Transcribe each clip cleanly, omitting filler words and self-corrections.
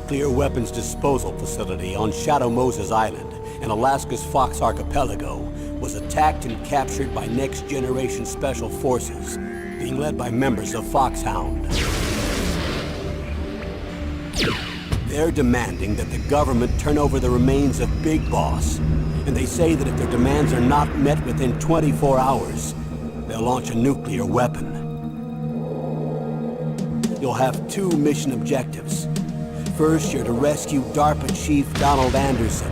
nuclear weapons disposal facility on Shadow Moses Island in Alaska's Fox Archipelago was attacked and captured by next-generation special forces, being led by members of Foxhound. They're demanding that the government turn over the remains of Big Boss, and they say that if their demands are not met within 24 hours, they'll launch a nuclear weapon. You'll have two mission objectives. First, you're to rescue DARPA Chief Donald Anderson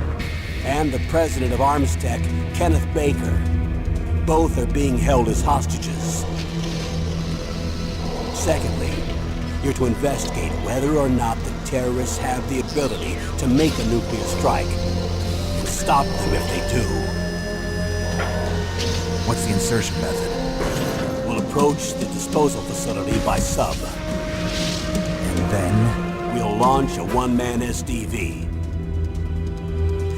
and the President of Armstech, Kenneth Baker. Both are being held as hostages. Secondly, you're to investigate whether or not the terrorists have the ability to make a nuclear strike, and stop them if they do. What's the insertion method? We'll approach the disposal facility by sub. And then? We'll launch a one-man SDV.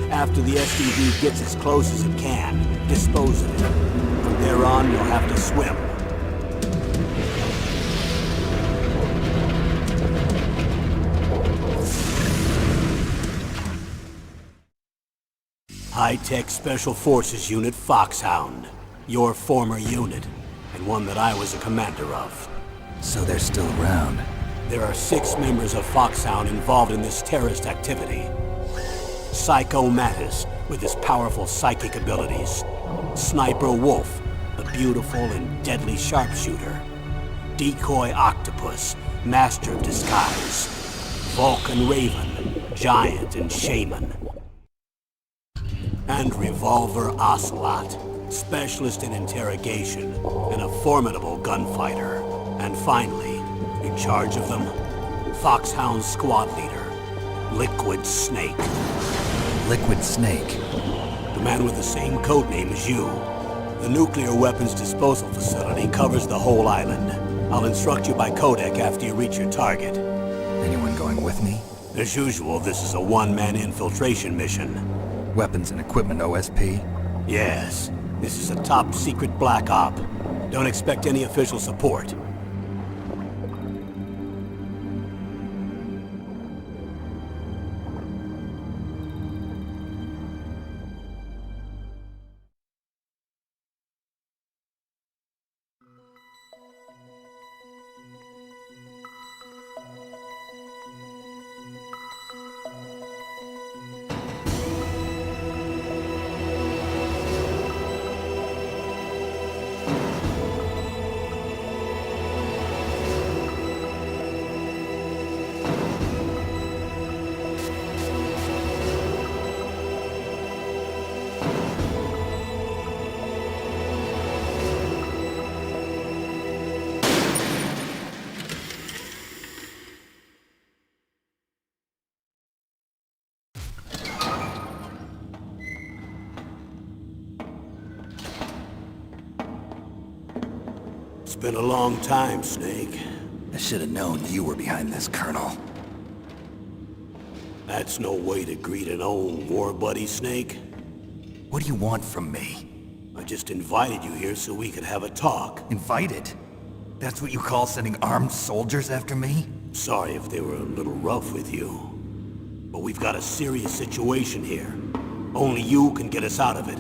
After the SDV gets as close as it can, dispose of it. From there on, you'll have to swim. High-tech Special Forces Unit Foxhound. Your former unit, and one that I was a commander of. So they're still around. There are 6 members of Foxhound involved in this terrorist activity. Psycho Mantis, with his powerful psychic abilities. Sniper Wolf, the beautiful and deadly sharpshooter. Decoy Octopus, master of disguise. Vulcan Raven, giant and shaman. And Revolver Ocelot, specialist in interrogation and a formidable gunfighter. And finally, in charge of them, Foxhound squad leader, Liquid Snake. Liquid Snake? The man with the same codename as you. The nuclear weapons disposal facility covers the whole island. I'll instruct you by codec after you reach your target. Anyone going with me? As usual, this is a one-man infiltration mission. Weapons and equipment OSP? Yes. This is a top-secret black op. Don't expect any official support. It's been a long time, Snake. I should have known you were behind this, Colonel. That's no way to greet an old war buddy, Snake. What do you want from me? I just invited you here so we could have a talk. Invited? That's what you call sending armed soldiers after me? Sorry if they were a little rough with you. But we've got a serious situation here. Only you can get us out of it.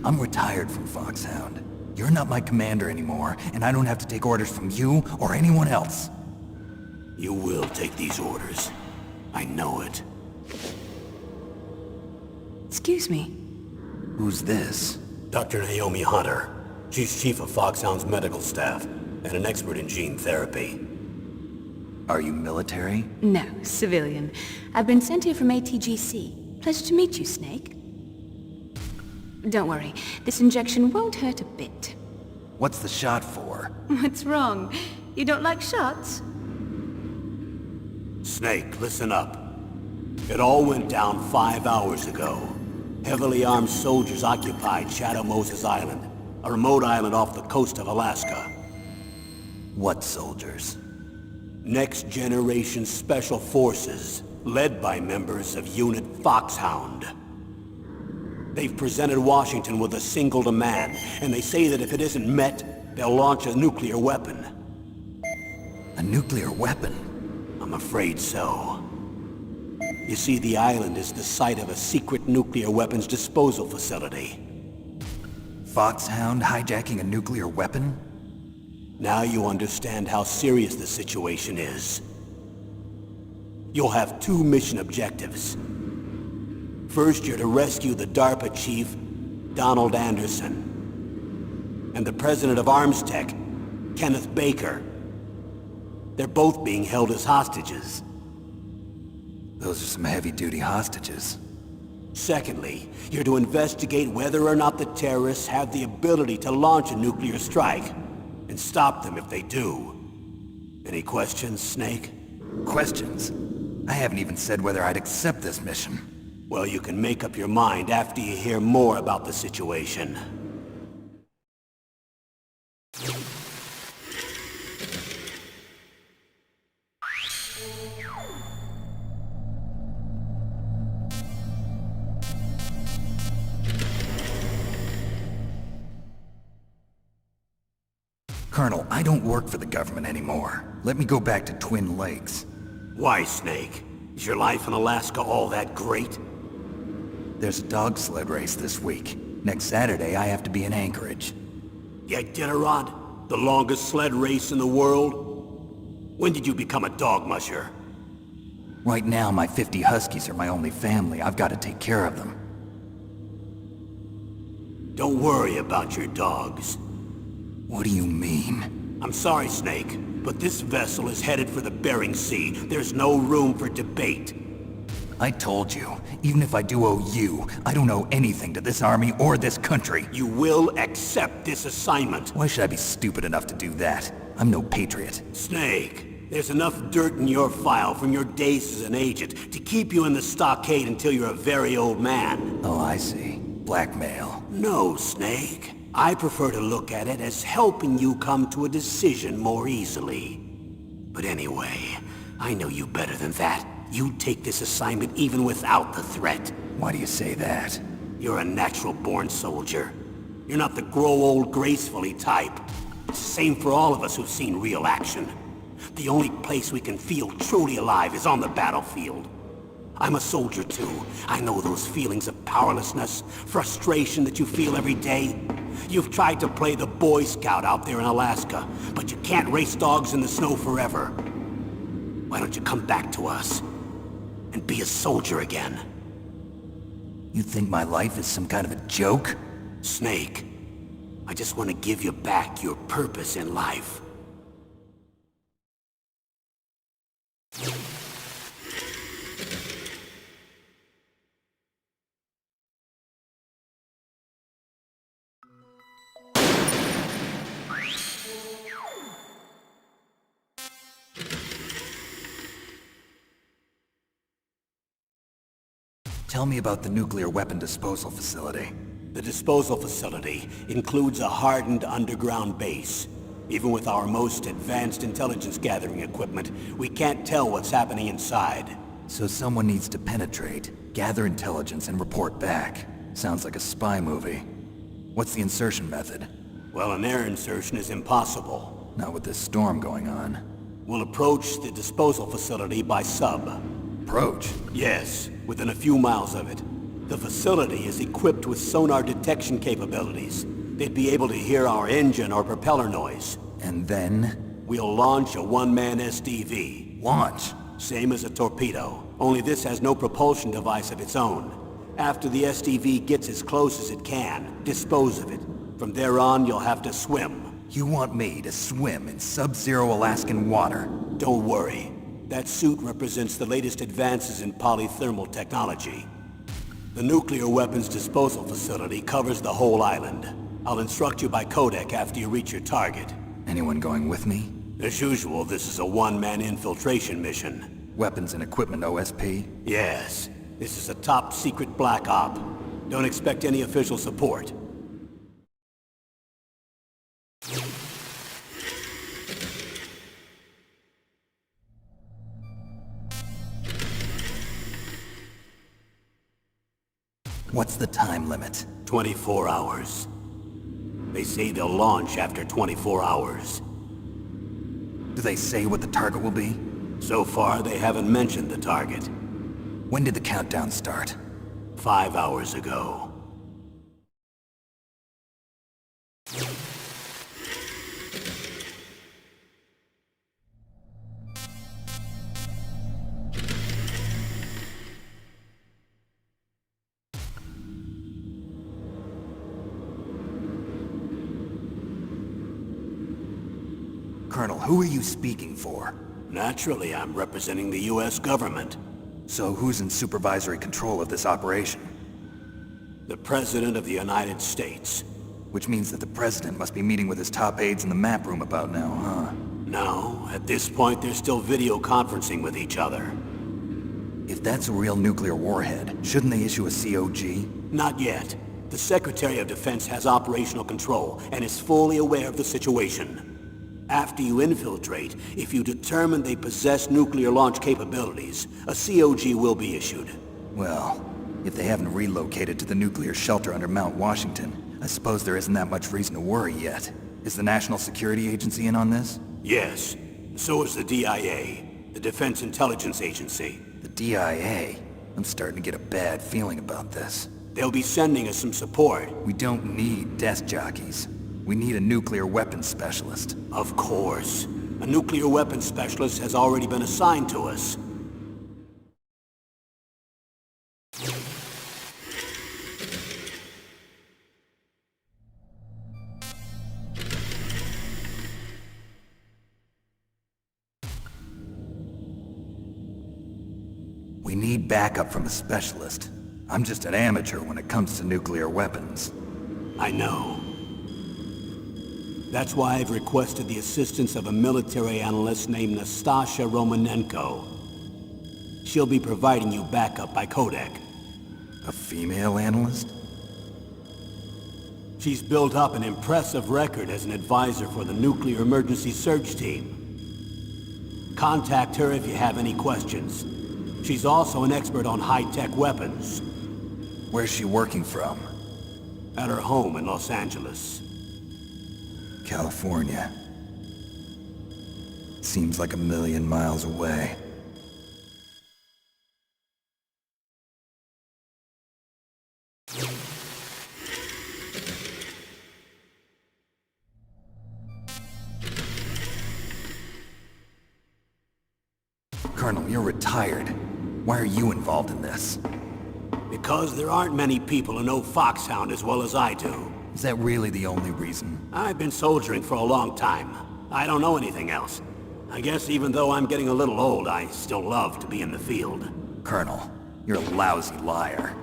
I'm retired from Foxhound. You're not my commander anymore, and I don't have to take orders from you or anyone else. You will take these orders. I know it. Excuse me. Who's this? Dr. Naomi Hunter. She's chief of Foxhound's medical staff, and an expert in gene therapy. Are you military? No, civilian. I've been sent here from ATGC. Pleasure to meet you, Snake. Don't worry, this injection won't hurt a bit. What's the shot for? What's wrong? You don't like shots? Snake, listen up. It all went down 5 hours ago. Heavily armed soldiers occupied Shadow Moses Island, a remote island off the coast of Alaska. What soldiers? Next generation special forces, led by members of Unit Foxhound. They've presented Washington with a single demand, and they say that if it isn't met, they'll launch a nuclear weapon. A nuclear weapon? I'm afraid so. You see, the island is the site of a secret nuclear weapons disposal facility. Foxhound hijacking a nuclear weapon? Now you understand how serious the situation is. You'll have 2 mission objectives. First, you're to rescue the DARPA Chief, Donald Anderson, and the President of Arms Tech, Kenneth Baker. They're both being held as hostages. Those are some heavy-duty hostages. Secondly, you're to investigate whether or not the terrorists have the ability to launch a nuclear strike, and stop them if they do. Any questions, Snake? Questions? I haven't even said whether I'd accept this mission. Well, you can make up your mind after you hear more about the situation. Colonel, I don't work for the government anymore. Let me go back to Twin Lakes. Why, Snake? Is your life in Alaska all that great? There's a dog sled race this week. Next Saturday, I have to be in Anchorage. Yeah, Iditarod? The longest sled race in the world? When did you become a dog musher? Right now, my 50 huskies are my only family. I've got to take care of them. Don't worry about your dogs. What do you mean? I'm sorry, Snake, but this vessel is headed for the Bering Sea. There's no room for debate. I told you, even if I do owe you, I don't owe anything to this army or this country. You will accept this assignment. Why should I be stupid enough to do that? I'm no patriot. Snake, there's enough dirt in your file from your days as an agent to keep you in the stockade until you're a very old man. Oh, I see. Blackmail. No, Snake. I prefer to look at it as helping you come to a decision more easily. But anyway, I know you better than that. You'd take this assignment even without the threat. Why do you say that? You're a natural-born soldier. You're not the grow old gracefully type. It's the same for all of us who've seen real action. The only place we can feel truly alive is on the battlefield. I'm a soldier too. I know those feelings of powerlessness, frustration that you feel every day. You've tried to play the Boy Scout out there in Alaska, but you can't race dogs in the snow forever. Why don't you come back to us and be a soldier again? You think my life is some kind of a joke? Snake, I just want to give you back your purpose in life. Tell me about the nuclear weapon disposal facility. The disposal facility includes a hardened underground base. Even with our most advanced intelligence gathering equipment, we can't tell what's happening inside. So someone needs to penetrate, gather intelligence, and report back. Sounds like a spy movie. What's the insertion method? Well, an air insertion is impossible. Not with this storm going on. We'll approach the disposal facility by sub. Approach? Yes, within a few miles of it. The facility is equipped with sonar detection capabilities. They'd be able to hear our engine or propeller noise. And then? We'll launch a one-man SDV. Launch? Same as a torpedo, only this has no propulsion device of its own. After the SDV gets as close as it can, dispose of it. From there on, you'll have to swim. You want me to swim in sub-zero Alaskan water? Don't worry. That suit represents the latest advances in polythermal technology. The nuclear weapons disposal facility covers the whole island. I'll instruct you by codec after you reach your target. Anyone going with me? As usual, this is a one-man infiltration mission. Weapons and equipment OSP? Yes. This is a top-secret black op. Don't expect any official support. What's the time limit? 24 hours. They say they'll launch after 24 hours. Do they say what the target will be? So far, they haven't mentioned the target. When did the countdown start? 5 hours ago. Colonel, who are you speaking for? Naturally, I'm representing the U.S. government. So who's in supervisory control of this operation? The President of the United States. Which means that the President must be meeting with his top aides in the map room about now, huh? No, at this point they're still video conferencing with each other. If that's a real nuclear warhead, shouldn't they issue a COG? Not yet. The Secretary of Defense has operational control and is fully aware of the situation. After you infiltrate, if you determine they possess nuclear launch capabilities, a COG will be issued. Well, if they haven't relocated to the nuclear shelter under Mount Washington, I suppose there isn't that much reason to worry yet. Is the National Security Agency in on this? Yes. So is the DIA, the Defense Intelligence Agency. The DIA? I'm starting to get a bad feeling about this. They'll be sending us some support. We don't need desk jockeys. We need a nuclear weapons specialist. Of course. A nuclear weapons specialist has already been assigned to us. We need backup from a specialist. I'm just an amateur when it comes to nuclear weapons. I know. That's why I've requested the assistance of a military analyst named Nastasha Romanenko. She'll be providing you backup by codec. A female analyst? She's built up an impressive record as an advisor for the Nuclear Emergency Search Team. Contact her if you have any questions. She's also an expert on high-tech weapons. Where's she working from? At her home in Los Angeles. California. Seems like a million miles away. Colonel, you're retired. Why are you involved in this? Because there aren't many people who know Foxhound as well as I do. Is that really the only reason? I've been soldiering for a long time. I don't know anything else. I guess even though I'm getting a little old, I still love to be in the field. Colonel, you're a lousy liar.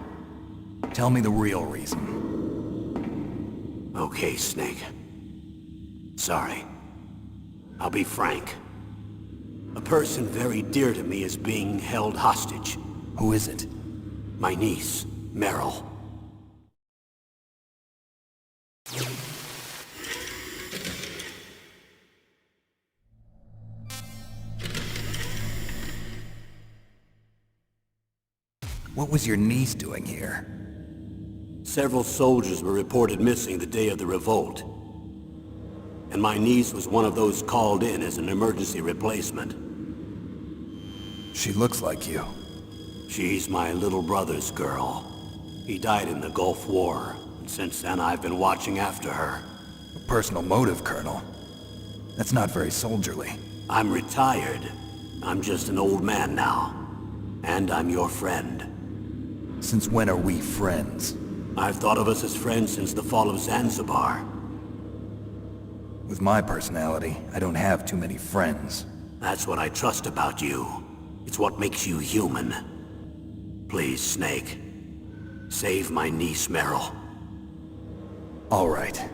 Tell me the real reason. Okay, Snake. Sorry. I'll be frank. A person very dear to me is being held hostage. Who is it? My niece, Merill. What was your niece doing here? Several soldiers were reported missing the day of the revolt. And my niece was one of those called in as an emergency replacement. She looks like you. She's my little brother's girl. He died in the Gulf War, and since then I've been watching after her. A personal motive, Colonel. That's not very soldierly. I'm retired. I'm just an old man now. And I'm your friend. Since when are we friends? I've thought of us as friends since the fall of Zanzibar. With my personality, I don't have too many friends. That's what I trust about you. It's what makes you human. Please, Snake. Save my niece, Merill. All right.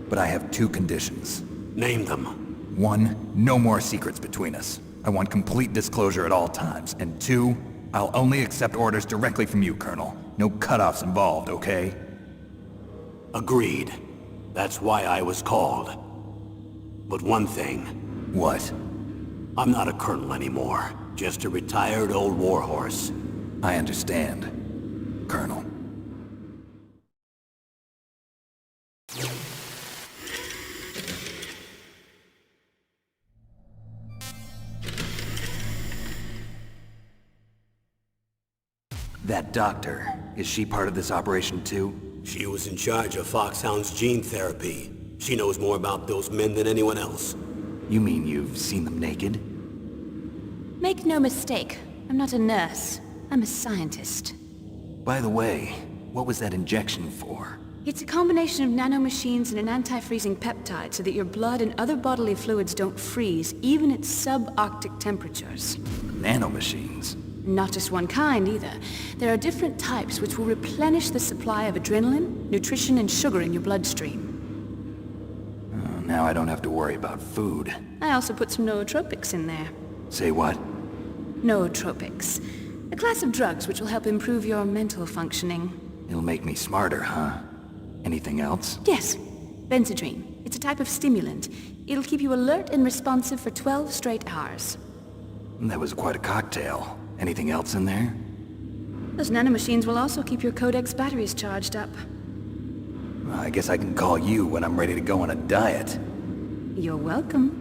But I have two conditions. Name them. 1, no more secrets between us. I want complete disclosure at all times. And 2, I'll only accept orders directly from you, Colonel. No cutoffs involved, okay? Agreed. That's why I was called. But one thing. What? I'm not a colonel anymore. Just a retired old warhorse. I understand, Colonel. That doctor, is she part of this operation too? She was in charge of Foxhound's gene therapy. She knows more about those men than anyone else. You mean you've seen them naked? Make no mistake, I'm not a nurse. I'm a scientist. By the way, what was that injection for? It's a combination of nanomachines and an anti-freezing peptide so that your blood and other bodily fluids don't freeze, even at subarctic temperatures. Nanomachines? Not just one kind, either. There are different types which will replenish the supply of adrenaline, nutrition, and sugar in your bloodstream. Oh, now I don't have to worry about food. I also put some nootropics in there. Say what? Nootropics. A class of drugs which will help improve your mental functioning. It'll make me smarter, huh? Anything else? Yes. Benzodrine. It's a type of stimulant. It'll keep you alert and responsive for 12 straight hours. That was quite a cocktail. Anything else in there? Those nanomachines will also keep your Codex batteries charged up. Well, I guess I can call you when I'm ready to go on a diet. You're welcome.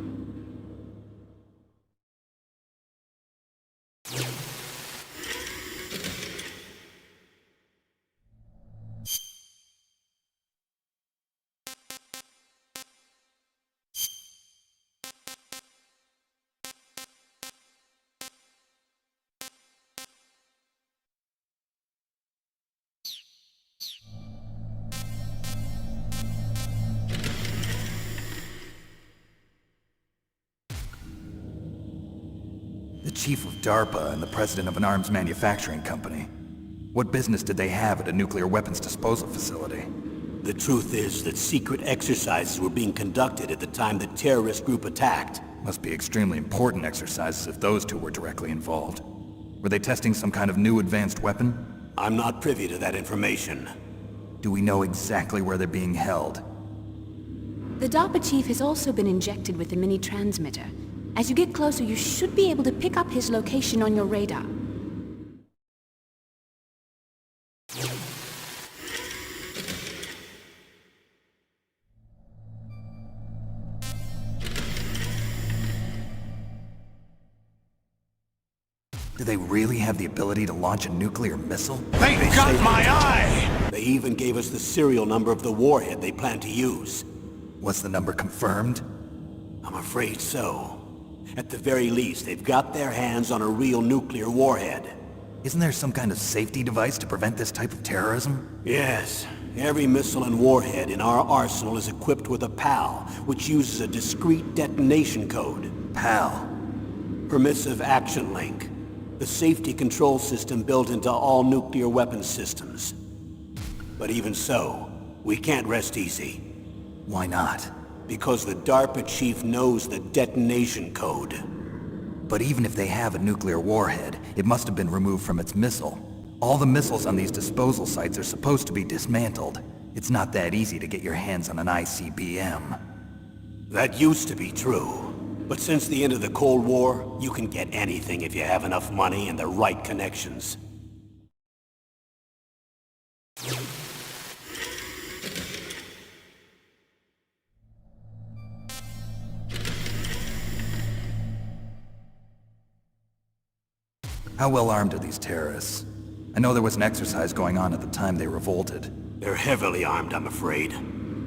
The chief of DARPA and the president of an arms manufacturing company. What business did they have at a nuclear weapons disposal facility? The truth is that secret exercises were being conducted at the time the terrorist group attacked. Must be extremely important exercises if those two were directly involved. Were they testing some kind of new advanced weapon? I'm not privy to that information. Do we know exactly where they're being held? The DARPA Chief has also been injected with a mini-transmitter. As you get closer, you should be able to pick up his location on your radar. Do they really have the ability to launch a nuclear missile? They got my eye! They even gave us the serial number of the warhead they plan to use. Was the number confirmed? I'm afraid so. At the very least, they've got their hands on a real nuclear warhead. Isn't there some kind of safety device to prevent this type of terrorism? Yes. Every missile and warhead in our arsenal is equipped with a PAL, which uses a discrete detonation code. PAL? Permissive Action Link. The safety control system built into all nuclear weapons systems. But even so, we can't rest easy. Why not? Because the DARPA chief knows the detonation code. But even if they have a nuclear warhead, it must have been removed from its missile. All the missiles on these disposal sites are supposed to be dismantled. It's not that easy to get your hands on an ICBM. That used to be true. But since the end of the Cold War, you can get anything if you have enough money and the right connections. How well armed are these terrorists? I know there was an exercise going on at the time they revolted. They're heavily armed, I'm afraid.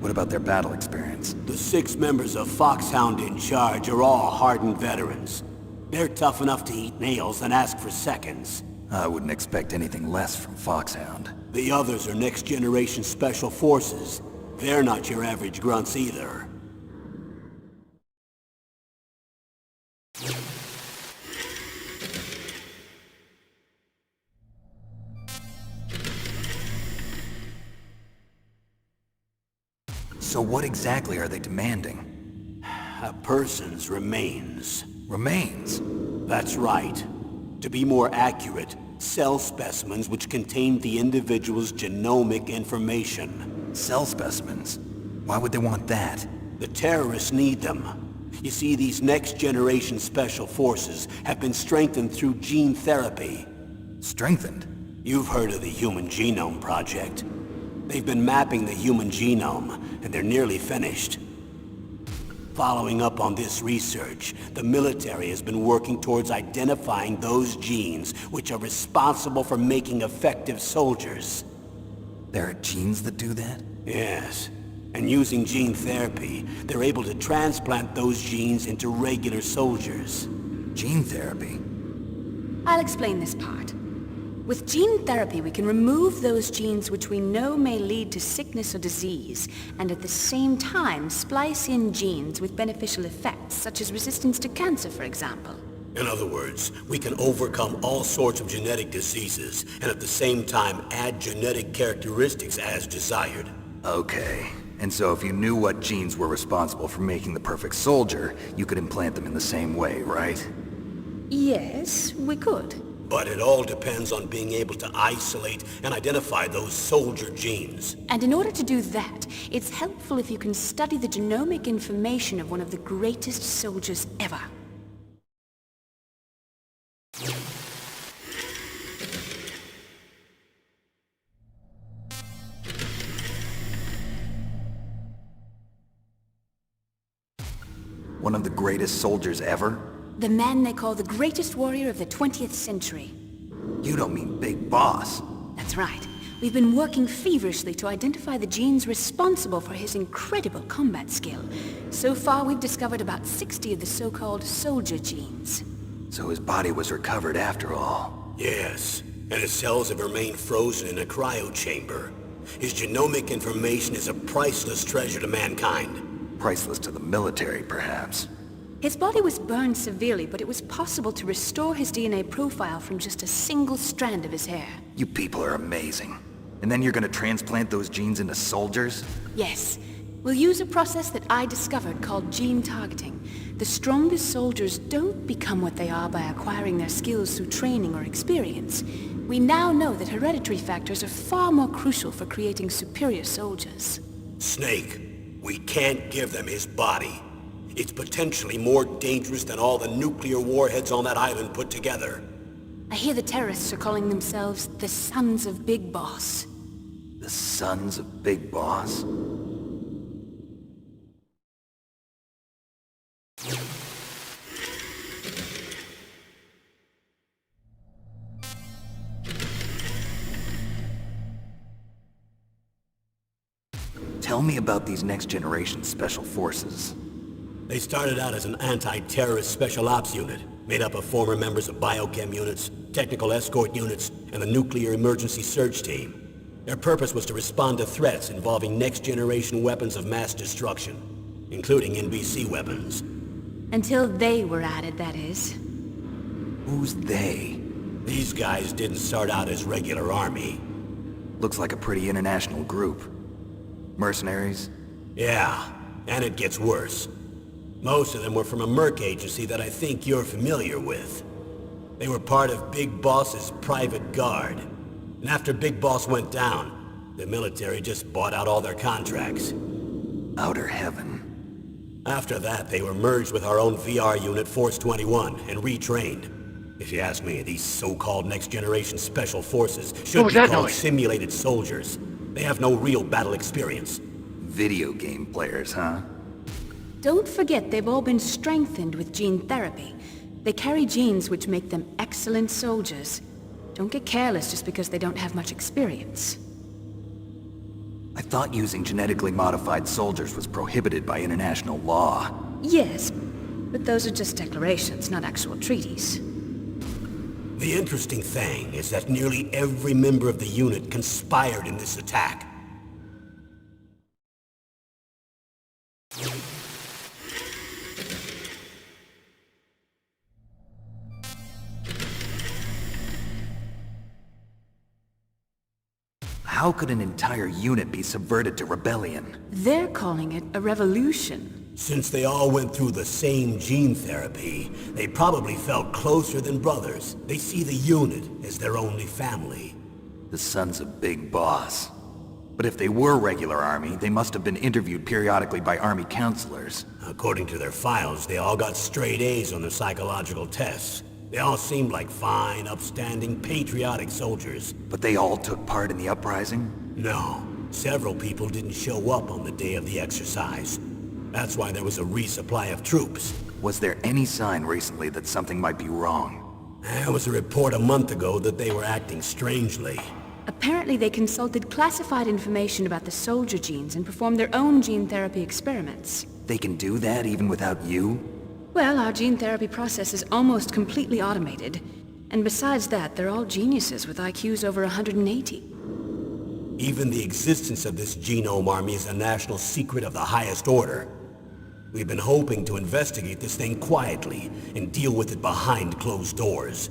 What about their battle experience? The 6 members of Foxhound in charge are all hardened veterans. They're tough enough to eat nails and ask for seconds. I wouldn't expect anything less from Foxhound. The others are next-generation special forces. They're not your average grunts either. So what exactly are they demanding? A person's remains. Remains? That's right. To be more accurate, cell specimens which contain the individual's genomic information. Cell specimens? Why would they want that? The terrorists need them. You see, these next-generation special forces have been strengthened through gene therapy. Strengthened? You've heard of the Human Genome Project. They've been mapping the human genome, and they're nearly finished. Following up on this research, the military has been working towards identifying those genes which are responsible for making effective soldiers. There are genes that do that? Yes. And using gene therapy, they're able to transplant those genes into regular soldiers. Gene therapy? I'll explain this part. With gene therapy, we can remove those genes which we know may lead to sickness or disease, and at the same time splice in genes with beneficial effects, such as resistance to cancer, for example. In other words, we can overcome all sorts of genetic diseases, and at the same time add genetic characteristics as desired. Okay. And so if you knew what genes were responsible for making the perfect soldier, you could implant them in the same way, right? Yes, we could. But it all depends on being able to isolate and identify those soldier genes. And in order to do that, it's helpful if you can study the genomic information of one of the greatest soldiers ever. One of the greatest soldiers ever? The man they call the greatest warrior of the 20th century. You don't mean Big Boss. That's right. We've been working feverishly to identify the genes responsible for his incredible combat skill. So far, we've discovered about 60 of the so-called soldier genes. So his body was recovered after all. Yes, and his cells have remained frozen in a cryo chamber. His genomic information is a priceless treasure to mankind. Priceless to the military, perhaps. His body was burned severely, but it was possible to restore his DNA profile from just a single strand of his hair. You people are amazing. And then you're gonna transplant those genes into soldiers? Yes. We'll use a process that I discovered called gene targeting. The strongest soldiers don't become what they are by acquiring their skills through training or experience. We now know that hereditary factors are far more crucial for creating superior soldiers. Snake, we can't give them his body. It's potentially more dangerous than all the nuclear warheads on that island put together. I hear the terrorists are calling themselves the Sons of Big Boss. The Sons of Big Boss? Tell me about these next-generation special forces. They started out as an anti-terrorist special ops unit, made up of former members of biochem units, technical escort units, and the nuclear emergency surge team. Their purpose was to respond to threats involving next-generation weapons of mass destruction, including NBC weapons. Until they were added, that is. Who's they? These guys didn't start out as regular army. Looks like a pretty international group. Mercenaries? Yeah, and it gets worse. Most of them were from a merc agency that I think you're familiar with. They were part of Big Boss's private guard. And after Big Boss went down, the military just bought out all their contracts. Outer heaven. After that, they were merged with our own VR unit, Force 21, and retrained. If you ask me, these so-called next-generation special forces should be called simulated soldiers. They have no real battle experience. Video game players, huh? Don't forget they've all been strengthened with gene therapy. They carry genes which make them excellent soldiers. Don't get careless just because they don't have much experience. I thought using genetically modified soldiers was prohibited by international law. Yes, but those are just declarations, not actual treaties. The interesting thing is that nearly every member of the unit conspired in this attack. How could an entire unit be subverted to rebellion? They're calling it a revolution. Since they all went through the same gene therapy, they probably felt closer than brothers. They see the unit as their only family. The Sons of Big Boss. But if they were regular army, they must have been interviewed periodically by army counselors. According to their files, they all got straight A's on their psychological tests. They all seemed like fine, upstanding, patriotic soldiers. But they all took part in the uprising? No. Several people didn't show up on the day of the exercise. That's why there was a resupply of troops. Was there any sign recently that something might be wrong? There was a report a month ago that they were acting strangely. Apparently they consulted classified information about the soldier genes and performed their own gene therapy experiments. They can do that even without you? Well, our gene therapy process is almost completely automated. And besides that, they're all geniuses with IQs over 180. Even the existence of this genome army is a national secret of the highest order. We've been hoping to investigate this thing quietly and deal with it behind closed doors.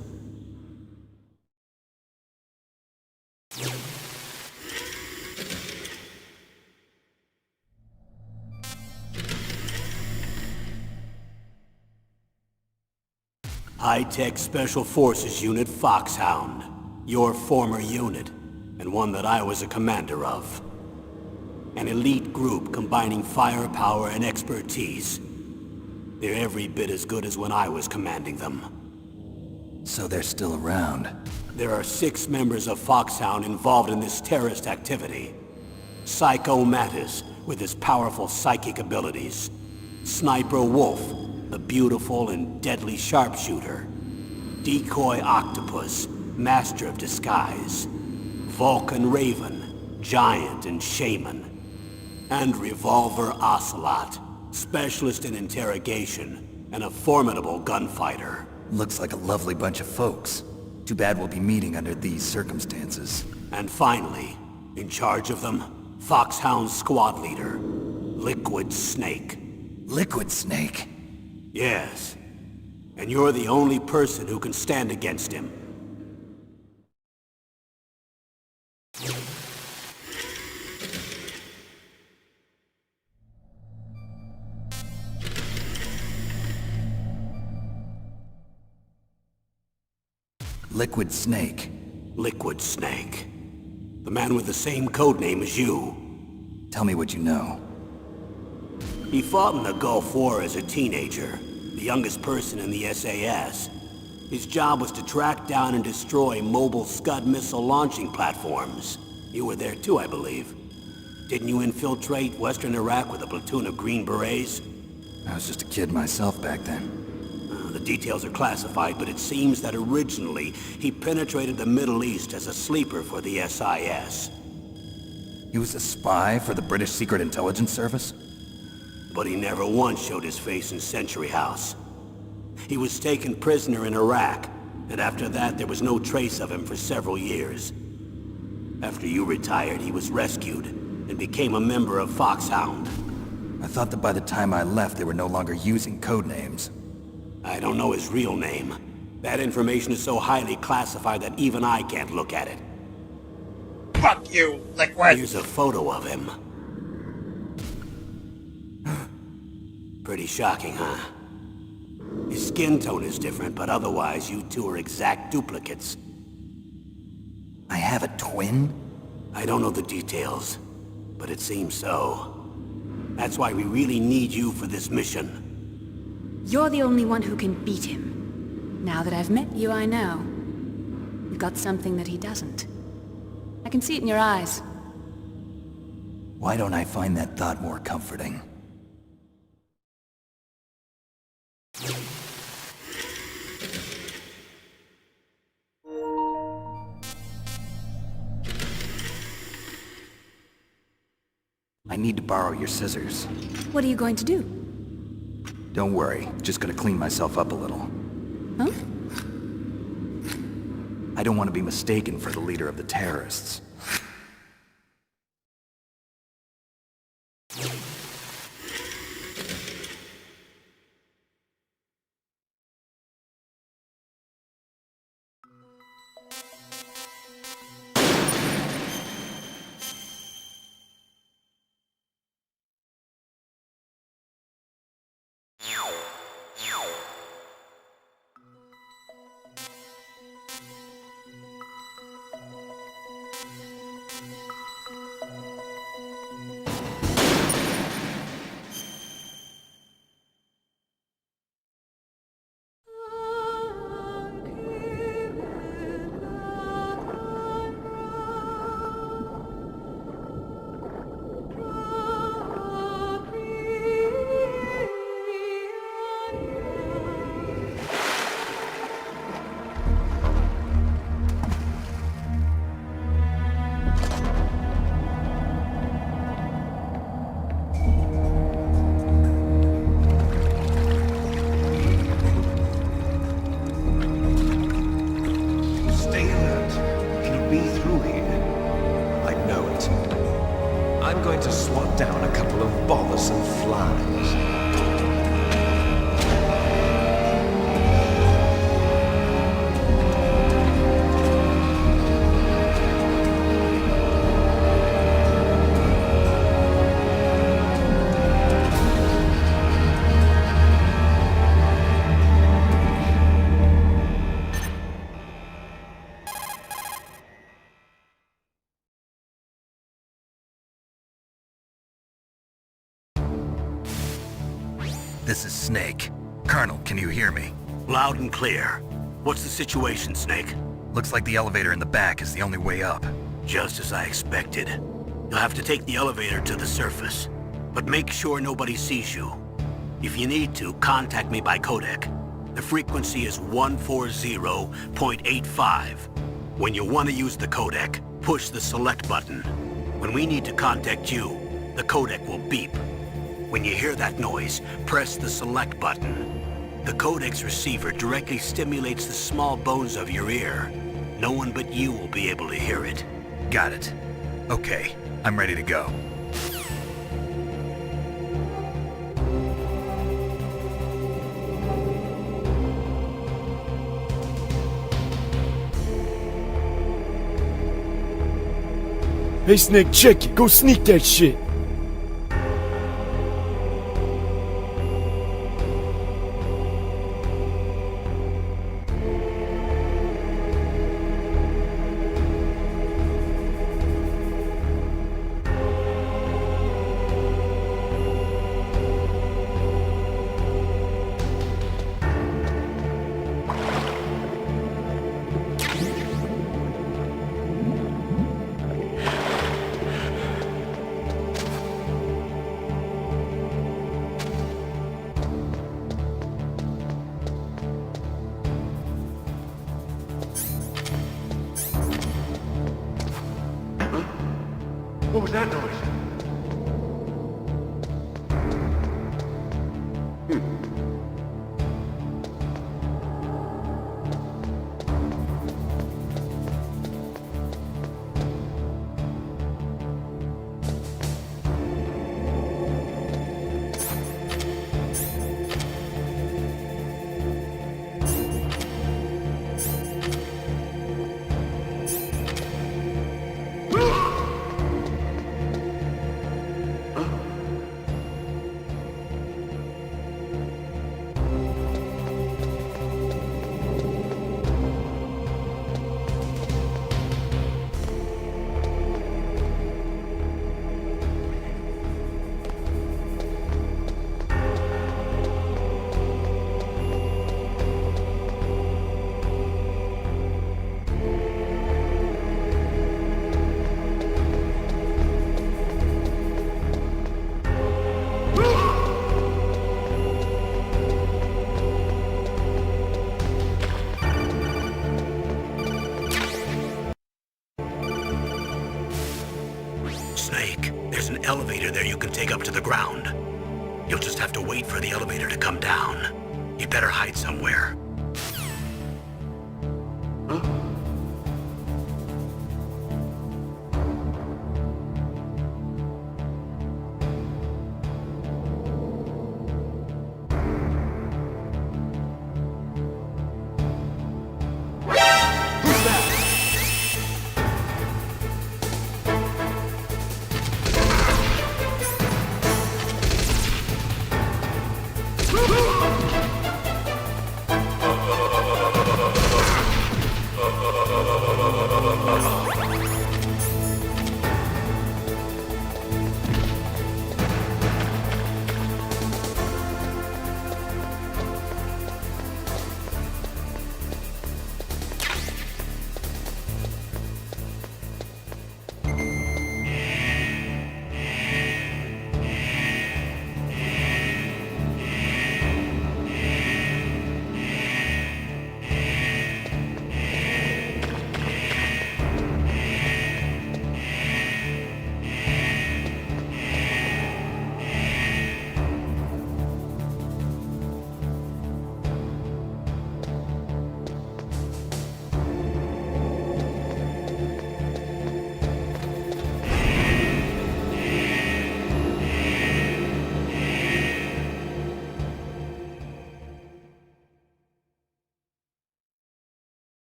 High-Tech Special Forces Unit Foxhound. Your former unit, and one that I was a commander of. An elite group combining firepower and expertise. They're every bit as good as when I was commanding them. So they're still around. There are 6 members of Foxhound involved in this terrorist activity. Psycho Mantis, with his powerful psychic abilities. Sniper Wolf, the beautiful and deadly sharpshooter. Decoy Octopus, master of disguise. Vulcan Raven, giant and shaman. And Revolver Ocelot, specialist in interrogation and a formidable gunfighter. Looks like a lovely bunch of folks. Too bad we'll be meeting under these circumstances. And finally, in charge of them, Foxhound's squad leader, Liquid Snake. Liquid Snake? Yes. And you're the only person who can stand against him. Liquid Snake. Liquid Snake. The man with the same codename as you. Tell me what you know. He fought in the Gulf War as a teenager, the youngest person in the SAS. His job was to track down and destroy mobile Scud missile launching platforms. You were there too, I believe. Didn't you infiltrate Western Iraq with a platoon of Green Berets? I was just a kid myself back then. The details are classified, but it seems that originally he penetrated the Middle East as a sleeper for the SIS. He was a spy for the British Secret Intelligence Service? But he never once showed his face in Century House. He was taken prisoner in Iraq, and after that there was no trace of him for several years. After you retired, he was rescued and became a member of Foxhound. I thought that by the time I left they were no longer using codenames. I don't know his real name. That information is so highly classified that even I can't look at it. Fuck you, Liquid! Here's a photo of him. Pretty shocking, huh? His skin tone is different, but otherwise you two are exact duplicates. I have a twin? I don't know the details, but it seems so. That's why we really need you for this mission. You're the only one who can beat him. Now that I've met you, I know. You've got something that he doesn't. I can see it in your eyes. Why don't I find that thought more comforting? I need to borrow your scissors. What are you going to do? Don't worry, just gonna clean myself up a little. Huh? I don't want to be mistaken for the leader of the terrorists. going to swat down a couple of bothersome flies. This is Snake. Colonel, can you hear me? Loud and clear. What's the situation, Snake? Looks like the elevator in the back is the only way up. Just as I expected. You'll have to take the elevator to the surface. But make sure nobody sees you. If you need to, contact me by codec. The frequency is 140.85. When you want to use the codec, push the select button. When we need to contact you, the codec will beep. When you hear that noise, press the select button. The codec's receiver directly stimulates the small bones of your ear. No one but you will be able to hear it. Got it. Okay, I'm ready to go. Hey Snake, check it. Go sneak that shit. What was that noise? Snake, there's an elevator there you can take up to the ground. You'll just have to wait for the elevator to come down. You'd better hide somewhere.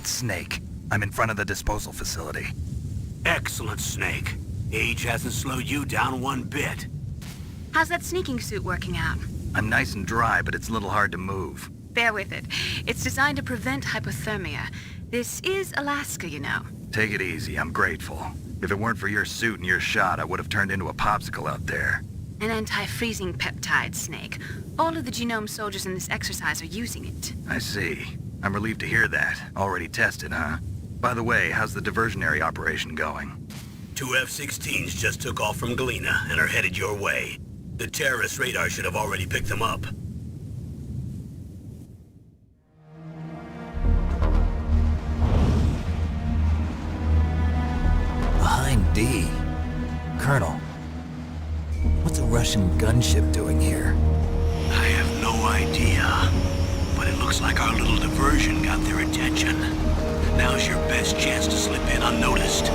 It's Snake. I'm in front of the disposal facility. Excellent, Snake. Age hasn't slowed you down one bit. How's that sneaking suit working out? I'm nice and dry, but it's a little hard to move. Bear with it. It's designed to prevent hypothermia. This is Alaska, you know. Take it easy, I'm grateful. If it weren't for your suit and your shot, I would have turned into a popsicle out there. An anti-freezing peptide, Snake. All of the genome soldiers in this exercise are using it. I see. I'm relieved to hear that. Already tested, huh? By the way, how's the diversionary operation going? 2 F-16s just took off from Galena and are headed your way. The terrorist radar should have already picked them up. Behind D. Colonel, what's a Russian gunship doing here? I have no idea, but it looks like our little diversion got their attention. Now's your best chance to slip in unnoticed.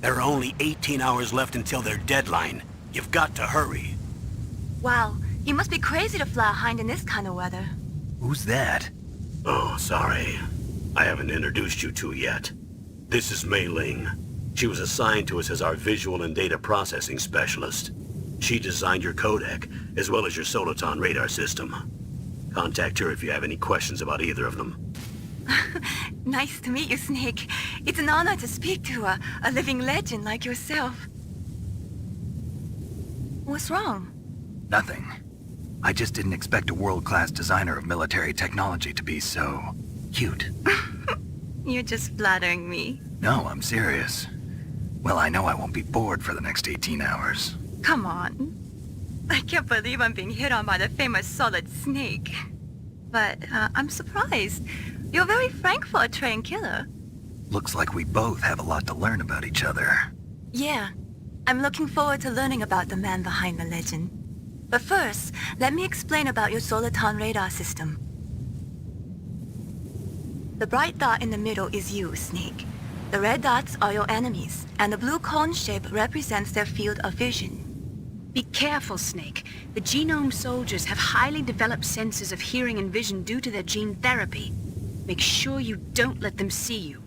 There are only 18 hours left until their deadline. You've got to hurry. Wow, you must be crazy to fly a hind in this kind of weather. Who's that? Oh, sorry. I haven't introduced you to yet. This is Mei Ling. She was assigned to us as our visual and data processing specialist. She designed your codec, as well as your Soliton radar system. Contact her if you have any questions about either of them. Nice to meet you, Snake. It's an honor to speak to a living legend like yourself. What's wrong? Nothing. I just didn't expect a world-class designer of military technology to be so cute. You're just flattering me. No, I'm serious. Well, I know I won't be bored for the next 18 hours. Come on. I can't believe I'm being hit on by the famous Solid Snake. But I'm surprised. You're very frank for a trained killer. Looks like we both have a lot to learn about each other. Yeah. I'm looking forward to learning about the man behind the legend. But first, let me explain about your Soliton radar system. The bright dot in the middle is you, Snake. The red dots are your enemies, and the blue cone shape represents their field of vision. Be careful, Snake. The genome soldiers have highly developed senses of hearing and vision due to their gene therapy. Make sure you don't let them see you.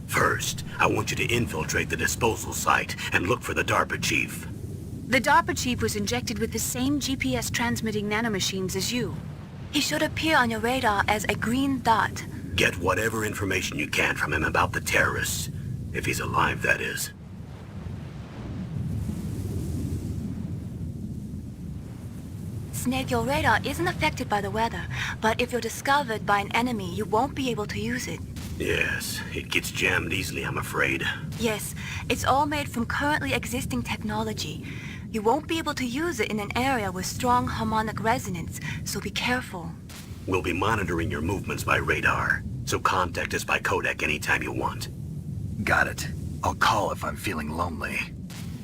First, I want you to infiltrate the disposal site and look for the DARPA Chief. The DARPA Chief was injected with the same GPS-transmitting nanomachines as you. He should appear on your radar as a green dot. Get whatever information you can from him about the terrorists. If he's alive, that is. Snake, your radar isn't affected by the weather, but if you're discovered by an enemy, you won't be able to use it. Yes, it gets jammed easily, I'm afraid. Yes, it's all made from currently existing technology. You won't be able to use it in an area with strong harmonic resonance, so be careful. We'll be monitoring your movements by radar, so contact us by codec anytime you want. Got it. I'll call if I'm feeling lonely.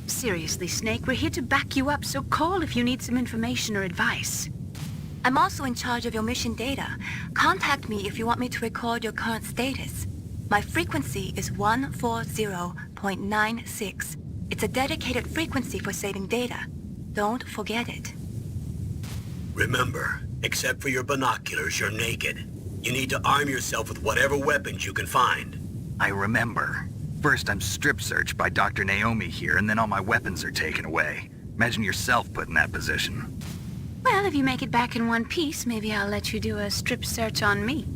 Seriously, Snake, we're here to back you up, so call if you need some information or advice. I'm also in charge of your mission data. Contact me if you want me to record your current status. My frequency is 140.96. It's a dedicated frequency for saving data. Don't forget it. Remember, except for your binoculars, you're naked. You need to arm yourself with whatever weapons you can find. I remember. First, I'm strip searched by Dr. Naomi here, and then all my weapons are taken away. Imagine yourself put in that position. Well, if you make it back in one piece, maybe I'll let you do a strip search on me.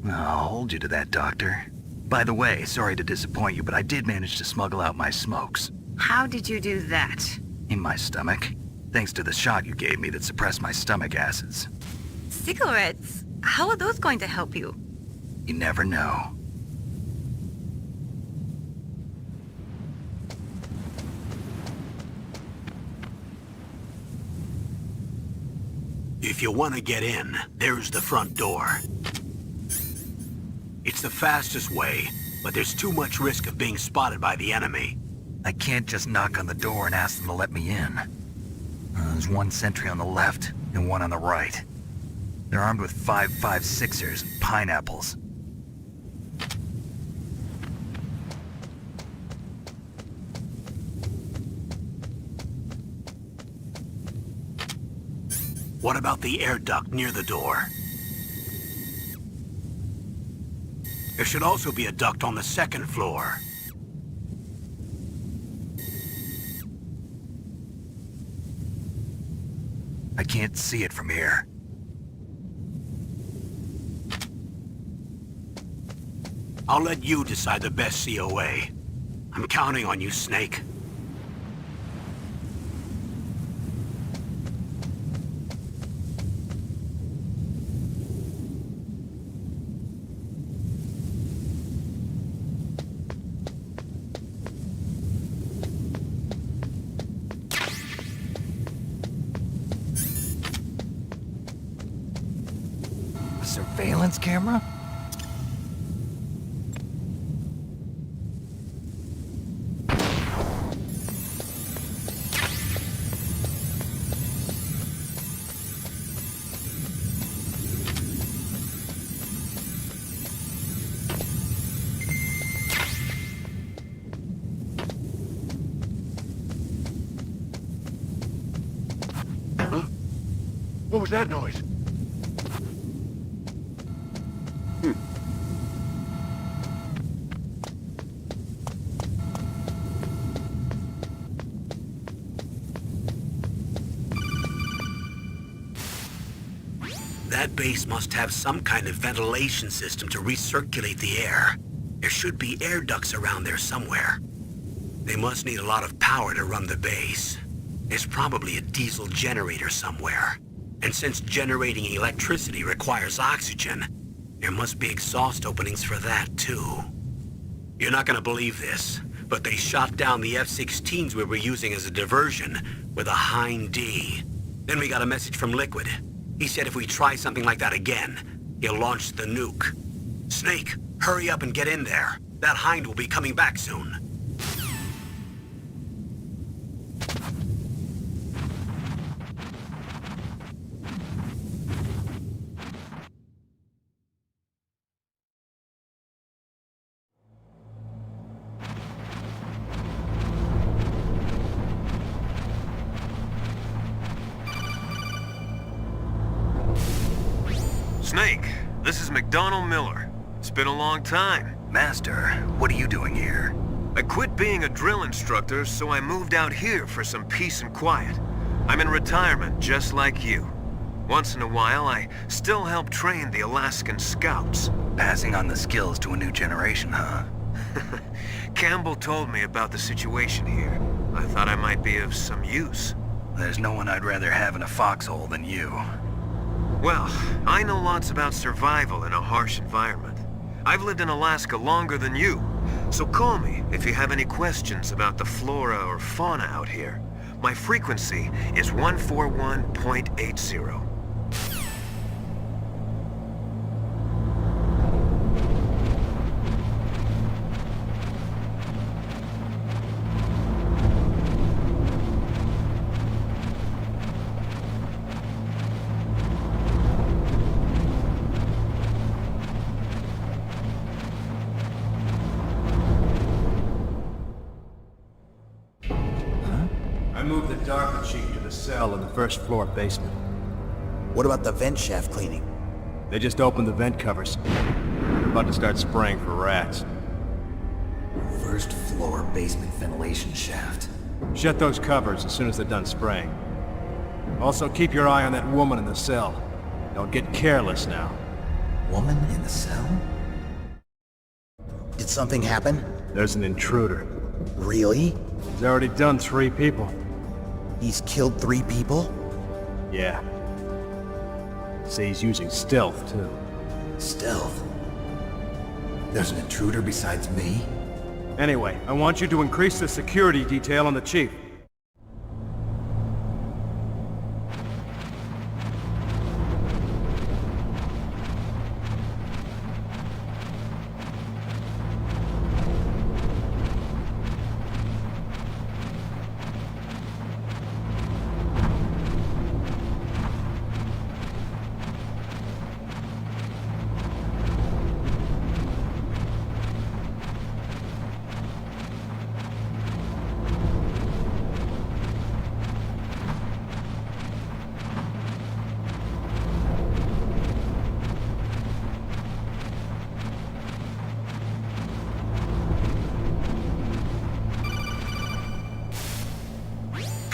I'll hold you to that, Doctor. By the way, sorry to disappoint you, but I did manage to smuggle out my smokes. How did you do that? In my stomach. Thanks to the shot you gave me that suppressed my stomach acids. Cigarettes? How are those going to help you? You never know. If you want to get in, there's the front door. It's the fastest way, but there's too much risk of being spotted by the enemy. I can't just knock on the door and ask them to let me in. There's one sentry on the left and one on the right. They're armed with 5.56ers and pineapples. What about the air duct near the door? There should also be a duct on the second floor. I can't see it from here. I'll let you decide the best COA. I'm counting on you, Snake. A surveillance camera? What was that noise? That base must have some kind of ventilation system to recirculate the air. There should be air ducts around there somewhere. They must need a lot of power to run the base. There's probably a diesel generator somewhere. And since generating electricity requires oxygen, there must be exhaust openings for that too. You're not gonna believe this, but they shot down the F-16s we were using as a diversion with a Hind D. Then we got a message from Liquid. He said if we try something like that again, he'll launch the nuke. Snake, hurry up and get in there. That Hind will be coming back soon. Snake, this is McDonald Miller. It's been a long time. Master, what are you doing here? I quit being a drill instructor, so I moved out here for some peace and quiet. I'm in retirement, just like you. Once in a while, I still help train the Alaskan Scouts. Passing on the skills to a new generation, huh? Campbell told me about the situation here. I thought I might be of some use. There's no one I'd rather have in a foxhole than you. Well, I know lots about survival in a harsh environment. I've lived in Alaska longer than you, so call me if you have any questions about the flora or fauna out here. My frequency is 141.80. I moved the DARPA Chief to the cell in the first floor basement. What about the vent shaft cleaning? They just opened the vent covers. They're about to start spraying for rats. First floor basement ventilation shaft. Shut those covers as soon as they're done spraying. Also, keep your eye on that woman in the cell. Don't get careless now. Woman in the cell? Did something happen? There's an intruder. Really? He's already done 3 people. He's killed 3 people? Yeah. Say he's using stealth, too. Stealth? There's an intruder besides me? Anyway, I want you to increase the security detail on the Chief.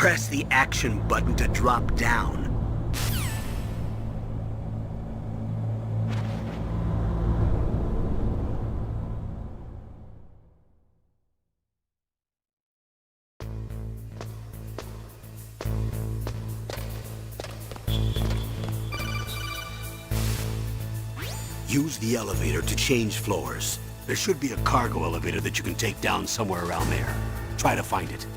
Press the action button to drop down. Use the elevator to change floors. There should be a cargo elevator that you can take down somewhere around there. Try to find it.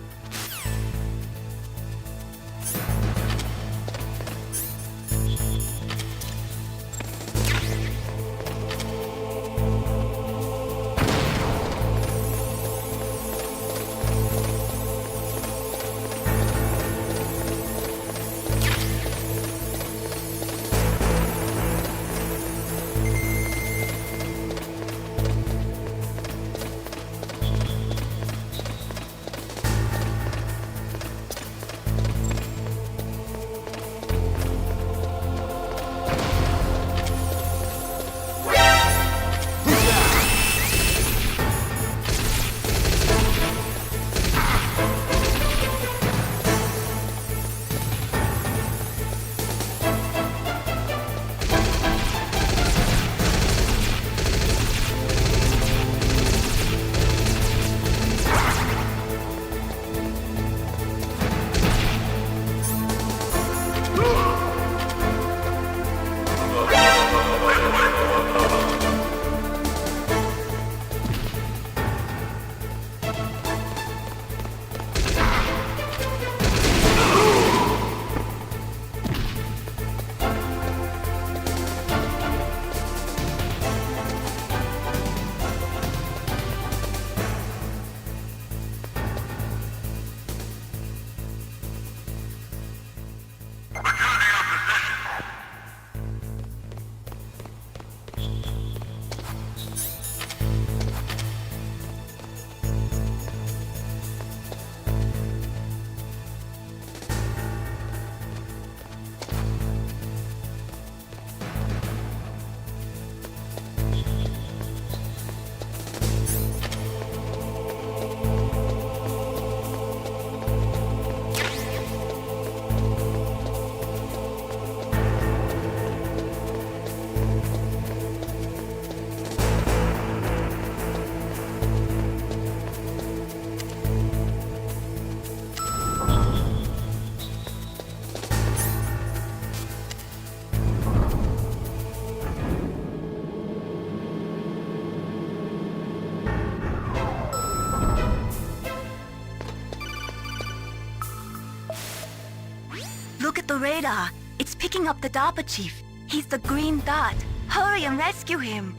Look at the radar. It's picking up the DARPA Chief. He's the green dot. Hurry and rescue him.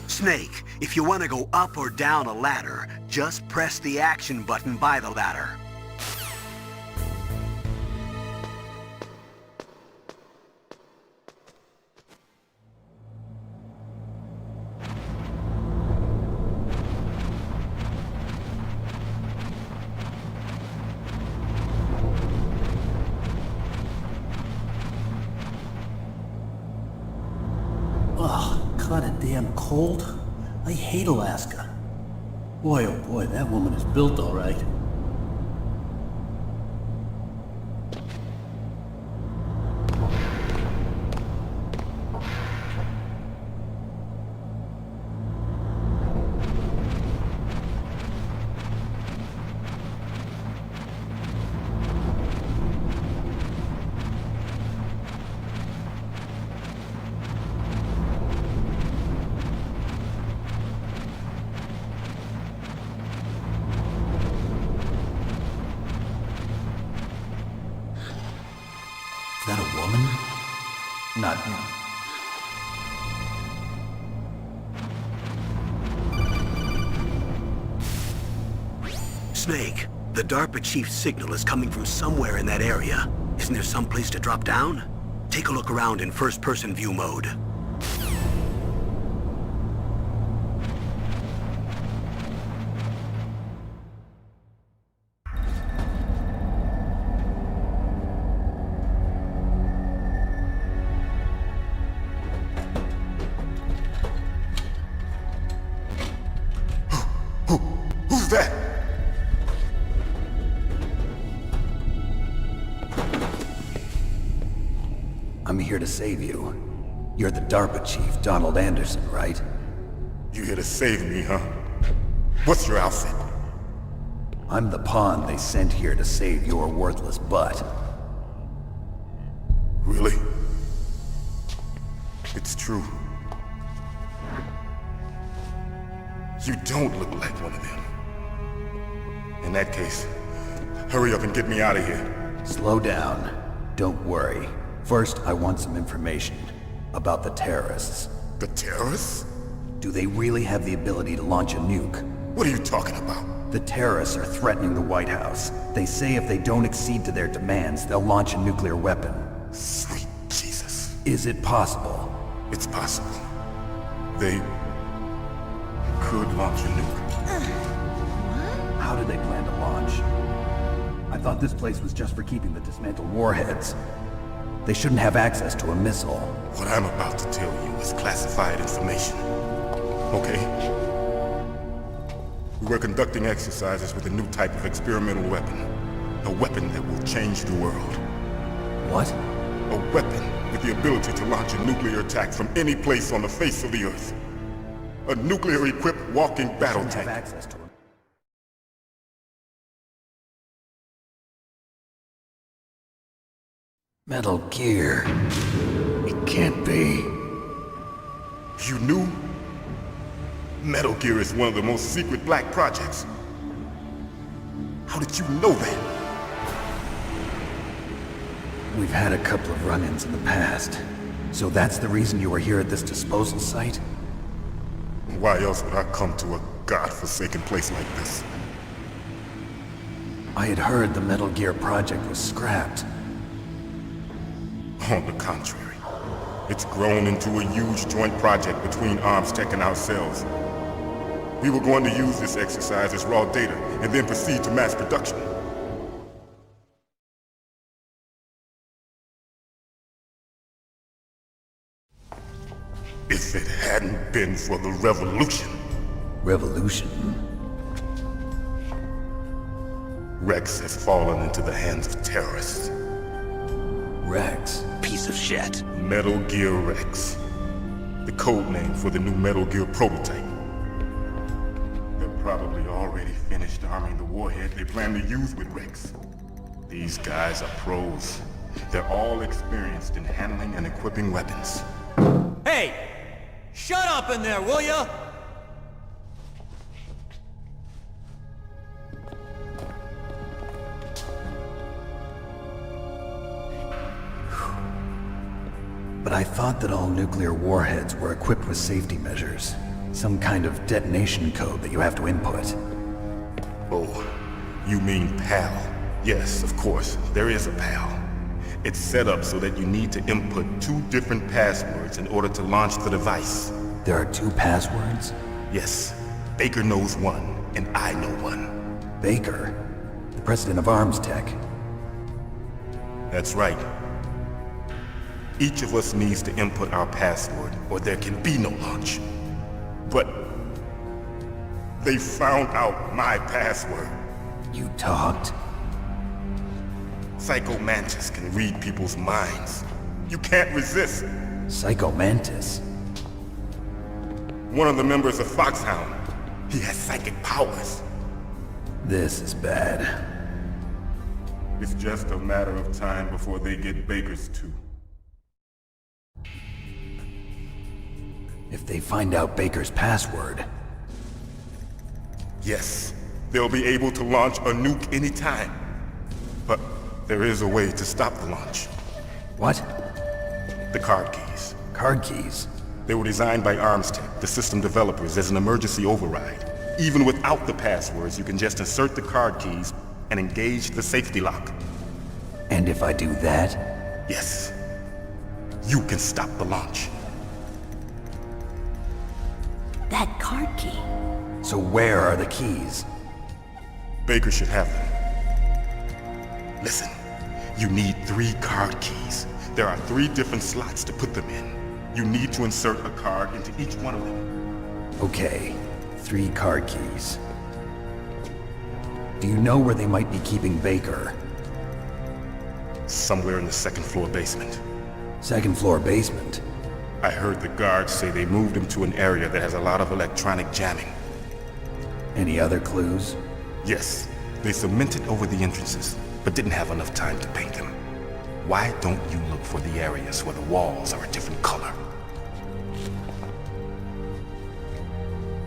Snake, if you want to go up or down a ladder, just press the action button by the ladder. Ugh, kinda damn cold. I hate Alaska. Boy, oh boy, that woman is built all right. Is that a woman? Not him. Snake, the DARPA Chief's signal is coming from somewhere in that area. Isn't there some place to drop down? Take a look around in first-person view mode. here to save you. You're the DARPA Chief, Donald Anderson, right? You here to save me, huh? What's your outfit? I'm the pawn they sent here to save your worthless butt. Really? It's true. You don't look like one of them. In that case, hurry up and get me out of here. Slow down. Don't worry. First, I want some information about the terrorists. The terrorists? Do they really have the ability to launch a nuke? What are you talking about? The terrorists are threatening the White House. They say if they don't accede to their demands, they'll launch a nuclear weapon. Sweet Jesus. Is it possible? It's possible. They could launch a nuke. How do they plan to launch? I thought this place was just for keeping the dismantled warheads. They shouldn't have access to a missile. What I'm about to tell you is classified information. Okay? We were conducting exercises with a new type of experimental weapon. A weapon that will change the world. What? A weapon with the ability to launch a nuclear attack from any place on the face of the Earth. A nuclear-equipped walking battle Shouldn't have tank. access to it. Metal Gear. It can't be. You knew? Metal Gear is one of the most secret black projects. How did you know that? We've had a couple of run-ins in the past. So that's the reason you were here at this disposal site? Why else would I come to a godforsaken place like this? I had heard the Metal Gear project was scrapped. On the contrary, it's grown into a huge joint project between Arms Tech and ourselves. We were going to use this exercise as raw data and then proceed to mass production. If it hadn't been for the revolution, Revolution? Rex has fallen into the hands of terrorists. Rex. Piece of shit. Metal Gear Rex. The code name for the new Metal Gear prototype. They're probably already finished arming the warhead they plan to use with Rex. These guys are pros. They're all experienced in handling and equipping weapons. Hey! Shut up in there, will ya? But I thought that all nuclear warheads were equipped with safety measures. Some kind of detonation code that you have to input. Oh, you mean PAL? Yes, of course, there is a PAL. It's set up so that you need to input 2 different passwords in order to launch the device. There are 2 passwords? Yes, Baker knows one, and I know one. Baker, the president of Arms Tech. That's right. Each of us needs to input our password, or there can be no launch. But they found out my password. You talked? Psycho Mantis can read people's minds. You can't resist. Psycho Mantis? One of the members of Foxhound. He has psychic powers. This is bad. It's just a matter of time before they get Baker's too. If they find out Baker's password... Yes, they'll be able to launch a nuke anytime. But there is a way to stop the launch. What? The card keys. Card keys? They were designed by Arms Tech, the system developers, as an emergency override. Even without the passwords, you can just insert the card keys and engage the safety lock. And if I do that? Yes. You can stop the launch. That card key. So where are the keys? Baker should have them. Listen, you need 3 card keys. There are 3 different slots to put them in. You need to insert a card into each one of them. Okay, 3 card keys. Do you know where they might be keeping Baker? Somewhere in the 2nd floor basement. Second floor basement. I heard the guards say they moved him to an area that has a lot of electronic jamming. Any other clues? Yes, they cemented over the entrances, but didn't have enough time to paint them. Why don't you look for the areas where the walls are a different color?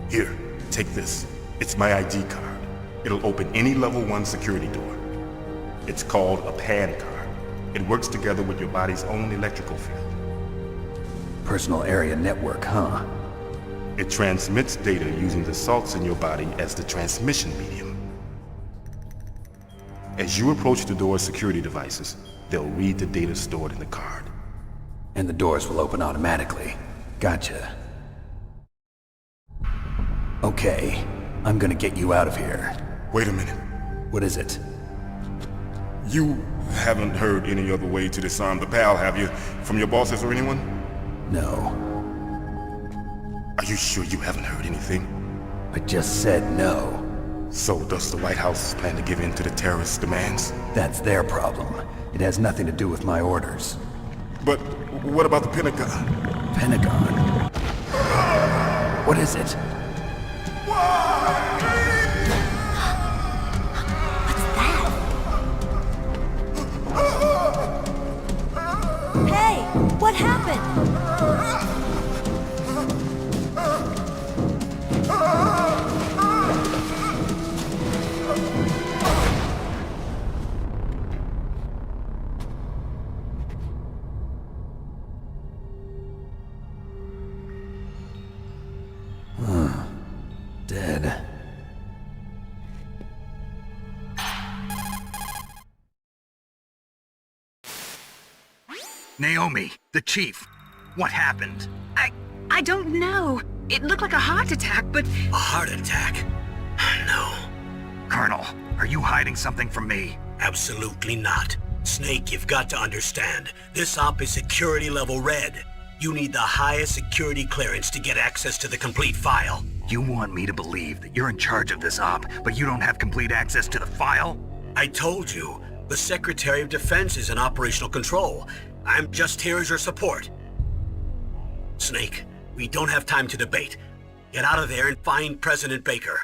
Here, take this. It's my ID card. It'll open any level 1 security door. It's called a PAN card. It works together with your body's own electrical field. Personal area network, huh? It transmits data using the salts in your body as the transmission medium. As you approach the door's security devices, they'll read the data stored in the card. And the doors will open automatically. Gotcha. Okay, I'm gonna get you out of here. Wait a minute. What is it? You haven't heard any other way to disarm the PAL, have you? From your bosses or anyone? No. Are you sure you haven't heard anything? I just said no. So does the White House plan to give in to the terrorists' demands? That's their problem. It has nothing to do with my orders. But what about the Pentagon? Pentagon? What is it? Hey, what happened? Dead. Naomi, the chief. What happened? I don't know. It looked like a heart attack, but... A heart attack? No, Colonel, are you hiding something from me? absolutely not. Snake, you've got to understand. This op is security level red. You need the highest security clearance to get access to the complete file. You want me to believe that you're in charge of this op, but you don't have complete access to the file? I told you, the Secretary of Defense is in operational control. I'm just here as your support. Snake, we don't have time to debate. Get out of there and find President Baker.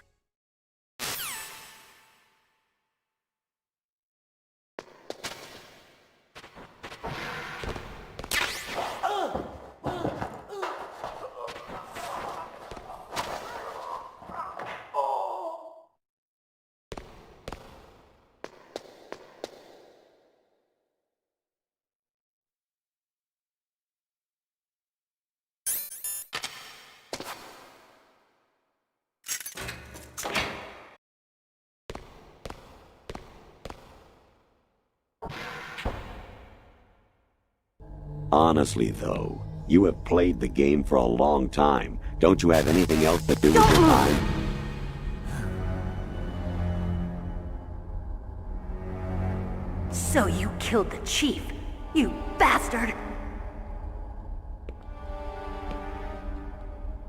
Honestly, though, you have played the game for a long time. Don't you have anything else to do with your time? So you killed the chief, you bastard!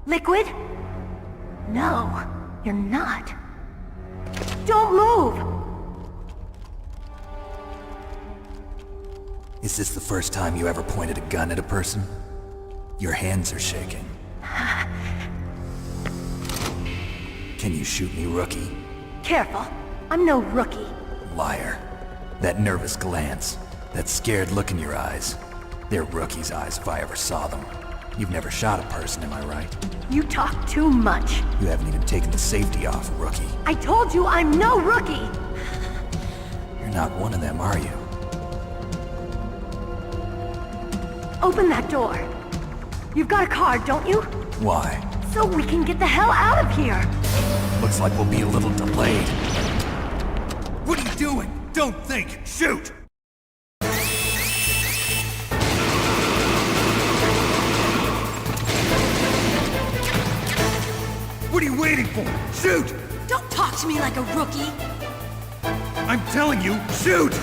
Liquid? No, you're not. Don't move! Is this the first time you ever pointed a gun at a person? Your hands are shaking. Can you shoot me, rookie? Careful, I'm no rookie. Liar. That nervous glance, that scared look in your eyes. They're rookie's eyes if I ever saw them. You've never shot a person, am I right? You talk too much. You haven't even taken the safety off, rookie. I told you I'm no rookie! You're not one of them, are you? Open that door. You've got a card, don't you? Why? So we can get the hell out of here! Looks like we'll be a little delayed. What are you doing? Don't think! Shoot! What are you waiting for? Shoot! Don't talk to me like a rookie! I'm telling you, shoot!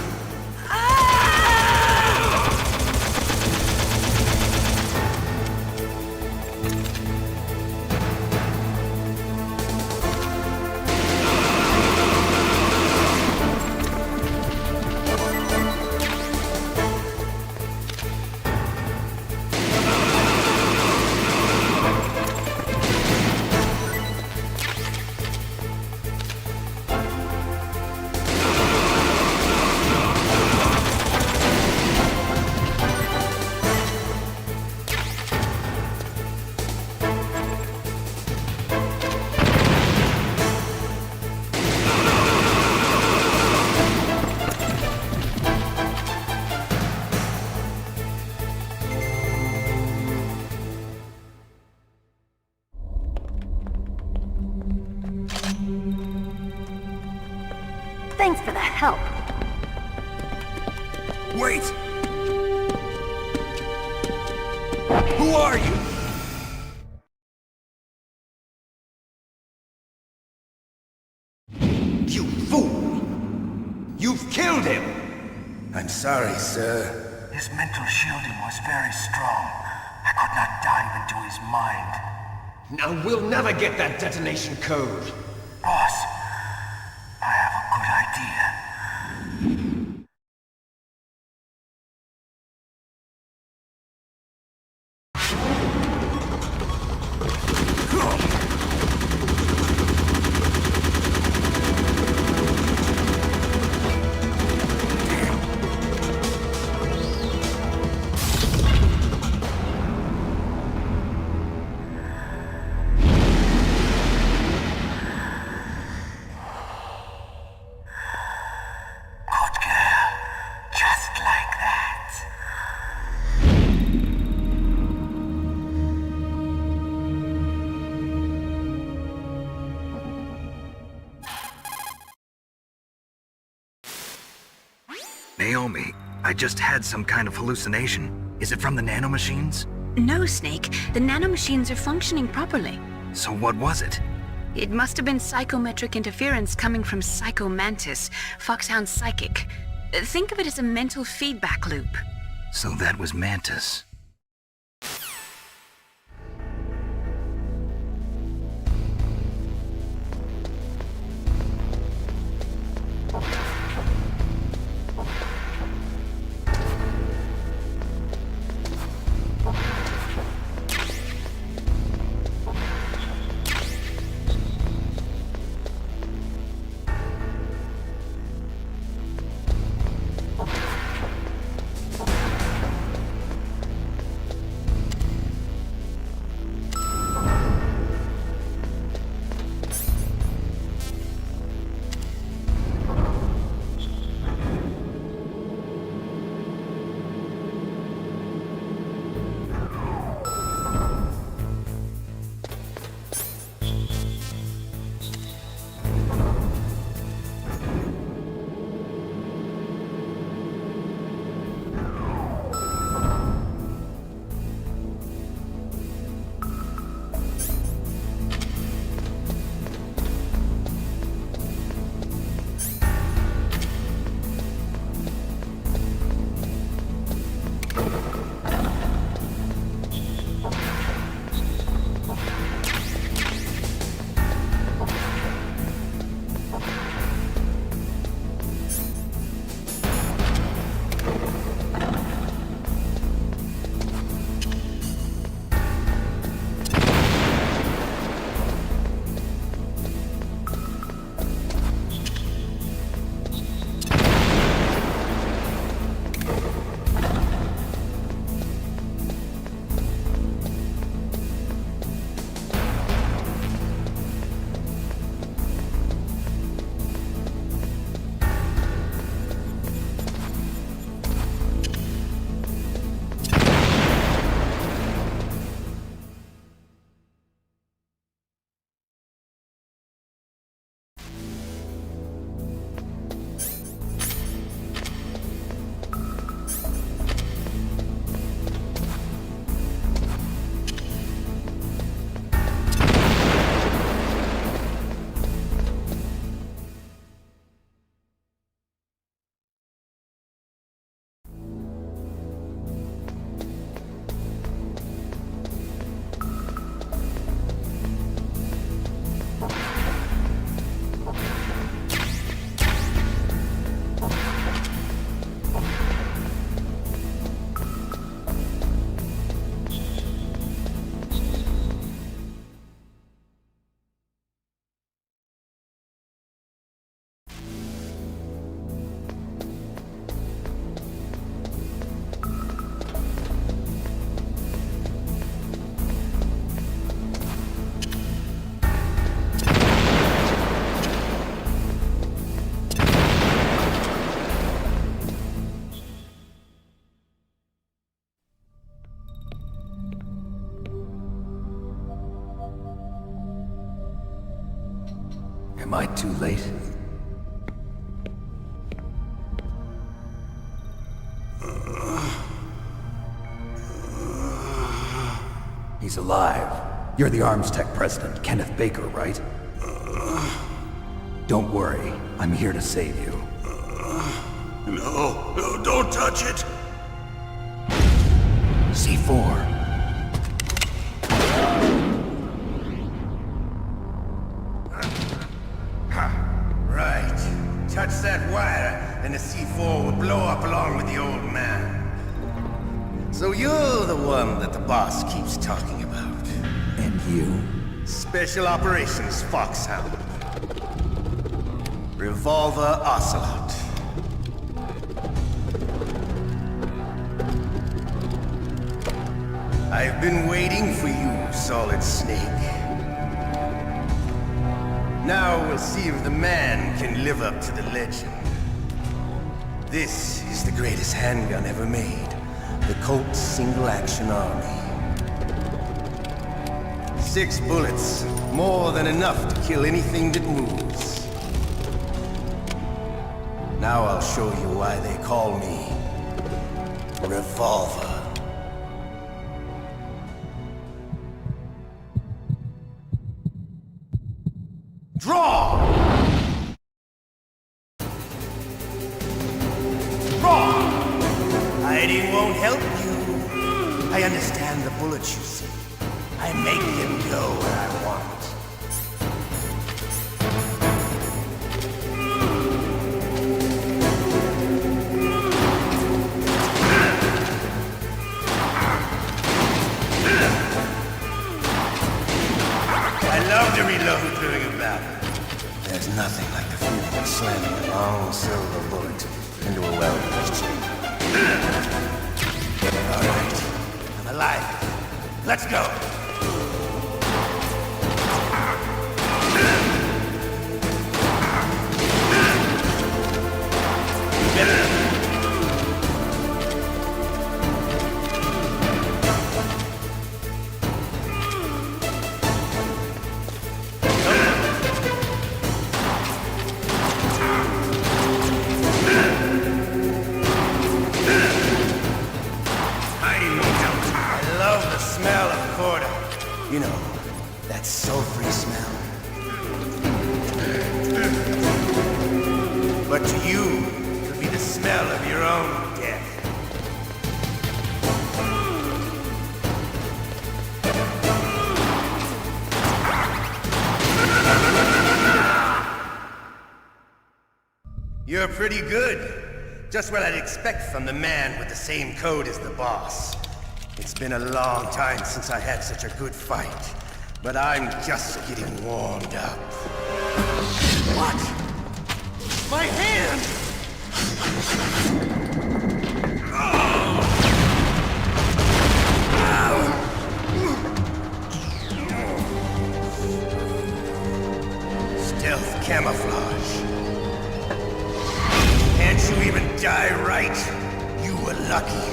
Thanks for the help. Wait! Who are you? You fool! You've killed him! I'm sorry, sir. His mental shielding was very strong. I could not dive into his mind. Now we'll never get that detonation code. Boss, I have a good idea. Naomi, I just had some kind of hallucination. Is it from the nanomachines? No, Snake. The nanomachines are functioning properly. So what was it? It must have been psychometric interference coming from Psycho Mantis, Foxhound's psychic. Think of it as a mental feedback loop. So that was Mantis. Am I too late? He's alive. You're the Arms Tech president, Kenneth Baker, right? Don't worry. I'm here to save you. No, don't touch it! C4. Right. Touch that wire, and the C4 will blow up along with the old man. So you're the one that the boss keeps talking about. And you? Special Operations Foxhound. Revolver Ocelot. I've been waiting for you, Solid Snake. Now we'll see if the man can live up to the legend. This is the greatest handgun ever made. The Colt Single Action Army. 6 bullets, more than enough to kill anything that moves. Now I'll show you why they call me Revolver. Draw! Draw! Hiding won't help you. I understand the bullets you see. I make them go where I want. I love to reload during a battle. There's nothing like the feeling of slamming a long silver bullet into a well-used chamber. All right, I'm alive. Let's go. You know, that sulfury smell. But to you, it'll be the smell of your own death. You're pretty good. Just what I'd expect from the man with the same code as the boss. It's been a long time since I had such a good fight, but I'm just getting warmed up. What? My hand! Stealth camouflage. Can't you even die right? You were lucky.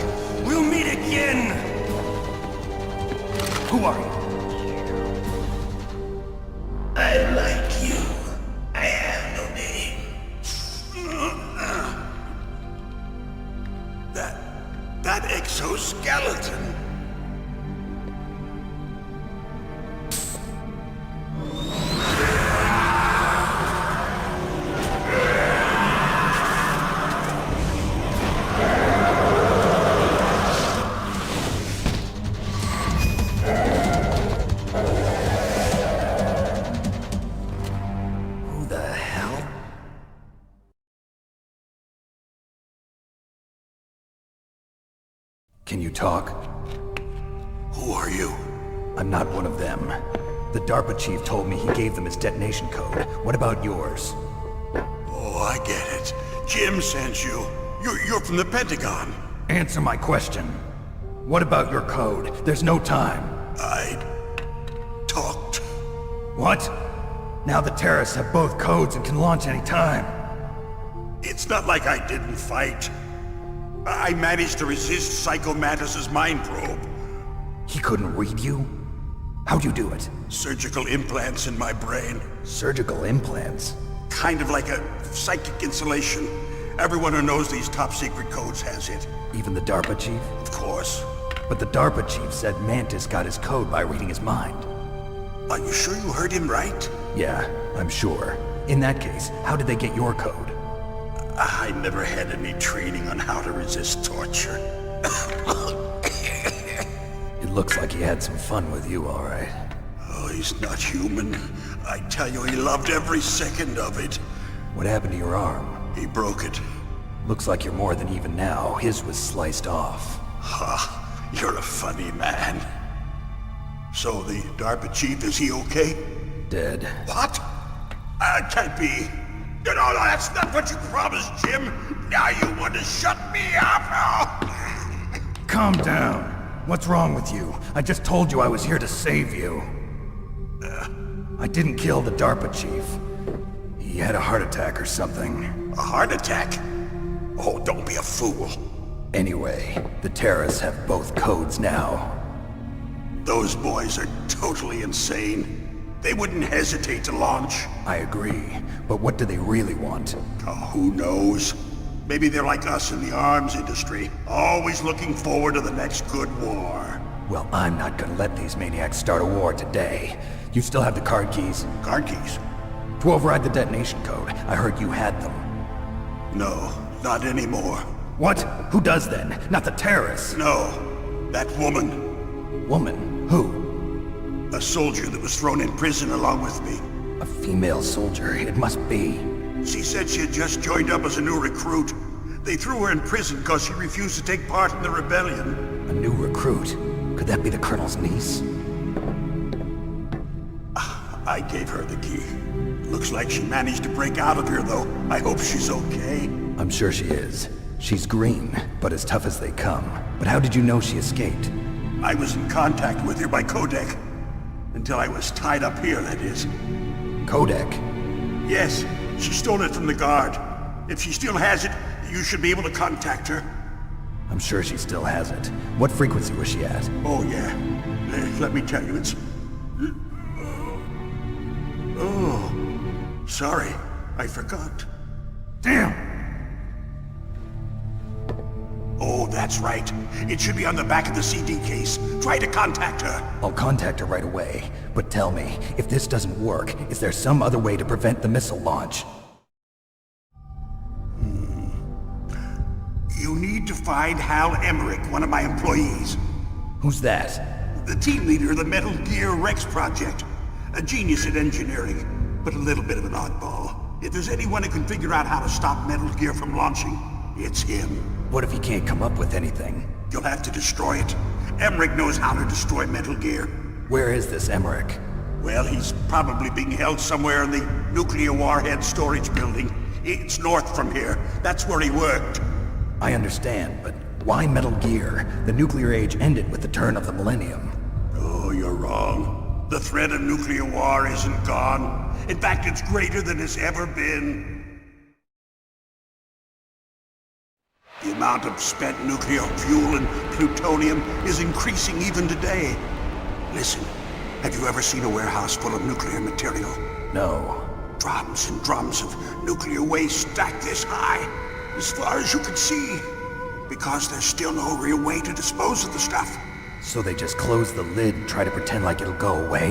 We'll meet again! Who are you? I like you. I have no name. That exoskeleton. Can you talk? Who are you? I'm not one of them. The DARPA Chief told me he gave them his detonation code. What about yours? Oh, I get it. Jim sent you. You're from the Pentagon. Answer my question. What about your code? There's no time. I talked. What? Now the terrorists have both codes and can launch any time. It's not like I didn't fight. I managed to resist Psycho Mantis' mind probe. He couldn't read you? How'd you do it? Surgical implants in my brain. Surgical implants? Kind of like a psychic insulation. Everyone who knows these top secret codes has it. Even the DARPA Chief? Of course. But the DARPA Chief said Mantis got his code by reading his mind. Are you sure you heard him right? Yeah, I'm sure. In that case, how did they get your code? I never had any training on how to resist torture. It looks like he had some fun with you, all right. Oh, he's not human. I tell you, he loved every second of it. What happened to your arm? He broke it. Looks like you're more than even now. His was sliced off. Ha, you're a funny man. So the DARPA chief, is he okay? Dead. What? Can't be. No, that's not what you promised, Jim. Now you want to shut me up? Calm down. What's wrong with you? I just told you I was here to save you. I didn't kill the DARPA chief. He had a heart attack or something. A heart attack? Oh, don't be a fool. Anyway, the terrorists have both codes now. Those boys are totally insane. They wouldn't hesitate to launch. I agree, but what do they really want? Oh, who knows? Maybe they're like us in the arms industry, always looking forward to the next good war. Well, I'm not gonna let these maniacs start a war today. You still have the card keys? Card keys? To override the detonation code. I heard you had them. No, not anymore. What? Who does then? Not the terrorists? No, that woman. Woman? Who? A soldier that was thrown in prison along with me. A female soldier, it must be. She said she had just joined up as a new recruit. They threw her in prison because she refused to take part in the rebellion. A new recruit? Could that be the Colonel's niece? I gave her the key. Looks like she managed to break out of here, though. I hope she's okay. I'm sure she is. She's green, but as tough as they come. But how did you know she escaped? I was in contact with her by codec. Until I was tied up here, that is. Codec? Yes, she stole it from the guard. If she still has it, you should be able to contact her. I'm sure she still has it. What frequency was she at? Oh, yeah. Let me tell you, it's... Oh, sorry. I forgot. Damn! Oh, that's right. It should be on the back of the CD case. Try to contact her. I'll contact her right away. But tell me, if this doesn't work, is there some other way to prevent the missile launch? You need to find Hal Emer, one of my employees. Who's that? The team leader of the Metal Gear Rex project. A genius at engineering, but a little bit of an oddball. If there's anyone who can figure out how to stop Metal Gear from launching, it's him. What if he can't come up with anything? You'll have to destroy it. Emmerich knows how to destroy Metal Gear. Where is this Emmerich? Well, he's probably being held somewhere in the nuclear warhead storage building. It's north from here. That's where he worked. I understand, but why Metal Gear? The nuclear age ended with the turn of the millennium. Oh, you're wrong. The threat of nuclear war isn't gone. In fact, it's greater than it's ever been. The amount of spent nuclear fuel and plutonium is increasing even today. Listen, have you ever seen a warehouse full of nuclear material? No. Drums and drums of nuclear waste stacked this high, as far as you can see, because there's still no real way to dispose of the stuff. So they just close the lid and try to pretend like it'll go away?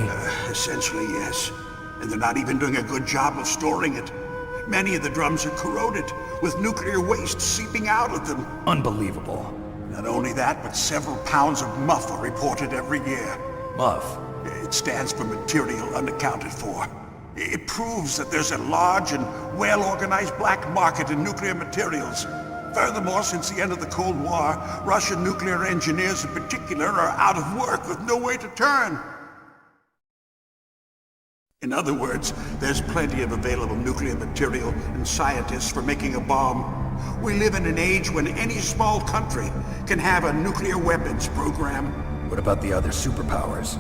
Essentially, yes. And they're not even doing a good job of storing it. Many of the drums are corroded, with nuclear waste seeping out of them. Unbelievable. Not only that, but several pounds of MUF are reported every year. MUF? It stands for material unaccounted for. It proves that there's a large and well-organized black market in nuclear materials. Furthermore, since the end of the Cold War, Russian nuclear engineers in particular are out of work with no way to turn. In other words, there's plenty of available nuclear material and scientists for making a bomb. We live in an age when any small country can have a nuclear weapons program. What about the other superpowers?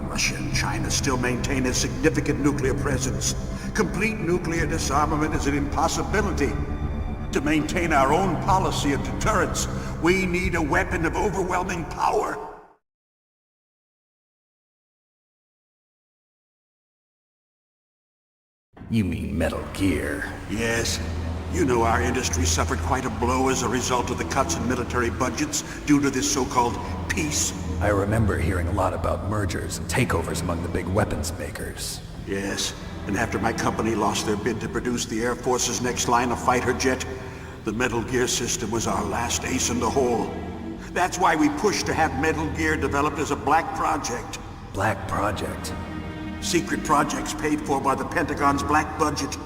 Russia and China still maintain a significant nuclear presence. Complete nuclear disarmament is an impossibility. To maintain our own policy of deterrence, we need a weapon of overwhelming power. You mean Metal Gear? Yes. You know our industry suffered quite a blow as a result of the cuts in military budgets due to this so-called peace. I remember hearing a lot about mergers and takeovers among the big weapons makers. Yes, and after my company lost their bid to produce the Air Force's next line of fighter jet, the Metal Gear system was our last ace in the hole. That's why we pushed to have Metal Gear developed as a black project. Black project? Secret projects paid for by the Pentagon's black budget.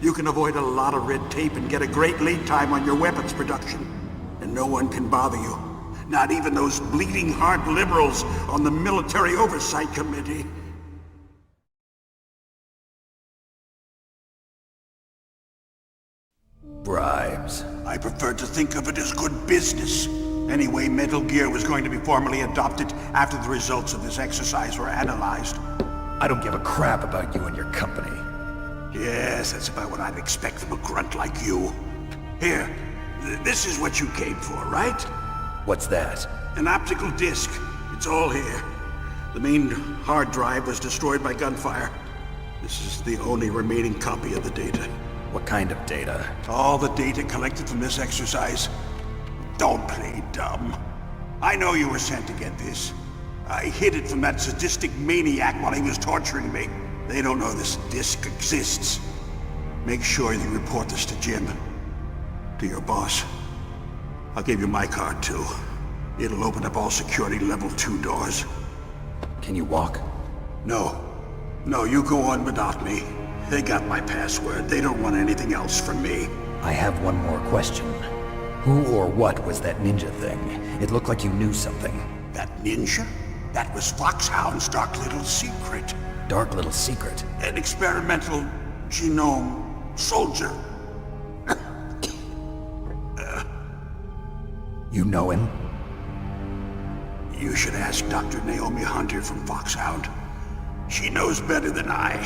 You can avoid a lot of red tape and get a great lead time on your weapons production. And no one can bother you. Not even those bleeding heart liberals on the Military Oversight Committee. Bribes. I prefer to think of it as good business. Anyway, Metal Gear was going to be formally adopted after the results of this exercise were analyzed. I don't give a crap about you and your company. Yes, that's about what I'd expect from a grunt like you. Here, this is what you came for, right? What's that? An optical disc. It's all here. The main hard drive was destroyed by gunfire. This is the only remaining copy of the data. What kind of data? All the data collected from this exercise. Don't play dumb. I know you were sent to get this. I hid it from that sadistic maniac while he was torturing me. They don't know this disc exists. Make sure you report this to Jim. To your boss. I'll give you my card too. It'll open up all security level 2 doors. Can you walk? No. No, you go on without me. They got my password. They don't want anything else from me. I have one more question. Who or what was that ninja thing? It looked like you knew something. That ninja? That was Foxhound's dark little secret. Dark little secret? An experimental genome soldier. You know him? You should ask Dr. Naomi Hunter from Foxhound. She knows better than I.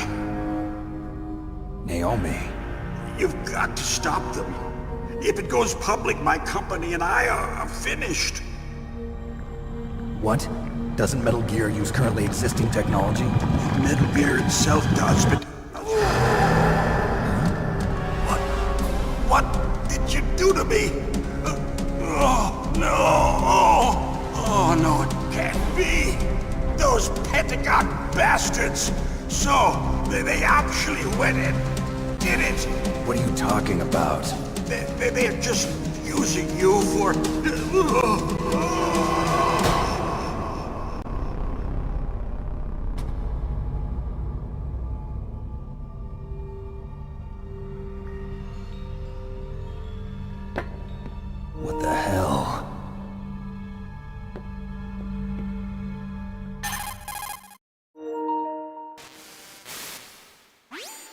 Naomi? You've got to stop them. If it goes public, my company and I are finished. What? Doesn't Metal Gear use currently existing technology? Metal Gear itself does, but... What did you do to me? Oh, no. Oh, no, it can't be. Those Pentagon bastards. So, they actually went and did it. What are you talking about? They're just using you for... What the hell?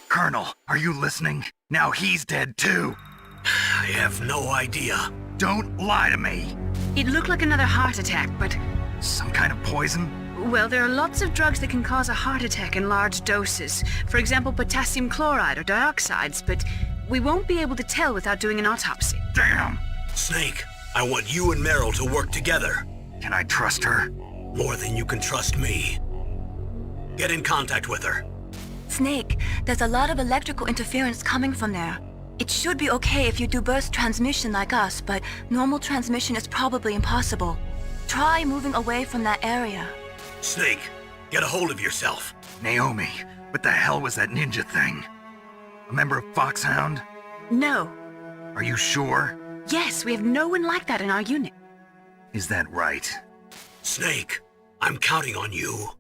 Colonel, are you listening? Now he's dead too. I have no idea. Don't lie to me. It looked like another heart attack, but... Some kind of poison? Well, there are lots of drugs that can cause a heart attack in large doses. For example, potassium chloride or dioxides, but we won't be able to tell without doing an autopsy. Damn! Snake, I want you and Merill to work together. Can I trust her? More than you can trust me. Get in contact with her. Snake, there's a lot of electrical interference coming from there. It should be okay if you do burst transmission like us, but normal transmission is probably impossible. Try moving away from that area. Snake, get a hold of yourself. Naomi, what the hell was that ninja thing? A member of Foxhound? No. Are you sure? Yes, we have no one like that in our unit. Is that right? Snake, I'm counting on you.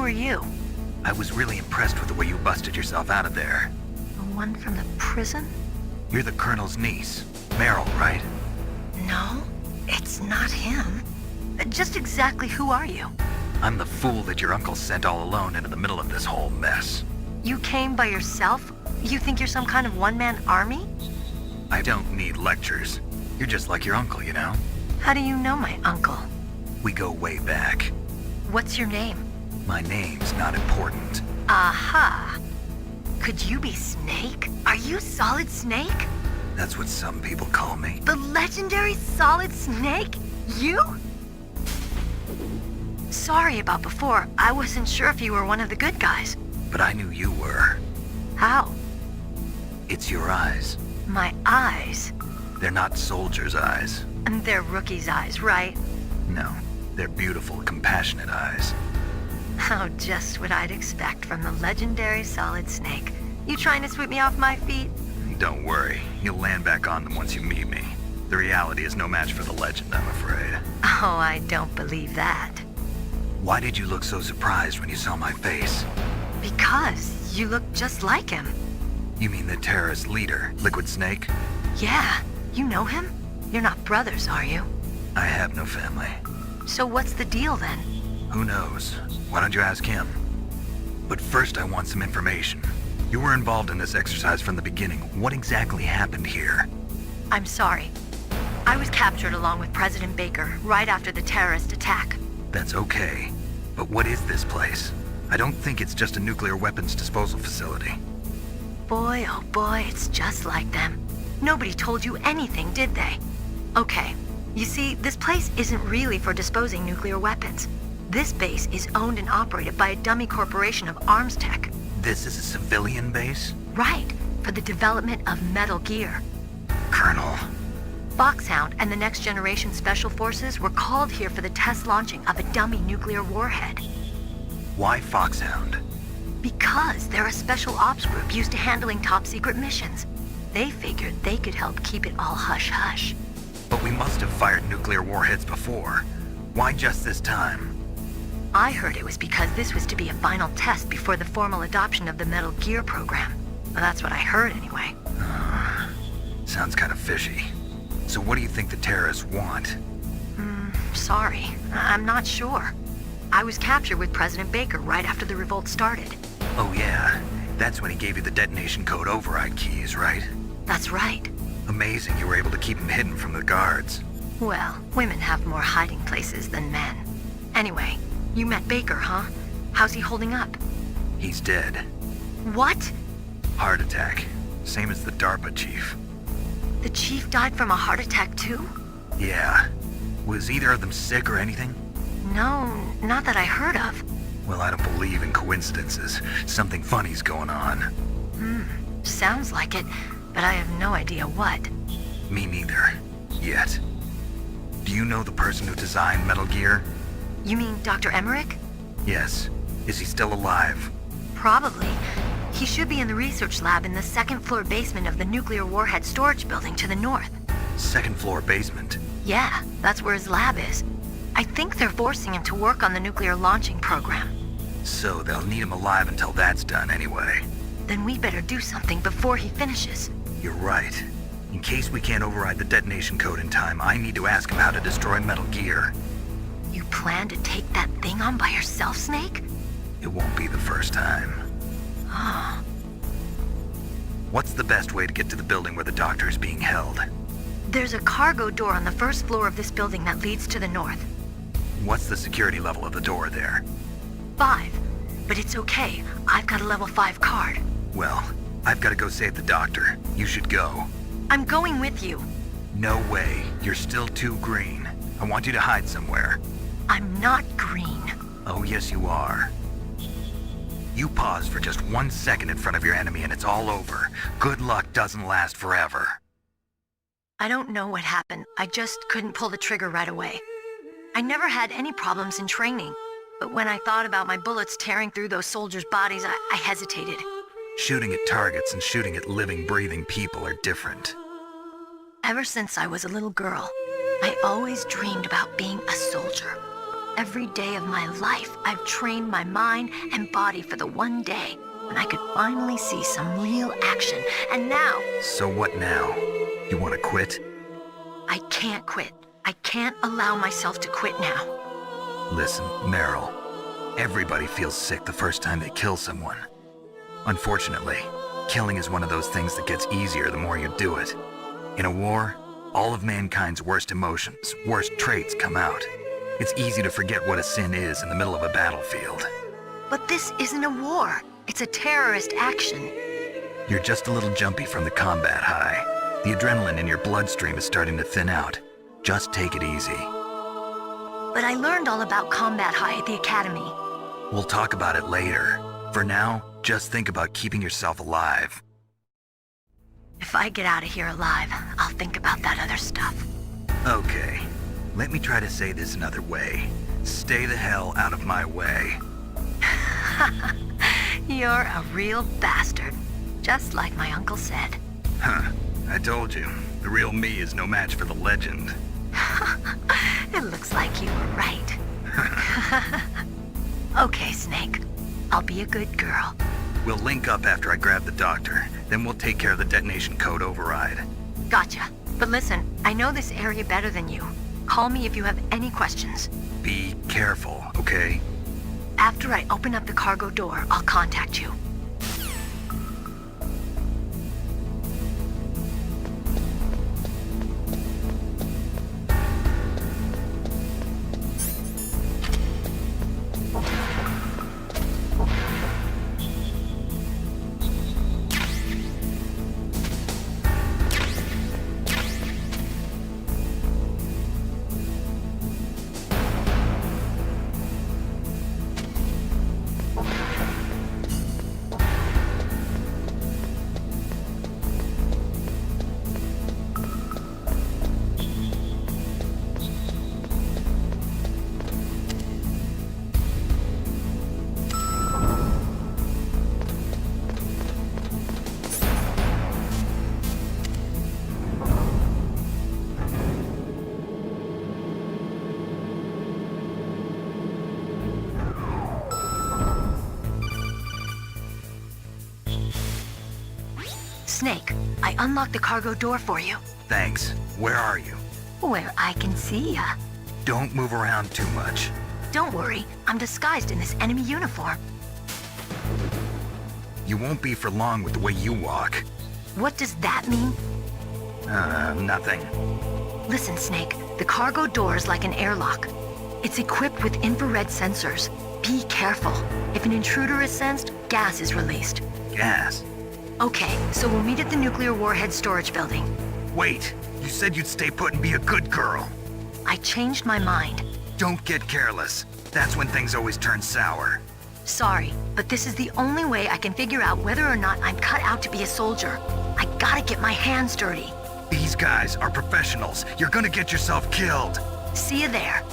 are you? I was really impressed with the way you busted yourself out of there. The one from the prison? You're the Colonel's niece, Merill, right? No, it's not him. Just exactly who are you? I'm the fool that your uncle sent all alone into the middle of this whole mess. You came by yourself? You think you're some kind of one-man army? I don't need lectures. You're just like your uncle, you know? How do you know my uncle? We go way back. What's your name? My name's not important. Aha! Could you be Snake? Are you Solid Snake? That's what some people call me. The legendary Solid Snake? You? Sorry about before. I wasn't sure if you were one of the good guys. But I knew you were. How? It's your eyes. My eyes? They're not soldiers' eyes. And they're rookies' eyes, right? No, they're beautiful, compassionate eyes. Oh, just what I'd expect from the legendary Solid Snake. You trying to sweep me off my feet? Don't worry, you'll land back on them once you meet me. The reality is no match for the legend, I'm afraid. Oh, I don't believe that. Why did you look so surprised when you saw my face? Because you look just like him. You mean the terrorist leader, Liquid Snake? Yeah, you know him? You're not brothers, are you? I have no family. So what's the deal then? Who knows? Why don't you ask him? But first I want some information. You were involved in this exercise from the beginning. What exactly happened here? I'm sorry. I was captured along with President Baker right after the terrorist attack. That's okay. But what is this place? I don't think it's just a nuclear weapons disposal facility. Boy, oh boy, it's just like them. Nobody told you anything, did they? Okay, you see, this place isn't really for disposing nuclear weapons. This base is owned and operated by a dummy corporation of arms tech. This is a civilian base? Right, for the development of Metal Gear. Colonel. Foxhound and the Next Generation Special Forces were called here for the test launching of a dummy nuclear warhead. Why Foxhound? Because they're a special ops group used to handling top-secret missions. They figured they could help keep it all hush-hush. But we must have fired nuclear warheads before. Why just this time? I heard it was because this was to be a final test before the formal adoption of the Metal Gear program. Well, that's what I heard anyway. Sounds kind of fishy. So what do you think the terrorists want? Sorry. I'm not sure. I was captured with President Baker right after the revolt started. Oh yeah, that's when he gave you the detonation code override keys, right? That's right. Amazing you were able to keep him hidden from the guards. Well, women have more hiding places than men. Anyway, you met Baker, huh? How's he holding up? He's dead. What? Heart attack. Same as the DARPA Chief. The Chief died from a heart attack too? Yeah. Was either of them sick or anything? No, not that I heard of. Well, I don't believe in coincidences. Something funny's going on. Sounds like it, but I have no idea what. Me neither. Yet. Do you know the person who designed Metal Gear? You mean Dr. Emmerich? Yes. Is he still alive? Probably. He should be in the research lab in the second-floor basement of the nuclear warhead storage building to the north. Second-floor basement? Yeah, that's where his lab is. I think they're forcing him to work on the nuclear launching program. So they'll need him alive until that's done anyway. Then we better do something before he finishes. You're right. In case we can't override the detonation code in time, I need to ask him how to destroy Metal Gear. You plan to take that thing on by yourself, Snake? It won't be the first time. What's the best way to get to the building where the doctor is being held? There's a cargo door on the first floor of this building that leads to the north. What's the security level of the door there? 5. But it's okay. I've got a level 5 card. Well, I've got to go save the doctor. You should go. I'm going with you. No way. You're still too green. I want you to hide somewhere. I'm not green. Oh, yes you are. You pause for just 1 second in front of your enemy and it's all over. Good luck doesn't last forever. I don't know what happened. I just couldn't pull the trigger right away. I never had any problems in training, but when I thought about my bullets tearing through those soldiers' bodies, I hesitated. Shooting at targets and shooting at living, breathing people are different. Ever since I was a little girl, I always dreamed about being a soldier. Every day of my life, I've trained my mind and body for the one day when I could finally see some real action. And now... So what now? You want to quit? I can't quit. I can't allow myself to quit now. Listen, Merill. Everybody feels sick the first time they kill someone. Unfortunately, killing is one of those things that gets easier the more you do it. In a war, all of mankind's worst emotions, worst traits come out. It's easy to forget what a sin is in the middle of a battlefield. But this isn't a war. It's a terrorist action. You're just a little jumpy from the combat high. The adrenaline in your bloodstream is starting to thin out. Just take it easy. But I learned all about combat high at the academy. We'll talk about it later. For now, just think about keeping yourself alive. If I get out of here alive, I'll think about that other stuff. Okay. Let me try to say this another way. Stay the hell out of my way. You're a real bastard. Just like my uncle said. Huh. I told you. The real me is no match for the legend. It looks like you were right. Okay, Snake. I'll be a good girl. We'll link up after I grab the doctor. Then we'll take care of the detonation code override. Gotcha. But listen, I know this area better than you. Call me if you have any questions. Be careful, okay? After I open up the cargo door, I'll contact you. Snake, I unlocked the cargo door for you. Thanks. Where are you? Where I can see ya. Don't move around too much. Don't worry, I'm disguised in this enemy uniform. You won't be for long with the way you walk. What does that mean? Nothing. Listen, Snake, the cargo door is like an airlock. It's equipped with infrared sensors. Be careful. If an intruder is sensed, gas is released. Gas? Okay, so we'll meet at the nuclear warhead storage building. Wait, you said you'd stay put and be a good girl. I changed my mind. Don't get careless. That's when things always turn sour. Sorry, but this is the only way I can figure out whether or not I'm cut out to be a soldier. I gotta get my hands dirty. These guys are professionals. You're gonna get yourself killed. See you there.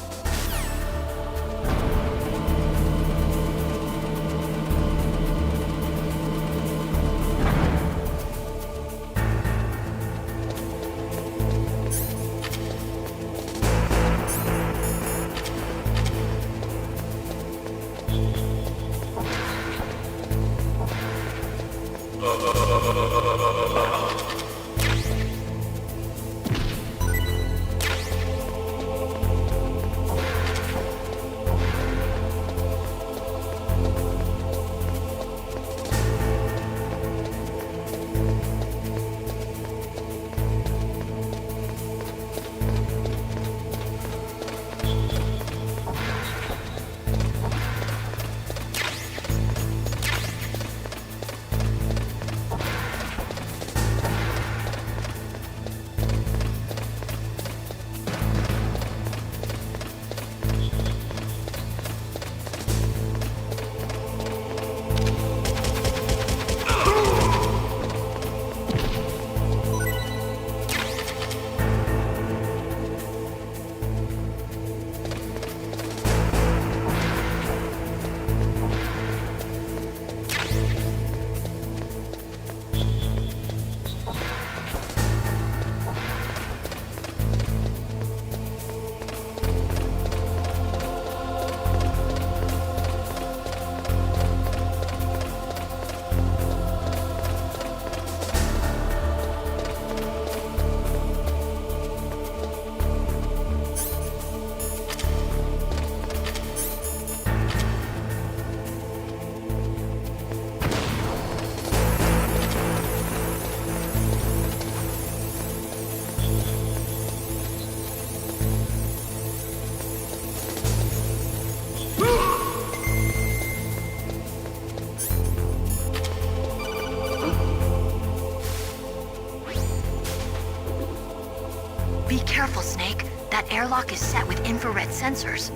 careful, Snake. That airlock is set with infrared sensors.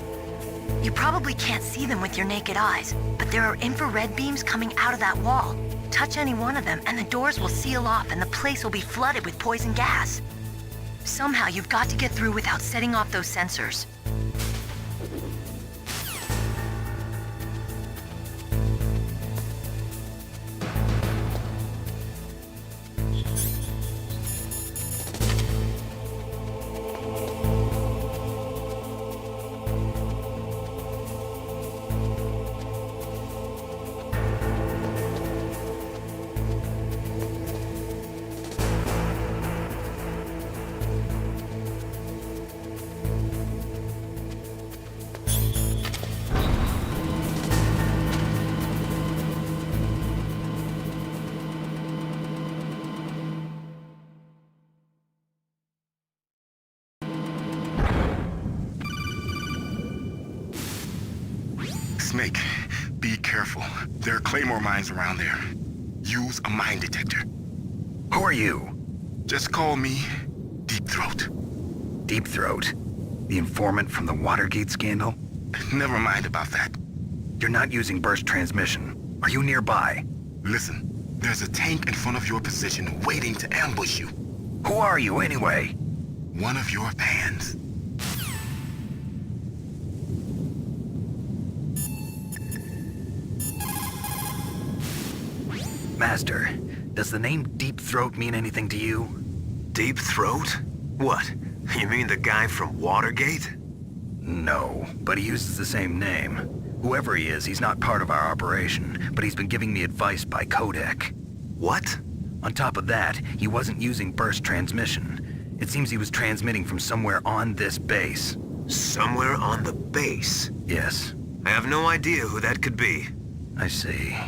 You probably can't see them with your naked eyes, but there are infrared beams coming out of that wall. Touch any one of them, and the doors will seal off, and the place will be flooded with poison gas. Somehow, you've got to get through without setting off those sensors. Snake, be careful. There are claymore mines around there. Use a mine detector. Who are you? Just call me Deep Throat. Deep Throat? The informant from the Watergate scandal? Never mind about that. You're not using burst transmission. Are you nearby? Listen, there's a tank in front of your position waiting to ambush you. Who are you anyway? One of your fans. Master, does the name Deep Throat mean anything to you? Deep Throat? What? You mean the guy from Watergate? No, but he uses the same name. Whoever he is, he's not part of our operation, but he's been giving me advice by codec. What? On top of that, he wasn't using burst transmission. It seems he was transmitting from somewhere on this base. Somewhere on the base? Yes. I have no idea who that could be. I see.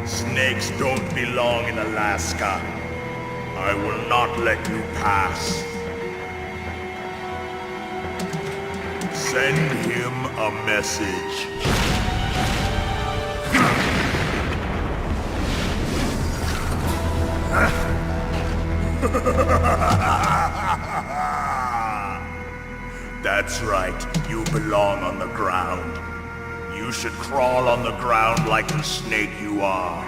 Snakes don't belong in Alaska. I will not let you pass. Send him a message. That's right, you belong on the ground. You should crawl on the ground like the snake you are.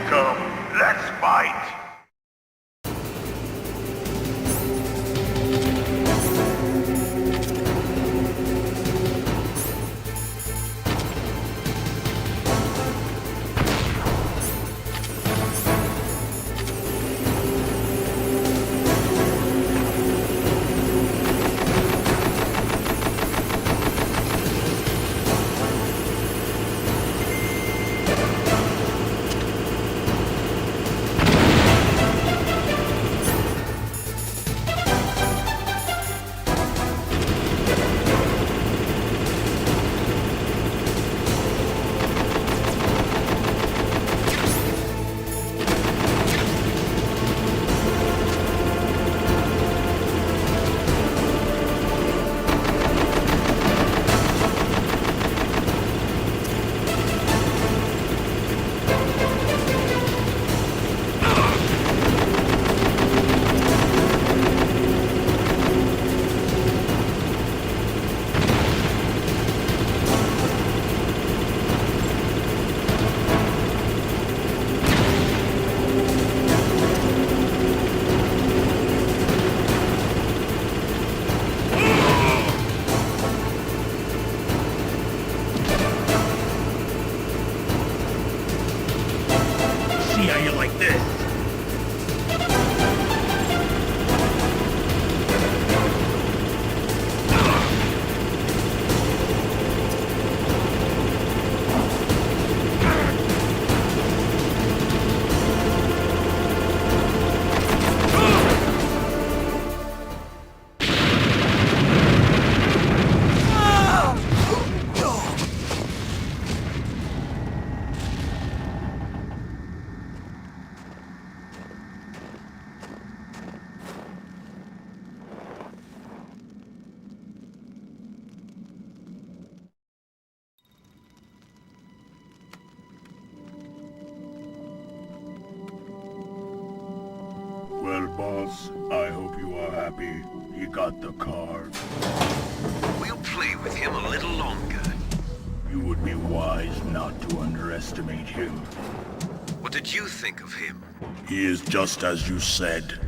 Come, let's fight! see how you like this. Well, boss, I hope you are happy. He got the card. We'll play with him a little longer. You would be wise not to underestimate him. What did you think of him? He is just as you said.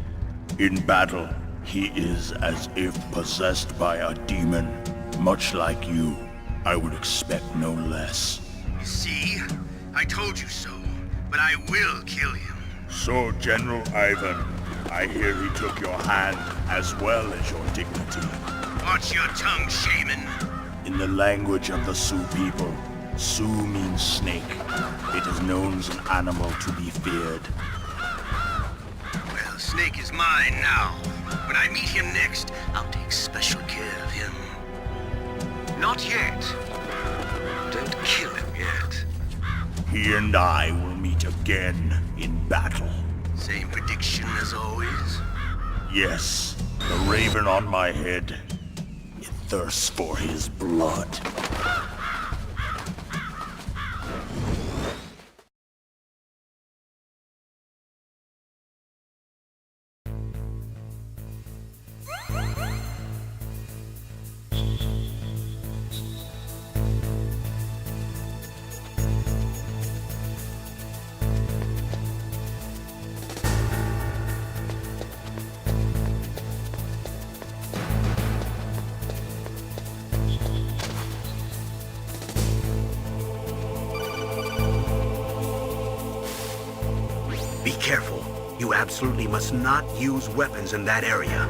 In battle, he is as if possessed by a demon. Much like you, I would expect no less. See? I told you so. But I will kill him. So, General Ivan, I hear he took your hand as well as your dignity. Watch your tongue, shaman. In the language of the Sioux people, Sioux means snake. It is known as an animal to be feared. Well, Snake is mine now. When I meet him next, I'll take special care of him. Not yet. Don't kill him yet. He and I will meet again in battle. Same prediction as always? Yes, the raven on my head. It thirsts for his blood. Be careful. You absolutely must not use weapons in that area.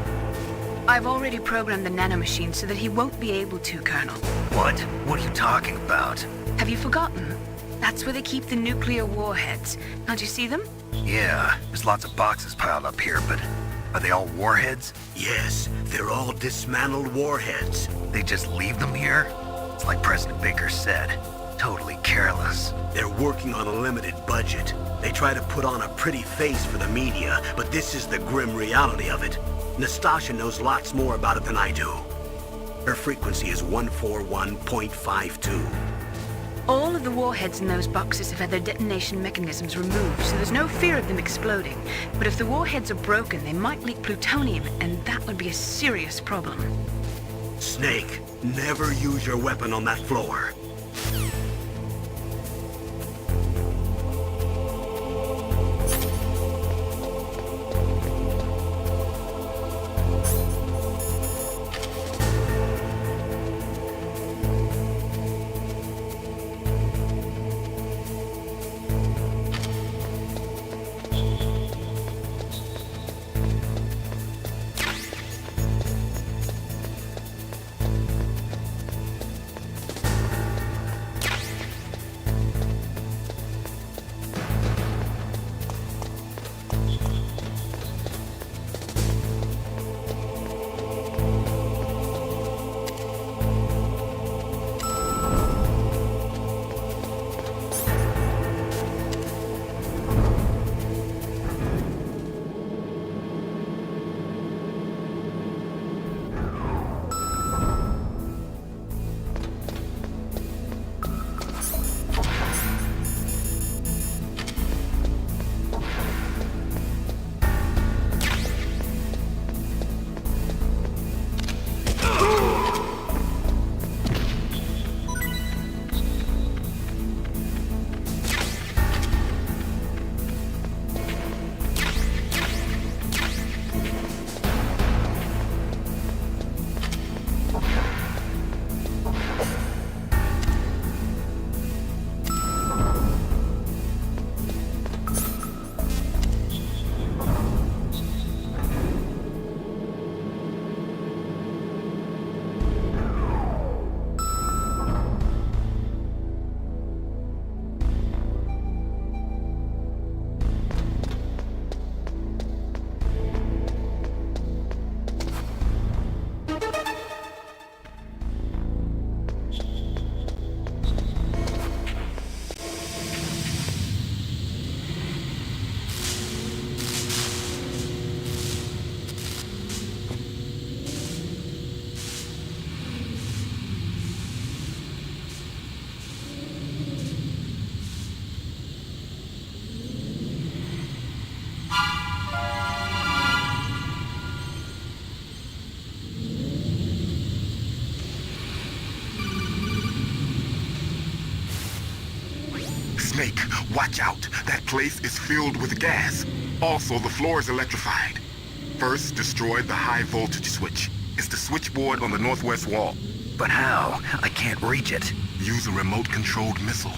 I've already programmed the nanomachine so that he won't be able to, Colonel. What? What are you talking about? Have you forgotten? That's where they keep the nuclear warheads. Can't you see them? Yeah, there's lots of boxes piled up here, but are they all warheads? Yes, they're all dismantled warheads. They just leave them here? It's like President Baker said. Totally careless. They're working on a limited budget. They try to put on a pretty face for the media, but this is the grim reality of it. Nastasha knows lots more about it than I do. Her frequency is 141.52. All of the warheads in those boxes have had their detonation mechanisms removed, so there's no fear of them exploding. But if the warheads are broken, they might leak plutonium, and that would be a serious problem. Snake, never use your weapon on that floor. Snake, watch out. That place is filled with gas. Also, the floor is electrified. First, destroy the high voltage switch. It's the switchboard on the northwest wall. But how? I can't reach it. Use a remote-controlled missile.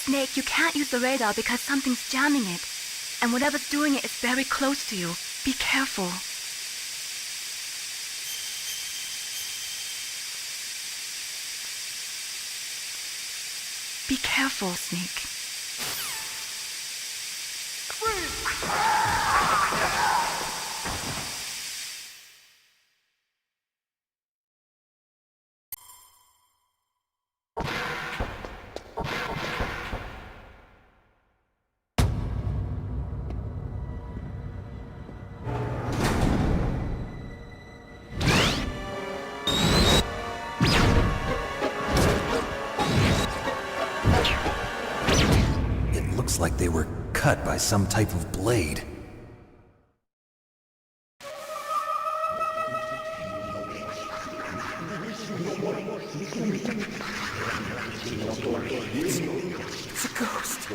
Snake, you can't use the radar because something's jamming it. And whatever's doing it is very close to you. Be careful. Be careful, Snake. Like they were cut by some type of blade. It's a ghost.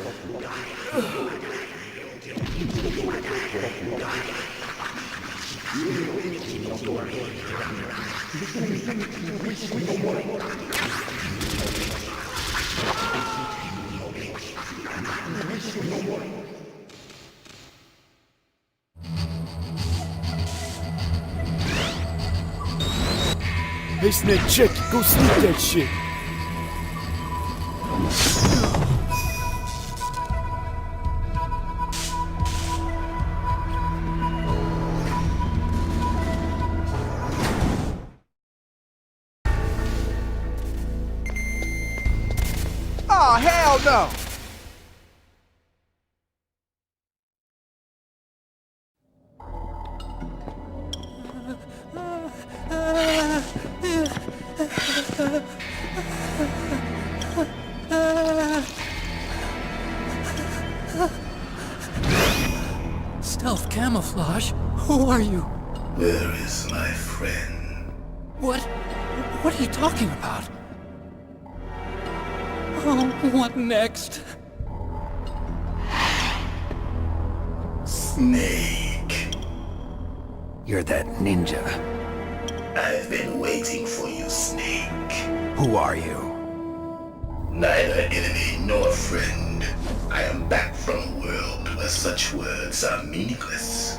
Hey Snake, check it. Go sneak that shit. Oh, hell no! Stealth camouflage? Who are you? Where is my friend? What are you talking about? Oh, what next? Snake. You're that ninja. I've been waiting for you, Snake. Who are you? Neither enemy nor friend. I am back from a world where such words are meaningless.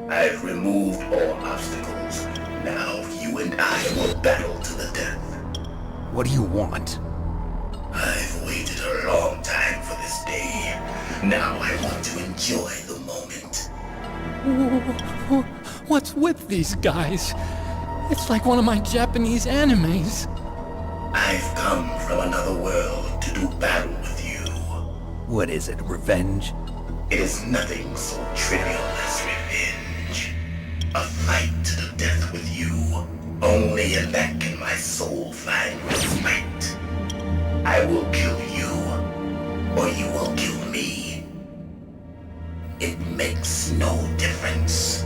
I've removed all obstacles. Now you and I will battle to the death. What do you want? I've waited a long time for this day. Now I want to enjoy the moment. What's with these guys? It's like one of my Japanese animes. I've come from from another world to do battle with you. What is it, revenge? It is nothing so trivial as revenge. A fight to the death with you. Only in that can my soul find respite. I will kill you, or you will kill me. It makes no difference.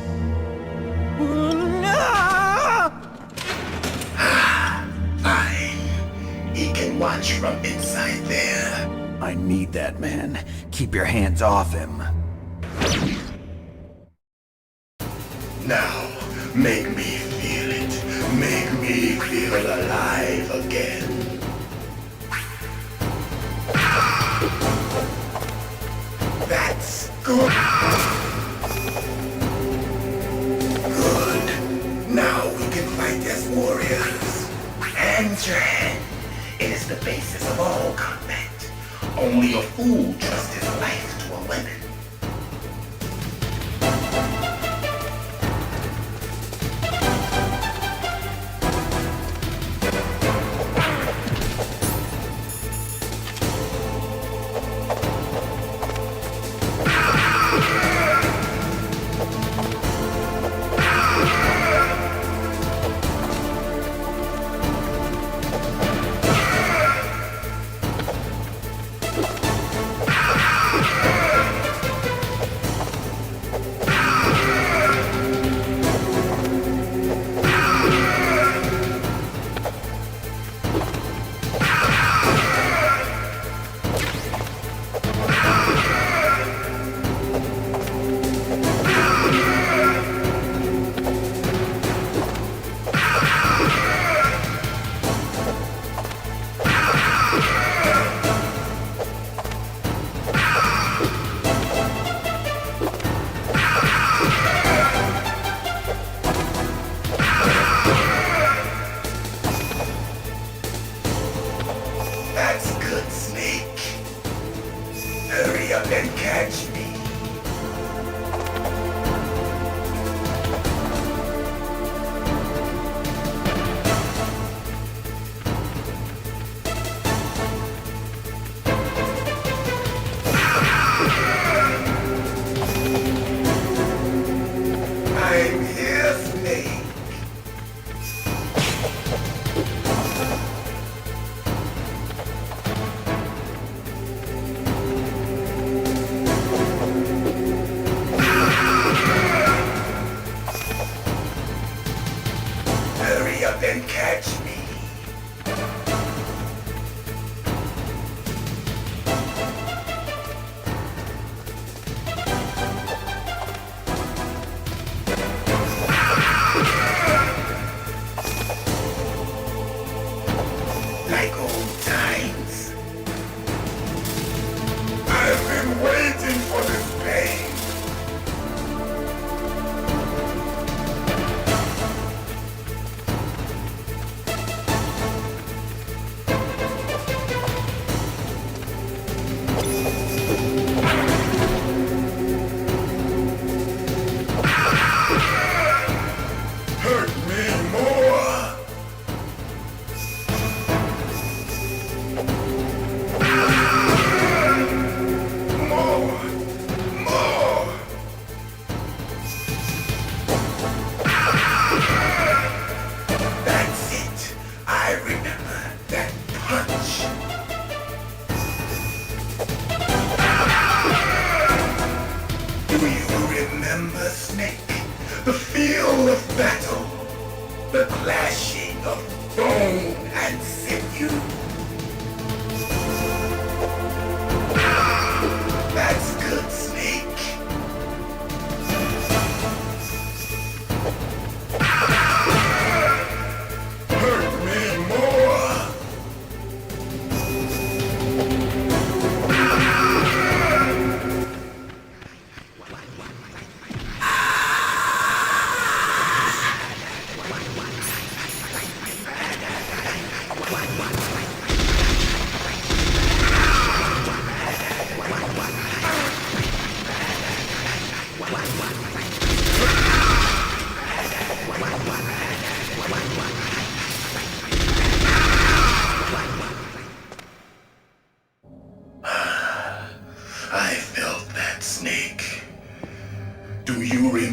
Fine. He can watch from inside there. I need that man. Keep your hands off him. Now, make me feel it. Make me feel alive again. That's good. Good. Now we can fight as warriors. Hand your hand. It is the basis of all combat. Only a fool trusts his life to a weapon.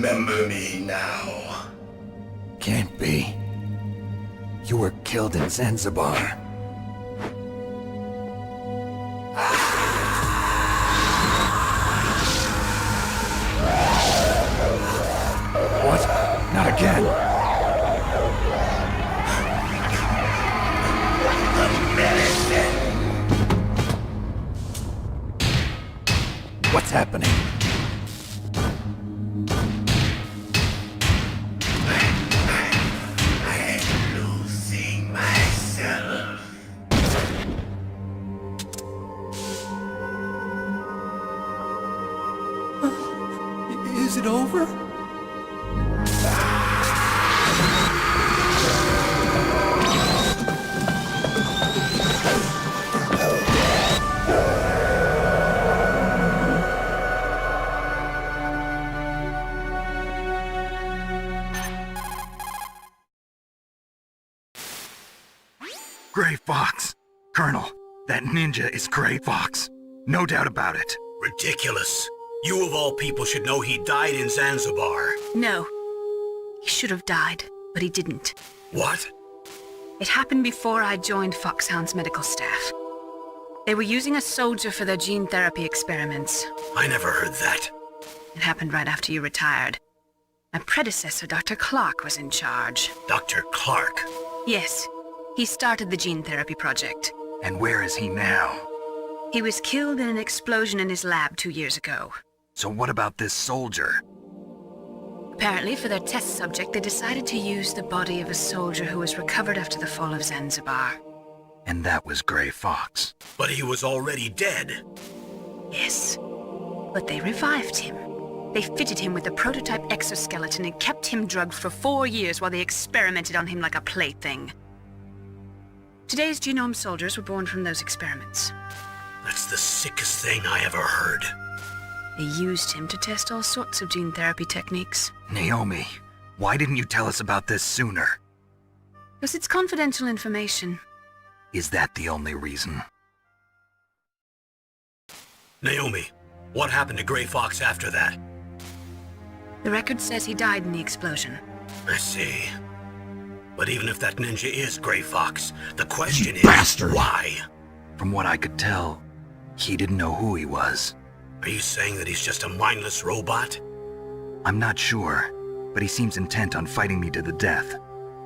remember me now? Can't be. You were killed in Zanzibar. What? Not again. What's happening? I'm losing myself. Is it over? Gray Fox. Colonel, that ninja is Gray Fox. No doubt about it. Ridiculous. You of all people should know he died in Zanzibar. No. He should have died, but he didn't. What? It happened before I joined Foxhound's medical staff. They were using a soldier for their gene therapy experiments. I never heard that. It happened right after you retired. My predecessor, Dr. Clark, was in charge. Dr. Clark? Yes. He started the gene therapy project. And where is he now? He was killed in an explosion in his lab 2 years ago. So what about this soldier? Apparently, for their test subject, they decided to use the body of a soldier who was recovered after the fall of Zanzibar. And that was Gray Fox. But he was already dead. Yes. But they revived him. They fitted him with a prototype exoskeleton and kept him drugged for 4 years while they experimented on him like a plaything. Today's genome soldiers were born from those experiments. That's the sickest thing I ever heard. They used him to test all sorts of gene therapy techniques. Naomi, why didn't you tell us about this sooner? Because it's confidential information. Is that the only reason? Naomi, what happened to Gray Fox after that? The record says he died in the explosion. I see. But even if that ninja is Gray Fox, the question is, bastard! Why? From what I could tell, he didn't know who he was. Are you saying that he's just a mindless robot? I'm not sure, but he seems intent on fighting me to the death.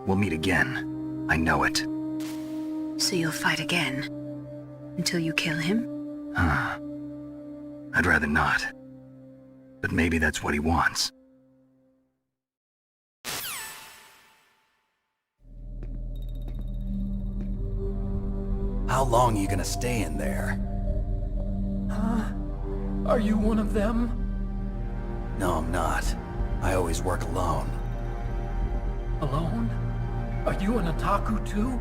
We'll meet again. I know it. So you'll fight again? Until you kill him? I'd rather not. But maybe that's what he wants. How long are you gonna stay in there? Huh? Are you one of them? No, I'm not. I always work alone. Alone? Are you an otaku too?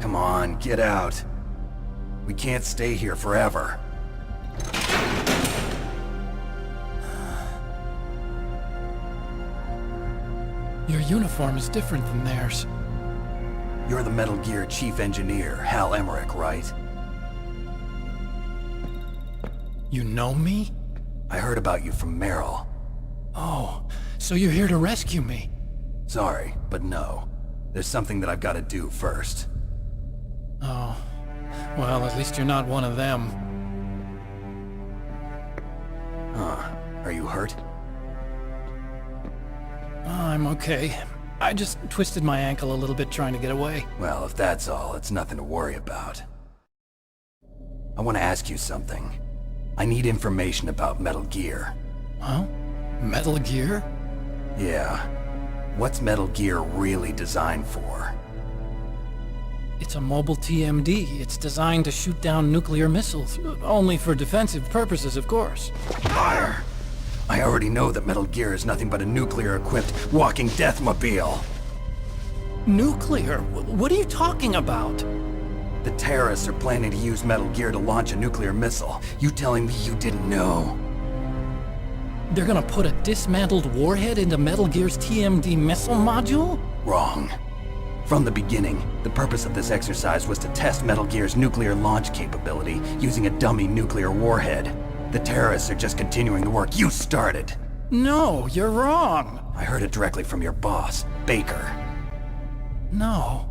Come on, get out. We can't stay here forever. Your uniform is different than theirs. You're the Metal Gear Chief Engineer, Hal Emer, right? You know me? I heard about you from Merill. Oh, so you're here to rescue me? Sorry, but no. There's something that I've got to do first. Oh. Well, at least you're not one of them. Huh. Are you hurt? I'm okay. I just twisted my ankle a little bit trying to get away. Well, if that's all, it's nothing to worry about. I want to ask you something. I need information about Metal Gear. Huh? Metal Gear? Yeah. What's Metal Gear really designed for? It's a mobile TMD. It's designed to shoot down nuclear missiles. Only for defensive purposes, of course. Fire! I already know that Metal Gear is nothing but a nuclear-equipped walking deathmobile. Nuclear? What are you talking about? The terrorists are planning to use Metal Gear to launch a nuclear missile. You telling me you didn't know? They're gonna put a dismantled warhead into Metal Gear's TMD missile module? Wrong. From the beginning, the purpose of this exercise was to test Metal Gear's nuclear launch capability using a dummy nuclear warhead. The terrorists are just continuing the work you started. No, you're wrong. I heard it directly from your boss, Baker. No.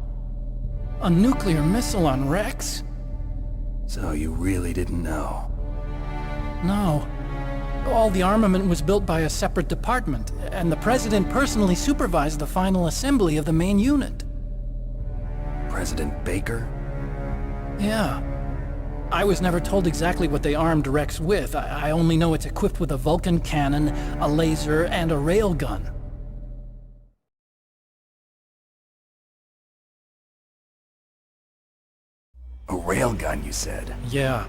A nuclear missile on Rex? So you really didn't know? No. All the armament was built by a separate department, and the President personally supervised the final assembly of the main unit. President Baker? Yeah. I was never told exactly what they armed Rex with. I only know it's equipped with a Vulcan cannon, a laser, and a railgun. A railgun, you said? Yeah.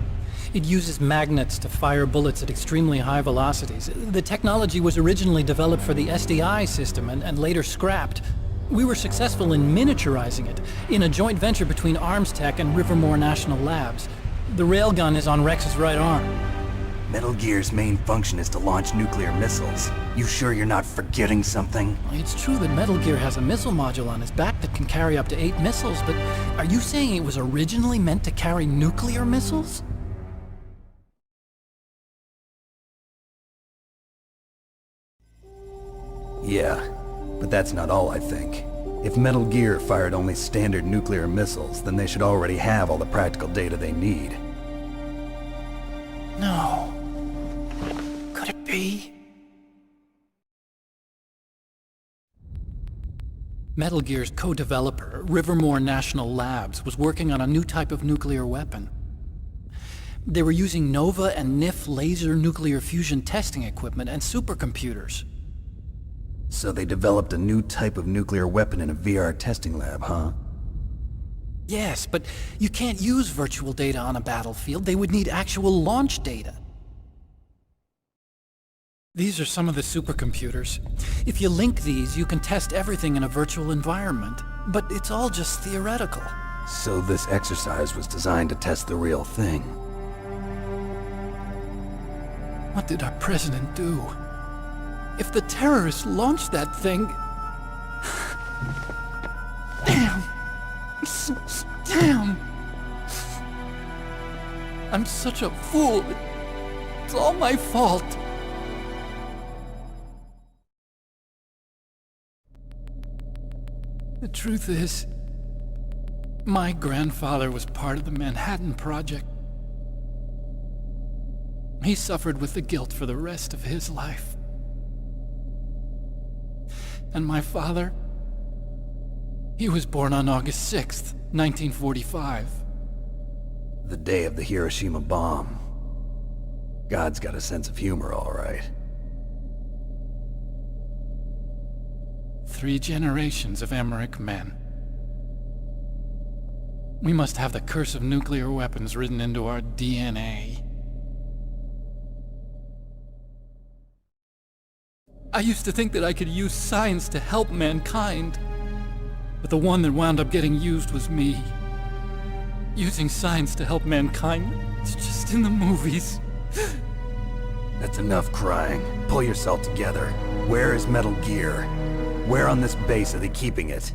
It uses magnets to fire bullets at extremely high velocities. The technology was originally developed for the SDI system and later scrapped. We were successful in miniaturizing it, in a joint venture between Arms Tech and Rivermore National Labs. The railgun is on Rex's right arm. Metal Gear's main function is to launch nuclear missiles. You sure you're not forgetting something? It's true that Metal Gear has a missile module on his back that can carry up to 8 missiles, but are you saying it was originally meant to carry nuclear missiles? Yeah, but that's not all, I think. If Metal Gear fired only standard nuclear missiles, then they should already have all the practical data they need. No. Could it be? Metal Gear's co-developer, Rivermore National Labs, was working on a new type of nuclear weapon. They were using Nova and NIF laser nuclear fusion testing equipment and supercomputers. So they developed a new type of nuclear weapon in a VR testing lab, huh? Yes, but you can't use virtual data on a battlefield. They would need actual launch data. These are some of the supercomputers. If you link these, you can test everything in a virtual environment. But it's all just theoretical. So this exercise was designed to test the real thing. What did our president do? If the terrorists launched that thing... Damn! Damn! I'm such a fool. It's all my fault. The truth is, my grandfather was part of the Manhattan Project. He suffered with the guilt for the rest of his life. And my father, he was born on August 6th, 1945. The day of the Hiroshima bomb. God's got a sense of humor, all right. 3 generations of Emmerich men. We must have the curse of nuclear weapons written into our DNA. I used to think that I could use science to help mankind. But the one that wound up getting used was me. Using science to help mankind, it's just in the movies. That's enough crying. Pull yourself together. Where is Metal Gear? Where on this base are they keeping it?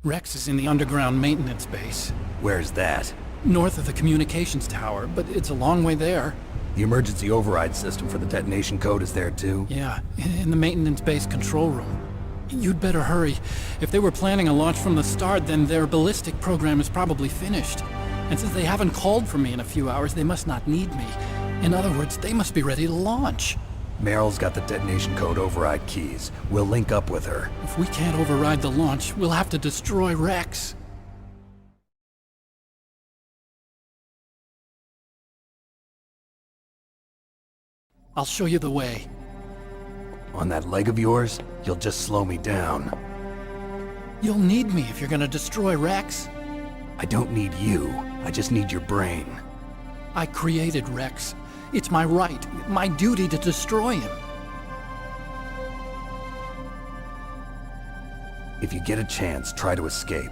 Rex is in the underground maintenance base. Where's that? North of the communications tower, but it's a long way there. The emergency override system for the detonation code is there too? Yeah, in the maintenance base control room. You'd better hurry. If they were planning a launch from the start, then their ballistic program is probably finished. And since they haven't called for me in a few hours, they must not need me. In other words, they must be ready to launch. Meryl's got the detonation code override keys. We'll link up with her. If we can't override the launch, we'll have to destroy Rex. I'll show you the way. On that leg of yours, you'll just slow me down. You'll need me if you're gonna destroy Rex. I don't need you. I just need your brain. I created Rex. It's my right, my duty to destroy him. If you get a chance, try to escape.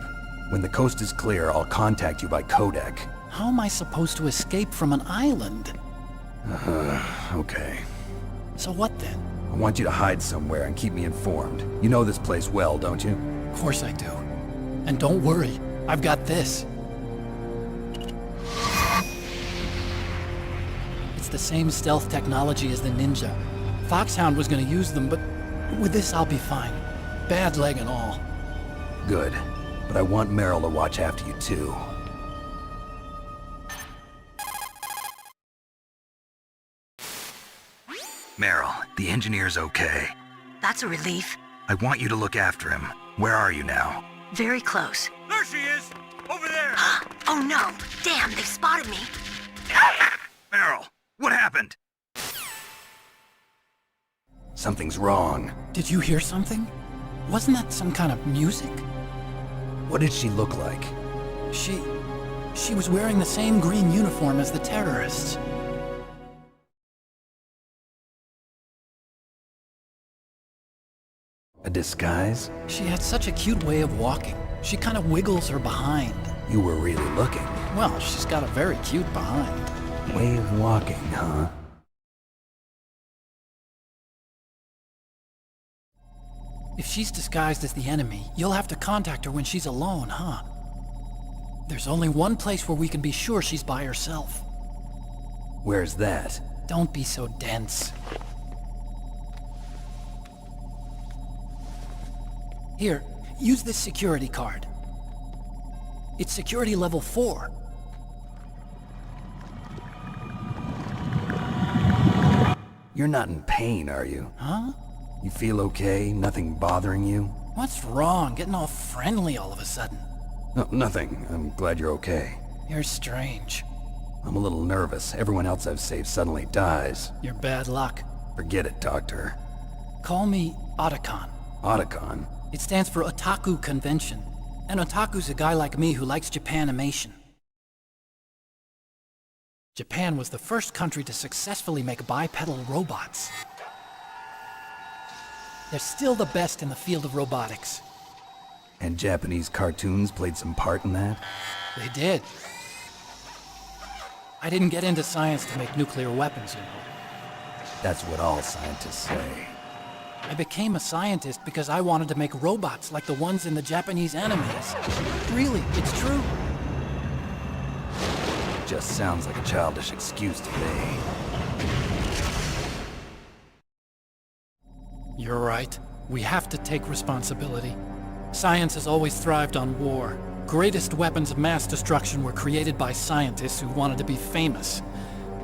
When the coast is clear, I'll contact you by codec. How am I supposed to escape from an island? Okay. So what then? I want you to hide somewhere and keep me informed. You know this place well, don't you? Of course I do. And don't worry, I've got this. the same stealth technology as the Ninja. Foxhound was gonna use them, but with this I'll be fine. Bad leg and all. Good. But I want Merill to watch after you too. Merill, the engineer's okay. That's a relief. I want you to look after him. Where are you now? Very close. There she is! Over there! Oh no! Damn, they've spotted me! Merill, what happened? Something's wrong. Did you hear something? Wasn't that some kind of music? What did she look like? She was wearing the same green uniform as the terrorists. A disguise? She had such a cute way of walking. She kind of wiggles her behind. You were really looking. Well, she's got a very cute behind. Way of walking, huh? If she's disguised as the enemy, you'll have to contact her when she's alone, huh? There's only one place where we can be sure she's by herself. Where's that? Don't be so dense. Here, use this security card. It's security level 4. You're not in pain, are you? Huh? You feel okay? Nothing bothering you? What's wrong? Getting all friendly all of a sudden. No, nothing. I'm glad you're okay. You're strange. I'm a little nervous. Everyone else I've saved suddenly dies. You're bad luck. Forget it, Doctor. Call me Otacon. Otacon? It stands for Otaku Convention. An otaku's a guy like me who likes Japanimation. Japan was the first country to successfully make bipedal robots. They're still the best in the field of robotics. And Japanese cartoons played some part in that? They did. I didn't get into science to make nuclear weapons, you know. That's what all scientists say. I became a scientist because I wanted to make robots like the ones in the Japanese animes. Really, it's true. Just sounds like a childish excuse to me. You're right. We have to take responsibility. Science has always thrived on war. Greatest weapons of mass destruction were created by scientists who wanted to be famous.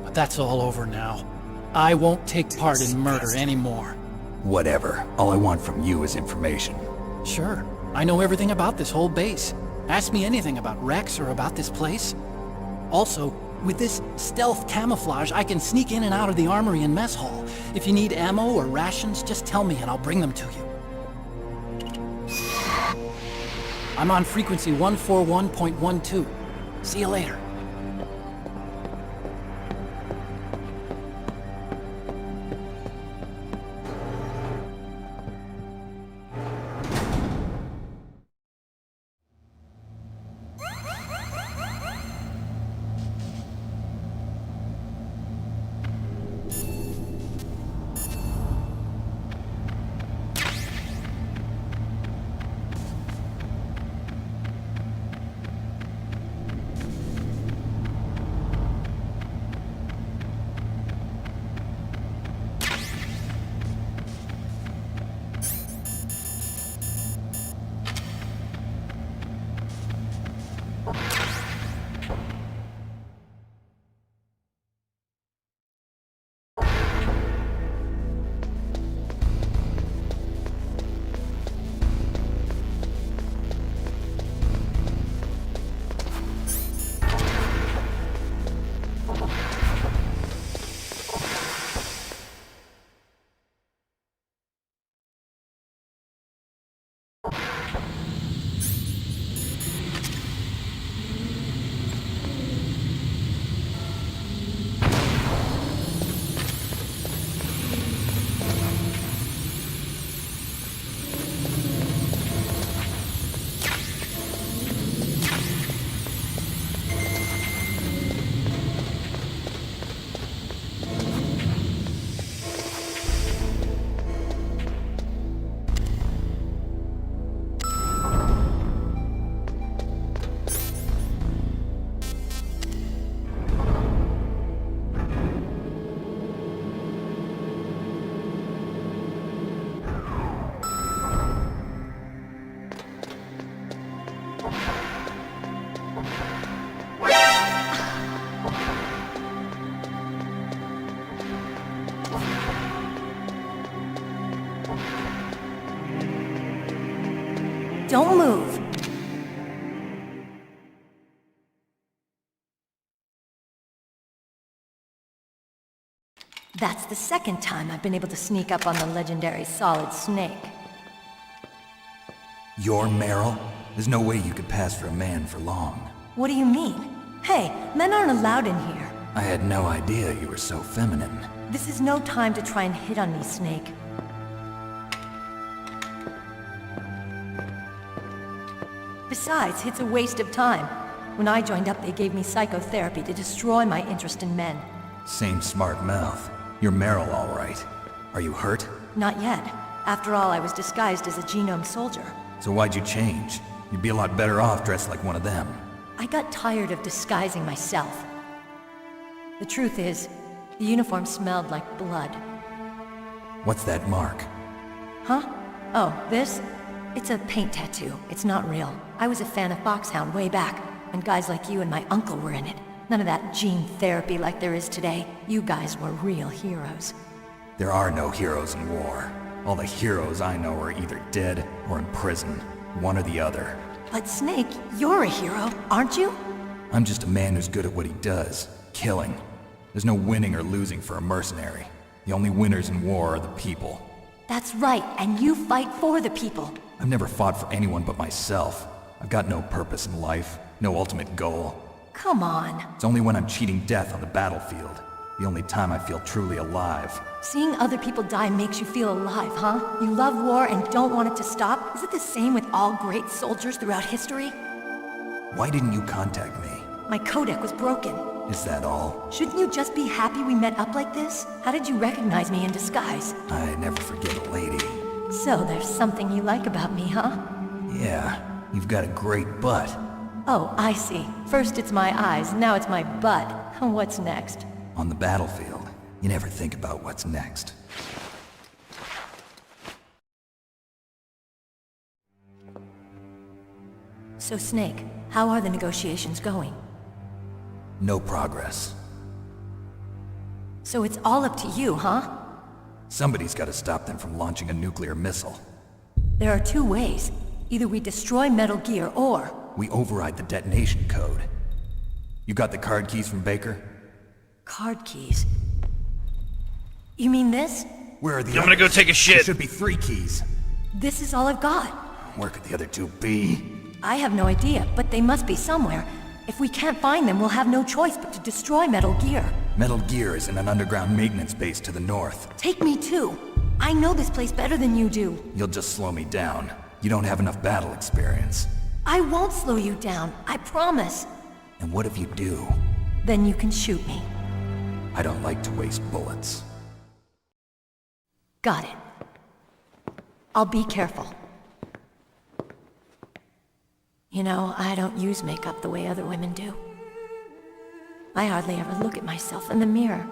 But that's all over now. I won't take part in murder anymore. Whatever. All I want from you is information. Sure. I know everything about this whole base. Ask me anything about Rex or about this place. Also, with this stealth camouflage, I can sneak in and out of the armory and mess hall. If you need ammo or rations, just tell me and I'll bring them to you. I'm on frequency 141.12. See you later. Don't move. That's the second time I've been able to sneak up on the legendary Solid Snake. You're Merill? There's no way you could pass for a man for long. What do you mean? Hey, men aren't allowed in here. I had no idea you were so feminine. This is no time to try and hit on me, Snake. Besides, it's a waste of time. When I joined up, they gave me psychotherapy to destroy my interest in men. Same smart mouth. You're Merill, all right. Are you hurt? Not yet. After all, I was disguised as a genome soldier. So why'd you change? You'd be a lot better off dressed like one of them. I got tired of disguising myself. The truth is, the uniform smelled like blood. What's that mark? Huh? Oh, this? It's a paint tattoo. It's not real. I was a fan of Foxhound way back, when guys like you and my uncle were in it. None of that gene therapy like there is today. You guys were real heroes. There are no heroes in war. All the heroes I know are either dead or in prison. One or the other. But Snake, you're a hero, aren't you? I'm just a man who's good at what he does. Killing. There's no winning or losing for a mercenary. The only winners in war are the people. That's right, and you fight for the people. I've never fought for anyone but myself. I've got no purpose in life, no ultimate goal. Come on. It's only when I'm cheating death on the battlefield. The only time I feel truly alive. Seeing other people die makes you feel alive, huh? You love war and don't want it to stop? Is it the same with all great soldiers throughout history? Why didn't you contact me? My codec was broken. Is that all? Shouldn't you just be happy we met up like this? How did you recognize me in disguise? I never forget a lady. So there's something you like about me, huh? Yeah, you've got a great butt. Oh, I see. First it's my eyes, now it's my butt. What's next? On the battlefield, you never think about what's next. So Snake, how are the negotiations going? No progress. So it's all up to you, huh? Somebody's got to stop them from launching a nuclear missile. There are two ways. Either we destroy Metal Gear, or... we override the detonation code. You got the card keys from Baker? Card keys? You mean this? Where are the I'm gonna go take a shit. There should be 3 keys. This is all I've got. Where could the other 2 be? I have no idea, but they must be somewhere. If we can't find them, we'll have no choice but to destroy Metal Gear. Metal Gear is in an underground maintenance base to the north. Take me too. I know this place better than you do. You'll just slow me down. You don't have enough battle experience. I won't slow you down, I promise. And what if you do? Then you can shoot me. I don't like to waste bullets. Got it. I'll be careful. You know, I don't use makeup the way other women do. I hardly ever look at myself in the mirror.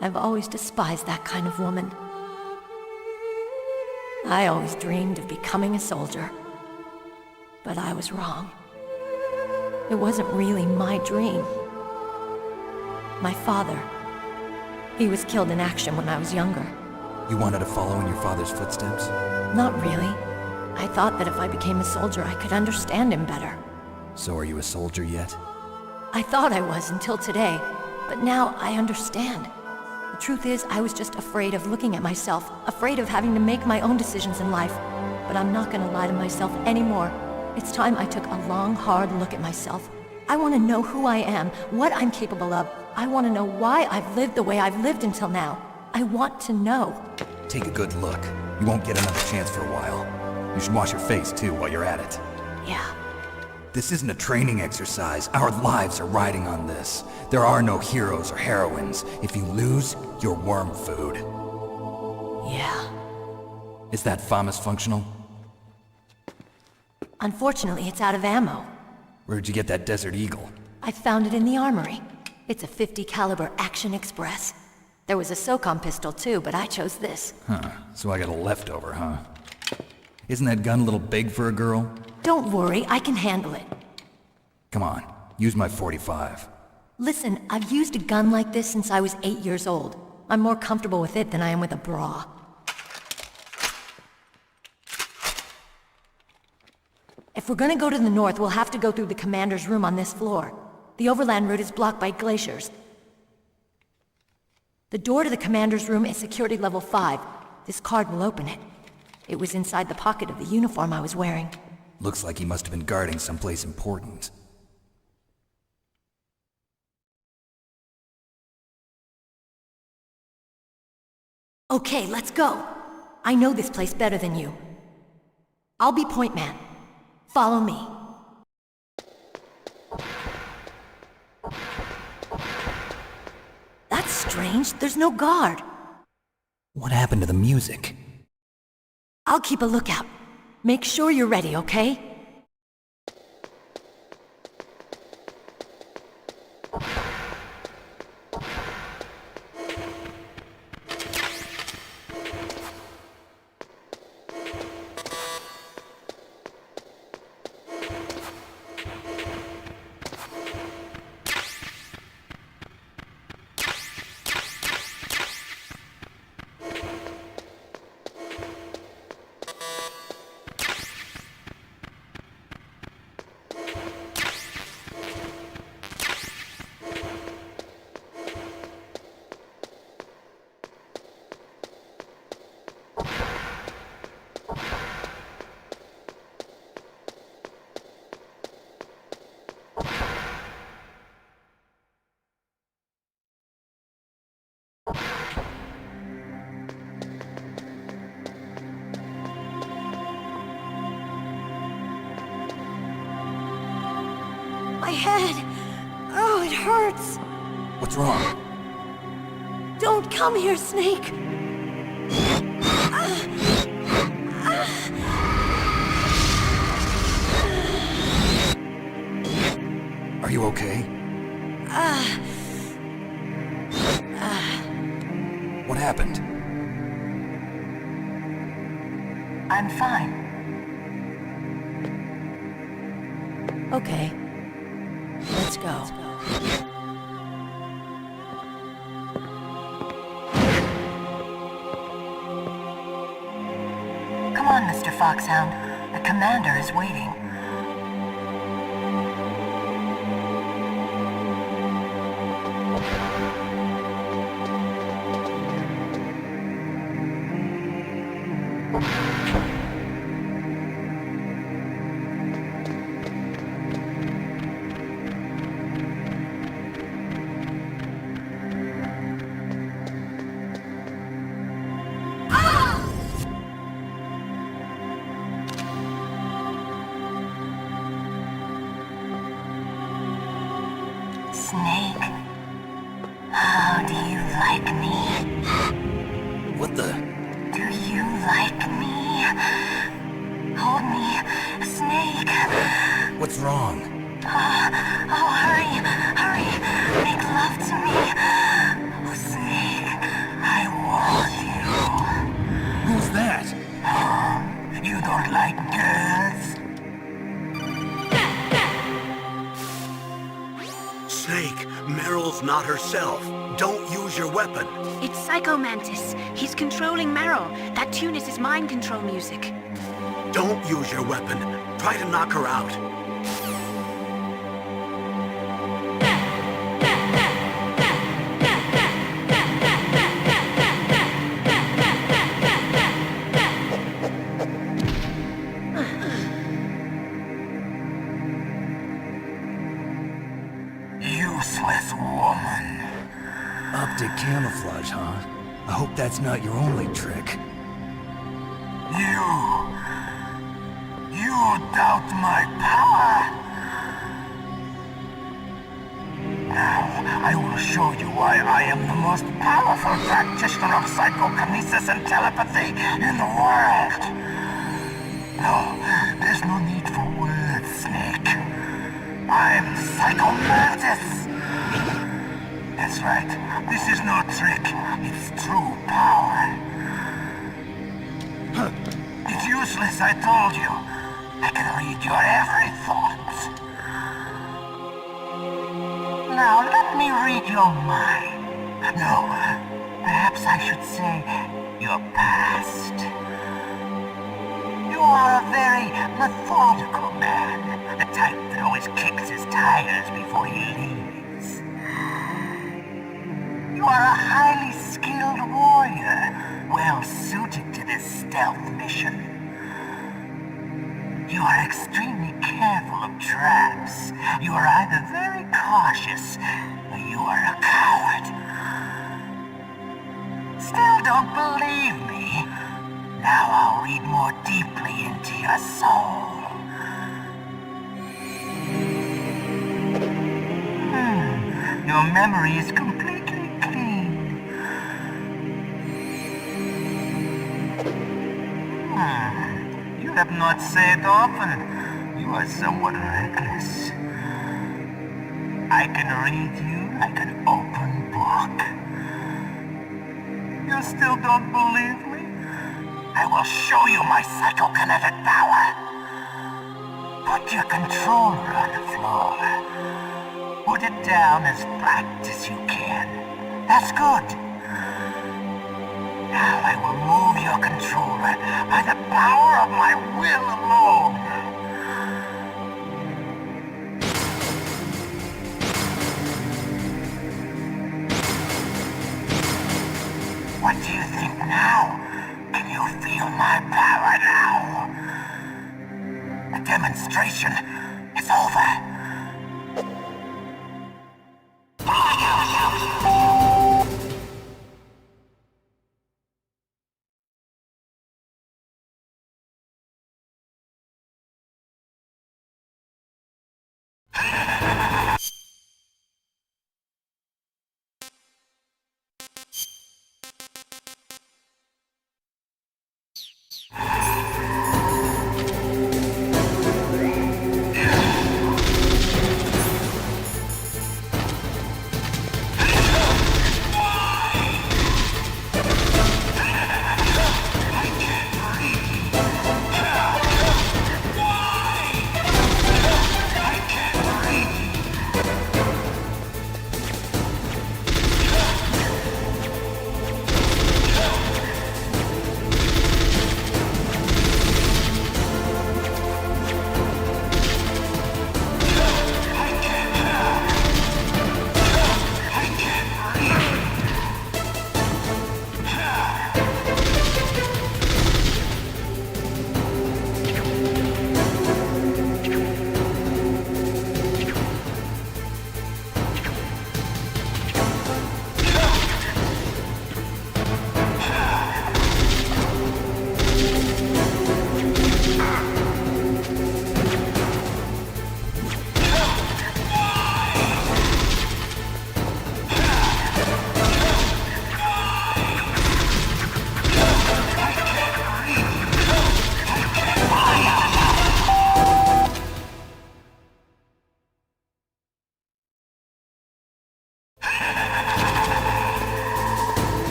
I've always despised that kind of woman. I always dreamed of becoming a soldier. But I was wrong. It wasn't really my dream. My father, he was killed in action when I was younger. You wanted to follow in your father's footsteps? Not really. I thought that if I became a soldier, I could understand him better. So are you a soldier yet? I thought I was until today, but now I understand. The truth is, I was just afraid of looking at myself, afraid of having to make my own decisions in life. But I'm not gonna lie to myself anymore. It's time I took a long, hard look at myself. I want to know who I am, what I'm capable of. I want to know why I've lived the way I've lived until now. I want to know. Take a good look. You won't get another chance for a while. You should wash your face, too, while you're at it. Yeah. This isn't a training exercise. Our lives are riding on this. There are no heroes or heroines. If you lose, you're worm food. Yeah. Is that FAMAS functional? Unfortunately, it's out of ammo. Where'd you get that Desert Eagle? I found it in the armory. It's a .50 caliber Action Express. There was a SOCOM pistol too, but I chose this. Huh, so I got a leftover, huh? Isn't that gun a little big for a girl? Don't worry, I can handle it. Come on, use my .45. Listen, I've used a gun like this since I was 8 years old. I'm more comfortable with it than I am with a bra. If we're gonna go to the north, we'll have to go through the commander's room on this floor. The overland route is blocked by glaciers. The door to the commander's room is security level 5. This card will open it. It was inside the pocket of the uniform I was wearing. Looks like he must have been guarding someplace important. Okay, let's go. I know this place better than you. I'll be point man. Follow me. That's strange. There's no guard. What happened to the music? I'll keep a lookout. Make sure you're ready, okay? My head! Oh, it hurts! What's wrong? Don't come here, Snake! Are you okay? What happened? I'm fine. Okay. Let's go. Come on, Mr. Foxhound. The commander is waiting. Snake, how do you like me? What the? Do you like me? Hold me, Snake. What's wrong? Oh, hurry, hurry. Make love to me. Oh, Snake, I want you. Who's that? Oh, you don't like girls? Snake, Meryl's not herself. Don't use your weapon. It's Psycho Mantis. He's controlling Merill. That tune is his mind control music. Don't use your weapon. Try to knock her out. Useless woman. Optic camouflage, huh? I hope that's not your only trick. You doubt my power? Now, I will show you why I am the most powerful practitioner of psychokinesis and telepathy in the world. No, there's no need for words, Snake. I'm Psycho Mantis. That's right. This is no trick. It's true power. It's useless, I told you. I can read your every thought. Now, let me read your mind. No, perhaps I should say your past. You are a very methodical man. The type that always kicks his tires before he leaves. You are a highly skilled warrior, well suited to this stealth mission. You are extremely careful of traps. You are either very cautious, or you are a coward. Still don't believe me? Now I'll read more deeply into your soul. Your memory is completely clean. You have not said often. You are somewhat reckless. I can read you like an open book. You still don't believe me? I will show you my psychokinetic power. Put your controller on the floor. Put it down as flat as you can. That's good. Now I will move your controller by the power of my will alone. What do you think now? Can you feel my power now? The demonstration is over.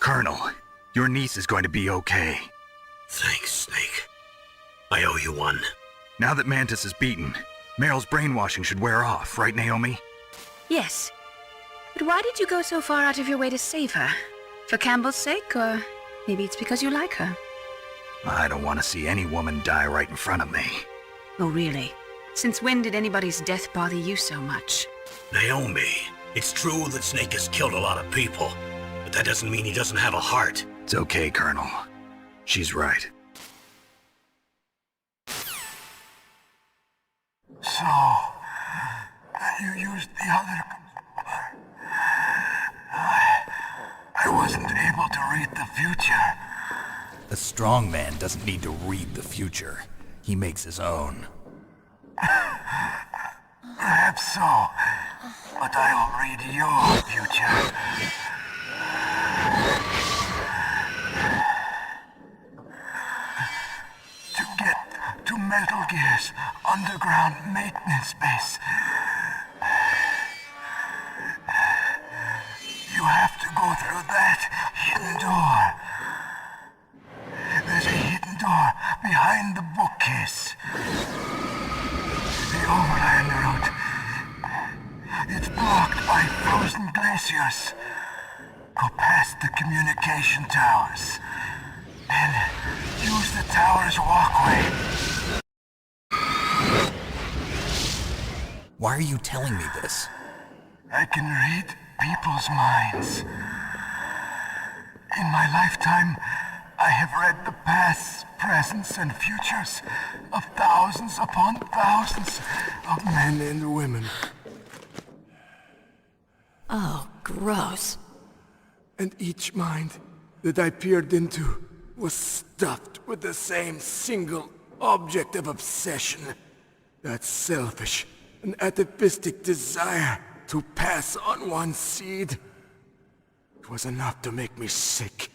Colonel, your niece is going to be okay. Thanks, Snake. I owe you one. Now that Mantis is beaten, Meryl's brainwashing should wear off, right, Naomi? Yes. But why did you go so far out of your way to save her? For Campbell's sake, or maybe it's because you like her? I don't want to see any woman die right in front of me. Oh, really? Since when did anybody's death bother you so much? Naomi, it's true that Snake has killed a lot of people, but that doesn't mean he doesn't have a heart. It's okay, Colonel. She's right. So, you used the other... I wasn't able to read the future. A strong man doesn't need to read the future. He makes his own. Perhaps so, but I'll read your future. To get to Metal Gear's underground maintenance base, you have to go through that hidden door. There's a hidden door behind the bookcase. The overland route. It's blocked by frozen glaciers. Go past the communication towers and use the tower's walkway. Why are you telling me this? I can read people's minds. In my lifetime, I have read the pasts, presents, and futures of thousands upon thousands of men and women. Oh, gross. And each mind that I peered into was stuffed with the same single object of obsession. That selfish and atavistic desire to pass on one's seed. It was enough to make me sick.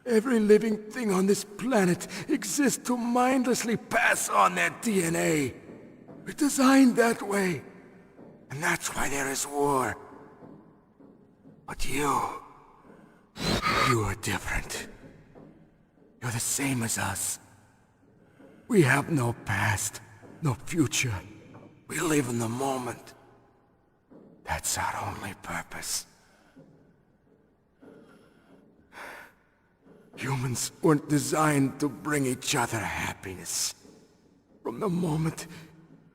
Every living thing on this planet exists to mindlessly pass on their DNA. We're designed that way. And that's why there is war. But you are different. You're the same as us. We have no past, no future. We live in the moment. That's our only purpose. Humans weren't designed to bring each other happiness. From the moment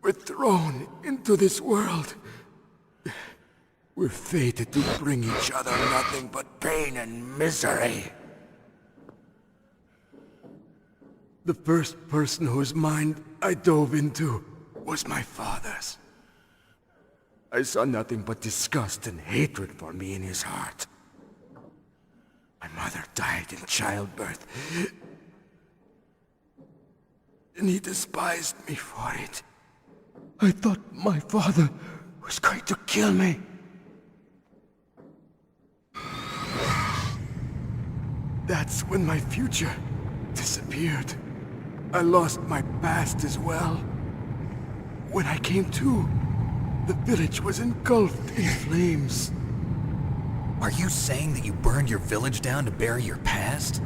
we're thrown into this world, we're fated to bring each other nothing but pain and misery. The first person whose mind I dove into was my father's. I saw nothing but disgust and hatred for me in his heart. My mother died in childbirth, and he despised me for it. I thought my father was going to kill me. That's when my future disappeared. I lost my past as well. When I came to, the village was engulfed in flames. Are you saying that you burned your village down to bury your past?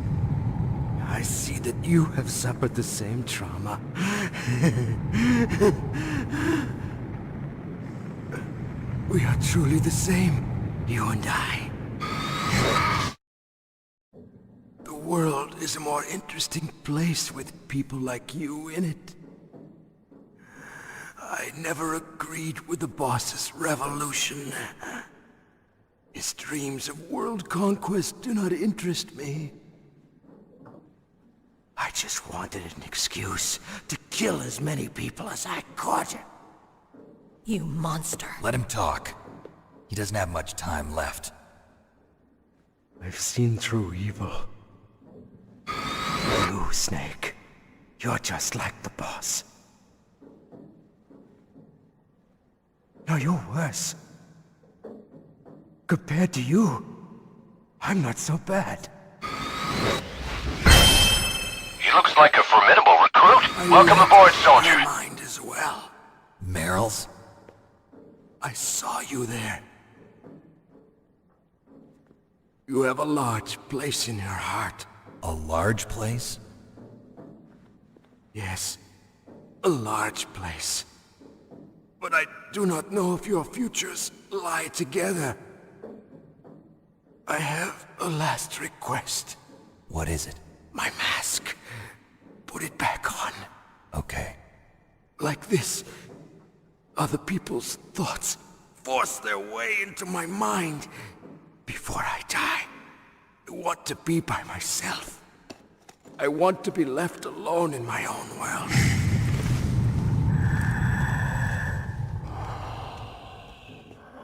I see that you have suffered the same trauma. We are truly the same, you and I. The world is a more interesting place with people like you in it. I never agreed with the boss's revolution. His dreams of world conquest do not interest me. I just wanted an excuse to kill as many people as I could. You monster. Let him talk. He doesn't have much time left. I've seen through evil. You, Snake. You're just like the boss. No, you're worse. Compared to you, I'm not so bad. He looks like a formidable recruit. Welcome aboard, soldier. Mind as well. Meryl's? I saw you there. You have a large place in your heart. A large place? Yes, a large place. But I do not know if your futures lie together. I have a last request. What is it? My mask. Put it back on. Okay. Like this, other people's thoughts force their way into my mind. Before I die, I want to be by myself. I want to be left alone in my own world.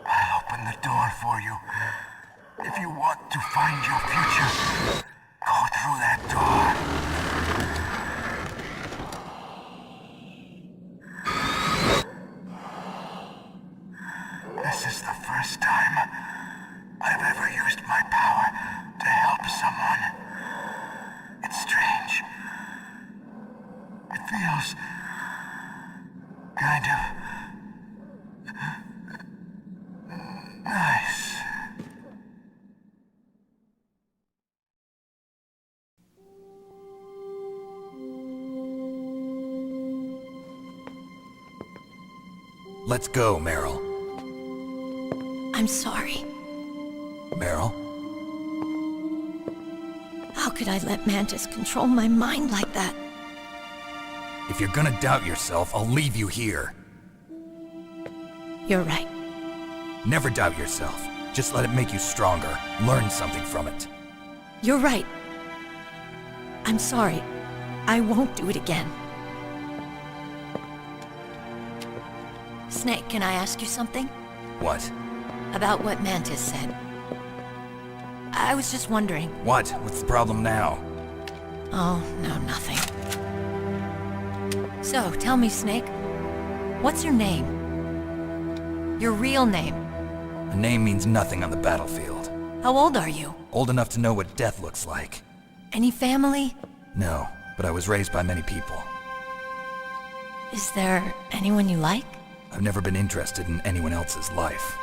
I'll open the door for you. If you want to find your future, go through that door. This is the first time I've ever used my power to help someone. It's strange. It feels kind of nice. Let's go, Merill. I'm sorry. Merill? How could I let Mantis control my mind like that? If you're gonna doubt yourself, I'll leave you here. You're right. Never doubt yourself. Just let it make you stronger. Learn something from it. You're right. I'm sorry. I won't do it again. Snake, can I ask you something? What? About what Mantis said. I was just wondering. What? What's the problem now? Oh, no, nothing. So, tell me, Snake. What's your name? Your real name? A name means nothing on the battlefield. How old are you? Old enough to know what death looks like. Any family? No, but I was raised by many people. Is there anyone you like? I've never been interested in anyone else's life.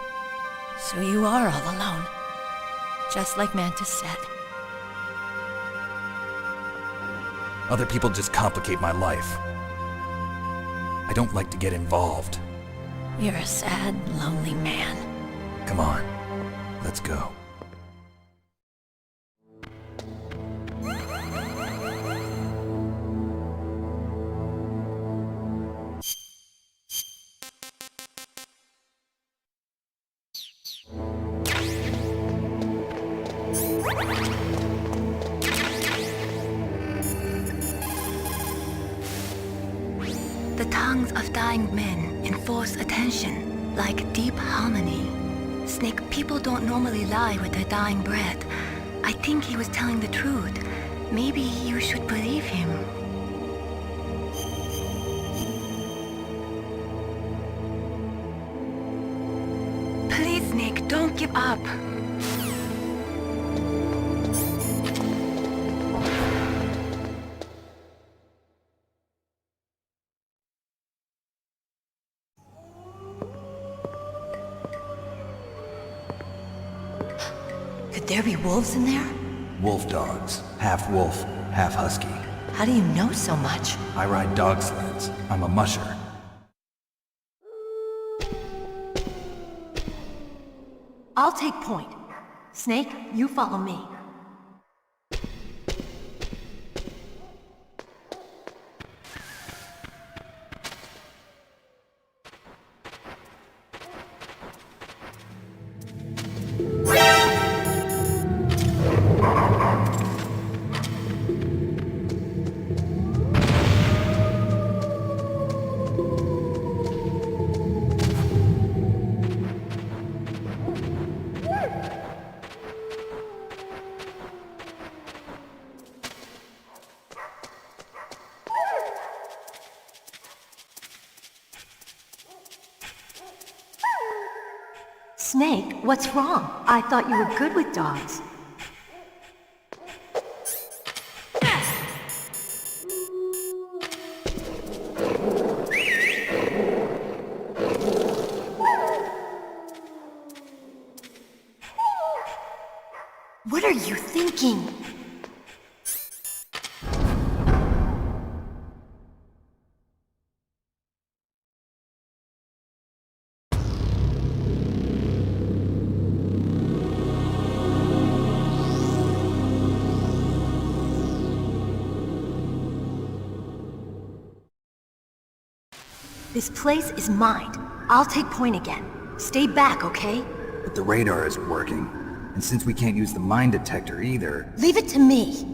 So you are all alone. Just like Mantis said. Other people just complicate my life. I don't like to get involved. You're a sad, lonely man. Come on, let's go. The tongues of dying men enforce attention, like deep harmony. Snake, people don't normally lie with their dying breath. I think he was telling the truth. Maybe you should believe him. Please, Snake, don't give up. Could there be wolves in there? Wolf dogs. Half wolf, half husky. How do you know so much? I ride dog sleds. I'm a musher. I'll take point. Snake, you follow me. Snake, what's wrong? I thought you were good with dogs. What are you thinking? This place is mine. I'll take point again. Stay back, okay? But the radar isn't working. And since we can't use the mine detector either... Leave it to me.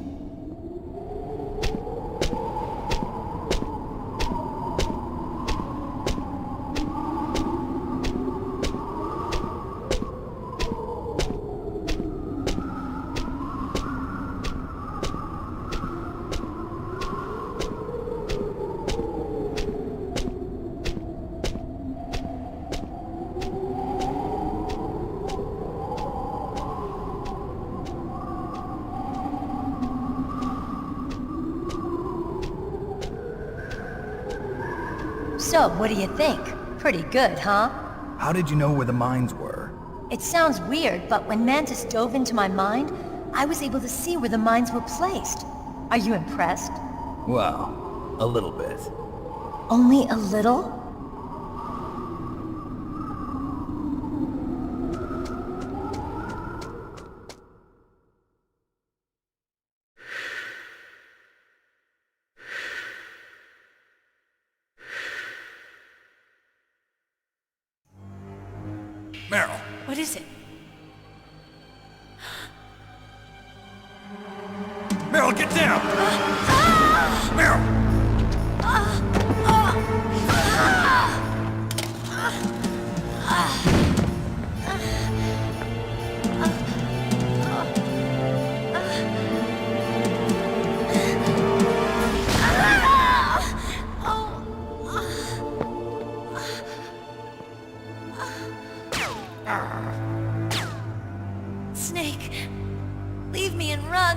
So, what do you think? Pretty good, huh? How did you know where the mines were? It sounds weird, but when Mantis dove into my mind, I was able to see where the mines were placed. Are you impressed? Well, a little bit. Only a little? Merill. What is it? Merill, get down! Merill! Snake, leave me and run.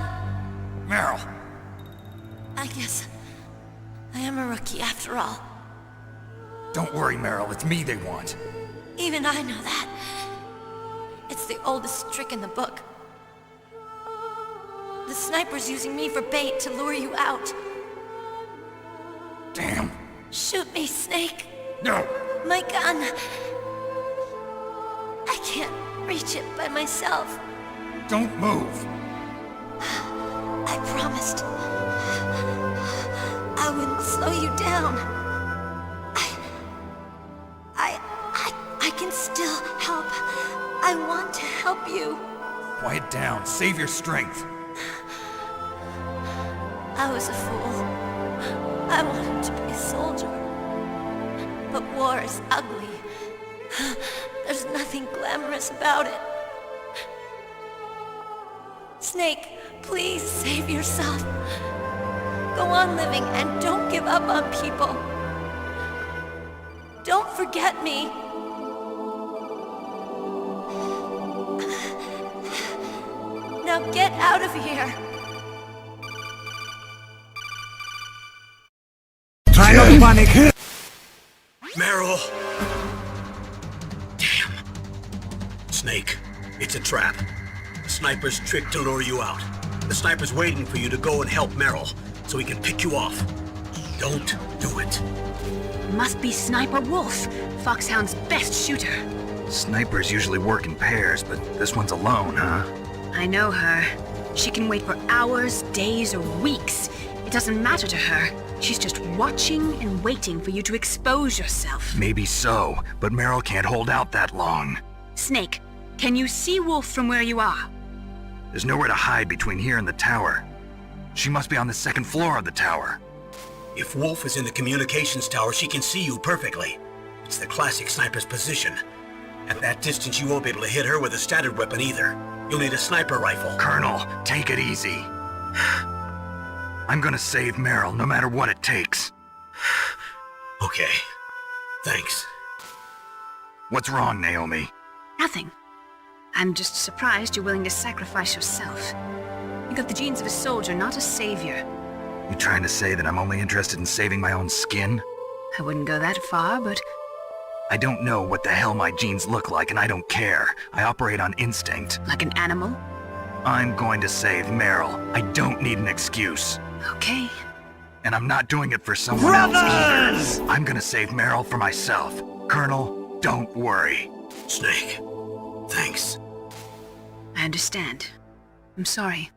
Merill! I guess I am a rookie after all. Don't worry, Merill. It's me they want. Even I know that. It's the oldest trick in the book. The sniper's using me for bait to lure you out. Damn. Shoot me, Snake. No. My gun. I can't reach it by myself. Don't move. I promised. I wouldn't slow you down. I can still help. I want to help you. Quiet down. Save your strength. I was a fool. I wanted to be a soldier. But war is ugly. There's nothing glamorous about it. Snake, please save yourself. Go on living and don't give up on people. Don't forget me. Now get out of here. Try not to panic. Merill. Damn. Snake, it's a trap. The sniper's trick to lure you out. The sniper's waiting for you to go and help Merill, so he can pick you off. Don't do it. Must be Sniper Wolf, Foxhound's best shooter. Snipers usually work in pairs, but this one's alone, huh? I know her. She can wait for hours, days, or weeks. It doesn't matter to her. She's just watching and waiting for you to expose yourself. Maybe so, but Merill can't hold out that long. Snake, can you see Wolf from where you are? There's nowhere to hide between here and the tower. She must be on the second floor of the tower. If Wolf is in the communications tower, she can see you perfectly. It's the classic sniper's position. At that distance, you won't be able to hit her with a standard weapon either. You'll need a sniper rifle. Colonel, take it easy. I'm gonna save Merill, no matter what it takes. Okay. Thanks. What's wrong, Naomi? Nothing. I'm just surprised you're willing to sacrifice yourself. You got the genes of a soldier, not a savior. You trying to say that I'm only interested in saving my own skin? I wouldn't go that far, but... I don't know what the hell my genes look like, and I don't care. I operate on instinct. Like an animal? I'm going to save Merill. I don't need an excuse. Okay. And I'm not doing it for someone else either. I'm gonna save Merill for myself. Colonel, don't worry. Snake, thanks. I understand. I'm sorry.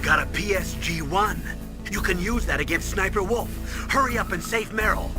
Got a PSG-1. You can use that against Sniper Wolf. Hurry up and save Merill.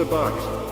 the box.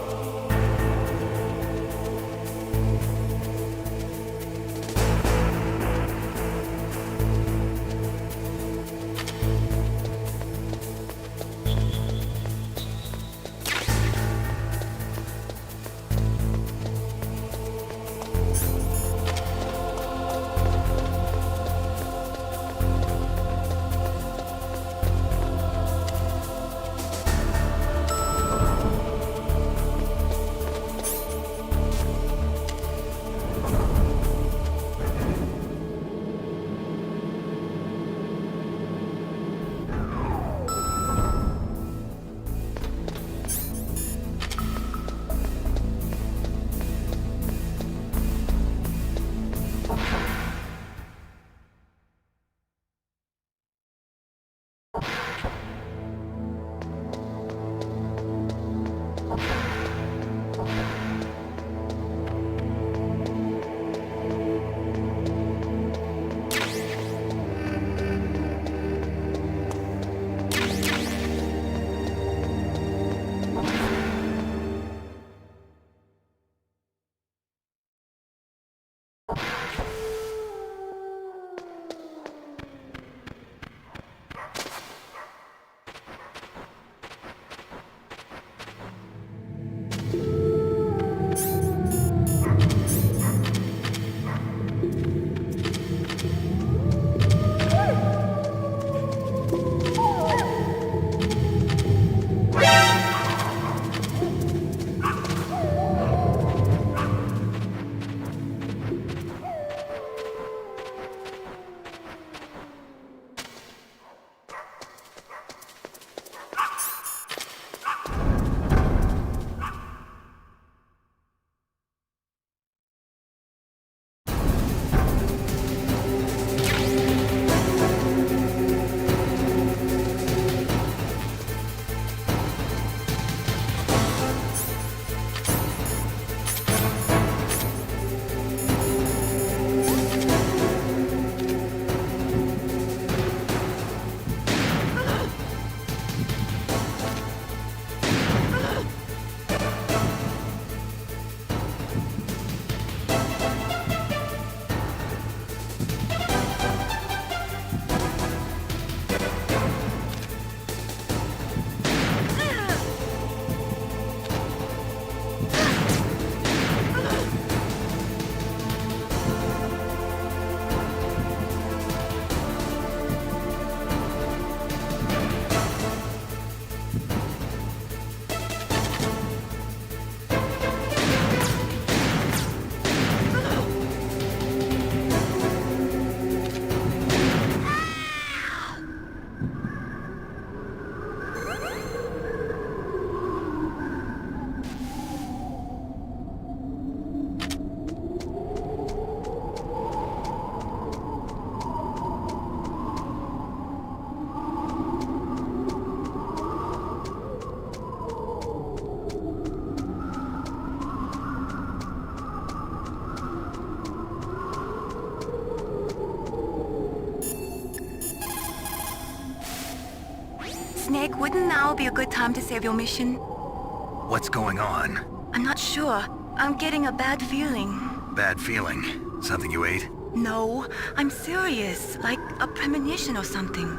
Snake, wouldn't now be a good time to save your mission? What's going on? I'm not sure. I'm getting a bad feeling. Bad feeling? Something you ate? No, I'm serious. Like a premonition or something.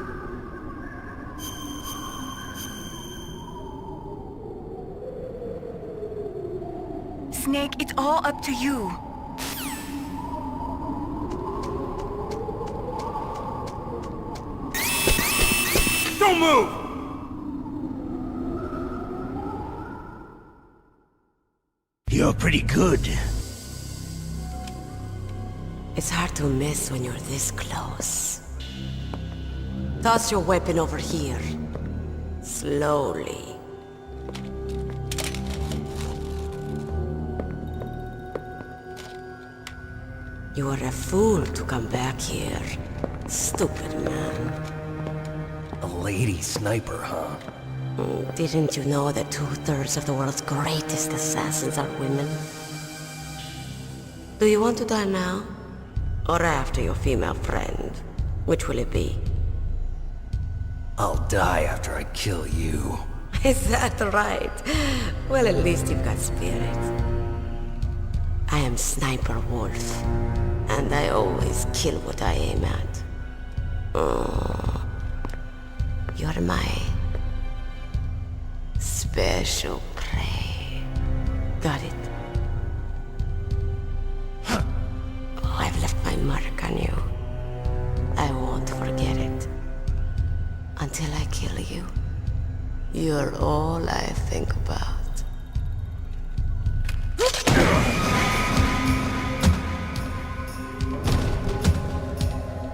Snake, it's all up to you. Don't move! You're pretty good. It's hard to miss when you're this close. Toss your weapon over here. Slowly. You are a fool to come back here. Stupid man. A lady sniper, huh? Didn't you know that 2/3 of the world's greatest assassins are women? Do you want to die now? Or after your female friend? Which will it be? I'll die after I kill you. Is that right? Well, at least you've got spirit. I am Sniper Wolf, and I always kill what I aim at. Oh, you're my special prey. Got it. I've left my mark on you. I won't forget it. Until I kill you. You're all I think about.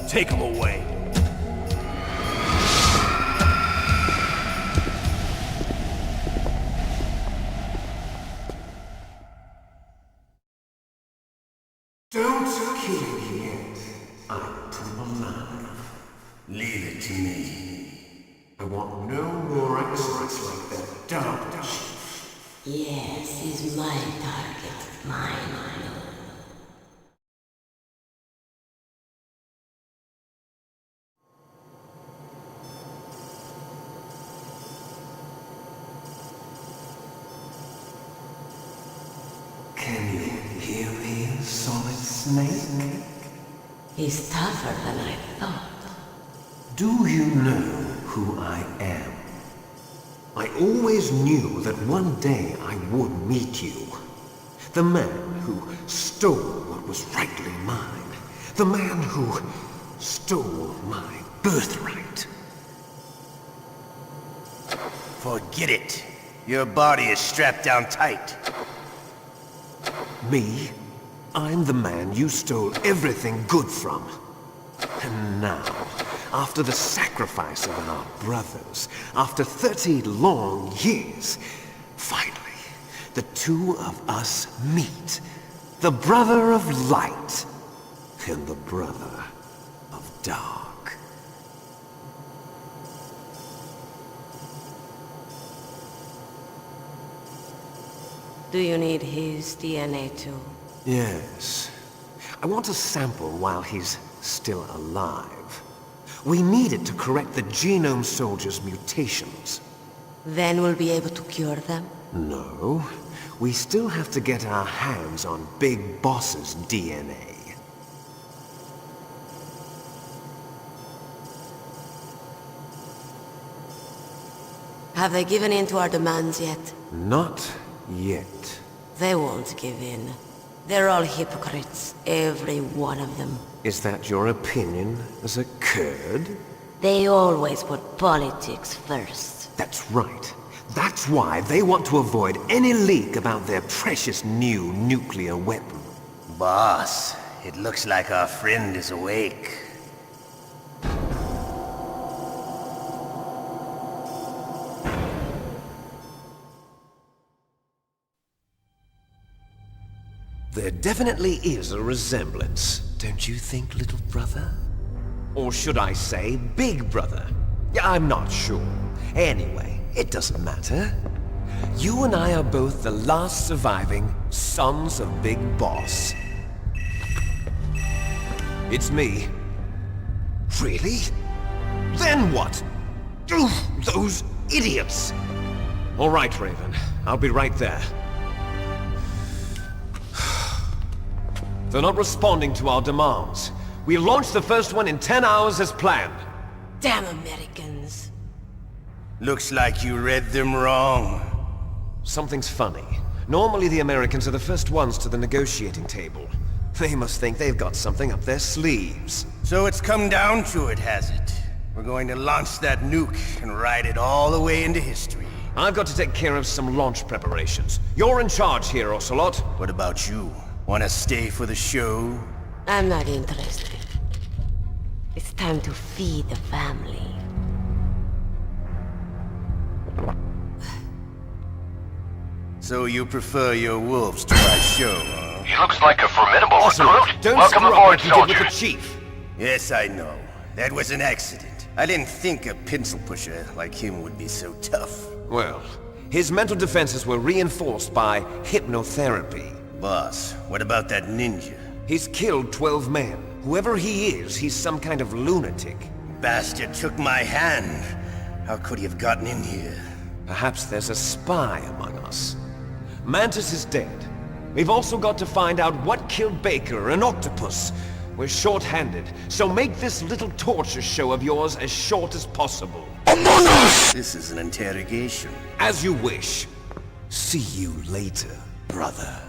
Take him away. Don't kill me yet. I'm too alive. Leave it to me. I want no more accidents like that DARPA Chief. Yes, he's my target. Mine alone. Can you hear me, Solid Snake? He's tougher than I thought. Do you know who I am? I always knew that one day I would meet you. The man who stole what was rightly mine. The man who stole my birthright. Forget it. Your body is strapped down tight. Me? I'm the man you stole everything good from. And now, after the sacrifice of our brothers, after 30 long years, finally, the two of us meet. The brother of light and the brother of dark. Do you need his DNA too? Yes. I want a sample while he's still alive. We need it to correct the Genome Soldier's mutations. Then we'll be able to cure them? No. We still have to get our hands on Big Boss's DNA. Have they given in to our demands yet? Not yet. They won't give in. They're all hypocrites, every one of them. Is that your opinion as a Kurd? They always put politics first. That's right. That's why they want to avoid any leak about their precious new nuclear weapon. Boss, it looks like our friend is awake. There definitely is a resemblance, don't you think, little brother? Or should I say, big brother? I'm not sure. Anyway, it doesn't matter. You and I are both the last surviving sons of Big Boss. It's me. Really? Then what? Those idiots! All right, Raven. I'll be right there. They're not responding to our demands. We launched the first one in 10 hours as planned. Damn Americans. Looks like you read them wrong. Something's funny. Normally the Americans are the first ones to the negotiating table. They must think they've got something up their sleeves. So it's come down to it, has it? We're going to launch that nuke and ride it all the way into history. I've got to take care of some launch preparations. You're in charge here, Ocelot. What about you? Want to stay for the show? I'm not interested. It's time to feed the family. So you prefer your wolves to my show, huh? He looks like a formidable recruit. Don't Welcome screw aboard, up like you did with soldiers. the Chief. Yes, I know. That was an accident. I didn't think a pencil pusher like him would be so tough. Well, his mental defenses were reinforced by hypnotherapy. Boss, what about that ninja? He's killed 12 men. Whoever he is, he's some kind of lunatic. Bastard took my hand. How could he have gotten in here? Perhaps there's a spy among us. Mantis is dead. We've also got to find out what killed Baker, an octopus. We're short-handed, so make this little torture show of yours as short as possible. Among Us! This is an interrogation. As you wish. See you later, brother.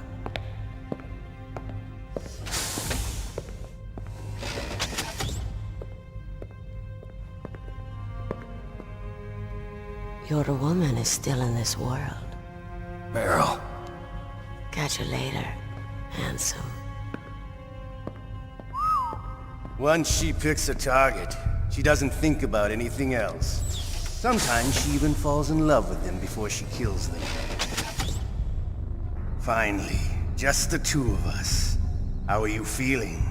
Your woman is still in this world. Merill. Catch you later, handsome. Once she picks a target, she doesn't think about anything else. Sometimes she even falls in love with them before she kills them. Finally, just the two of us. How are you feeling?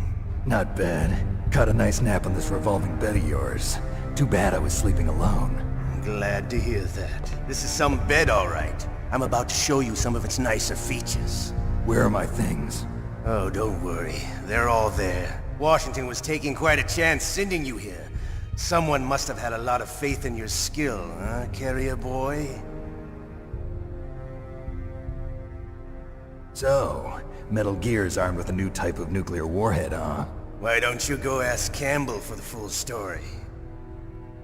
Not bad. Caught a nice nap on this revolving bed of yours. Too bad I was sleeping alone. I'm glad to hear that. This is some bed, all right. I'm about to show you some of its nicer features. Where are my things? Oh, don't worry. They're all there. Washington was taking quite a chance sending you here. Someone must have had a lot of faith in your skill, huh, carrier boy? So, Metal Gear's armed with a new type of nuclear warhead, huh? Why don't you go ask Campbell for the full story?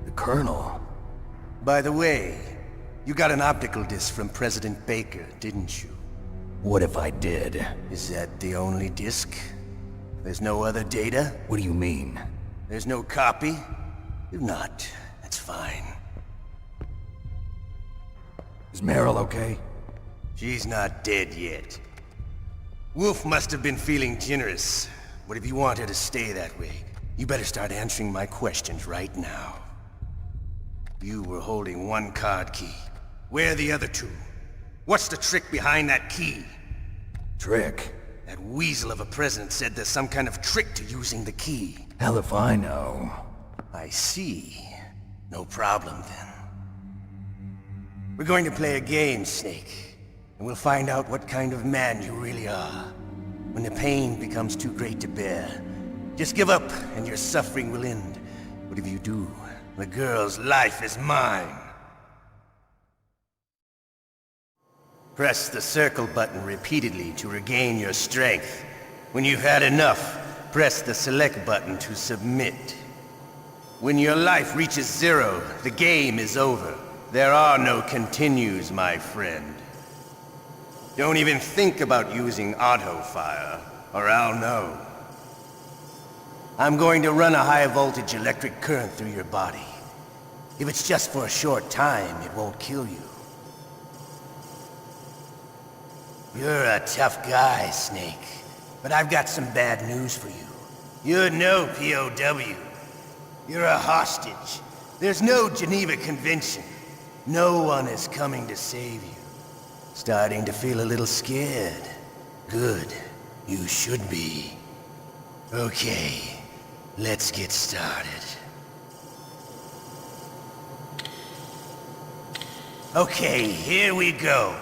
The Colonel? By the way, you got an optical disc from President Baker, didn't you? What if I did? Is that the only disc? There's no other data? What do you mean? There's no copy? If not, that's fine. Is Merill okay? She's not dead yet. Wolf must have been feeling generous. But if you want her to stay that way, you better start answering my questions right now. You were holding one card key. Where are the other two? What's the trick behind that key? Trick? That weasel of a president said there's some kind of trick to using the key. Hell if I know. I see. No problem then. We're going to play a game, Snake. And we'll find out what kind of man you really are. When the pain becomes too great to bear, just give up and your suffering will end. But if you do, the girl's life is mine. Press the circle button repeatedly to regain your strength. When you've had enough, press the select button to submit. When your life reaches 0, the game is over. There are no continues, my friend. Don't even think about using auto-fire, or I'll know. I'm going to run a high-voltage electric current through your body. If it's just for a short time, it won't kill you. You're a tough guy, Snake. But I've got some bad news for you. You're no POW. You're a hostage. There's no Geneva Convention. No one is coming to save you. Starting to feel a little scared. Good. You should be. Okay, let's get started. Okay, here we go.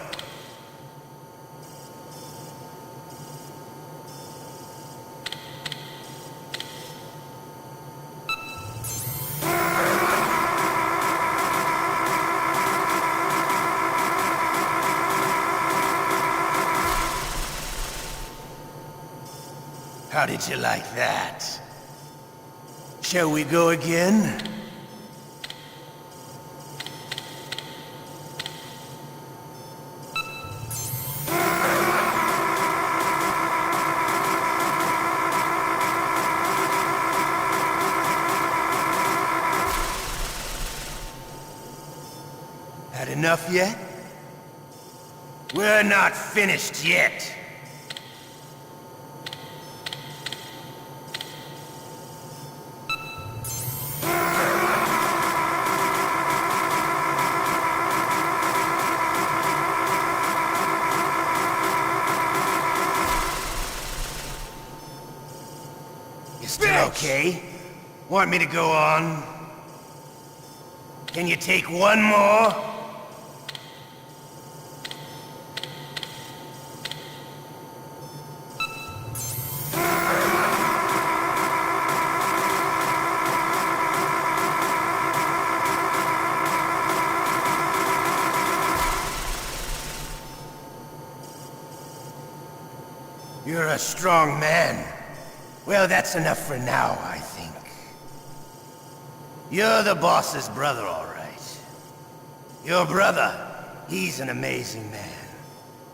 How did you like that? Shall we go again? Had enough yet? We're not finished yet. Okay. Want me to go on? Can you take one more? You're a strong man. Well, that's enough for now, I think. You're the boss's brother, all right. Your brother, he's an amazing man.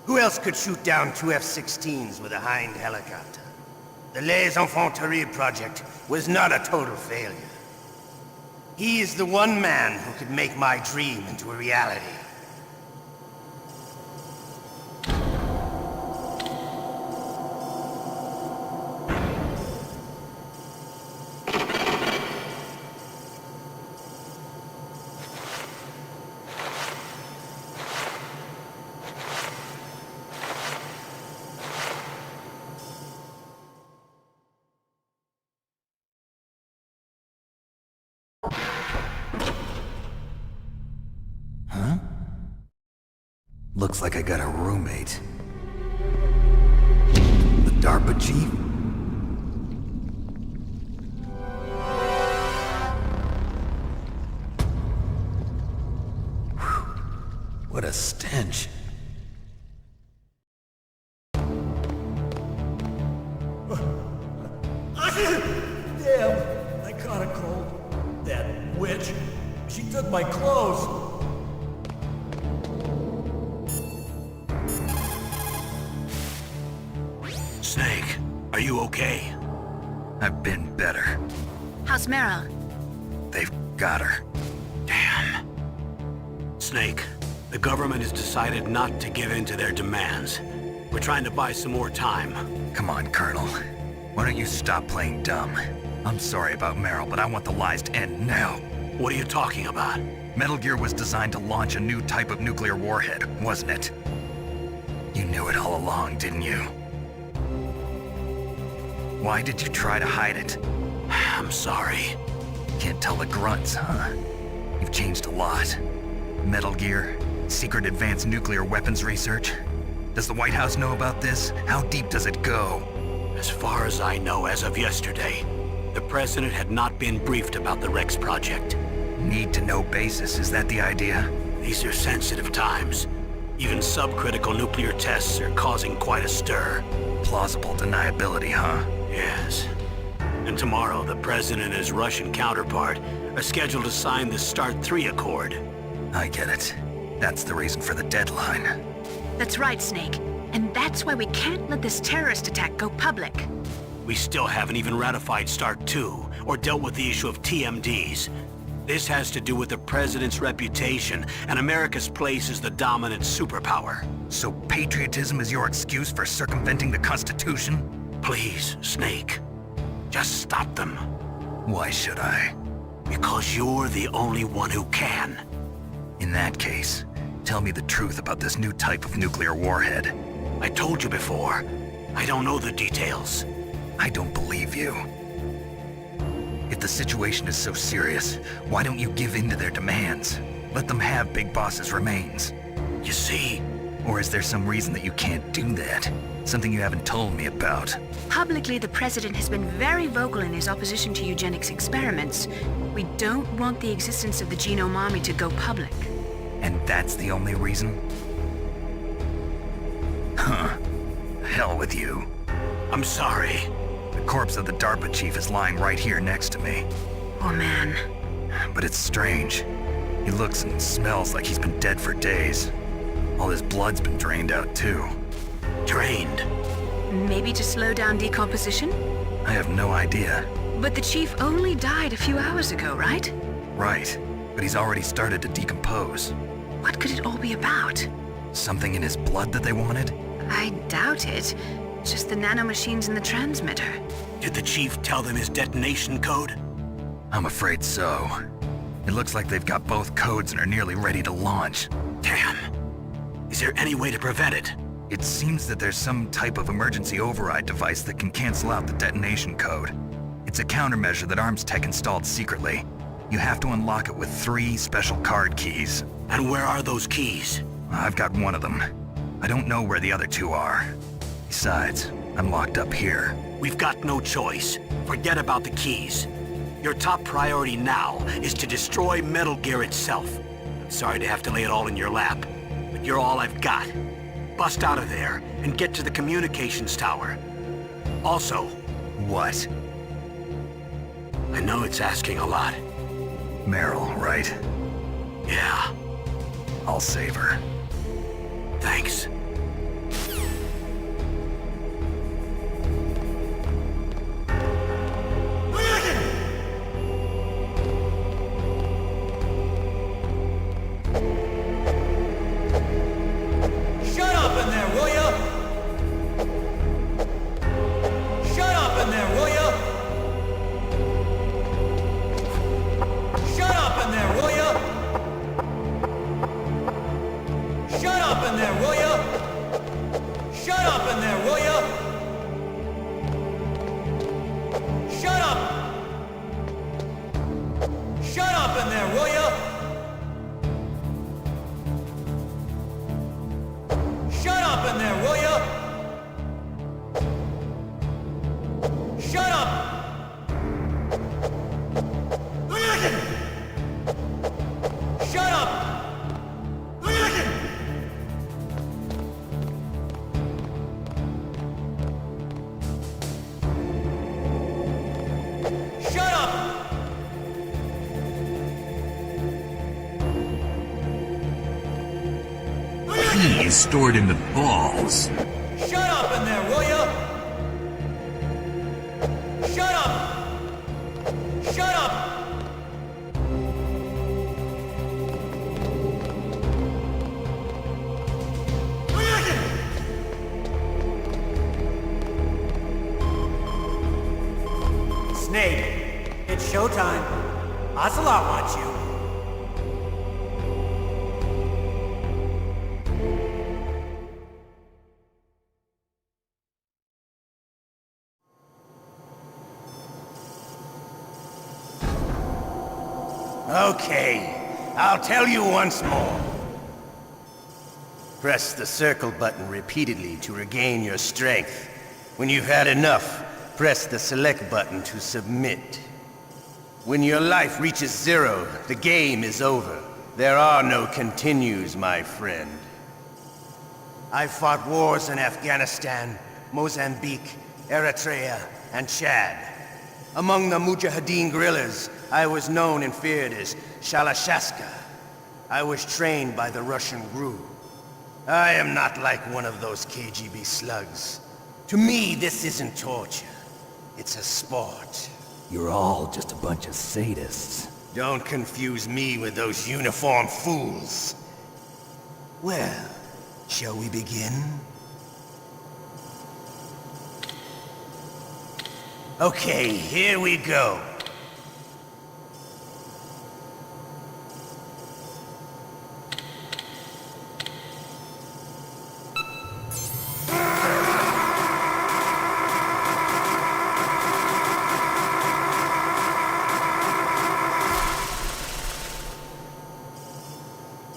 Who else could shoot down two F-16s with a Hind helicopter? The Les Infanteries project was not a total failure. He is the one man who could make my dream into a reality. Looks like I got a roommate. The DARPA Chief? Whew. What a stench. Damn, I caught a cold. That witch, she took my clothes. Snake, are you okay? I've been better. How's Merill? They've got her. Damn. Snake, the government has decided not to give in to their demands. We're trying to buy some more time. Come on, Colonel. Why don't you stop playing dumb? I'm sorry about Merill, but I want the lies to end now. What are you talking about? Metal Gear was designed to launch a new type of nuclear warhead, wasn't it? You knew it all along, didn't you? Why did you try to hide it? I'm sorry. Can't tell the grunts, huh? You've changed a lot. Metal Gear, secret advanced nuclear weapons research. Does the White House know about this? How deep does it go? As far as I know, as of yesterday, the President had not been briefed about the Rex project. Need-to-know basis, is that the idea? These are sensitive times. Even subcritical nuclear tests are causing quite a stir. Plausible deniability, huh? Yes. And tomorrow, the President and his Russian counterpart are scheduled to sign the START 3 Accord. I get it. That's the reason for the deadline. That's right, Snake. And that's why we can't let this terrorist attack go public. We still haven't even ratified START 2 or dealt with the issue of TMDs. This has to do with the President's reputation and America's place as the dominant superpower. So patriotism is your excuse for circumventing the Constitution? Please, Snake. Just stop them. Why should I? Because you're the only one who can. In that case, tell me the truth about this new type of nuclear warhead. I told you before. I don't know the details. I don't believe you. If the situation is so serious, why don't you give in to their demands? Let them have Big Boss's remains. You see? Or is there some reason that you can't do that? Something you haven't told me about? Publicly, the President has been very vocal in his opposition to eugenics experiments. We don't want the existence of the Genome Army to go public. And that's the only reason? Huh. Hell with you. I'm sorry. The corpse of the DARPA Chief is lying right here next to me. Oh man. But it's strange. He looks and smells like he's been dead for days. All his blood's been drained out too. Drained? Maybe to slow down decomposition? I have no idea. But the Chief only died a few hours ago, right? Right. But he's already started to decompose. What could it all be about? Something in his blood that they wanted? I doubt it. Just the nanomachines in the transmitter. Did the Chief tell them his detonation code? I'm afraid so. It looks like they've got both codes and are nearly ready to launch. Damn. Is there any way to prevent it? It seems that there's some type of emergency override device that can cancel out the detonation code. It's a countermeasure that Arms Tech installed secretly. You have to unlock it with 3 special card keys. And where are those keys? I've got one of them. I don't know where the other 2 are. Besides, I'm locked up here. We've got no choice. Forget about the keys. Your top priority now is to destroy Metal Gear itself. I'm sorry to have to lay it all in your lap, but you're all I've got. bust out of there and get to the communications tower. Also... What? I know it's asking a lot. Merill, right? Yeah. I'll save her. Thanks. Shut up in there, will ya? Shut up in there, will ya? Shut up in there, will ya? Shut up in there, will ya? Shut up in there, will ya? Shut up! Shut up in there, will ya? Shut up in there, will ya? Shut up! Shut up! Shut up! Key is stored in the balls. Shut up in there, will ya? Shut up! Shut up! Snake, it's showtime. Ocelot wants you. Okay, I'll tell you once more. Press the circle button repeatedly to regain your strength. When you've had enough, press the select button to submit. When your life reaches 0, the game is over. There are no continues, my friend. I've fought wars in Afghanistan, Mozambique, Eritrea, and Chad. Among the Mujahideen guerrillas, I was known and feared as Shalashaska. I was trained by the Russian GRU. I am not like one of those KGB slugs. To me, this isn't torture. It's a sport. You're all just a bunch of sadists. Don't confuse me with those uniformed fools. Well, shall we begin? Okay, here we go.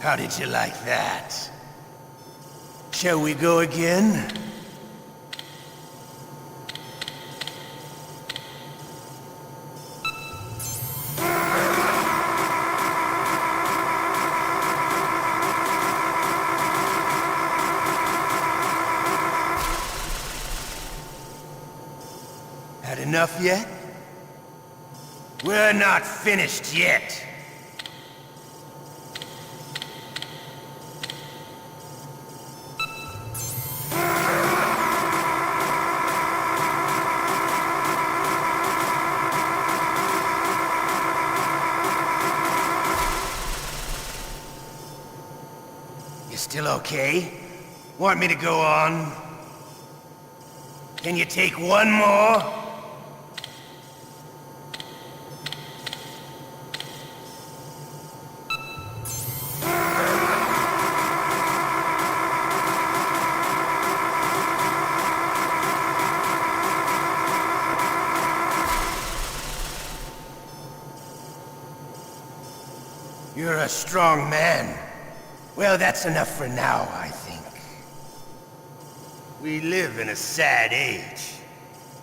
How did you like that? Shall we go again? Had enough yet? We're not finished yet. You still okay? Want me to go on? Can you take one more? You're a strong man. Well, that's enough for now, I think. We live in a sad age.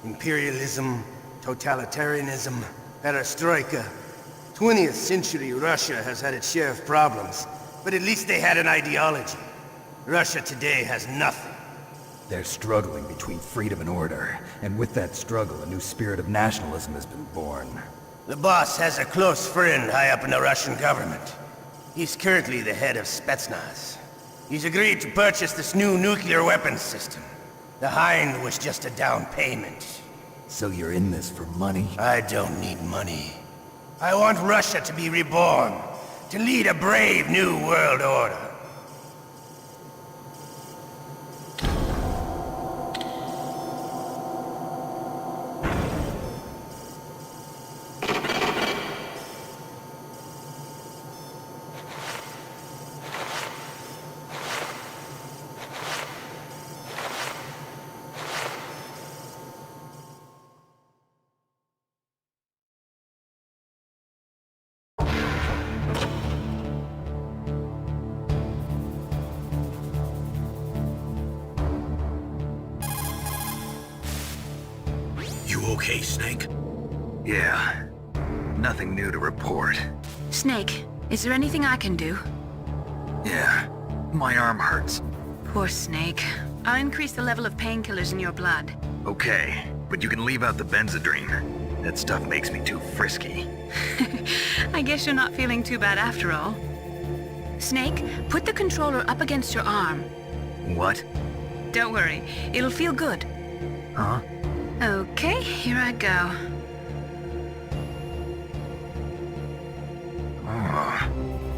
Imperialism, totalitarianism, perestroika. 20th century Russia has had its share of problems, but at least they had an ideology. Russia today has nothing. They're struggling between freedom and order, and with that struggle, a new spirit of nationalism has been born. The boss has a close friend high up in the Russian government. He's currently the head of Spetsnaz. He's agreed to purchase this new nuclear weapons system. The Hind was just a down payment. So you're in this for money? I don't need money. I want Russia to be reborn, to lead a brave new world order. You okay, Snake? Yeah. Nothing new to report. Snake, is there anything I can do? Yeah. My arm hurts. Poor Snake. I'll increase the level of painkillers in your blood. Okay, but you can leave out the Benzedrine. That stuff makes me too frisky. I guess you're not feeling too bad after all. Snake, put the controller up against your arm. What? Don't worry, it'll feel good. Huh? Okay, here I go.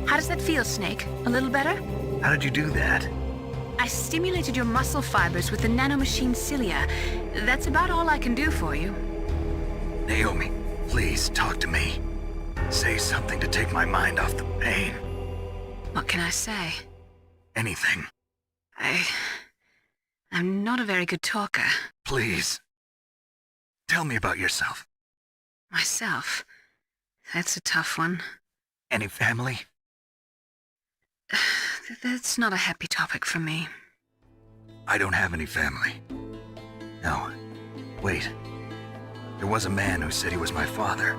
How does that feel, Snake? A little better? How did you do that? I stimulated your muscle fibers with the nanomachine cilia. That's about all I can do for you. Naomi, please talk to me. Say something to take my mind off the pain. What can I say? Anything. I'm not a very good talker. Please. Tell me about yourself. Myself? That's a tough one. Any family? That's not a happy topic for me. I don't have any family. No. Wait. There was a man who said he was my father.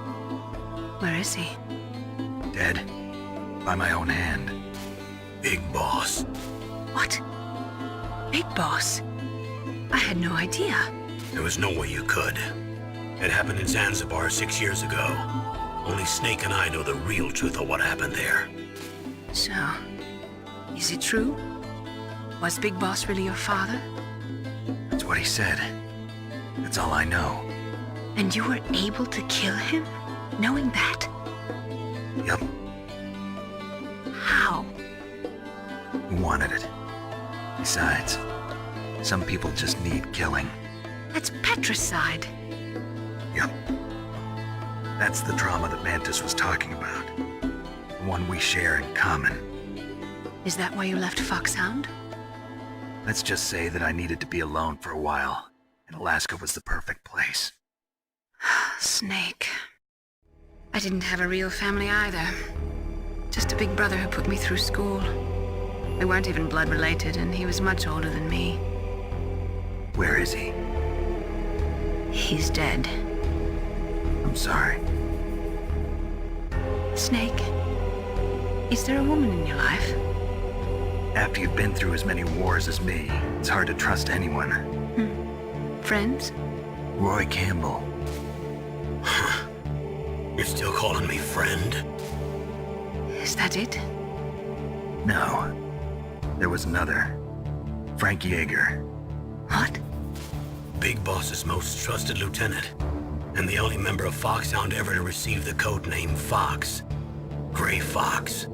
Where is he? Dead. By my own hand. Big Boss. What? Big Boss? I had no idea. There was no way you could. It happened in Zanzibar 6 years ago. Only Snake and I know the real truth of what happened there. So, is it true? Was Big Boss really your father? That's what he said. That's all I know. And you were able to kill him, knowing that? Yup. How? He wanted it. Besides, some people just need killing. That's patricide. Yup. That's the trauma that Mantis was talking about. The one we share in common. Is that why you left Foxhound? Let's just say that I needed to be alone for a while, and Alaska was the perfect place. Snake. I didn't have a real family either. Just a big brother who put me through school. We weren't even blood related, and he was much older than me. Where is he? He's dead. I'm sorry. Snake, is there a woman in your life? After you've been through as many wars as me, it's hard to trust anyone. Friends? Roy Campbell. You're still calling me friend? Is that it? No. There was another. Frank Yeager. What? Big Boss's most trusted lieutenant, and the only member of Foxhound ever to receive the code name Fox. Gray Fox.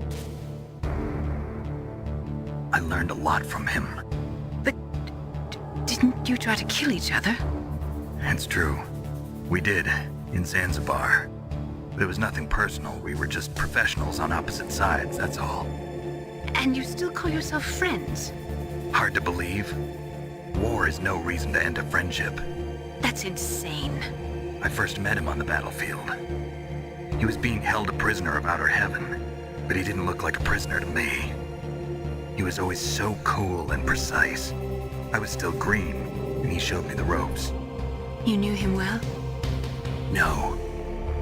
I learned a lot from him. But didn't you try to kill each other? That's true. We did, in Zanzibar. But it was nothing personal. We were just professionals on opposite sides, that's all. And you still call yourself friends? Hard to believe. War is no reason to end a friendship. That's insane. I first met him on the battlefield. He was being held a prisoner of outer heaven, but he didn't look like a prisoner to me. He was always so cool and precise. I was still green, and he showed me the ropes. You knew him well? No.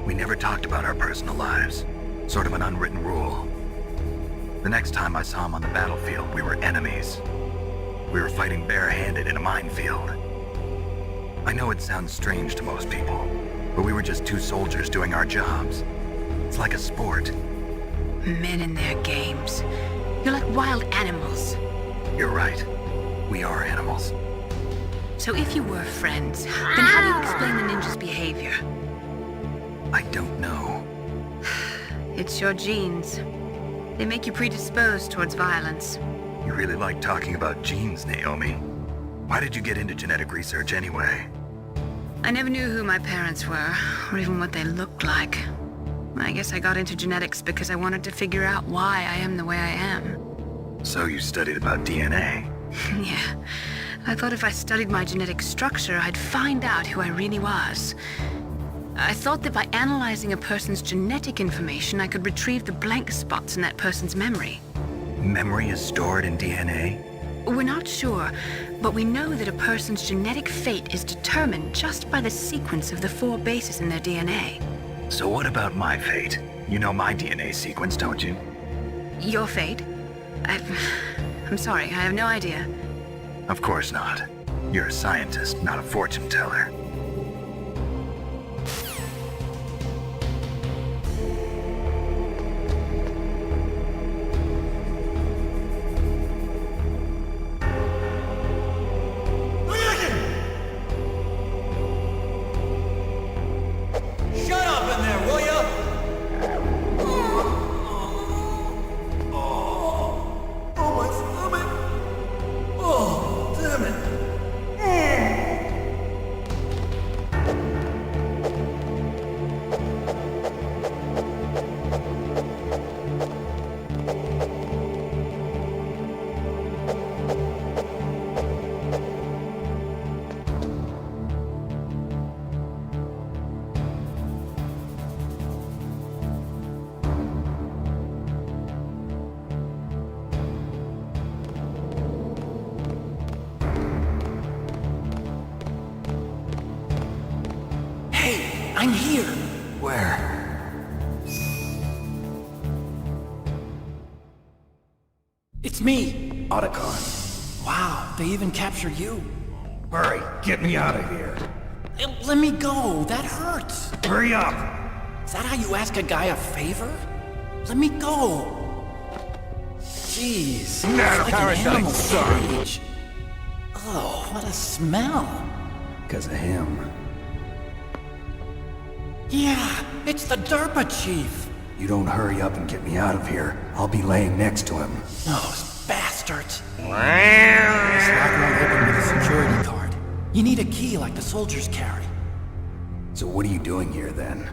We never talked about our personal lives. Sort of an unwritten rule. The next time I saw him on the battlefield, we were enemies. We were fighting barehanded in a minefield. I know it sounds strange to most people, but we were just two soldiers doing our jobs. It's like a sport. Men and their games. You're like wild animals. You're right. We are animals. So if you were friends, then how do you explain the ninja's behavior? I don't know. It's your genes. They make you predisposed towards violence. You really like talking about genes, Naomi. Why did you get into genetic research anyway? I never knew who my parents were, or even what they looked like. I guess I got into genetics because I wanted to figure out why I am the way I am. So you studied about DNA? Yeah. I thought if I studied my genetic structure, I'd find out who I really was. I thought that by analyzing a person's genetic information, I could retrieve the blank spots in that person's memory. Memory is stored in DNA? We're not sure, but we know that a person's genetic fate is determined just by the sequence of the 4 bases in their DNA. So what about my fate? You know my DNA sequence, don't you? Your fate? I'm sorry, I have no idea. Of course not. You're a scientist, not a fortune teller. I'm here! Where? It's me! Otacon. Wow, they even captured you. Hurry, get me out of here. Let me go, that hurts. Hurry up! Is that how you ask a guy a favor? Let me go. Jeez, Now, it's like an parasite, animal son. cage. Oh, what a smell. Because of him. Yeah, it's the DARPA Chief. You don't hurry up and get me out of here, I'll be laying next to him. Those bastards. This lock won't open with a security card. You need a key like the soldiers carry. So what are you doing here then?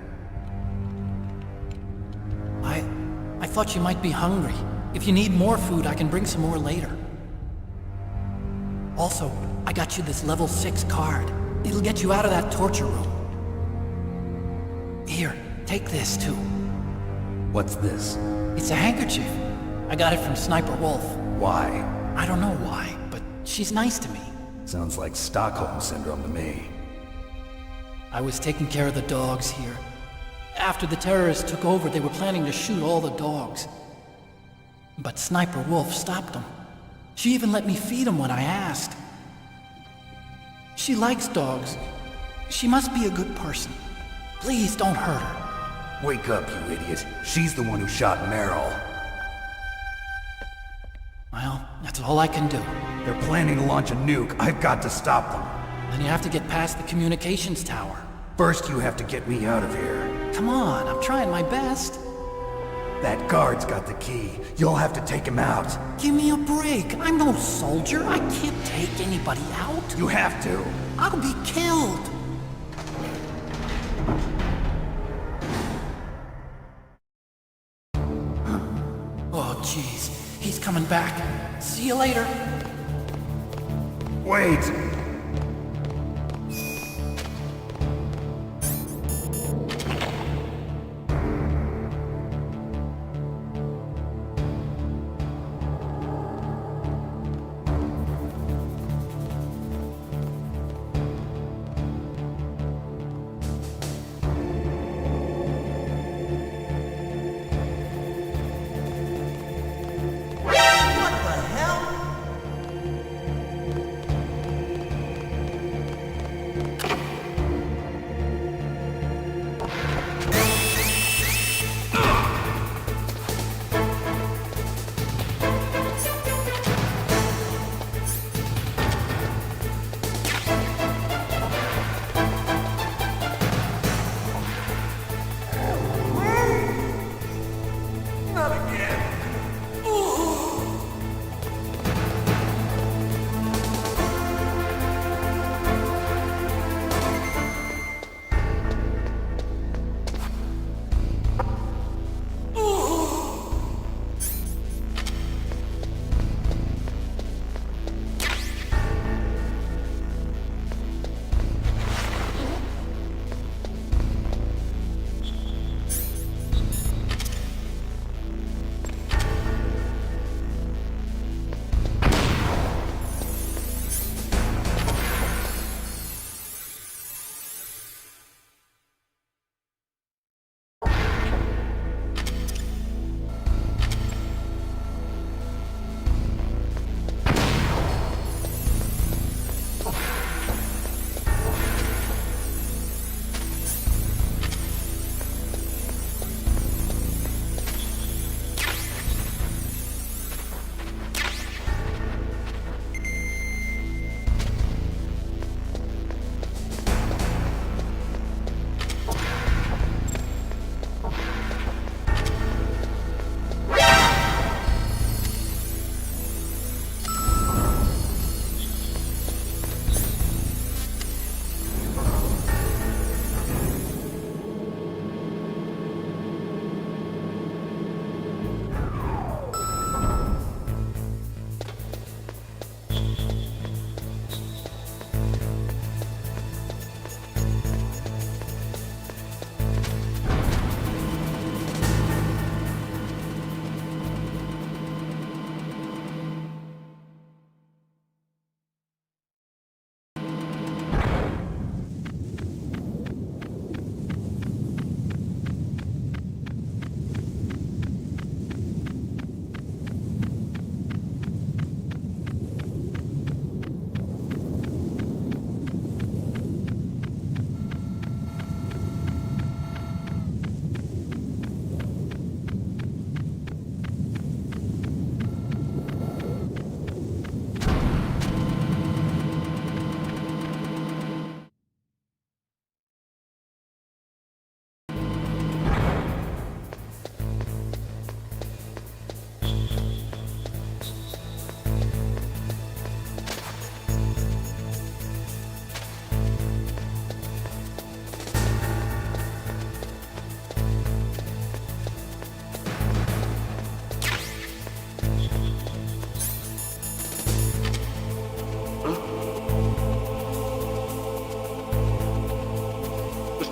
I thought you might be hungry. If you need more food, I can bring some more later. Also, I got you this level 6 card. It'll get you out of that torture room. Here, take this too. What's this? It's a handkerchief. I got it from Sniper Wolf. Why? I don't know why, but she's nice to me. Sounds like Stockholm Syndrome to me. I was taking care of the dogs here. After the terrorists took over, they were planning to shoot all the dogs. But Sniper Wolf stopped them. She even let me feed them when I asked. She likes dogs. She must be a good person. Please don't hurt her. Wake up, you idiot. She's the one who shot Merill. Well, that's all I can do. They're planning to launch a nuke. I've got to stop them. Then you have to get past the communications tower. First, you have to get me out of here. Come on, I'm trying my best. That guard's got the key. You'll have to take him out. Give me a break. I'm no soldier. I can't take anybody out. You have to. I'll be killed. Oh, jeez. He's coming back. See you later. Wait!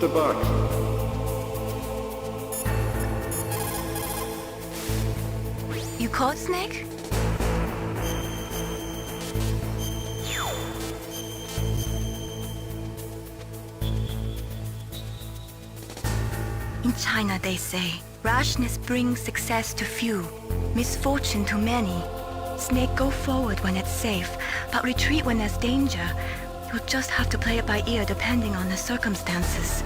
the box. You caught Snake? In China, they say, rashness brings success to few, misfortune to many. Snake, go forward when it's safe, but retreat when there's danger. You'll just have to play it by ear depending on the circumstances.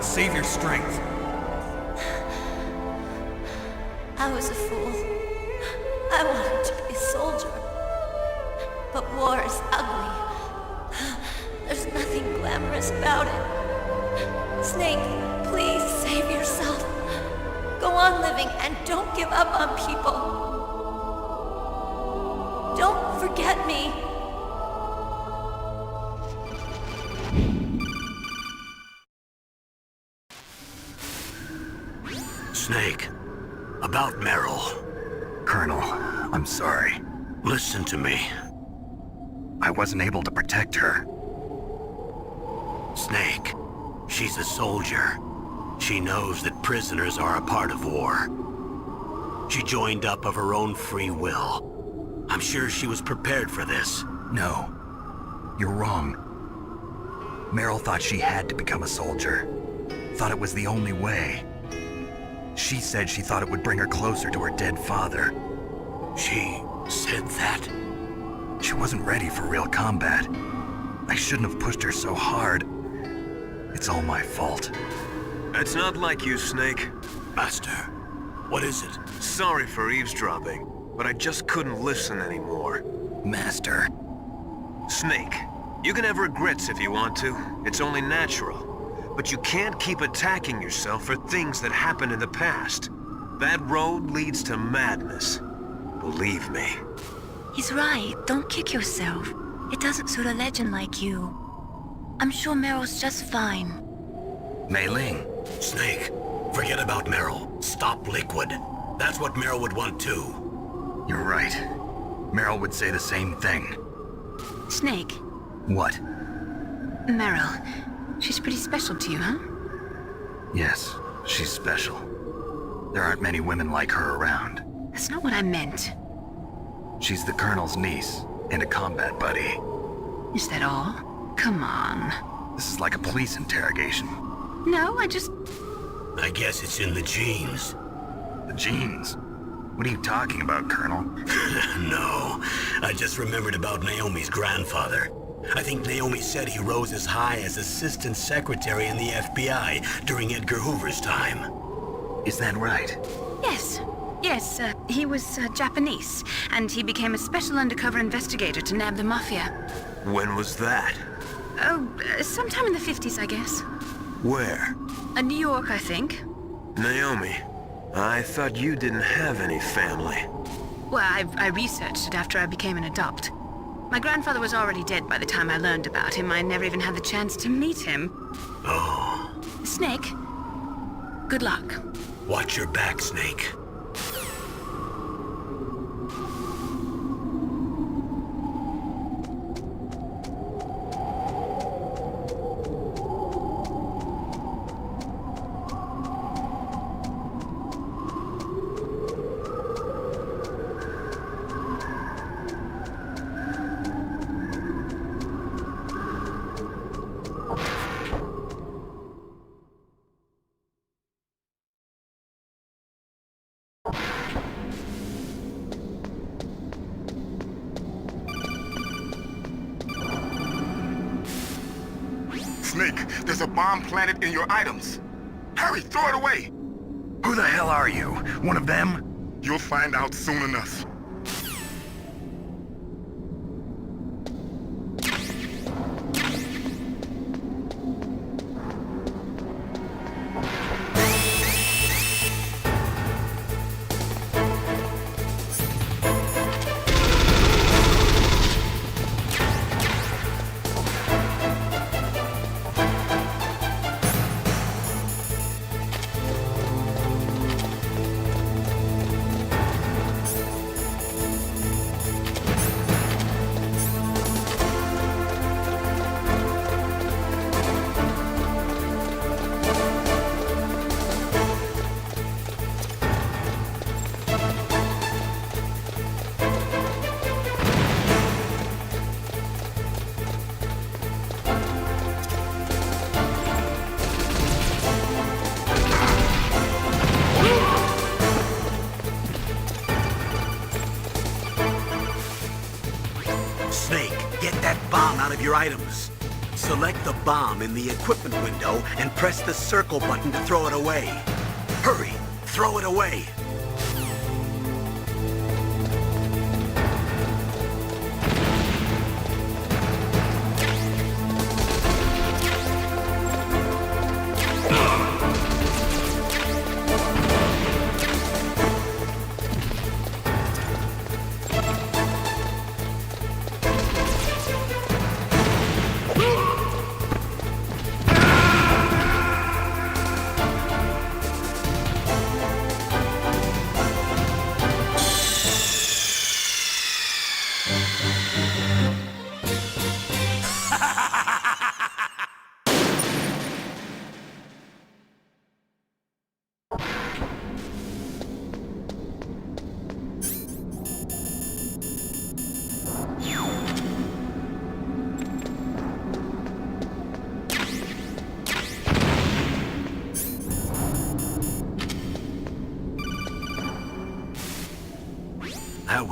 Save your strength. I was a fool. I wanted to be a soldier. But war is ugly. There's nothing glamorous about it. Snake, please save yourself. Go on living and don't give up on people. Don't forget me. Snake, about Merill. Colonel, I'm sorry. Listen to me. I wasn't able to protect her. Snake, she's a soldier. She knows that prisoners are a part of war. She joined up of her own free will. I'm sure she was prepared for this. No, you're wrong. Merill thought she had to become a soldier. thought it was the only way. She said she thought it would bring her closer to her dead father. She said that? She wasn't ready for real combat. I shouldn't have pushed her so hard. It's all my fault. It's not like you, Snake. Master, what is it? Sorry for eavesdropping, but I just couldn't listen anymore. Master. Snake, you can have regrets if you want to. It's only natural. But you can't keep attacking yourself for things that happened in the past. That road leads to madness. Believe me. He's right. Don't kick yourself. It doesn't suit a legend like you. I'm sure Meryl's just fine. Mei Ling. Snake, forget about Merill. Stop Liquid. That's what Merill would want too. You're right. Merill would say the same thing. Snake. What? Merill. She's pretty special to you, huh? Yes, she's special. There aren't many women like her around. That's not what I meant. She's the Colonel's niece, and a combat buddy. Is that all? Come on. This is like a police interrogation. No, I guess it's in the genes. The genes? What are you talking about, Colonel? No, I just remembered about Naomi's grandfather. I think Naomi said he rose as high as assistant secretary in the FBI during Edgar Hoover's time. Is that right? Yes. Yes, he was Japanese, and he became a special undercover investigator to nab the Mafia. When was that? Oh, sometime in the 50s, I guess. Where? New York, I think. Naomi, I thought you didn't have any family. Well, I researched it after I became an adopt. My grandfather was already dead by the time I learned about him. I never even had the chance to meet him. Oh. Snake, good luck. Watch your back, Snake. Snake, there's a bomb planted in your items. Hurry, throw it away! Who the hell are you? One of them? You'll find out soon enough. Your items. Select the bomb in the equipment window and press the circle button to throw it away. Hurry, throw it away.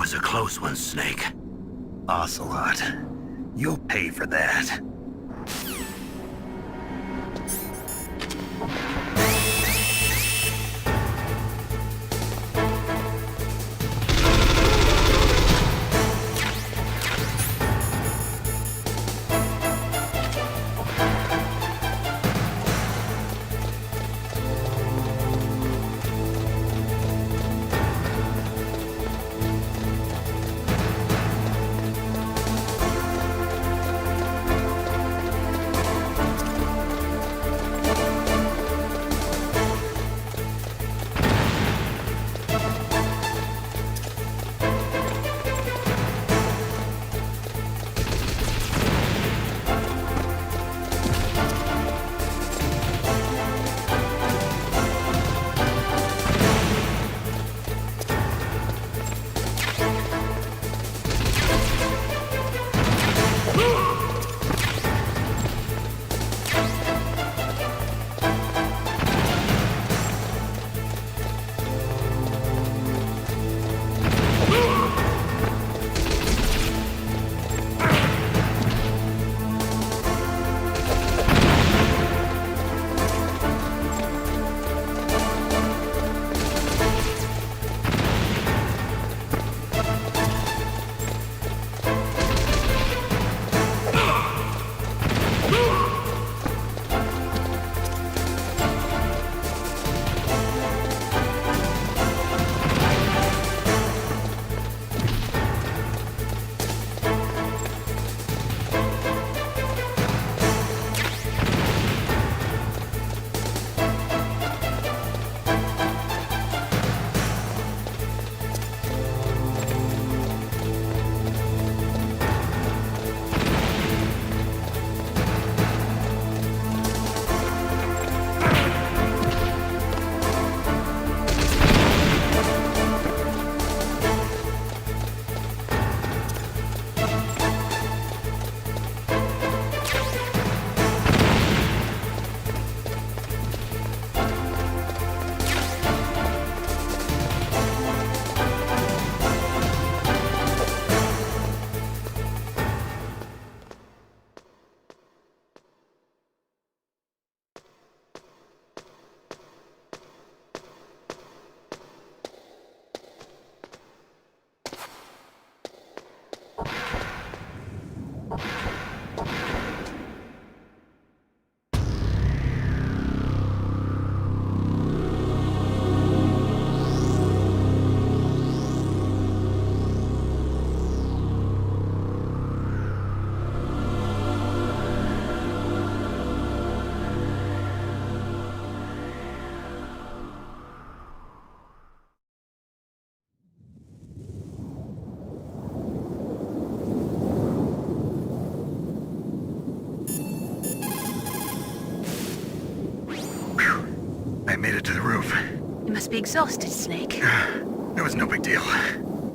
was a close one, Snake. Ocelot, you'll pay for that. I made it to the roof. You must be exhausted, Snake. It was no big deal.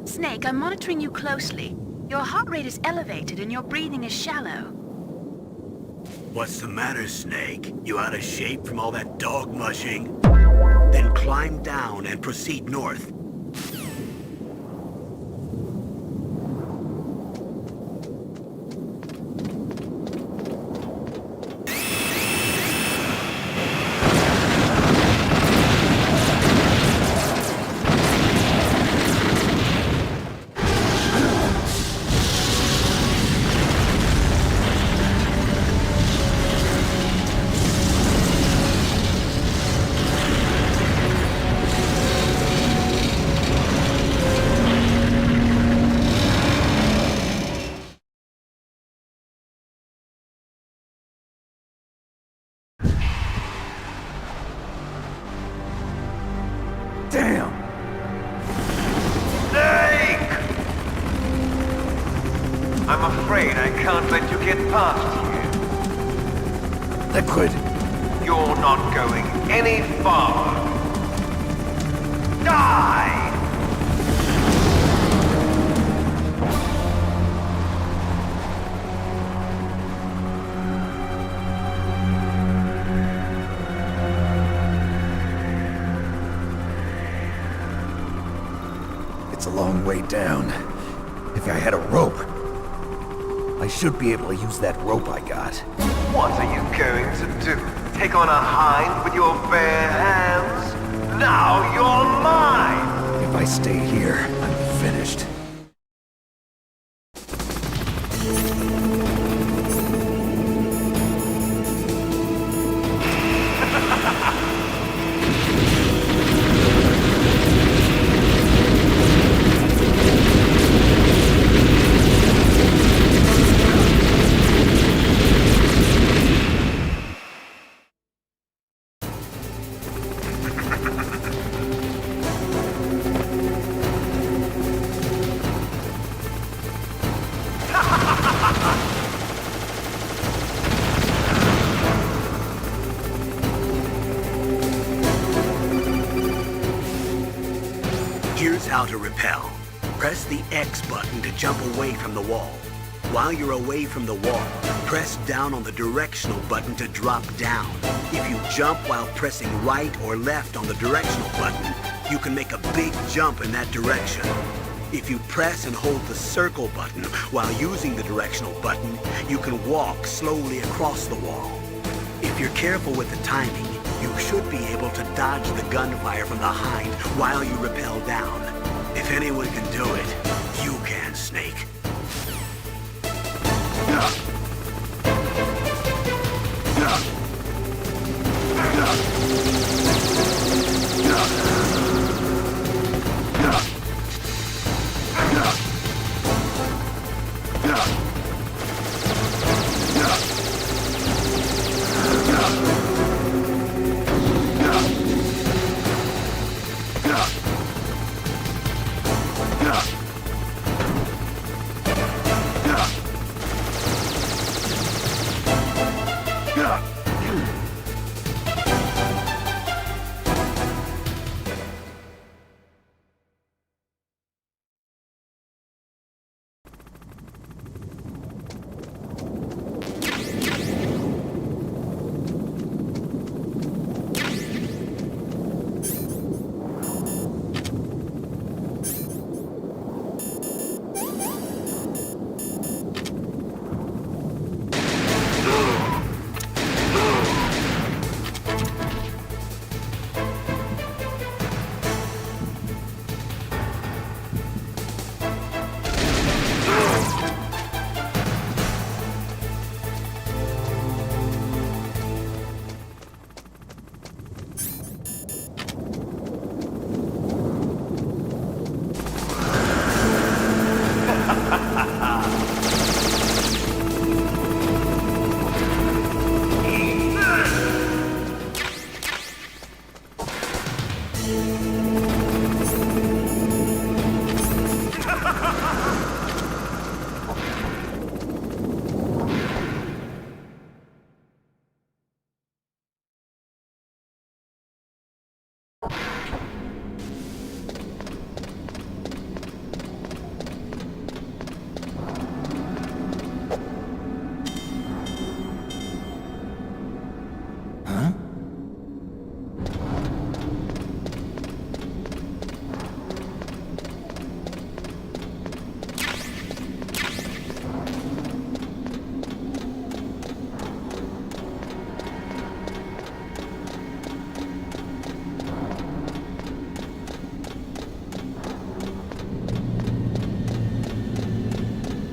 Snake, I'm monitoring you closely. Your heart rate is elevated and your breathing is shallow. What's the matter, Snake? You out of shape from all that dog mushing? Then climb down and proceed north. Damn! Snake! I'm afraid I can't let you get past here. Liquid! You're not going any farther. Die! It's a long way down. If I had a rope, I should be able to use that rope I got. What are you going to do? Take on a hind with your bare hands? Now you're mine! If I stay here, I'm finished. Here's how to repel. Press the X button to jump away from the wall. While you're away from the wall, press down on the directional button to drop down. If you jump while pressing right or left on the directional button, you can make a big jump in that direction. If you press and hold the circle button while using the directional button, you can walk slowly across the wall. If you're careful with the timing, you should be able to dodge the gunfire from behind while you rappel down. If anyone can do it, you can, Snake.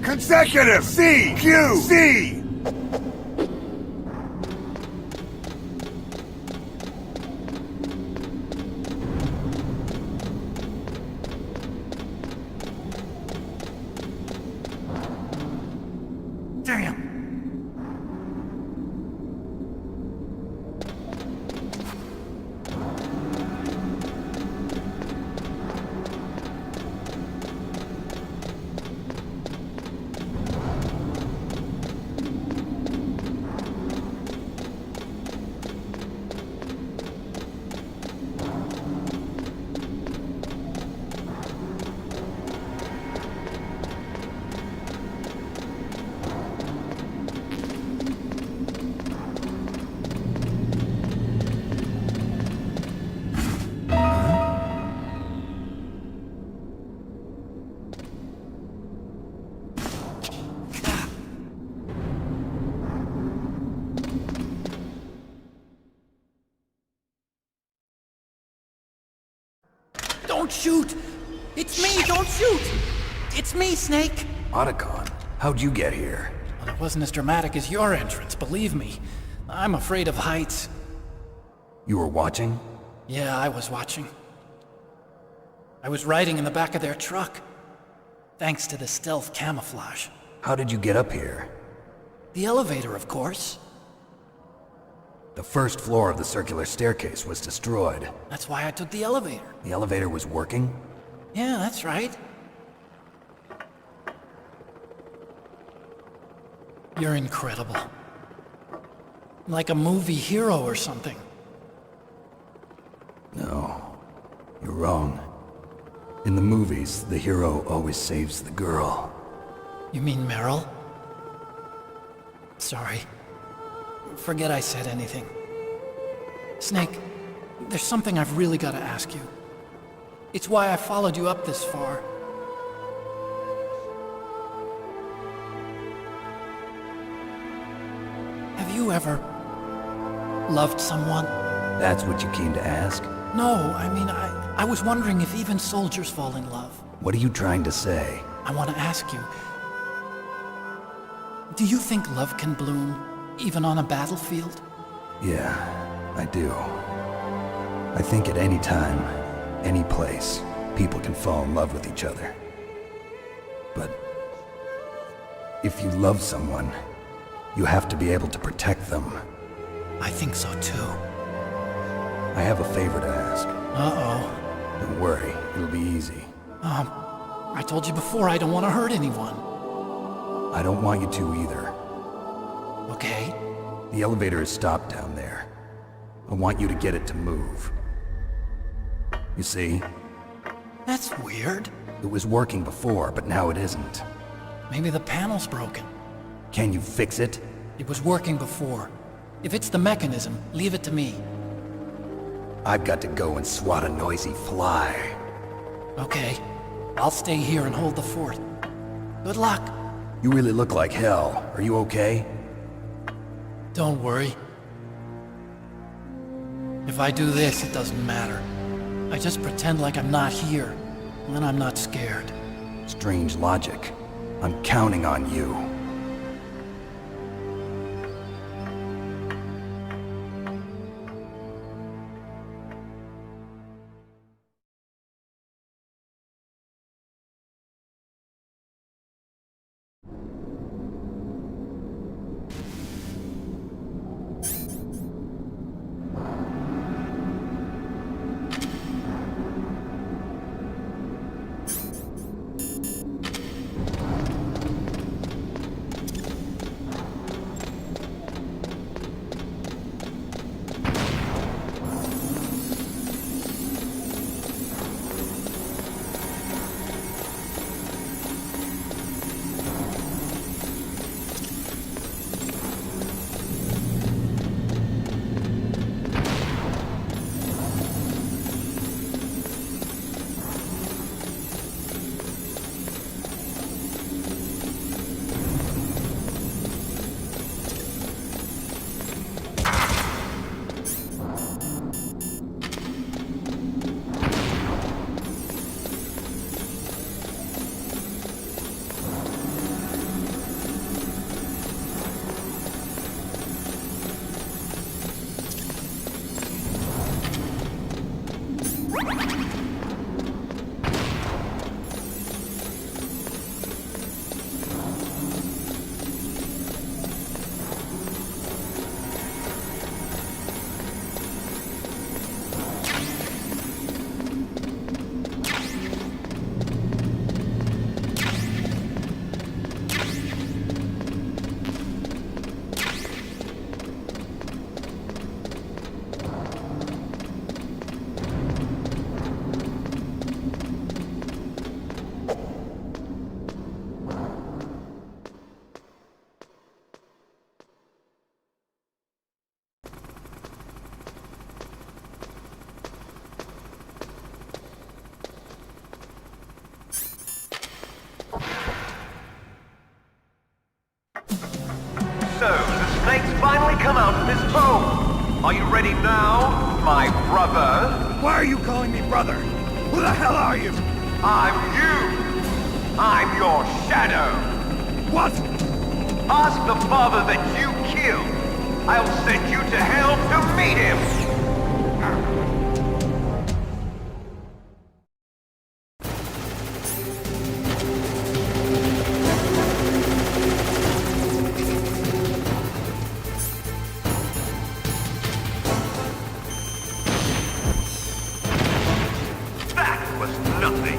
Consecutive! C! Q! C! Don't shoot! It's me, don't shoot! It's me, Snake! Otacon, how'd you get here? Well, it wasn't as dramatic as your entrance, believe me. I'm afraid of heights. You were watching? Yeah, I was watching. I was riding in the back of their truck. Thanks to the stealth camouflage. How did you get up here? The elevator, of course. The first floor of the circular staircase was destroyed. That's why I took the elevator. The elevator was working? Yeah, that's right. You're incredible. Like a movie hero or something. No, you're wrong. In the movies, the hero always saves the girl. You mean Merill? Sorry. Forget I said anything. Snake, there's something I've really got to ask you. It's why I followed you up this far. Have you ever loved someone? That's what you came to ask? No, I mean, I was wondering if even soldiers fall in love. What are you trying to say? I want to ask you, do you think love can bloom, even on a battlefield? Yeah, I do. I think at any time, any place, people can fall in love with each other. But if you love someone, you have to be able to protect them. I think so too. I have a favor to ask. Uh-oh. Don't worry, it'll be easy. I told you before I don't want to hurt anyone. I don't want you to either. Okay. The elevator is stopped down there. I want you to get it to move. You see? That's weird. It was working before, but now it isn't. Maybe the panel's broken. Can you fix it? It was working before. If it's the mechanism, leave it to me. I've got to go and swat a noisy fly. Okay. I'll stay here and hold the fort. Good luck. You really look like hell. Are you okay? Don't worry. If I do this, it doesn't matter. I just pretend like I'm not here, and then I'm not scared. Strange logic. I'm counting on you. So, the snake's finally come out of his hole. Are you ready now, my brother? Why are you calling me brother? Who the hell are you? I'm you! I'm your shadow! What? Ask the father that you killed! I'll send you to hell to meet him! That was nothing!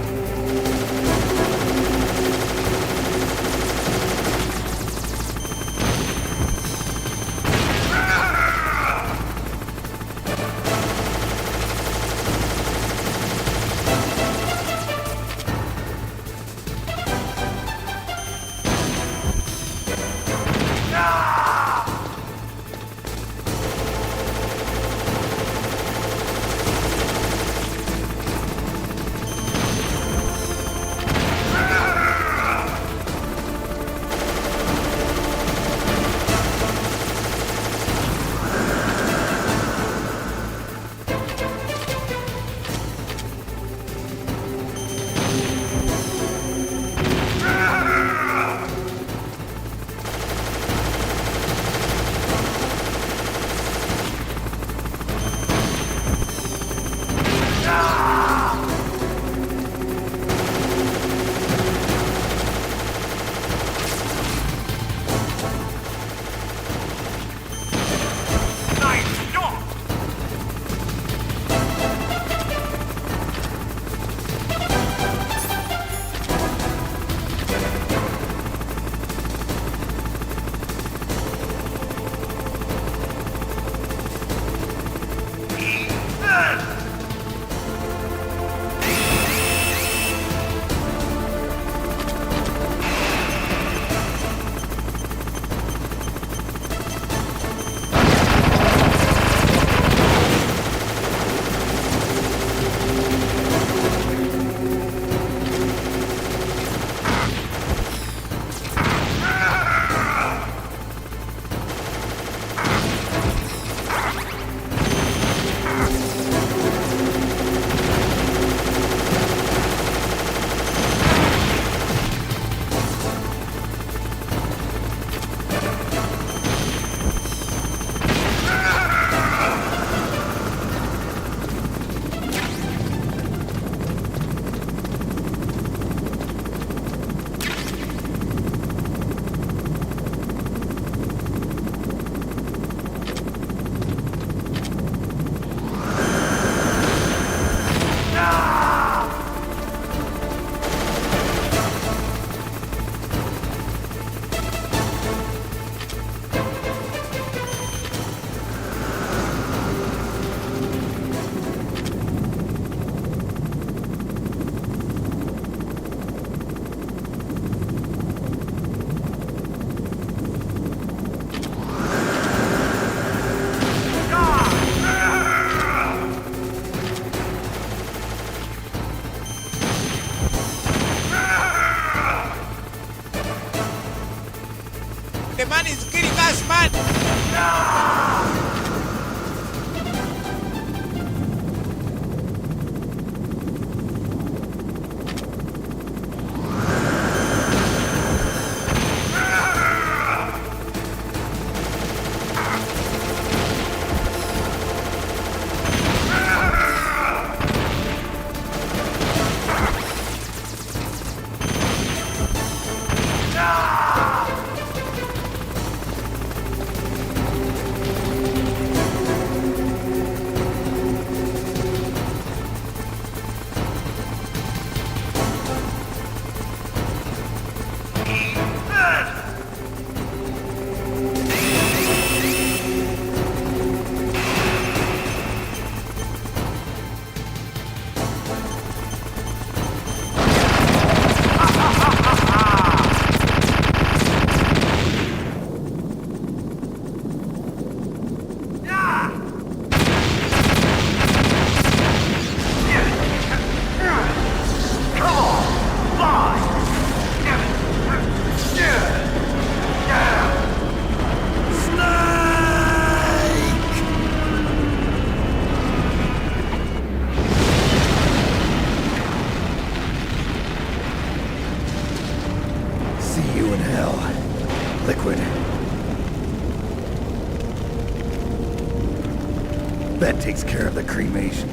That takes care of the cremation.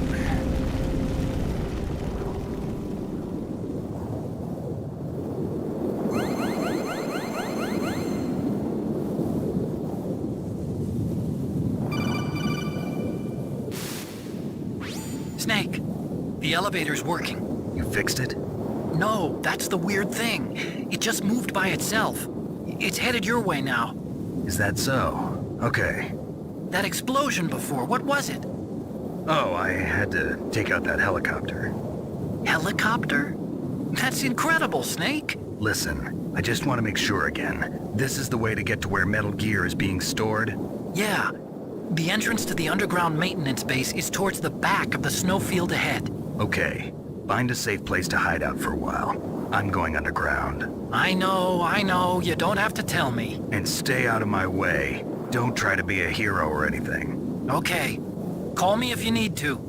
Snake, the elevator's working. You fixed it? No, that's the weird thing. It just moved by itself. It's headed your way now. Is that so? Okay. That explosion before, what was it? Oh, I had to take out that helicopter. Helicopter? That's incredible, Snake. Listen, I just want to make sure again. This is the way to get to where Metal Gear is being stored? Yeah. The entrance to the underground maintenance base is towards the back of the snowfield ahead. Okay. Find a safe place to hide out for a while. I'm going underground. I know. You don't have to tell me. And stay out of my way. Don't try to be a hero or anything. Okay. Call me if you need to.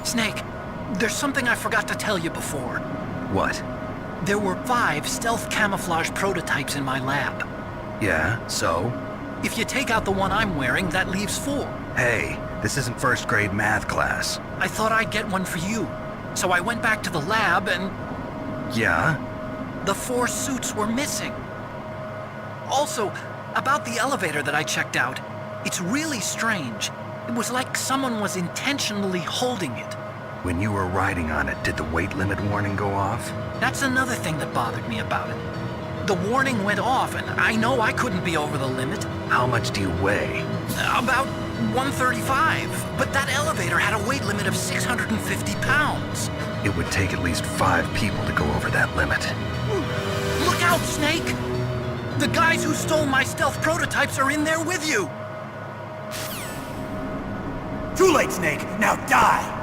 Snake, there's something I forgot to tell you before. What? There were 5 stealth camouflage prototypes in my lab. Yeah, so? If you take out the one I'm wearing, that leaves 4. Hey, this isn't first grade math class. I thought I'd get one for you. So I went back to the lab and... Yeah? The 4 suits were missing. Also, about the elevator that I checked out, it's really strange. It was like someone was intentionally holding it. When you were riding on it, did the weight limit warning go off? That's another thing that bothered me about it. The warning went off, and I know I couldn't be over the limit. How much do you weigh? About 135, but that elevator had a weight limit of 650 pounds. It would take at least 5 people to go over that limit. Look out, Snake! The guys who stole my stealth prototypes are in there with you! Too late, Snake! Now die!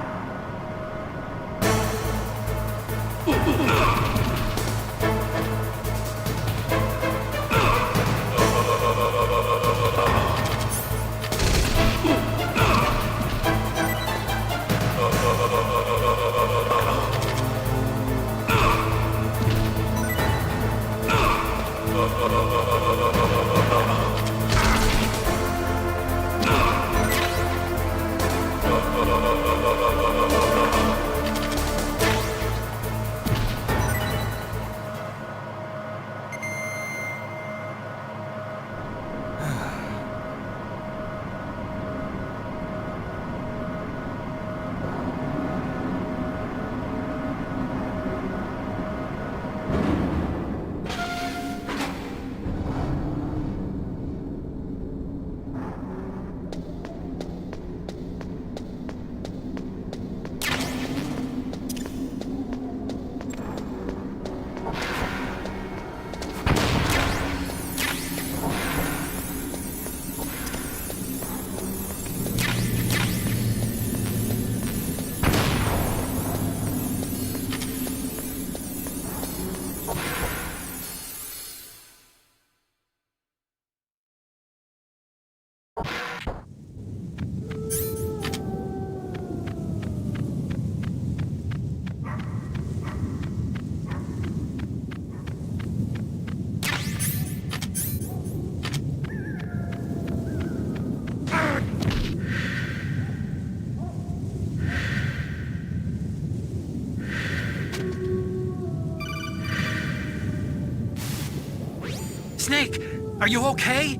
Snake, are you okay?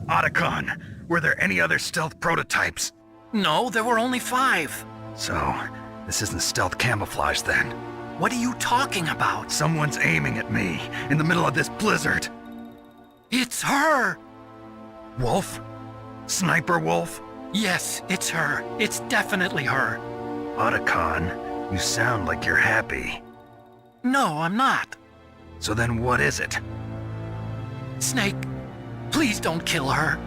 Otacon, were there any other stealth prototypes? No, there were only 5. So, this isn't stealth camouflage then? What are you talking about? Someone's aiming at me, in the middle of this blizzard. It's her! Wolf? Sniper Wolf? Yes, it's her. It's definitely her. Otacon, you sound like you're happy. No, I'm not. So then what is it? Snake, please don't kill her.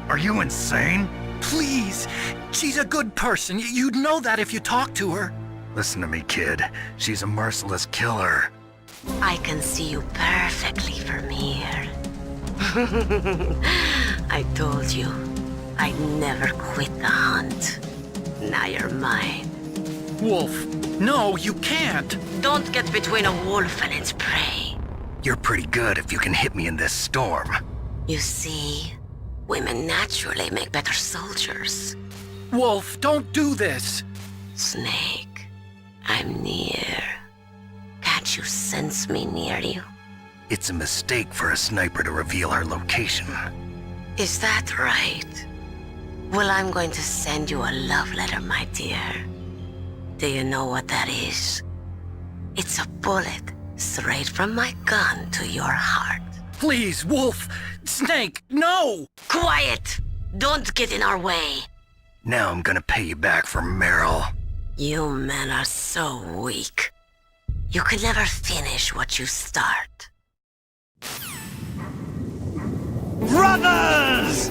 Are you insane? Please! She's a good person. You'd know that if you talked to her. Listen to me, kid. She's a merciless killer. I can see you perfectly from here. I told you, I'd never quit the hunt. Now you're mine. Wolf, no, you can't. Don't get between a wolf and its prey. You're pretty good if you can hit me in this storm. You see, women naturally make better soldiers. Wolf, don't do this. Snake, I'm near. Can't you sense me near you? It's a mistake for a sniper to reveal her location. Is that right? Well, I'm going to send you a love letter, my dear. Do you know what that is? It's a bullet straight from my gun to your heart. Please, Wolf! Snake, no! Quiet! Don't get in our way. Now I'm gonna pay you back for Merill. You men are so weak. You can never finish what you start. Brothers!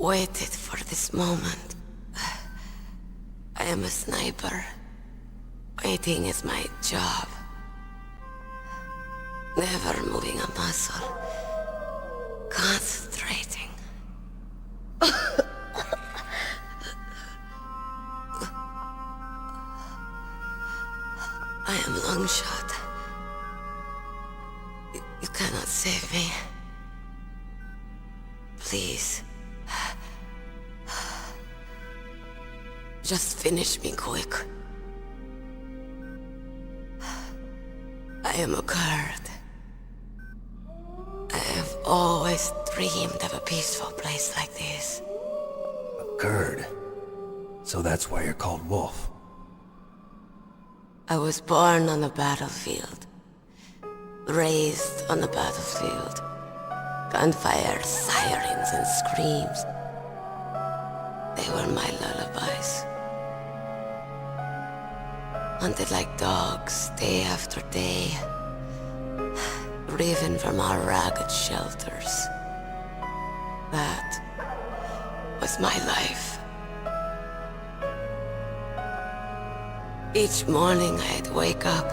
waited for this moment. I am a sniper. Waiting is my job. Never moving a muscle. Concentrating. I am Longshot. You cannot save me. Please. Just finish me quick. I am a Kurd. I have always dreamed of a peaceful place like this. A Kurd? So that's why you're called Wolf. I was born on the battlefield. Raised on the battlefield. Gunfire, sirens, and screams. They were my lullabies. Hunted like dogs, day after day. Driven from our ragged shelters. That was my life. Each morning I'd wake up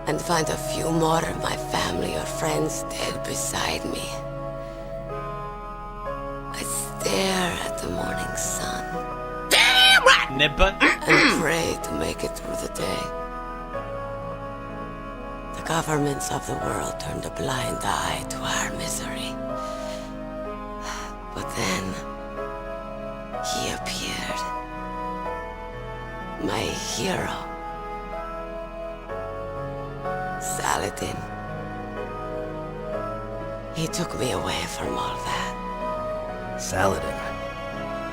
and find a few more of my family or friends dead beside me. I'd stare at the morning sun. Damn right! Nipper! And pray to make it through the day. The governments of the world turned a blind eye to our misery. But then, he appeared. My hero. Saladin. He took me away from all that. Saladin?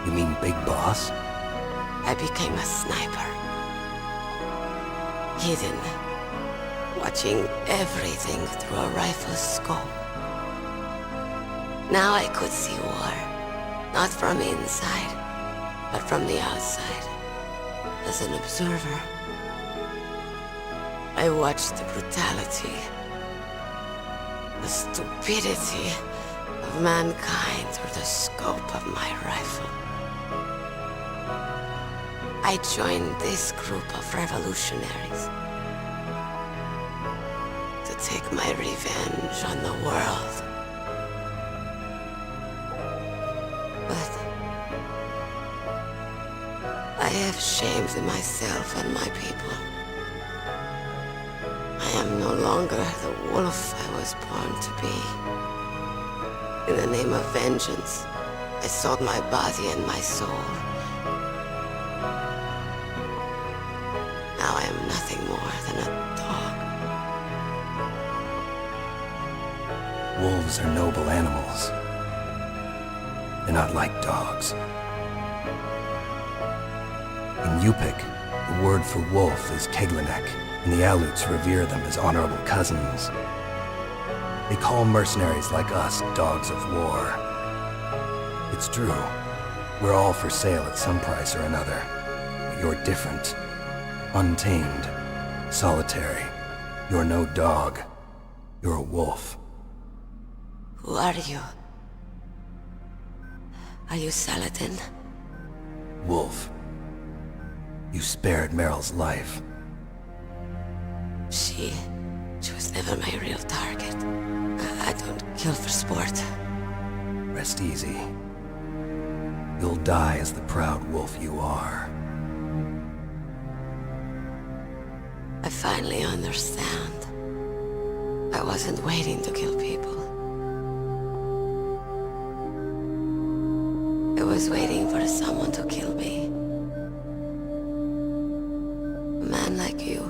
You mean Big Boss? I became a sniper. Hidden. Watching everything through a rifle's scope. Now I could see war. Not from inside, but from the outside. As an observer. I watched the brutality, the stupidity of mankind through the scope of my rifle. I joined this group of revolutionaries to take my revenge on the world. But I have shamed myself and my people. I am no longer the wolf I was born to be. In the name of vengeance, I sold my body and my soul. Now I am nothing more than a dog. Wolves are noble animals. They're not like dogs. In Yupik, the word for wolf is Keglenek, and the Aleuts revere them as honorable cousins. They call mercenaries like us dogs of war. It's true, we're all for sale at some price or another, but you're different. Untamed, solitary. You're no dog. You're a wolf. Who are you? Are you Saladin? Wolf. You spared Meryl's life. She was never my real target. I don't kill for sport. Rest easy. You'll die as the proud wolf you are. I finally understand. I wasn't waiting to kill people. I was waiting for someone to kill me. A man like you.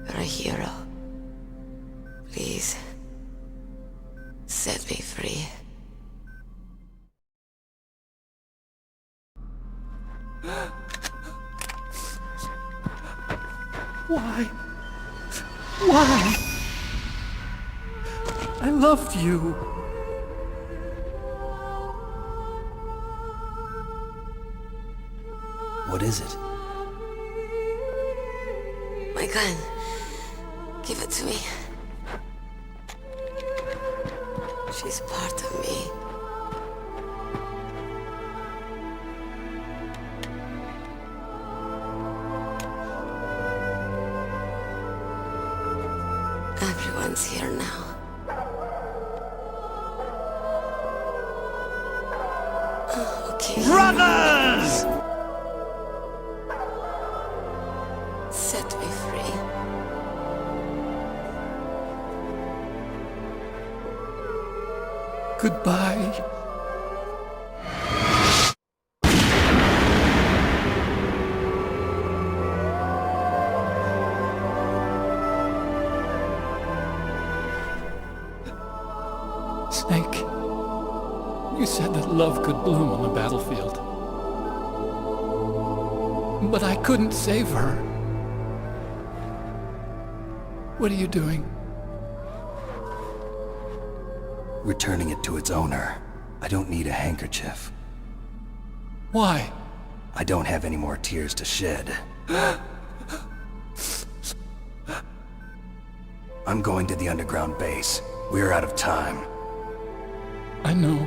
You're a hero. Please, set me free. Why? Why? I loved you. What is it? My gun. Give it to me. She's part of me. Everyone's here now. Okay. Brothers! Set me free. Goodbye. Snake, you said that love could bloom on the battlefield. But I couldn't save her. What are you doing? Returning it to its owner. I don't need a handkerchief. Why? I don't have any more tears to shed. I'm going to the underground base. We're out of time. I know.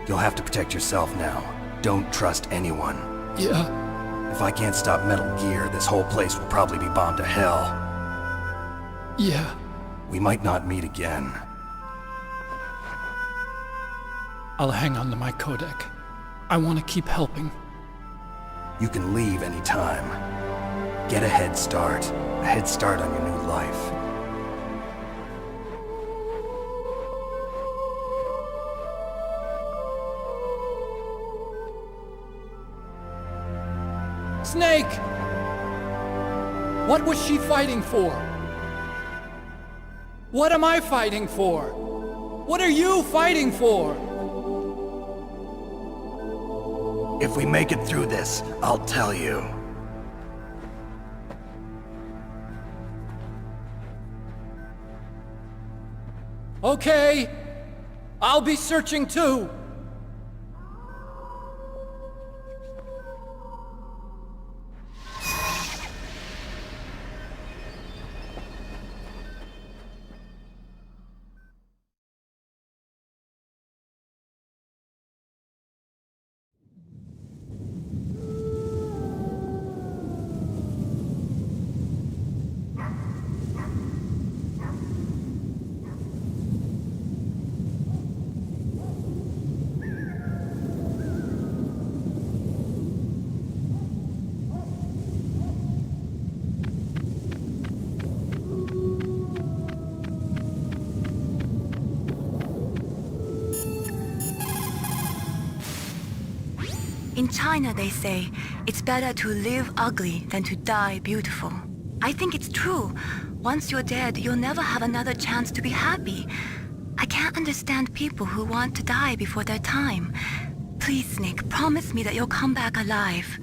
You'll have to protect yourself now. Don't trust anyone. Yeah. If I can't stop Metal Gear, this whole place will probably be bombed to hell. Yeah. We might not meet again. I'll hang on to my codec. I want to keep helping. You can leave anytime. Get a head start. A head start on your new life. Snake! What was she fighting for? What am I fighting for? What are you fighting for? If we make it through this, I'll tell you. Okay. I'll be searching too. In China, they say, it's better to live ugly than to die beautiful. I think it's true. Once you're dead, you'll never have another chance to be happy. I can't understand people who want to die before their time. Please, Snake, promise me that you'll come back alive.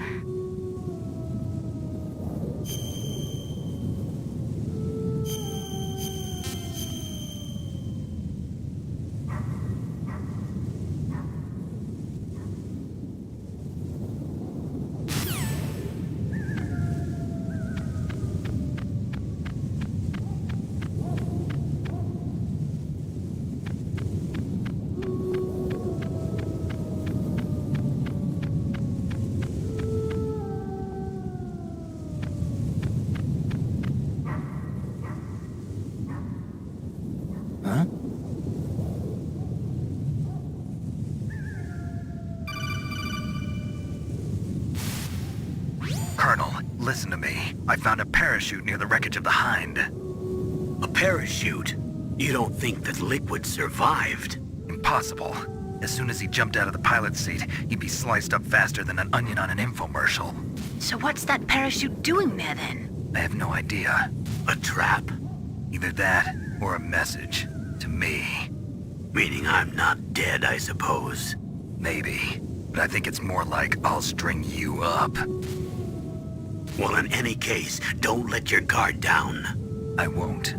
Colonel, listen to me. I found a parachute near the wreckage of the Hind. A parachute? You don't think that Liquid survived? Impossible. As soon as he jumped out of the pilot's seat, he'd be sliced up faster than an onion on an infomercial. So what's that parachute doing there then? I have no idea. A trap? Either that, or a message. To me. Meaning I'm not dead, I suppose. Maybe. But I think it's more like I'll string you up. Well, in any case, don't let your guard down. I won't.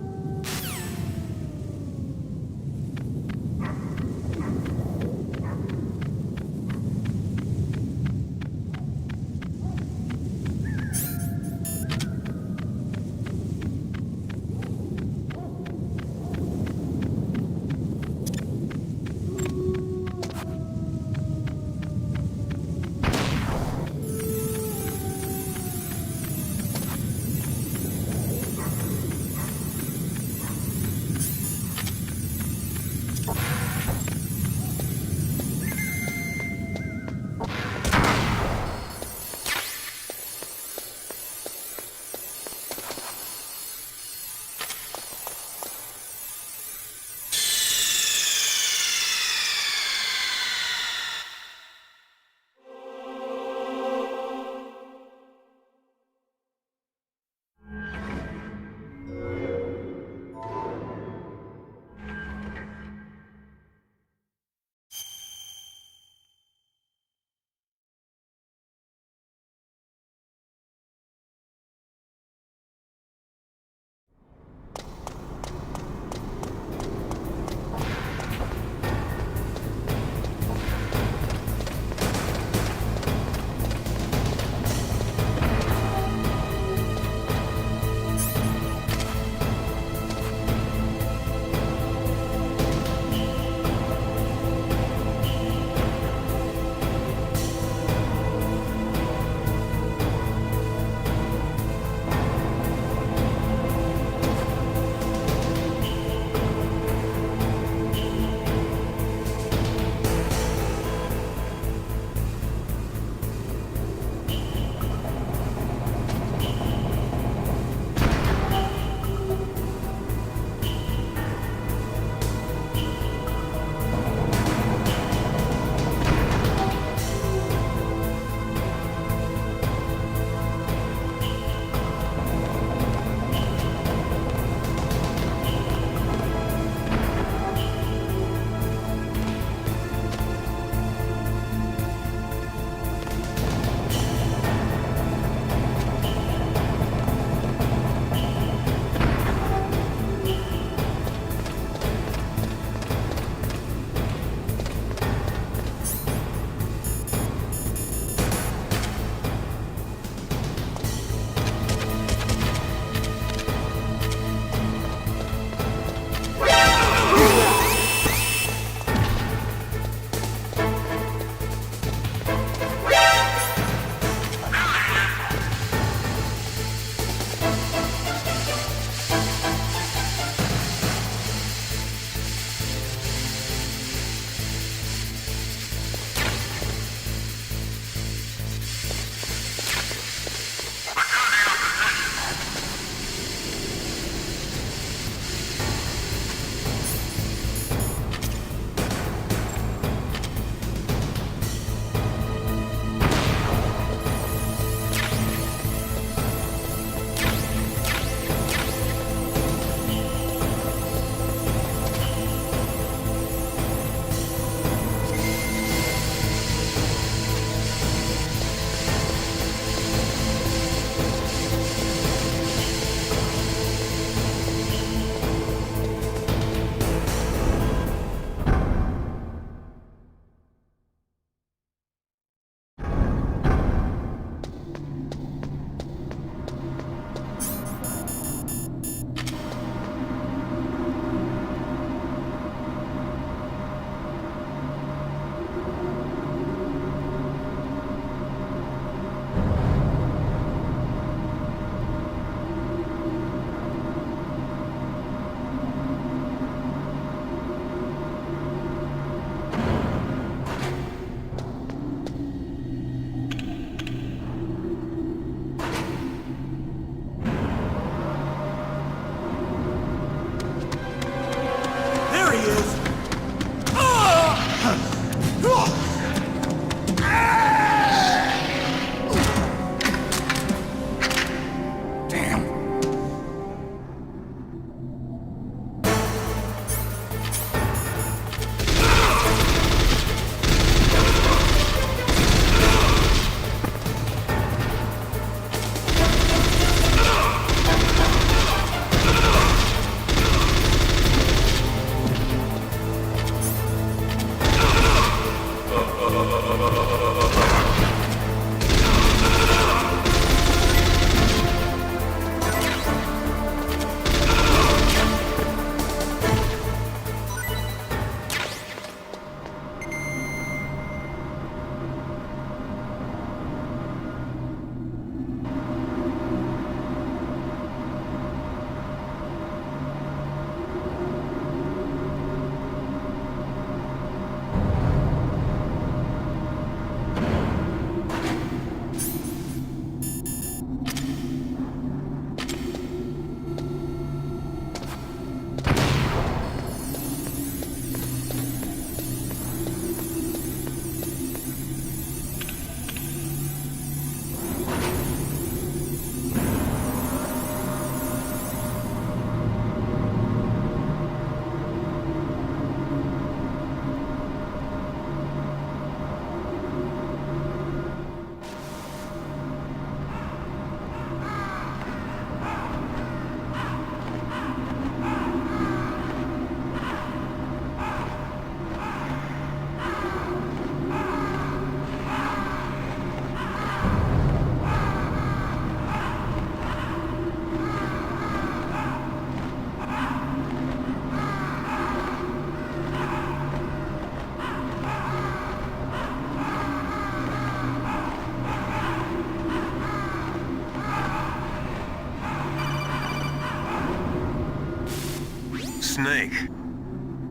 Snake.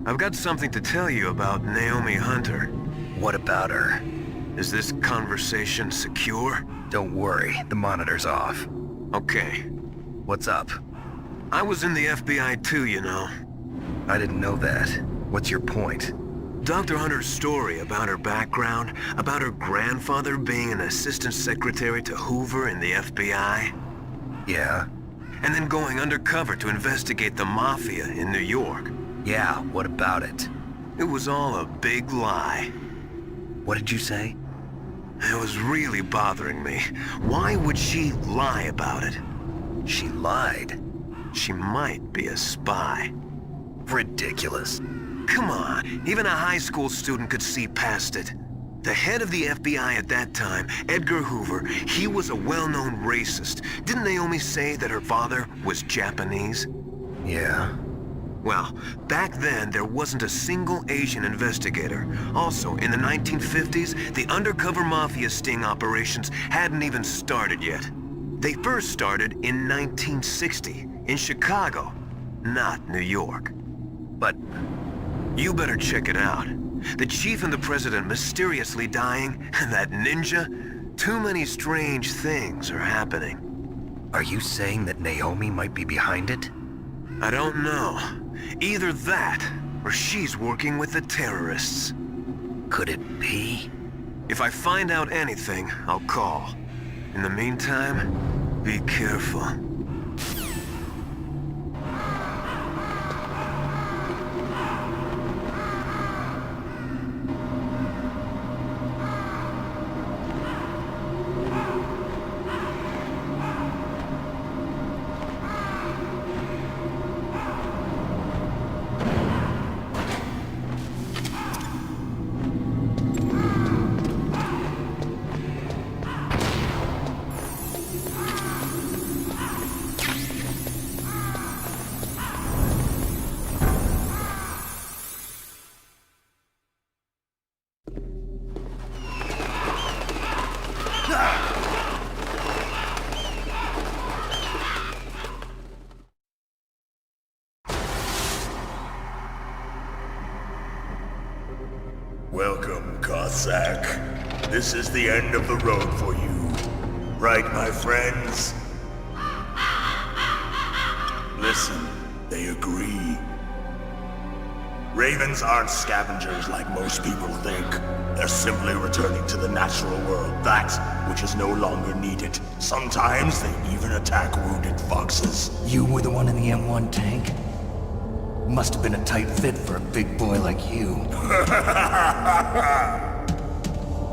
I've got something to tell you about Naomi Hunter. What about her? Is this conversation secure? Don't worry, the monitor's off. Okay. What's up? I was in the FBI too, you know. I didn't know that. What's your point? Dr. Hunter's story about her background, about her grandfather being an assistant secretary to Hoover in the FBI. Yeah? And then going undercover to investigate the Mafia in New York. Yeah, what about it? It was all a big lie. What did you say? It was really bothering me. Why would she lie about it? She lied? She might be a spy. Ridiculous. Come on, even a high school student could see past it. The head of the FBI at that time, Edgar Hoover, he was a well-known racist. Didn't Naomi say that her father was Japanese? Yeah. Well, back then, there wasn't a single Asian investigator. Also, in the 1950s, the undercover mafia sting operations hadn't even started yet. They first started in 1960, in Chicago, not New York. But you better check it out. The chief and the president mysteriously dying, and that ninja, too many strange things are happening. Are you saying that Naomi might be behind it? I don't know. Either that, or she's working with the terrorists. Could it be? If I find out anything, I'll call. In the meantime, be careful. Welcome, Cossack. This is the end of the road for you. Right, my friends? Listen, they agree. Ravens aren't scavengers like most people think. They're simply returning to the natural world, that which is no longer needed. Sometimes they even attack wounded foxes. You were the one in the M1 tank? Must have been a tight fit for a big boy like you.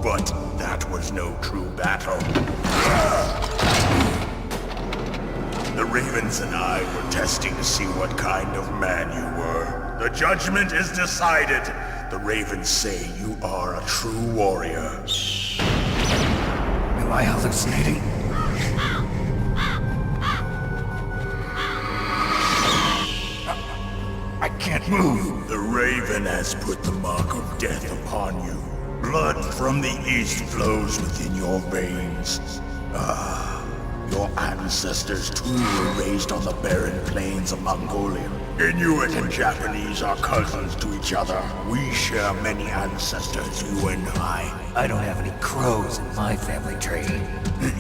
But that was no true battle. The Ravens and I were testing to see what kind of man you were. The judgment is decided. The Ravens say you are a true warrior. Am I hallucinating? I can't move. The Raven has put the mark of death upon you. Blood from the east flows within your veins. Your ancestors too were raised on the barren plains of Mongolia. Inuit and Japanese are cousins to each other. We share many ancestors, you and I. I don't have any crows in my family tree.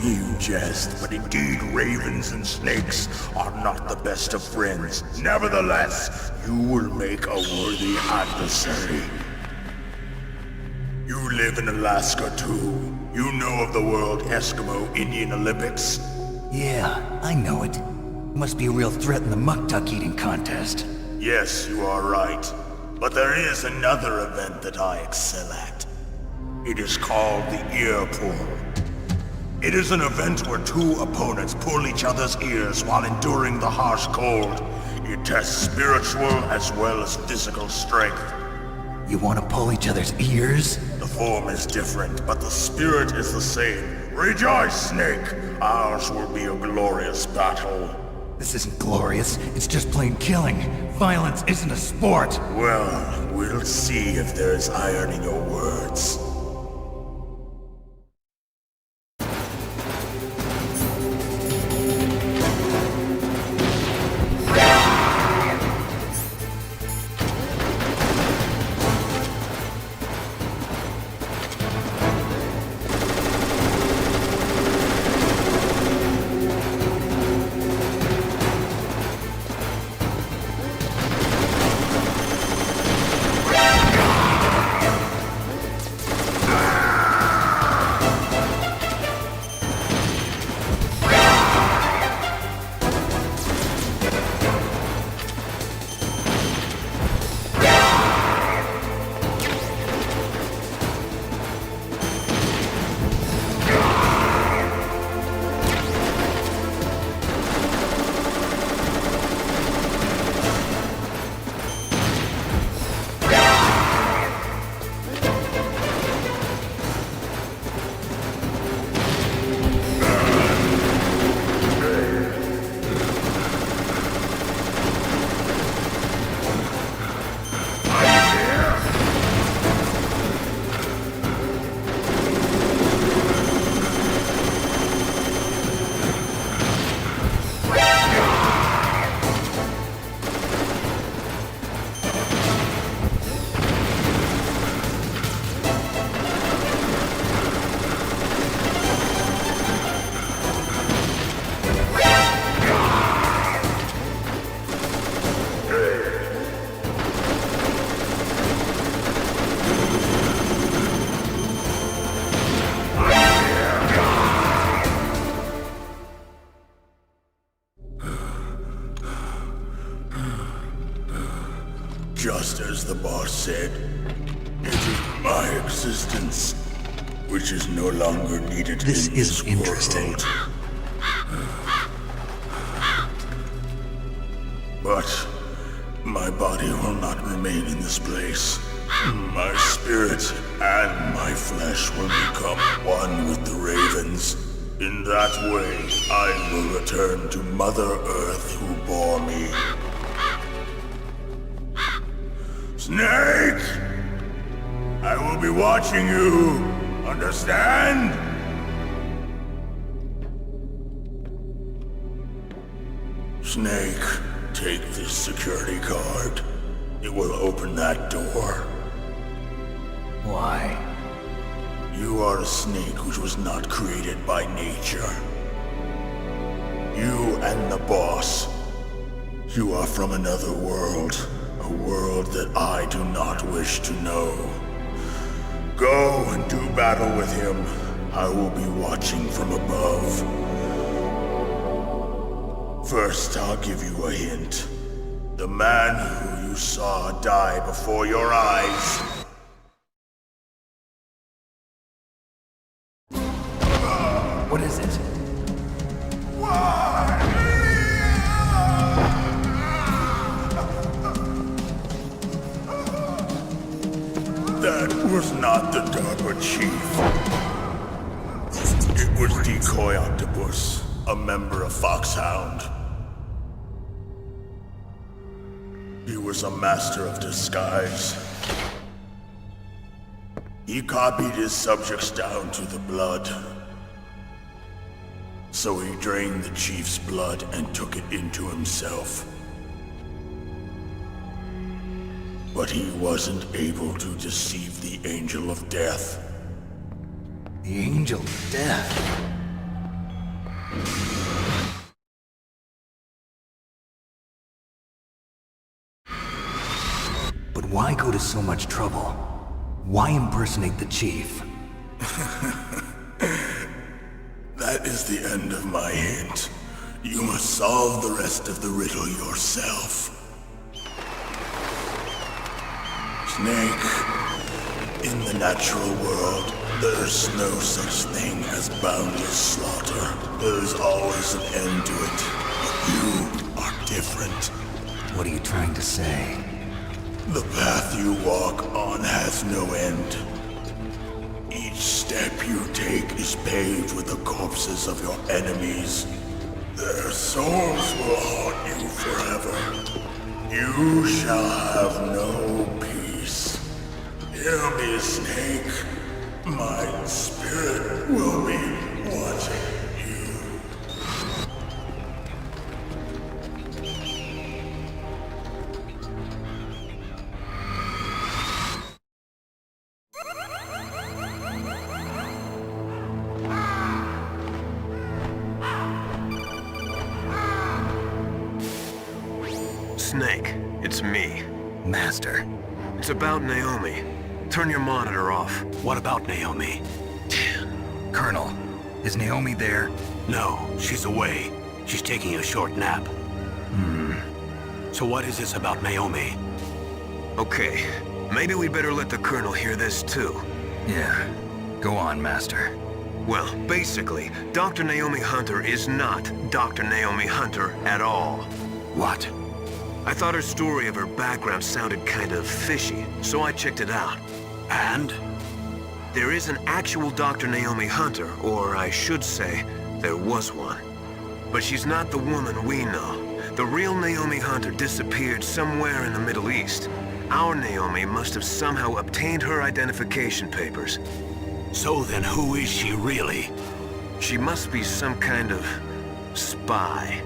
You jest, but indeed ravens and snakes are not the best of friends. Nevertheless, you will make a worthy adversary. You live in Alaska too. You know of the World Eskimo Indian Olympics? Yeah, I know it. Must be a real threat in the muck-duck eating contest. Yes, you are right. But there is another event that I excel at. It is called the ear pull. It is an event where two opponents pull each other's ears while enduring the harsh cold. It tests spiritual as well as physical strength. You want to pull each other's ears? The form is different, but the spirit is the same. Rejoice, Snake! Ours will be a glorious battle. This isn't glorious, it's just plain killing. Violence isn't a sport. Well, we'll see if there's iron in your words. Just as the boss said, it is my existence which is no longer needed in this is interesting. world. But my body will not remain in this place. My spirit and my flesh will become one with the ravens. In that way, I will return to Mother Earth who bore me. Snake! I will be watching you. Understand? Snake, take this security card. It will open that door. Why? You are a snake which was not created by nature. You and the boss. You are from another world. A world that I do not wish to know. Go and do battle with him. I will be watching from above. First, I'll give you a hint. The man who you saw die before your eyes. What is it? That was not the DARPA Chief. It was Decoy Octopus, a member of Foxhound. He was a master of disguise. He copied his subjects down to the blood. So he drained the Chief's blood and took it into himself. But he wasn't able to deceive the Angel of Death. The Angel of Death? But why go to so much trouble? Why impersonate the Chief? That is the end of my hint. You must solve the rest of the riddle yourself. Snake, in the natural world, there's no such thing as boundless slaughter. There's always an end to it, but you are different. What are you trying to say? The path you walk on has no end. Each step you take is paved with the corpses of your enemies. Their souls will haunt you forever. You shall have no peace. Hear me, Snake. My spirit will be watching you. Snake, it's me. Master. It's about Naomi. Turn your monitor off. What about Naomi? Colonel, is Naomi there? No, she's away. She's taking a short nap. So what is this about Naomi? Okay, maybe we'd better let the Colonel hear this too. Yeah, go on, Master. Well, basically, Dr. Naomi Hunter is not Dr. Naomi Hunter at all. What? I thought her story of her background sounded kind of fishy, so I checked it out. And? There is an actual Dr. Naomi Hunter, or I should say, there was one. But she's not the woman we know. The real Naomi Hunter disappeared somewhere in the Middle East. Our Naomi must have somehow obtained her identification papers. So then who is she really? She must be some kind of spy.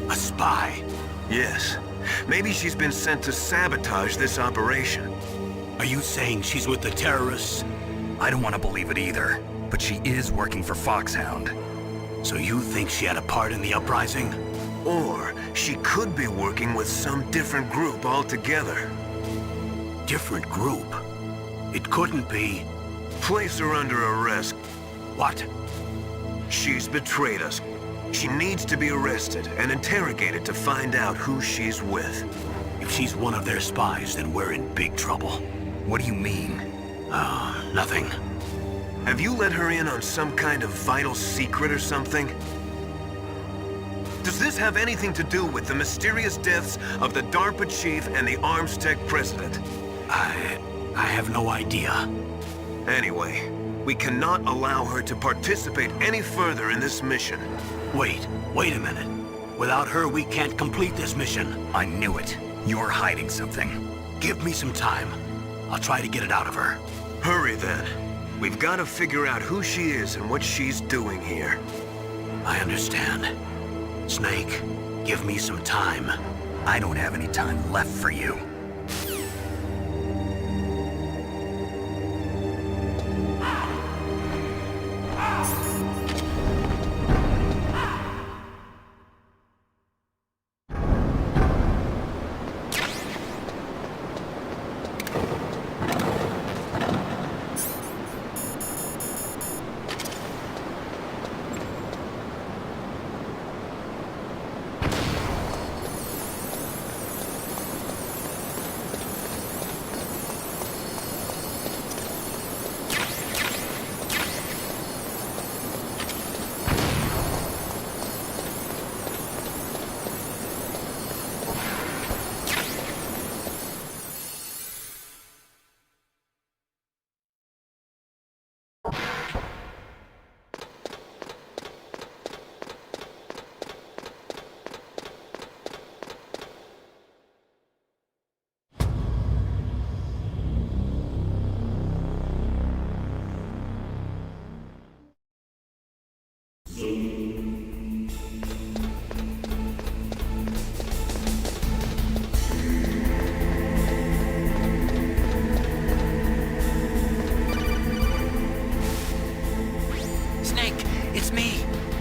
A spy? Yes. Maybe she's been sent to sabotage this operation. Are you saying she's with the terrorists? I don't want to believe it either, but she is working for Foxhound. So you think she had a part in the uprising? Or she could be working with some different group altogether. Different group? It couldn't be... Place her under arrest. What? She's betrayed us. She needs to be arrested and interrogated to find out who she's with. You If she's one of their spies, then we're in big trouble. What do you mean? Nothing. Have you let her in on some kind of vital secret or something? Does this have anything to do with the mysterious deaths of the DARPA Chief and the Arms Tech President? I have no idea. Anyway, we cannot allow her to participate any further in this mission. Wait a minute. Without her, we can't complete this mission. I knew it. You're hiding something. Give me some time. I'll try to get it out of her. Hurry then. We've got to figure out who she is and what she's doing here. I understand. Snake, give me some time. I don't have any time left for you.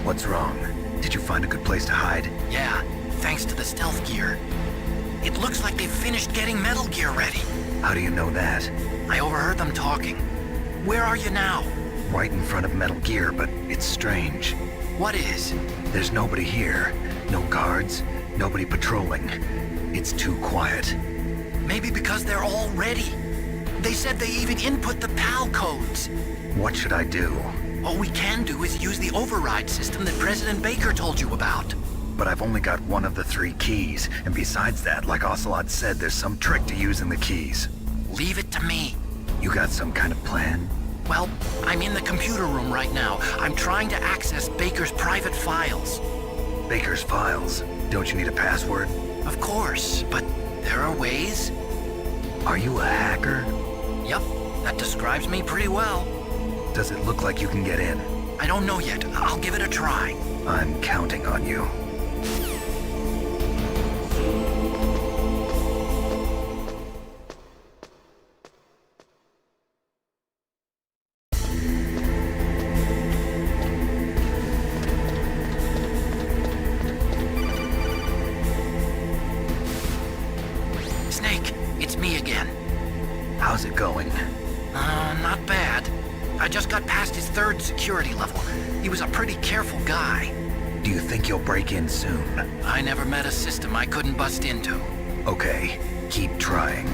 What's wrong? Did you find a good place to hide? Yeah, thanks to the stealth gear. It looks like they've finished getting Metal Gear ready. How do you know that? I overheard them talking. Where are you now? Right in front of Metal Gear, but it's strange. What is? There's nobody here. No guards, nobody patrolling. It's too quiet. Maybe because they're all ready. They said they even input the PAL codes. What should I do? All we can do is use the override system that President Baker told you about. But I've only got one of the 3 keys, and besides that, like Ocelot said, there's some trick to using the keys. Leave it to me. You got some kind of plan? Well, I'm in the computer room right now. I'm trying to access Baker's private files. Baker's files? Don't you need a password? Of course, but there are ways. Are you a hacker? Yep, that describes me pretty well. Does it look like you can get in? I don't know yet. I'll give it a try. I'm counting on you. Snake, it's me again. How's it going? Not bad. I just got past his 3rd security level. He was a pretty careful guy. Do you think you'll break in soon? I never met a system I couldn't bust into. Okay, keep trying.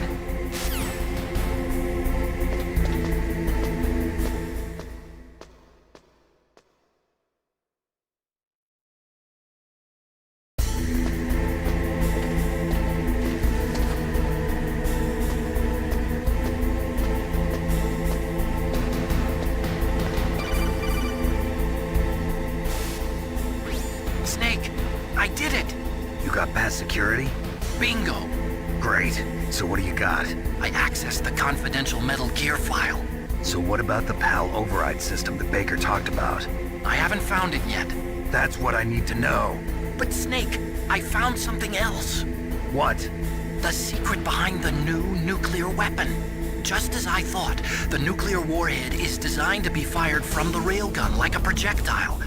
Security? Bingo! Great. So what do you got? I accessed the confidential Metal Gear file. So what about the PAL override system that Baker talked about? I haven't found it yet. That's what I need to know. But Snake, I found something else. What? The secret behind the new nuclear weapon. Just as I thought, the nuclear warhead is designed to be fired from the railgun like a projectile.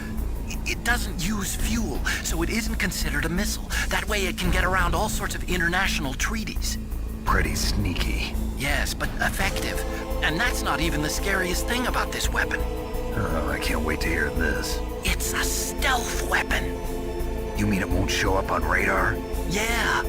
It doesn't use fuel, so it isn't considered a missile. That way it can get around all sorts of international treaties. Pretty sneaky. Yes, but effective. And that's not even the scariest thing about this weapon. Oh, I can't wait to hear this. It's a stealth weapon. You mean it won't show up on radar? Yeah.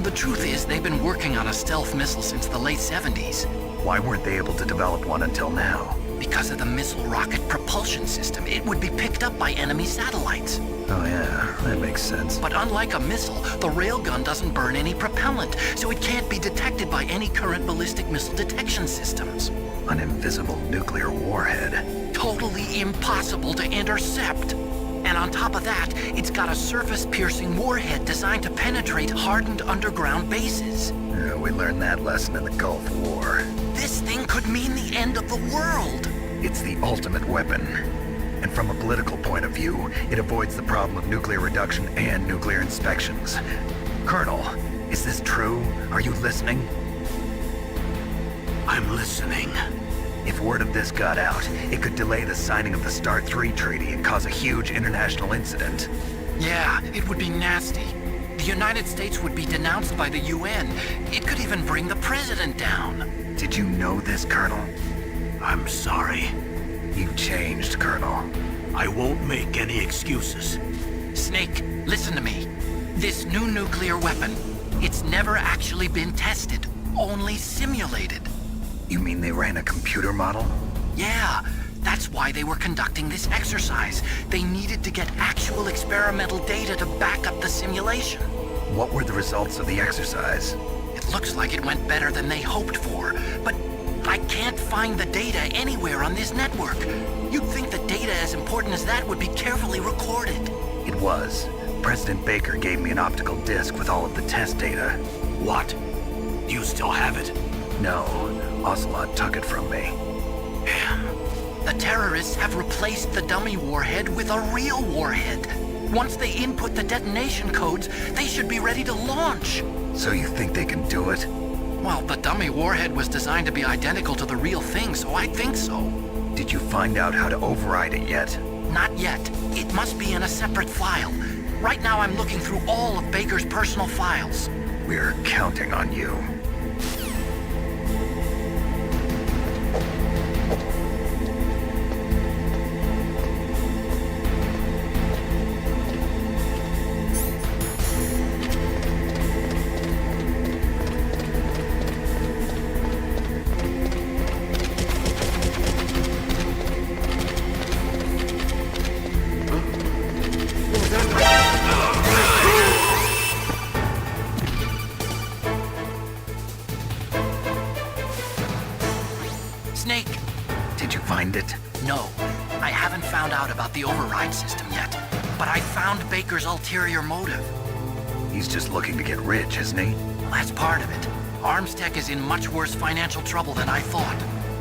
The truth is, they've been working on a stealth missile since the late 70s. Why weren't they able to develop one until now? Because of the missile rocket propulsion system, it would be picked up by enemy satellites. Oh yeah, that makes sense. But unlike a missile, the railgun doesn't burn any propellant, so it can't be detected by any current ballistic missile detection systems. An invisible nuclear warhead. Totally impossible to intercept. And on top of that, it's got a surface-piercing warhead designed to penetrate hardened underground bases. Yeah, we learned that lesson in the Gulf War. This thing could mean the end of the world. It's the ultimate weapon. And from a political point of view, it avoids the problem of nuclear reduction and nuclear inspections. Colonel, is this true? Are you listening? I'm listening. If word of this got out, it could delay the signing of the START 3 treaty and cause a huge international incident. Yeah, it would be nasty. The United States would be denounced by the UN. It could even bring the president down. Did you know this, Colonel? I'm sorry. You've changed, Colonel. I won't make any excuses. Snake, listen to me. This new nuclear weapon, it's never actually been tested, only simulated. You mean they ran a computer model? Yeah, that's why they were conducting this exercise. They needed to get actual experimental data to back up the simulation. What were the results of the exercise? It looks like it went better than they hoped for, but I can't find the data anywhere on this network. You'd think the data as important as that would be carefully recorded. It was. President Baker gave me an optical disc with all of the test data. What? Do you still have it? No. Ocelot took it from me. Damn. The terrorists have replaced the dummy warhead with a real warhead. Once they input the detonation codes, they should be ready to launch. So you think they can do it? Well, the dummy warhead was designed to be identical to the real thing, so I think so. Did you find out how to override it yet? Not yet. It must be in a separate file. Right now I'm looking through all of Baker's personal files. We're counting on you. Snake! Did you find it? No. I haven't found out about the override system yet, but I found Baker's ulterior motive. He's just looking to get rich, isn't he? Well, that's part of it. Armstech is in much worse financial trouble than I thought.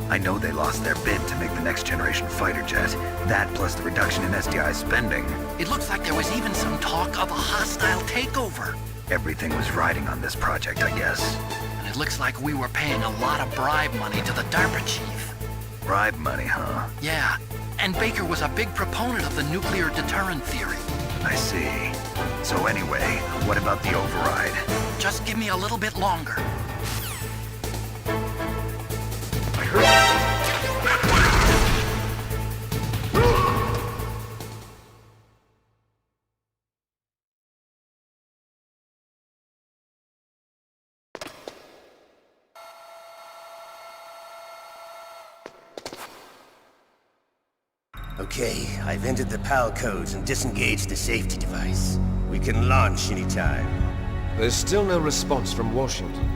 I know they lost their bid to make the next generation fighter jet. That plus the reduction in SDI spending. It looks like there was even some talk of a hostile takeover. Everything was riding on this project, I guess. And it looks like we were paying a lot of bribe money to the DARPA Chief. Bribe money, huh? Yeah. And Baker was a big proponent of the nuclear deterrent theory. I see. So anyway, what about the override? Just give me a little bit longer. I heard... Okay, I've entered the PAL codes and disengaged the safety device. We can launch anytime. There's still no response from Washington.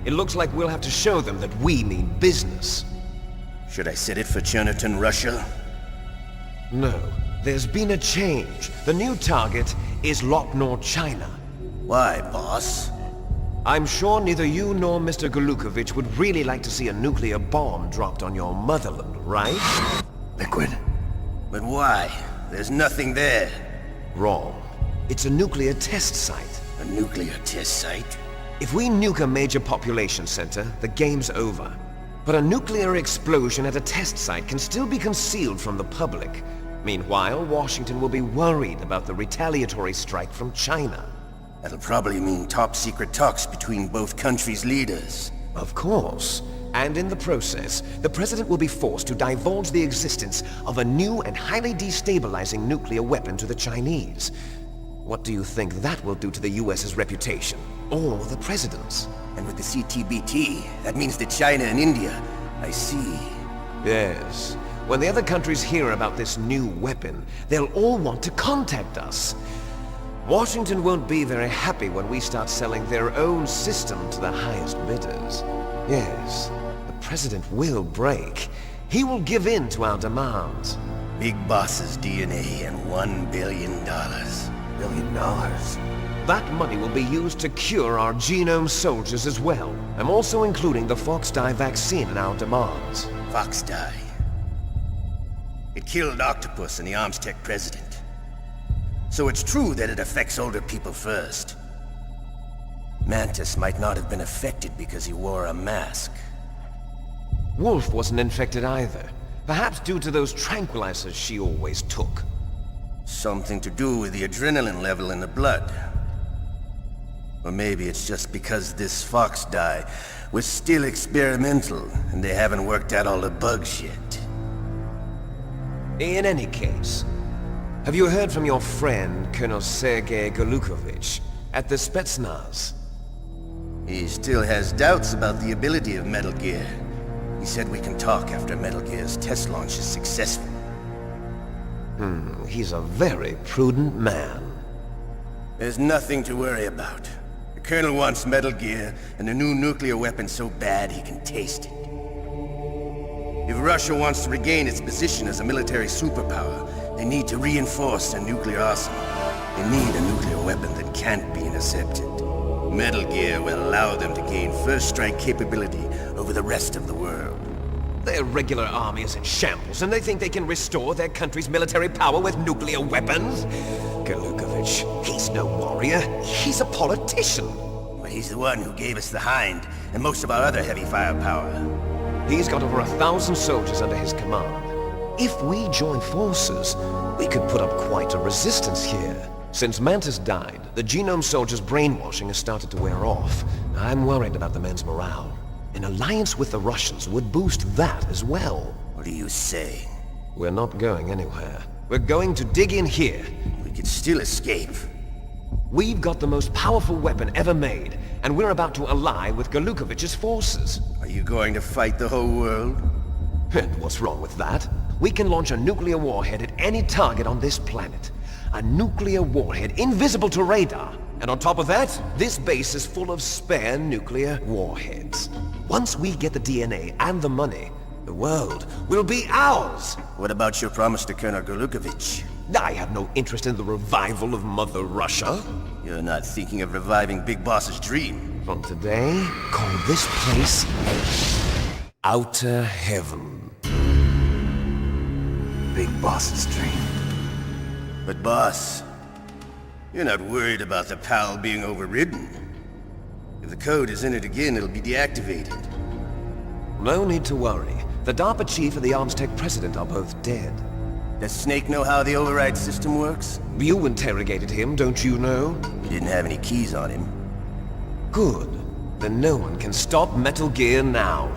It looks like we'll have to show them that we mean business. Should I set it for Cherniton, Russia? No. There's been a change. The new target is Lopnor, China. Why, boss? I'm sure neither you nor Mr. Golukovich would really like to see a nuclear bomb dropped on your motherland, right? Liquid. But why? There's nothing there. Wrong. It's a nuclear test site. A nuclear test site? If we nuke a major population center, the game's over. But a nuclear explosion at a test site can still be concealed from the public. Meanwhile, Washington will be worried about the retaliatory strike from China. That'll probably mean top-secret talks between both countries' leaders. Of course. And in the process, the President will be forced to divulge the existence of a new and highly destabilizing nuclear weapon to the Chinese. What do you think that will do to the US's reputation? or the president's. And with the CTBT, that means that China and India. I see. Yes. When the other countries hear about this new weapon, they'll all want to contact us. Washington won't be very happy when we start selling their own system to the highest bidders. Yes, the president will break. He will give in to our demands. Big Boss's DNA and $1 billion. $1 billion? That money will be used to cure our genome soldiers as well. I'm also including the Foxhound vaccine in our demands. Foxhound. It killed Octopus and the Armstech president. So it's true that it affects older people first. Mantis might not have been affected because he wore a mask. Wolf wasn't infected either. Perhaps due to those tranquilizers she always took. Something to do with the adrenaline level in the blood. Or maybe it's just because this Foxhound was still experimental and they haven't worked out all the bugs yet. In any case, have you heard from your friend, Colonel Sergei Golukovich, at the Spetsnaz? He still has doubts about the ability of Metal Gear. He said we can talk after Metal Gear's test launch is successful. He's a very prudent man. There's nothing to worry about. The Colonel wants Metal Gear and a new nuclear weapon so bad he can taste it. If Russia wants to regain its position as a military superpower, they need to reinforce their nuclear arsenal. They need a nuclear weapon that can't be intercepted. Metal Gear will allow them to gain first strike capability over the rest of the world. Their regular army is in shambles, and they think they can restore their country's military power with nuclear weapons? Golukovich, he's no warrior. He's a politician. But he's the one who gave us the Hind and most of our other heavy firepower. He's got over 1,000 soldiers under his command. If we join forces, we could put up quite a resistance here. Since Mantis died, the genome soldiers' brainwashing has started to wear off. I'm worried about the men's morale. An alliance with the Russians would boost that as well. What do you say? We're not going anywhere. We're going to dig in here. We could still escape. We've got the most powerful weapon ever made, and we're about to ally with Golukovich's forces. Are you going to fight the whole world? And what's wrong with that? We can launch a nuclear warhead at any target on this planet. A nuclear warhead invisible to radar. And on top of that, this base is full of spare nuclear warheads. Once we get the DNA and the money, the world will be ours! What about your promise to Colonel Golukovich? I have no interest in the revival of Mother Russia. You're not thinking of reviving Big Boss's dream. From today, call this place Outer Heaven. Big Boss's dream. But boss, you're not worried about the PAL being overridden. If the code is in it again, it'll be deactivated. No need to worry. The DARPA Chief and the Armstech President are both dead. Does Snake know how the override system works? You interrogated him, don't you know? He didn't have any keys on him. Good. Then no one can stop Metal Gear now.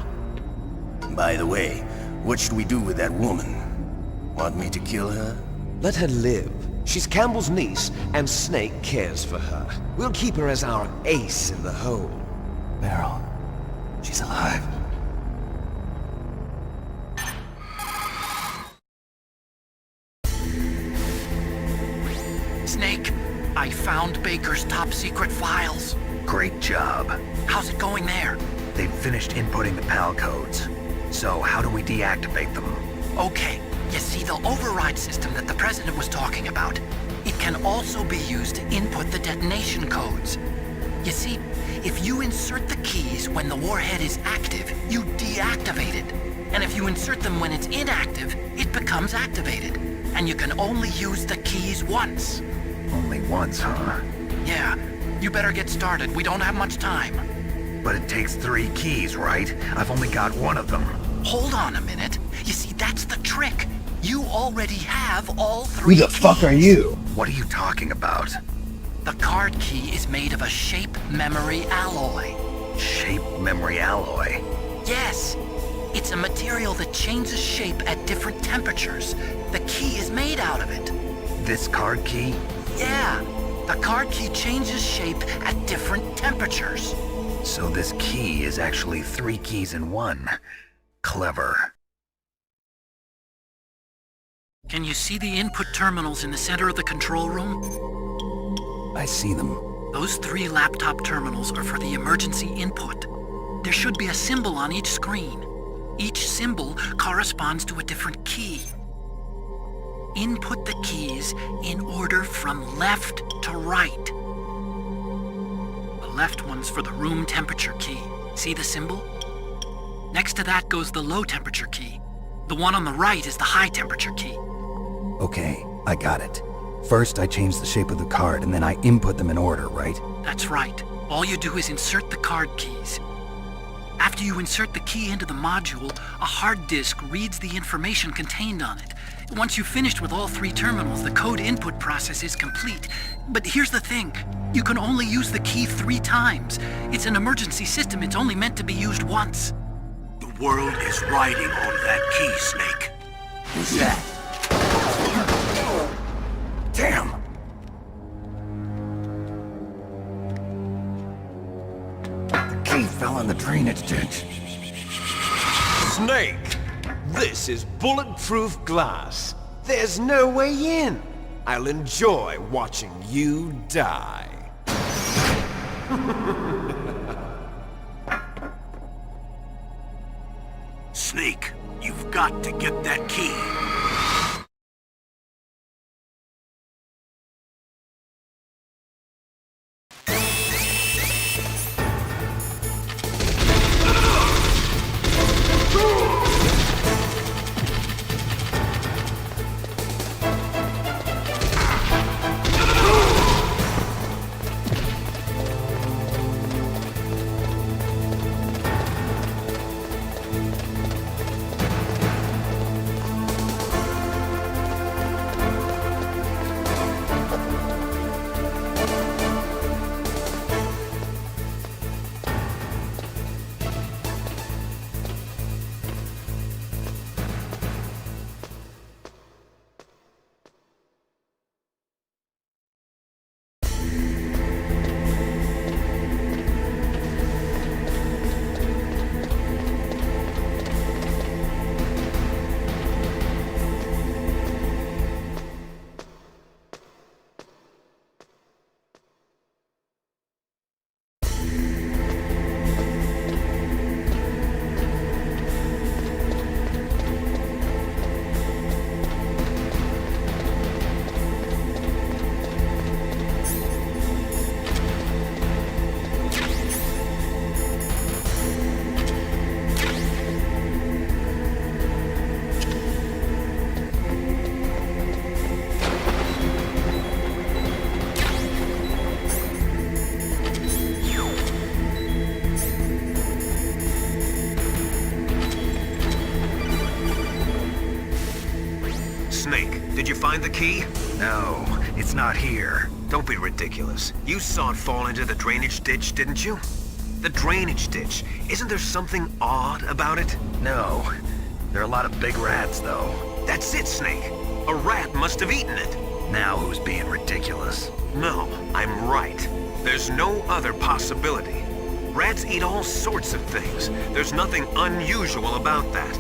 By the way, what should we do with that woman? Want me to kill her? Let her live. She's Campbell's niece, and Snake cares for her. We'll keep her as our ace in the hole. Merill, she's alive. Snake, I found Baker's top-secret files. Great job. How's it going there? They've finished inputting the PAL codes. So how do we deactivate them? Okay, you see the override system that the President was talking about? It can also be used to input the detonation codes. You see, if you insert the keys when the warhead is active, you deactivate it. And if you insert them when it's inactive, it becomes activated. And you can only use the keys once. Only once, huh? Yeah, you better get started. We don't have much time. But it takes 3 keys, right? I've only got 1 of them. Hold on a minute. You see, that's the trick. You already have all 3 Who the keys. fuck are you? What are you talking about? The card key is made of a shape memory alloy. Shape memory alloy? Yes. It's a material that changes shape at different temperatures. The key is made out of it. This card key? Yeah. The card key changes shape at different temperatures. So this key is actually 3 keys in one. Clever. Can you see the input terminals in the center of the control room? I see them. Those 3 laptop terminals are for the emergency input. There should be a symbol on each screen. Each symbol corresponds to a different key. Input the keys in order from left to right. The left one's for the room temperature key. See the symbol? Next to that goes the low temperature key. The one on the right is the high temperature key. Okay, I got it. First, I change the shape of the card, and then I input them in order, right? That's right. All you do is insert the card keys. After you insert the key into the module, a hard disk reads the information contained on it. Once you've finished with all 3 terminals, the code input process is complete. But here's the thing. You can only use the key 3 times. It's an emergency system. It's only meant to be used once. The world is riding on that key, Snake. Who's that? Damn! The key fell in the drainage ditch. Snake! This is bulletproof glass. There's no way in. I'll enjoy watching you die. Snake, you've got to get that key. Did you find the key? No, it's not here. Don't be ridiculous. You saw it fall into the drainage ditch, didn't you? The drainage ditch. Isn't there something odd about it? No. There are a lot of big rats, though. That's it, Snake. A rat must have eaten it. Now who's being ridiculous? No, I'm right. There's no other possibility. Rats eat all sorts of things. There's nothing unusual about that.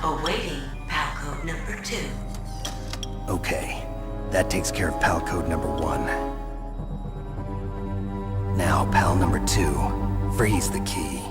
Awaiting PAL code number 2. Okay, that takes care of PAL code number 1. Now, PAL number 2, freeze the key.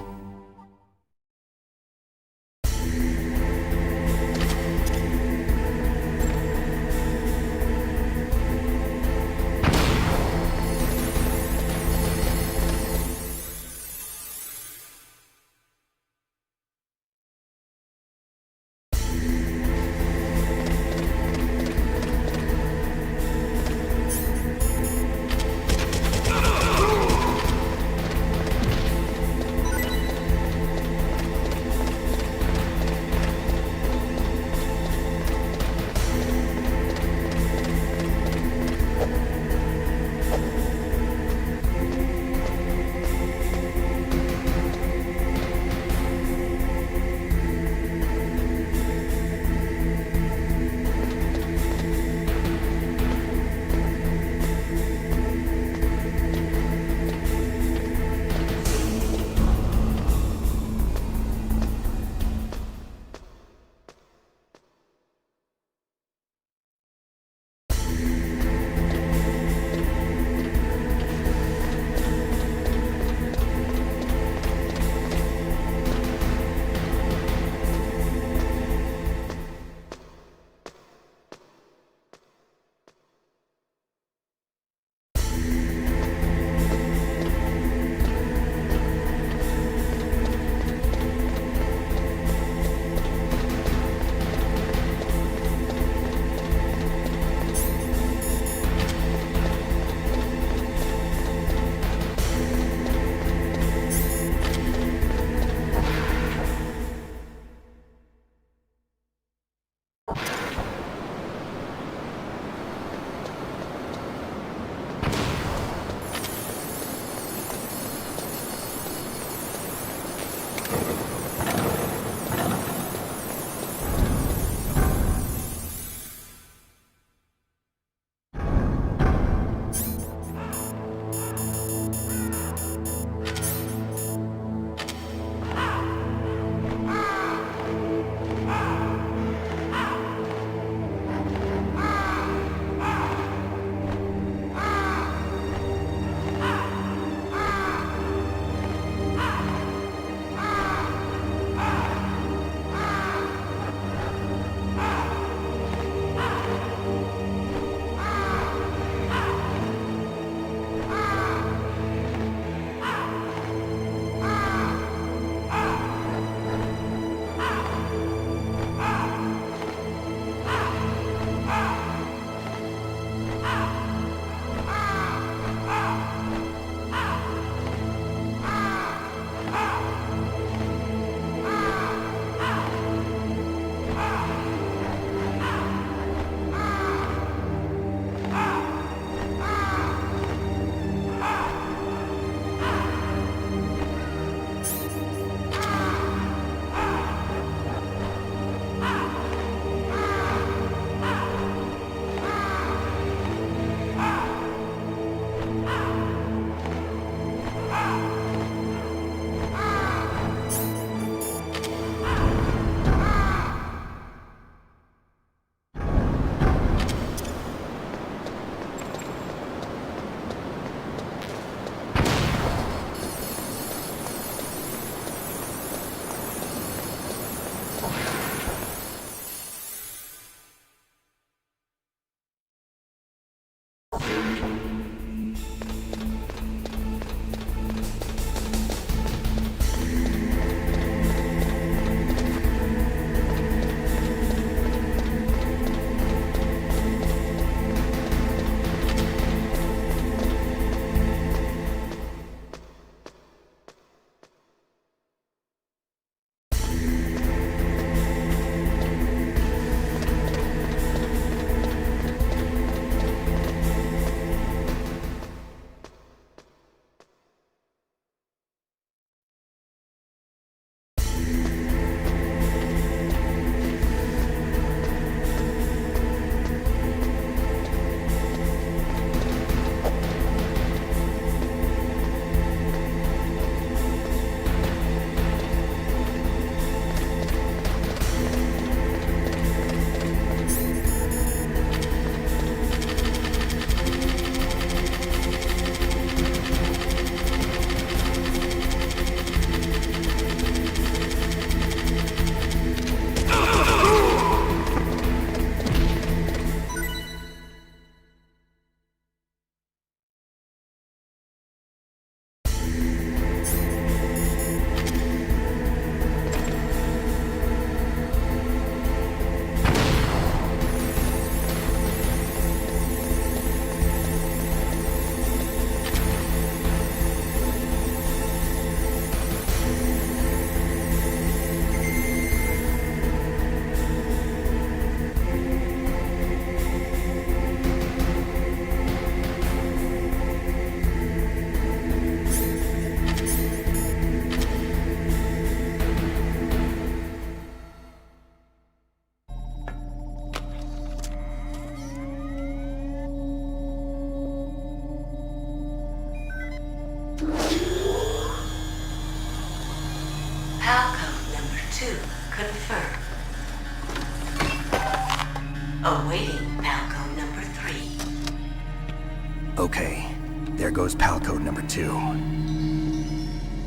Awaiting Palco number 3. Okay, there goes pal code number 2.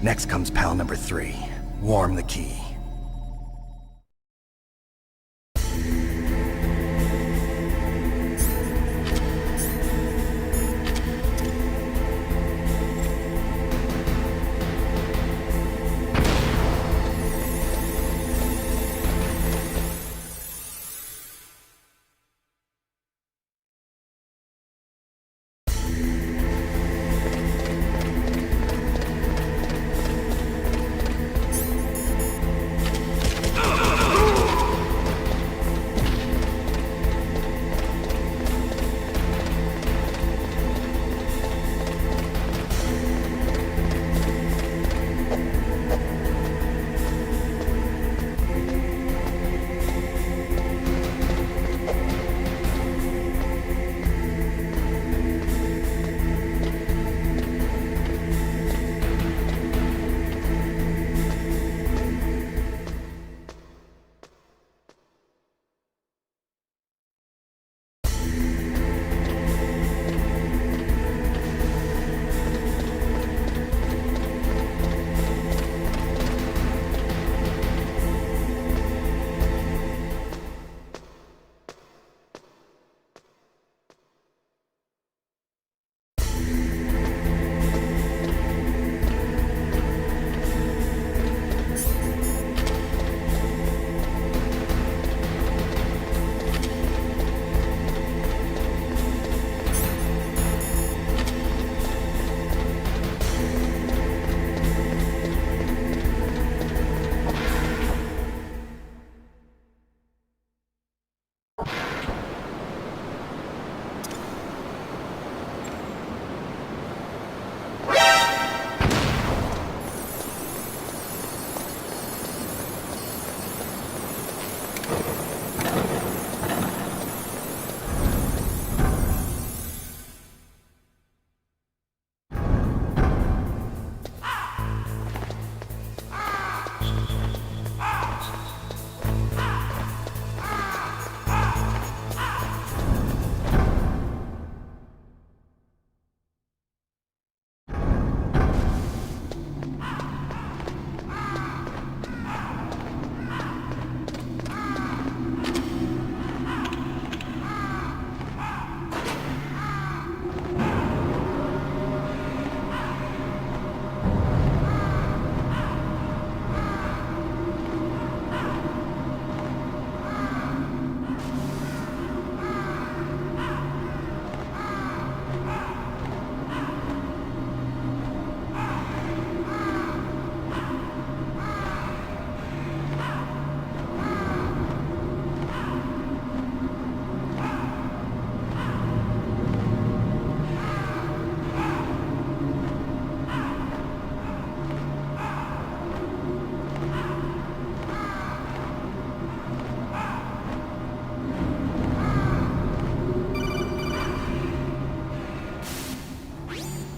Next comes pal number 3. Warm the key.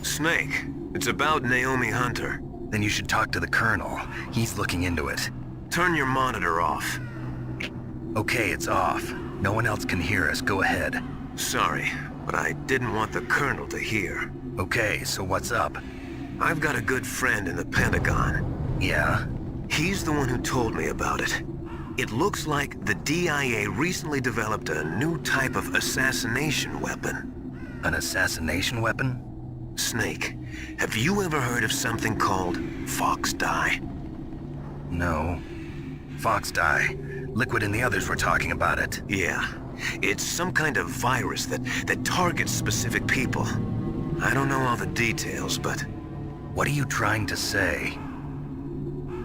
Snake, it's about Naomi Hunter. Then you should talk to the Colonel. He's looking into it. Turn your monitor off. Okay, it's off. No one else can hear us. Go ahead. Sorry, but I didn't want the Colonel to hear. Okay, so what's up? I've got a good friend in the Pentagon. Yeah? He's the one who told me about it. It looks like the DIA recently developed a new type of assassination weapon. An assassination weapon? Snake, have you ever heard of something called Fox Dye? No. Fox Dye. Liquid and the others were talking about it. Yeah. It's some kind of virus that targets specific people. I don't know all the details, but... What are you trying to say?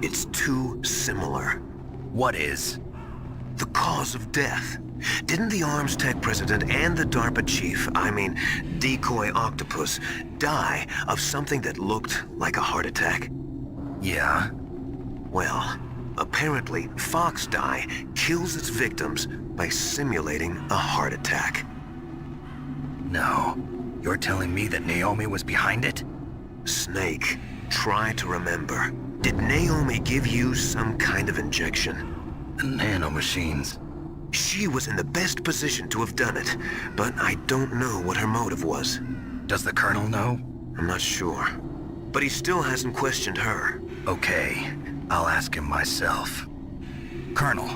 It's too similar. What is? The cause of death. Didn't the Arms Tech President and the DARPA Chief, I mean, Decoy Octopus, die of something that looked like a heart attack? Yeah? Well, apparently Fox Dye kills its victims by simulating a heart attack. No. You're telling me that Naomi was behind it? Snake, try to remember. Did Naomi give you some kind of injection? The nanomachines. She was in the best position to have done it, but I don't know what her motive was. Does the Colonel know? I'm not sure. But he still hasn't questioned her. Okay, I'll ask him myself. Colonel,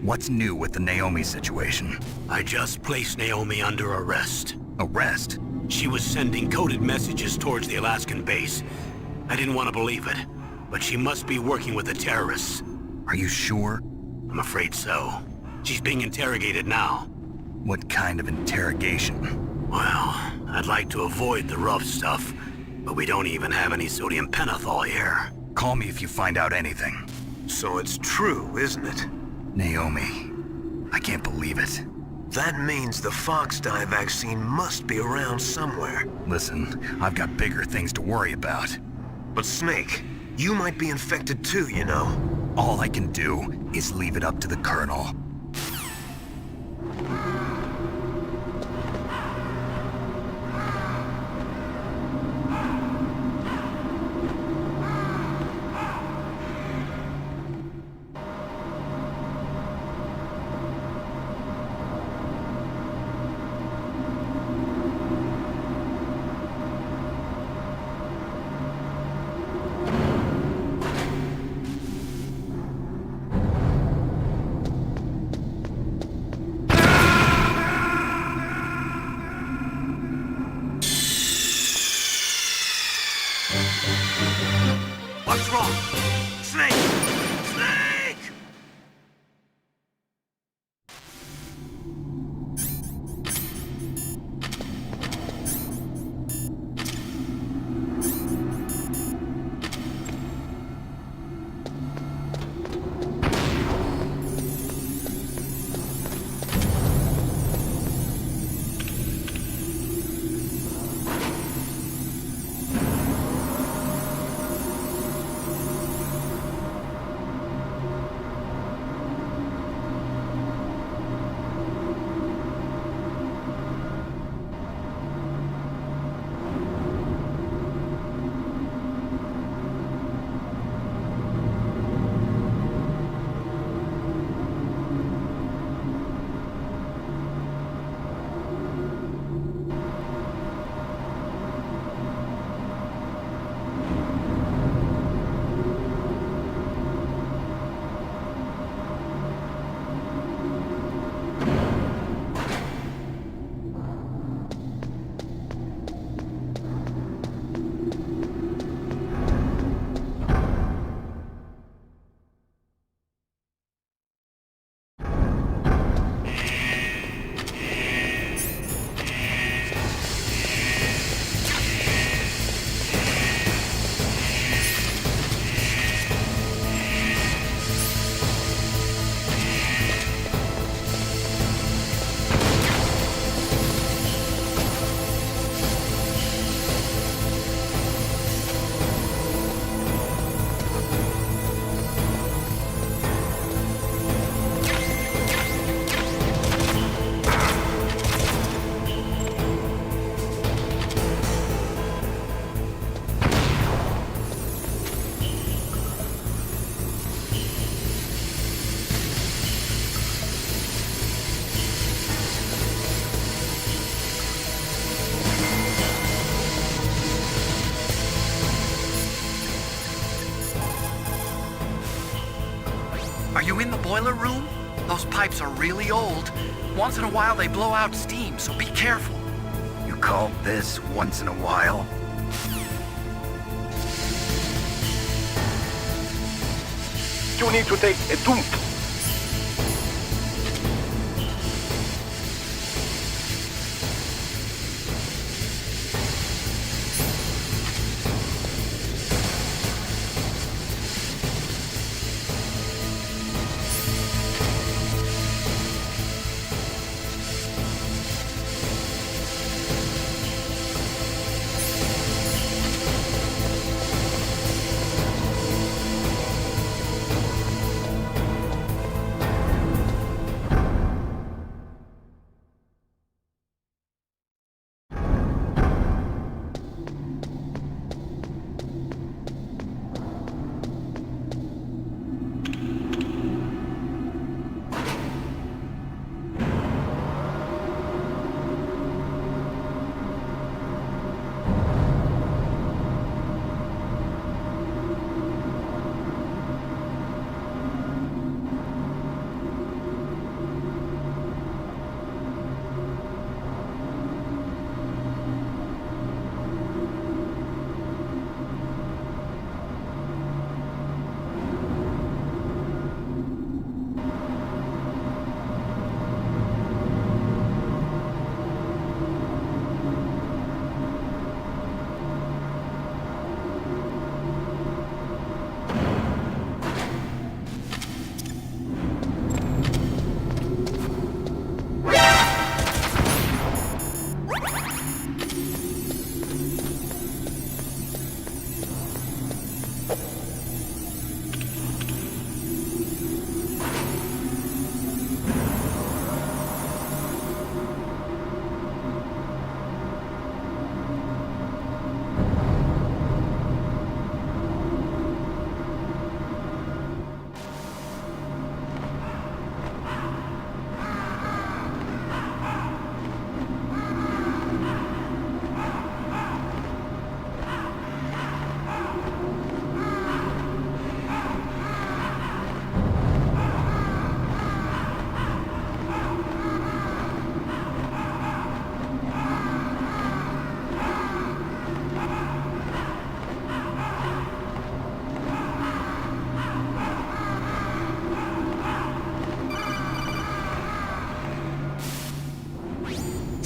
what's new with the Naomi situation? I just placed Naomi under arrest. Arrest? She was sending coded messages towards the Alaskan base. I didn't want to believe it, but she must be working with the terrorists. Are you sure? I'm afraid so. She's being interrogated now. What kind of interrogation? Well, I'd like to avoid the rough stuff, but we don't even have any sodium pentothal here. Call me if you find out anything. So it's true, isn't it? Naomi, I can't believe it. That means the Fox dye vaccine must be around somewhere. Listen, I've got bigger things to worry about. But Snake, you might be infected too, you know. All I can do is leave it up to the Colonel. What's wrong? Snake! Snake! Are you in the boiler room? Those pipes are really old. Once in a while they blow out steam, so be careful. You call this once in a while? You need to take a dump.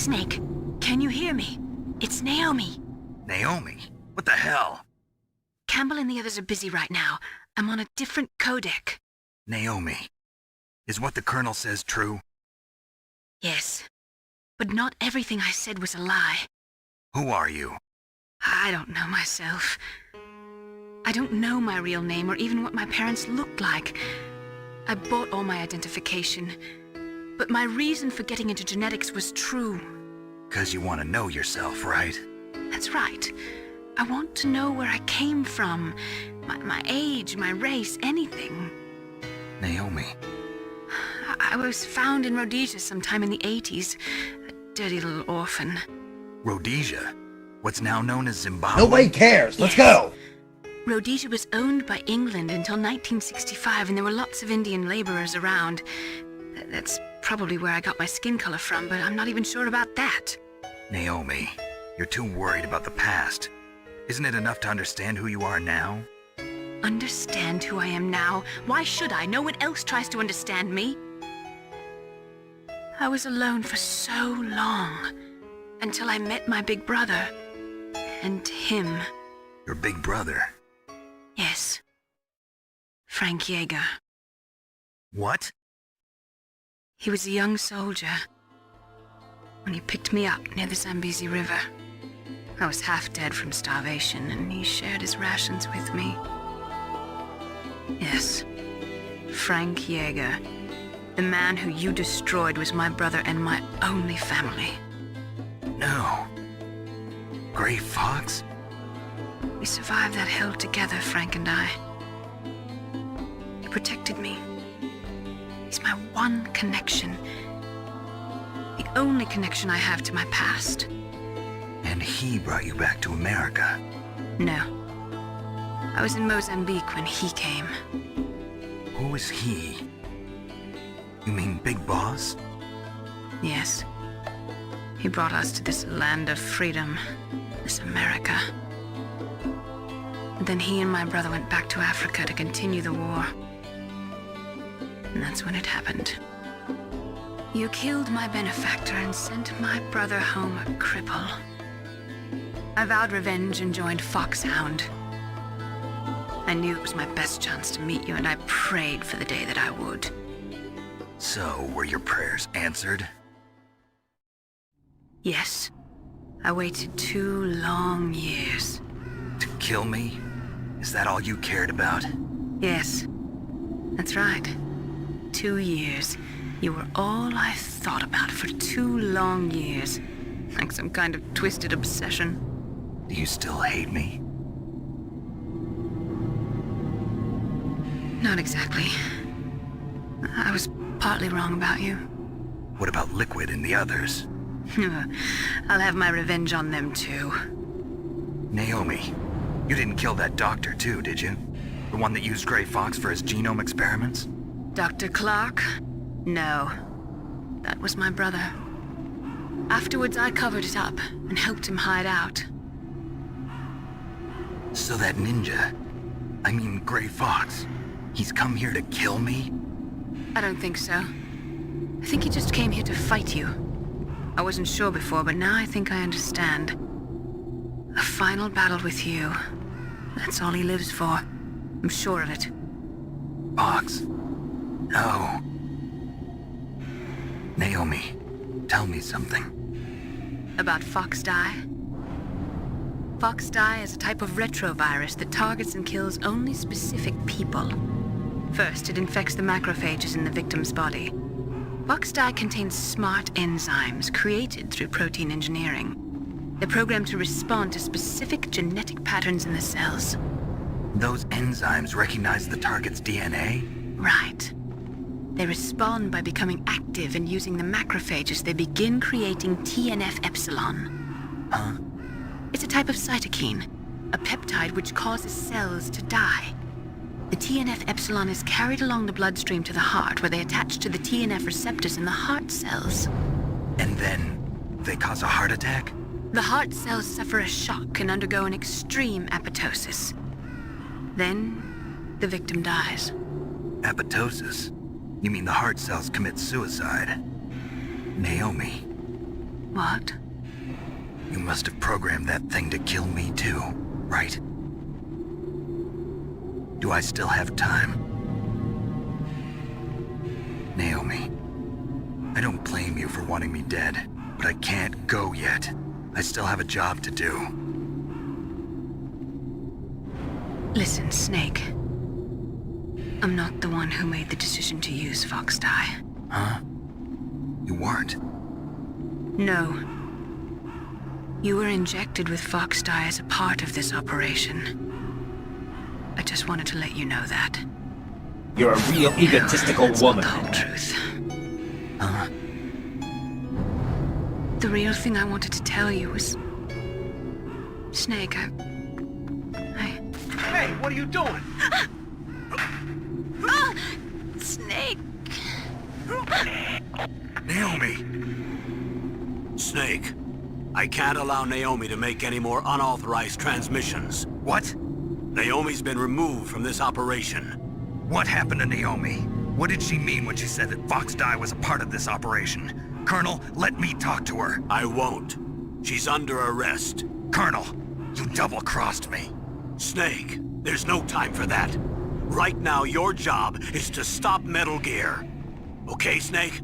Snake, can you hear me? It's Naomi. Naomi? What the hell? Campbell and the others are busy right now. I'm on a different codec. Naomi, is what the Colonel says true? Yes. But not everything I said was a lie. Who are you? I don't know myself. I don't know my real name or even what my parents looked like. I bought all my identification. But my reason for getting into genetics was true. 'Cause you want to know yourself, right? That's right. I want to know where I came from. My age, my race, anything. Naomi. I was found in Rhodesia sometime in the 80s. A dirty little orphan. Rhodesia? What's now known as Zimbabwe? Nobody cares. Let's go. Rhodesia was owned by England until 1965, and there were lots of Indian laborers around. That's probably where I got my skin color from, but I'm not even sure about that. Naomi, you're too worried about the past. Isn't it enough to understand who you are now? Understand who I am now? Why should I? No one else tries to understand me. I was alone for so long, until I met my big brother. And him. Your big brother? Yes. Frank Yeager. What? He was a young soldier when he picked me up near the Zambezi River. I was half dead from starvation, and he shared his rations with me. Yes, Frank Yeager. The man who you destroyed was my brother and my only family. No. Gray Fox? We survived that hell together, Frank and I. He protected me. He's my one connection. The only connection I have to my past. And he brought you back to America? No. I was in Mozambique when he came. Who is he? You mean Big Boss? Yes. He brought us to this land of freedom, this America. And then he and my brother went back to Africa to continue the war. And that's when it happened. You killed my benefactor and sent my brother home a cripple. I vowed revenge and joined Foxhound. I knew it was my best chance to meet you, and I prayed for the day that I would. So, were your prayers answered? Yes. I waited 2 long years. To kill me? Is that all you cared about? Yes. That's right. 2 years. You were all I thought about for 2 long years. Like some kind of twisted obsession. Do you still hate me? Not exactly. I was partly wrong about you. What about Liquid and the others? I'll have my revenge on them too. Naomi, you didn't kill that doctor too, did you? The one that used Gray Fox for his genome experiments? Dr. Clark? No. That was my brother. Afterwards, I covered it up and helped him hide out. So that ninja, I mean Gray Fox, he's come here to kill me? I don't think so. I think he just came here to fight you. I wasn't sure before, but now I think I understand. A final battle with you. That's all he lives for. I'm sure of it. Fox? No. Naomi, tell me something. About Fox Die? Fox Die is a type of retrovirus that targets and kills only specific people. First, it infects the macrophages in the victim's body. Fox Die contains smart enzymes created through protein engineering. They're programmed to respond to specific genetic patterns in the cells. Those enzymes recognize the target's DNA? Right. They respond by becoming active and using the macrophages. They begin creating TNF-epsilon. Huh? It's a type of cytokine, a peptide which causes cells to die. The TNF-epsilon is carried along the bloodstream to the heart, where they attach to the TNF receptors in the heart cells. And then they cause a heart attack? The heart cells suffer a shock and undergo an extreme apoptosis. Then, the victim dies. Apoptosis? You mean the heart cells commit suicide? Naomi, What? You must have programmed that thing to kill me too, right? Do I still have time? Naomi, I don't blame you for wanting me dead, but I can't go yet. I still have a job to do. Listen, Snake. I'm not the one who made the decision to use Fox dye. Huh? You weren't? No. You were injected with Fox dye as a part of this operation. I just wanted to let you know that. You're a real egotistical woman. Not the whole truth. Huh? The real thing I wanted to tell you was... Snake, Hey, what are you doing? Snake! Naomi! Snake, I can't allow Naomi to make any more unauthorized transmissions. What? Naomi's been removed from this operation. What happened to Naomi? What did she mean when she said that Fox dye was a part of this operation? Colonel, let me talk to her. I won't. She's under arrest. Colonel, you double-crossed me. Snake, there's no time for that. Right now, your job is to stop Metal Gear. Okay, Snake?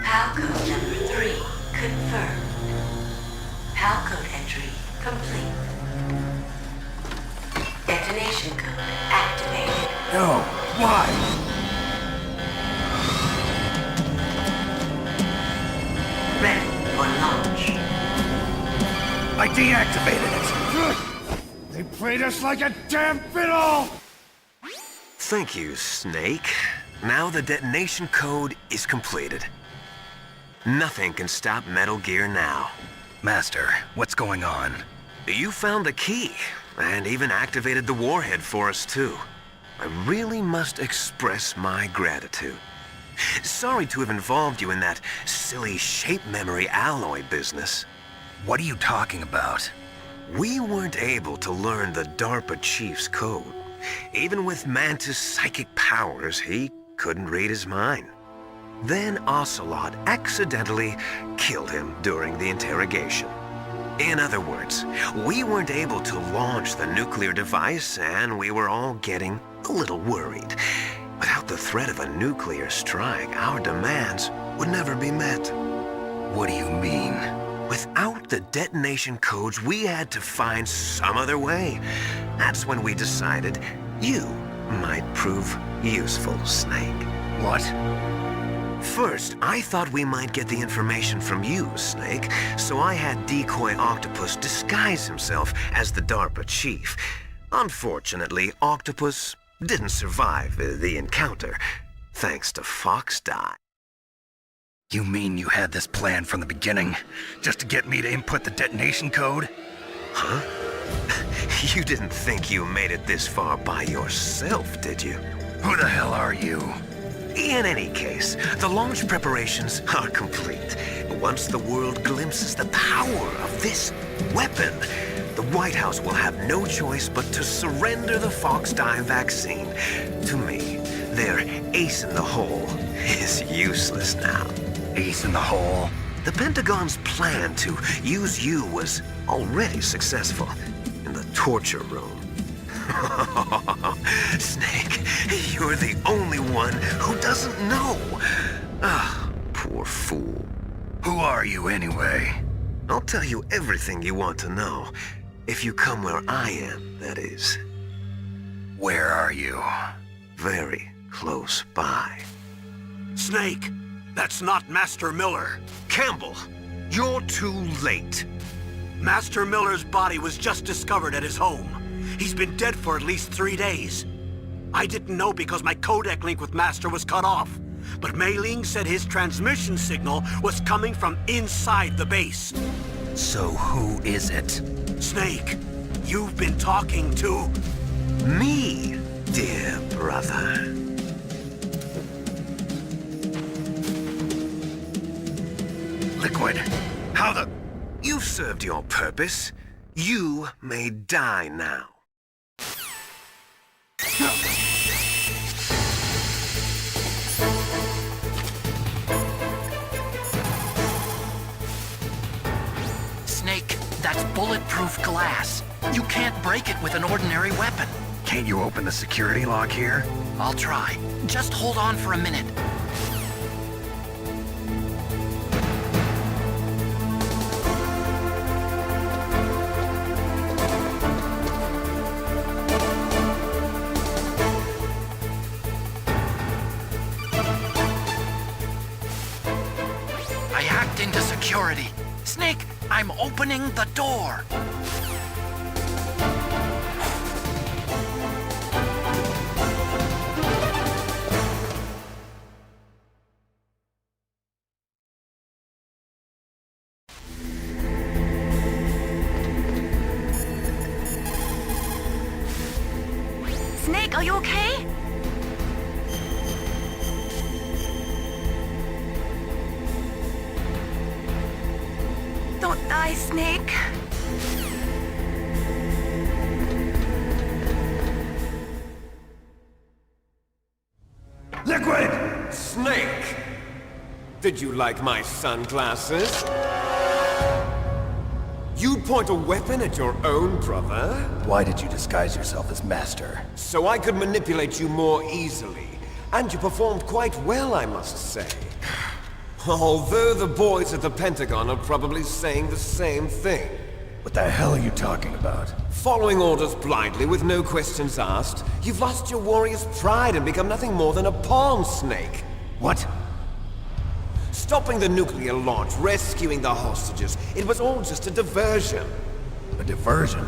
PAL code number 3 confirmed. PAL code entry complete. Detonation code activated. No, why? Ready for launch. I deactivated it. They played us like a damn fiddle! Thank you, Snake. Now the detonation code is completed. Nothing can stop Metal Gear now. Master, what's going on? You found the key, and even activated the warhead for us too. I really must express my gratitude. Sorry to have involved you in that silly shape memory alloy business. What are you talking about? We weren't able to learn the DARPA Chief's code. Even with Mantis' psychic powers, he couldn't read his mind. Then Ocelot accidentally killed him during the interrogation. In other words, we weren't able to launch the nuclear device, and we were all getting a little worried. Without the threat of a nuclear strike, our demands would never be met. What do you mean? Without the detonation codes, we had to find some other way. That's when we decided you might prove useful, Snake. What? First, I thought we might get the information from you, Snake, so I had Decoy Octopus disguise himself as the DARPA Chief. Unfortunately, Octopus didn't survive the encounter, thanks to Foxhound. You mean you had this plan from the beginning, just to get me to input the detonation code? Huh? You didn't think you made it this far by yourself, did you? Who the hell are you? In any case, the launch preparations are complete. Once the world glimpses the power of this weapon, the White House will have no choice but to surrender the Foxhound vaccine to me. Their ace in the hole is useless now. Ace in the hole? The Pentagon's plan to use you was already successful in the torture room. Snake, you're the only one who doesn't know. Ah, poor fool. Who are you anyway? I'll tell you everything you want to know. If you come where I am, that is. Where are you? Very close by. Snake, that's not Master Miller. Campbell, you're too late. Master Miller's body was just discovered at his home. He's been dead for at least 3 days. I didn't know because my codec link with Master was cut off. But Mei Ling said his transmission signal was coming from inside the base. So who is it? Snake, you've been talking to... me, dear brother. Liquid, how the... You've served your purpose. You may die now. Snake, that's bulletproof glass. You can't break it with an ordinary weapon. Can't you open the security lock here? I'll try. Just hold on for a minute. I hacked into security. Snake, I'm opening the door. Snake, are you okay? Don't die, Snake. Liquid! Snake! Did you like my sunglasses? You'd point a weapon at your own brother? Why did you disguise yourself as Master? So I could manipulate you more easily. And you performed quite well, I must say. Although the boys at the Pentagon are probably saying the same thing. What the hell are you talking about? Following orders blindly with no questions asked, you've lost your warrior's pride and become nothing more than a pawn, Snake. What? Stopping the nuclear launch, rescuing the hostages, it was all just a diversion. A diversion?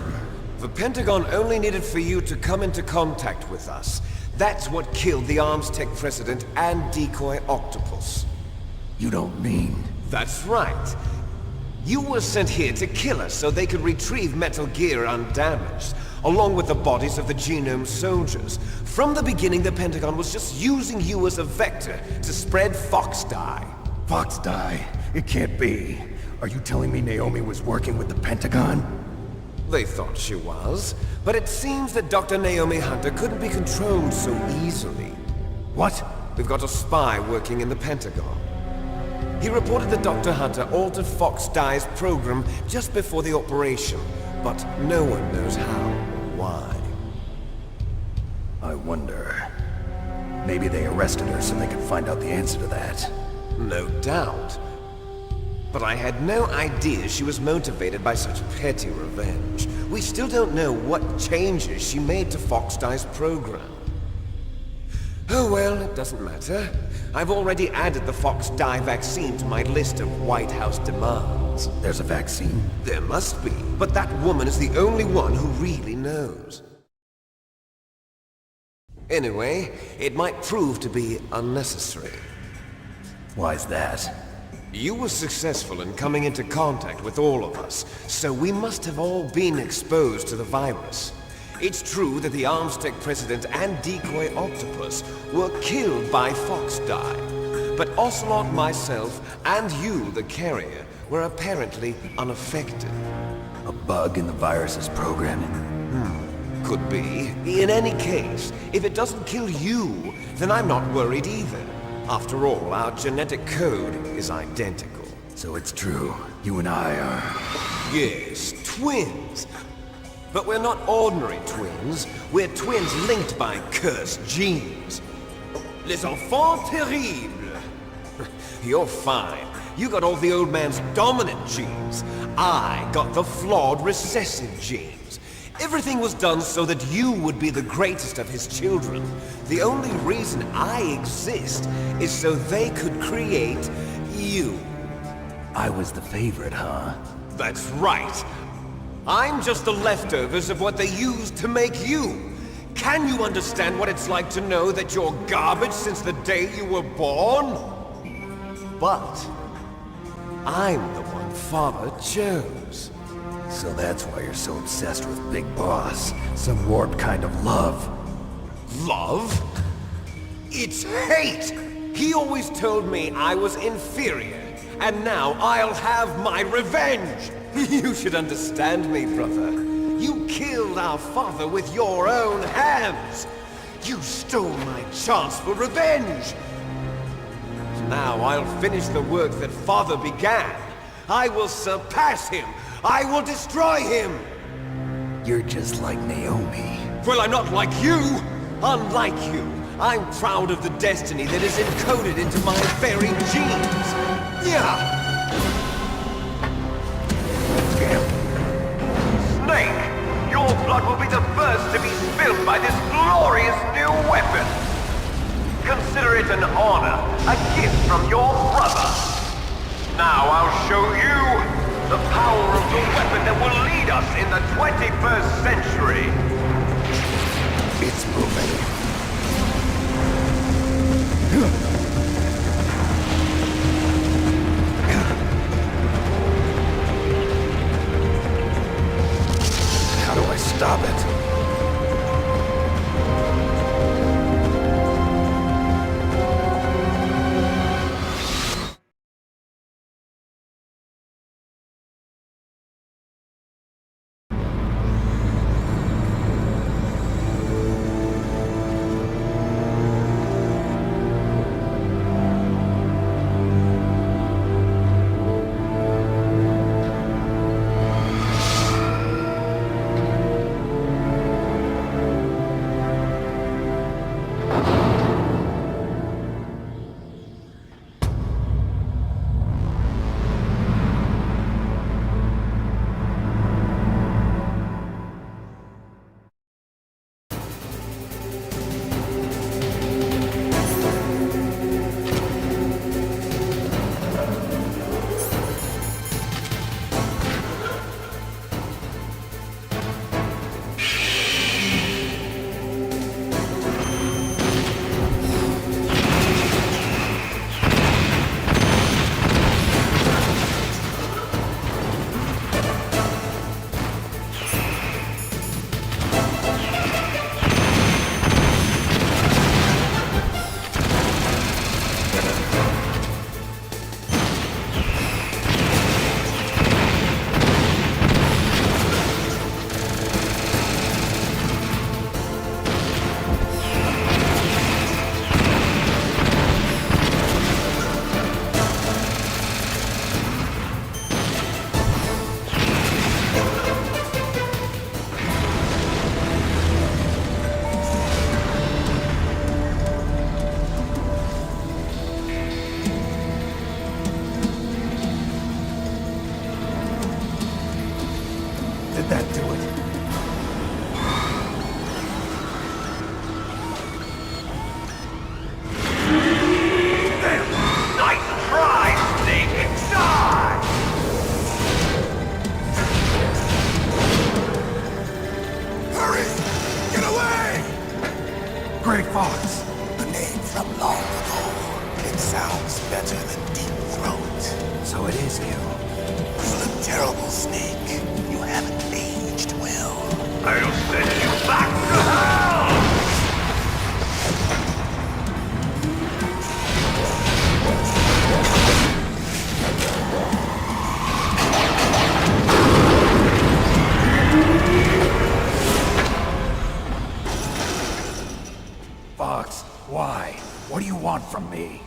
The Pentagon only needed for you to come into contact with us. That's what killed the Arms Tech President and Decoy Octopus. You don't mean... That's right. You were sent here to kill us so they could retrieve Metal Gear undamaged, along with the bodies of the Genome soldiers. From the beginning, the Pentagon was just using you as a vector to spread Fox Dye. Fox Dye? It can't be. Are you telling me Naomi was working with the Pentagon? They thought she was, but it seems that Dr. Naomi Hunter couldn't be controlled so easily. What? We've got a spy working in the Pentagon. He reported that Dr. Hunter altered Fox Dye's program just before the operation, but no one knows how or why. I wonder... Maybe they arrested her so they could find out the answer to that. No doubt. But I had no idea she was motivated by such petty revenge. We still don't know what changes she made to Fox Dye's program. Oh well, it doesn't matter. I've already added the Fox Dye vaccine to my list of White House demands. There's a vaccine? There must be, but that woman is the only one who really knows. Anyway, it might prove to be unnecessary. Why's that? You were successful in coming into contact with all of us, so we must have all been exposed to the virus. It's true that the Arms Tech President and Decoy Octopus were killed by Fox Dye, but Ocelot, myself, and you, the carrier, were apparently unaffected. A bug in the virus's programming? Could be. In any case, if it doesn't kill you, then I'm not worried either. After all, our genetic code is identical. So it's true. You and I are... Yes, twins. But we're not ordinary twins. We're twins linked by cursed genes. Les enfants terribles. You're fine. You got all the old man's dominant genes. I got the flawed recessive genes. Everything was done so that you would be the greatest of his children. The only reason I exist is so they could create you. I was the favorite, huh? That's right. I'm just the leftovers of what they used to make you. Can you understand what it's like to know that you're garbage since the day you were born? But I'm the one Father chose. So that's why you're so obsessed with Big Boss. Some warped kind of love. Love? It's hate! He always told me I was inferior, and now I'll have my revenge! You should understand me, brother. You killed our father with your own hands! You stole my chance for revenge! Now I'll finish the work that Father began. I will surpass him! I will destroy him! You're just like Naomi. Well, I'm not like you! Unlike you, I'm proud of the destiny that is encoded into my very genes! Yeah! Snake, your blood will be the first to be spilled by this glorious new weapon! Consider it an honor, a gift from your brother! Now I'll show you the power of the weapon that will lead us in the 21st century! It's moving. How do I stop it? Great Fox! A name from long ago. It sounds better than Deep Throat. So it is you. You look terrible, Snake. You haven't aged well. I'll send you back to hell! Fox, why? What do you want from me?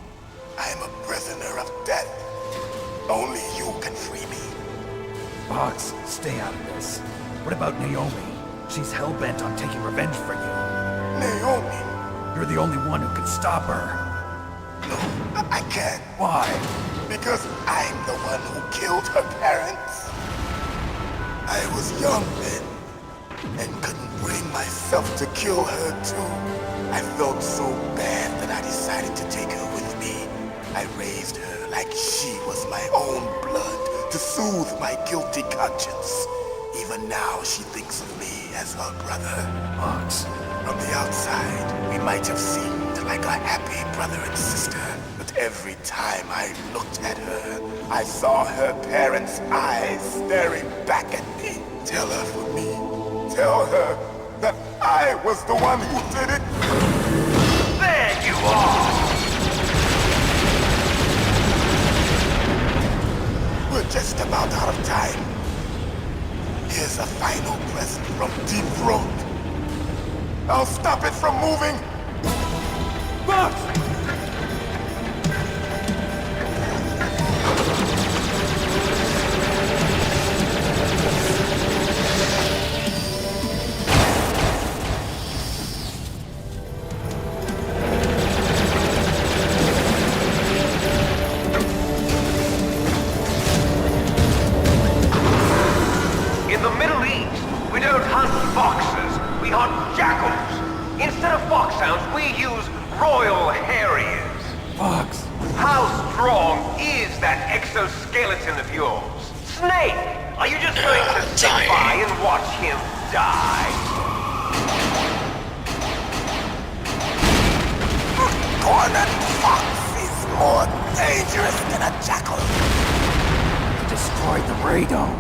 I'm a prisoner of death. Only you can free me. Fox, stay out of this. What about Naomi? She's hell-bent on taking revenge for you. Naomi? You're the only one who can stop her. No, I can't. Why? Because I'm the one who killed her parents. I was young then, and couldn't bring myself to kill her too. I felt so bad that I decided to take her with me. I raised her like she was my own blood to soothe my guilty conscience. Even now she thinks of me as her brother. Fox. From the outside, we might have seemed like a happy brother and sister, but every time I looked at her, I saw her parents' eyes staring back at me. Tell her for me. Tell her that I was the one who did it. There you are! We're just about out of time. Here's a final present from Deep Throat. I'll stop it from moving. Fox! In the Middle East, we don't hunt foxes, we hunt jackals. Instead of foxhounds, we use royal harriers. Fox! How strong is that exoskeleton of yours? Snake, are you just going to sit by and watch him die? Cornered fox is more dangerous than a jackal. You destroyed the radome.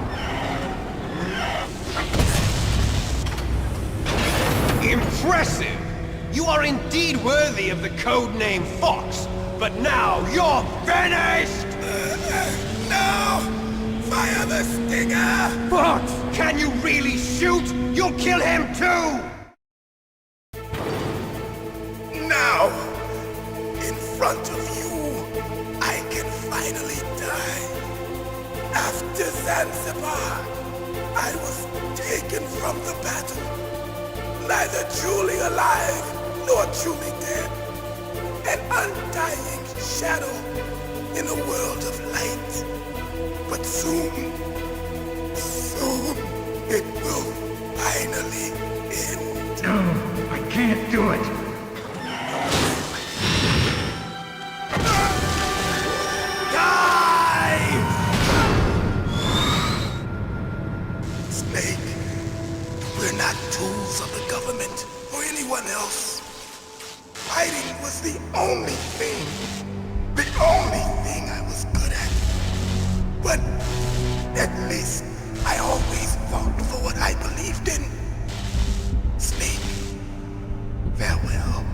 Impressive! You are indeed worthy of the codename Fox, but now you're finished! No! Fire the stinger! Fox! Can you really shoot? You'll kill him too! Now, in front of you, I can finally die. After Zanzibar, I was taken from the battle. Neither truly alive, nor truly dead. An undying shadow in a world of light. But soon it will finally end. No, I can't do it. Die! Snake, we're not tools of the government or anyone else. Fighting was the only thing I was good at. But at least I always fought for what I believed in. Snake, farewell.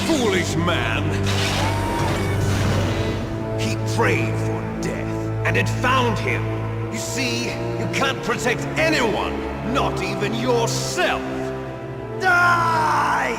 Foolish man! He prayed for death, and it found him. You see, you can't protect anyone, not even yourself. Die!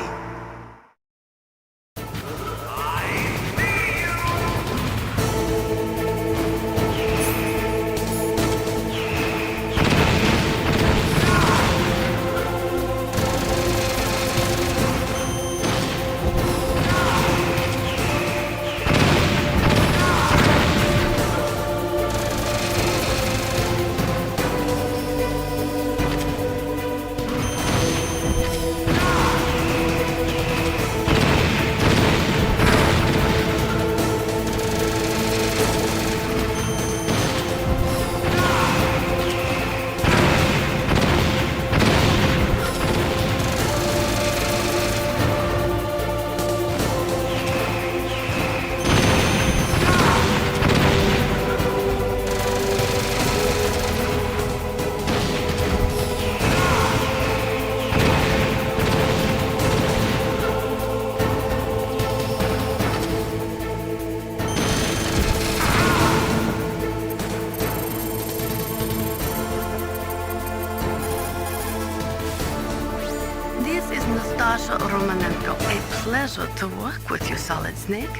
Nastasha Romanenko, a pleasure to work with you, Solid Snake.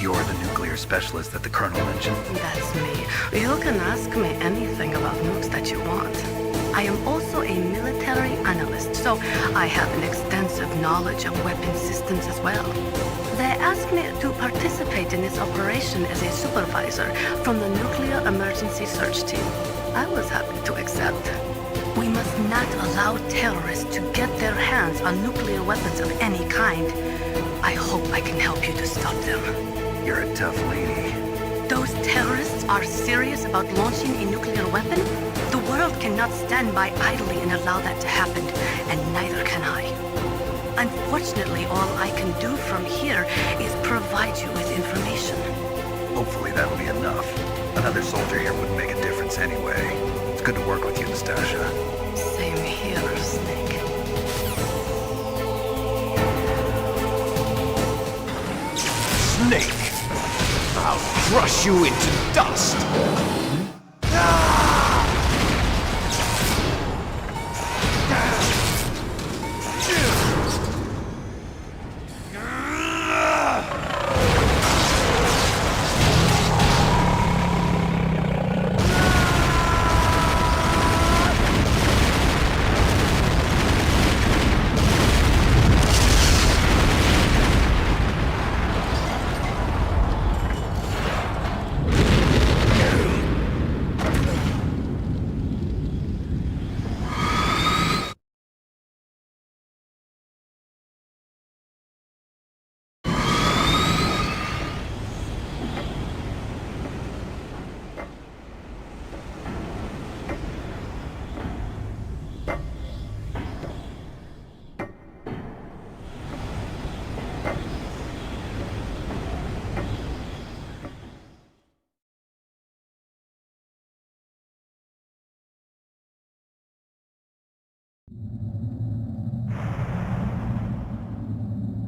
You're the nuclear specialist that the Colonel mentioned. That's me. You can ask me anything about nukes that you want. I am also a military analyst, so I have an extensive knowledge of weapon systems as well. They asked me to participate in this operation as a supervisor from the Nuclear Emergency Search Team. I was happy to accept. We must not allow terrorists to get their hands on nuclear weapons of any kind. I hope I can help you to stop them. You're a tough lady. Those terrorists are serious about launching a nuclear weapon? The world cannot stand by idly and allow that to happen, and neither can I. Unfortunately, all I can do from here is provide you with information. Hopefully that'll be enough. Another soldier here wouldn't make a difference anyway. It's good to work with you, Nastasha. Same here, Snake. Snake! I'll crush you into dust!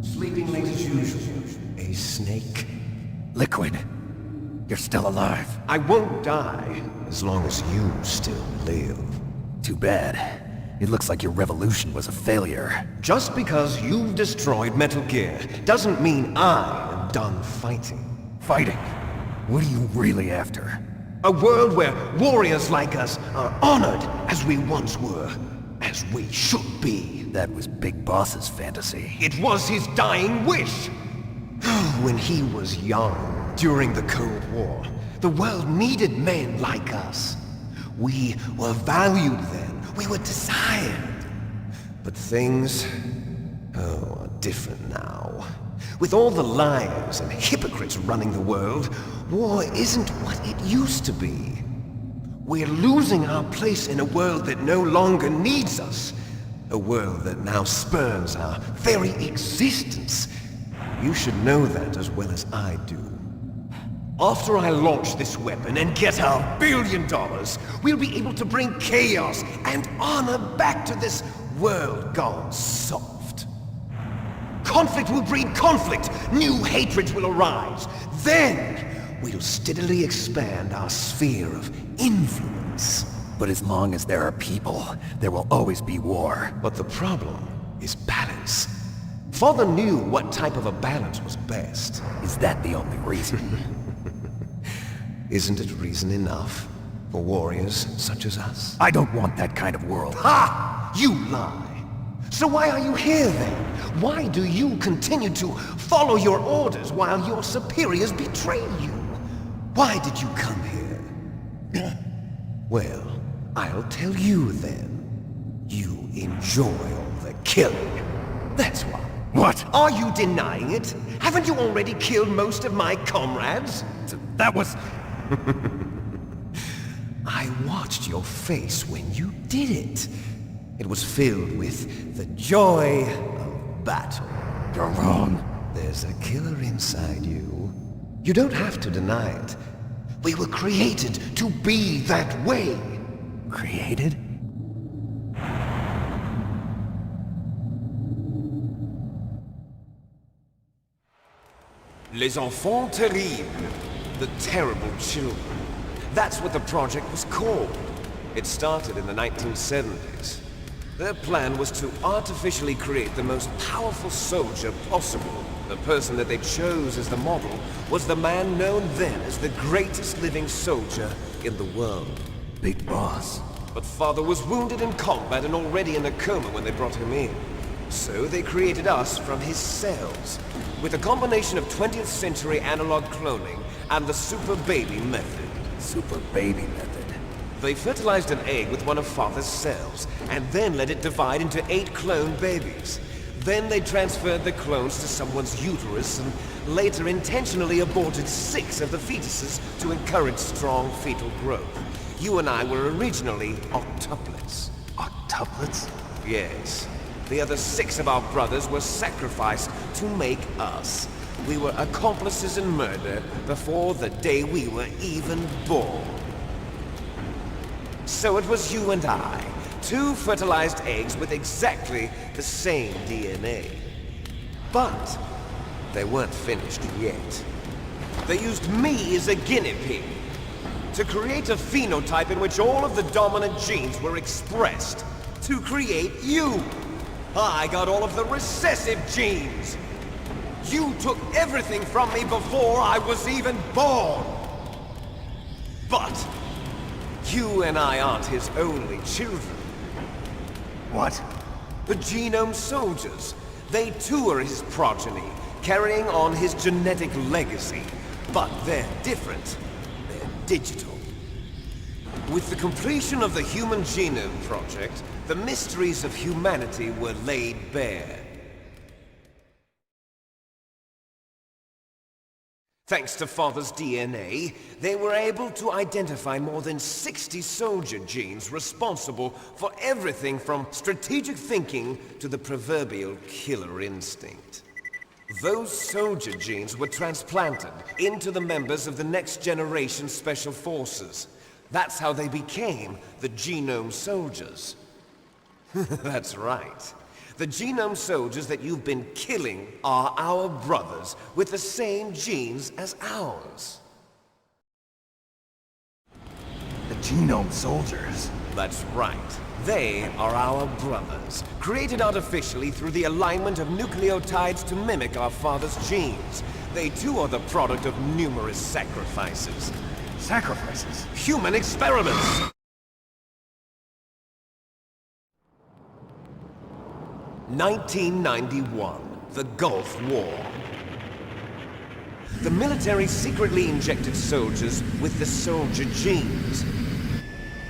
Sleeping late as usual. A snake? Liquid, you're still alive. I won't die as long as you still live. Too bad. It looks like your revolution was a failure. Just because you've destroyed Metal Gear doesn't mean I am done fighting. Fighting? What are you really after? A world where warriors like us are honored as we once were, as we should be. That was Big Boss's fantasy. It was his dying wish! When he was young, during the Cold War, the world needed men like us. We were valued then. We were desired. But things, are different now. With all the liars and hypocrites running the world, war isn't what it used to be. We're losing our place in a world that no longer needs us. A world that now spurns our very existence. You should know that as well as I do. After I launch this weapon and get our $1 billion, we'll be able to bring chaos and honor back to this world gone soft. Conflict will breed conflict. New hatreds will arise. Then, we'll steadily expand our sphere of influence. But as long as there are people, there will always be war. But the problem is balance. Father knew what type of a balance was best. Is that the only reason? Isn't it reason enough for warriors such as us? I don't want that kind of world. Ha! You lie! So why are you here then? Why do you continue to follow your orders while your superiors betray you? Why did you come here? Well, I'll tell you then. You enjoy all the killing. That's why. What? Are you denying it? Haven't you already killed most of my comrades? That was... I watched your face when you did it. It was filled with the joy of battle. You're wrong. There's a killer inside you. You don't have to deny it. We were created to be that way. Created? Les enfants terribles. The terrible children. That's what the project was called. It started in the 1970s. Their plan was to artificially create the most powerful soldier possible. The person that they chose as the model was the man known then as the greatest living soldier in the world. Big Boss. But Father was wounded in combat and already in a coma when they brought him in. So they created us from his cells, with a combination of 20th century analog cloning and the super baby method. Super baby method? They fertilized an egg with one of Father's cells, and then let it divide into 8 clone babies. Then they transferred the clones to someone's uterus, and later intentionally aborted 6 of the fetuses to encourage strong fetal growth. You and I were originally octuplets. Octuplets? Yes. The other 6 of our brothers were sacrificed to make us. We were accomplices in murder before the day we were even born. So it was you and I, 2 fertilized eggs with exactly the same DNA. But they weren't finished yet. They used me as a guinea pig to create a phenotype in which all of the dominant genes were expressed. To create you! I got all of the recessive genes! You took everything from me before I was even born! But you and I aren't his only children. What? The Genome Soldiers. They too are his progeny, carrying on his genetic legacy. But they're different. They're digital. With the completion of the Human Genome Project, the mysteries of humanity were laid bare. Thanks to Father's DNA, they were able to identify more than 60 soldier genes responsible for everything from strategic thinking to the proverbial killer instinct. Those soldier genes were transplanted into the members of the next generation Special Forces. That's how they became the Genome Soldiers. That's right. The Genome Soldiers that you've been killing are our brothers with the same genes as ours. The Genome Soldiers? That's right. They are our brothers, created artificially through the alignment of nucleotides to mimic our father's genes. They too are the product of numerous sacrifices. Sacrifices? Human experiments! (1991), the Gulf War. The military secretly injected soldiers with the soldier genes.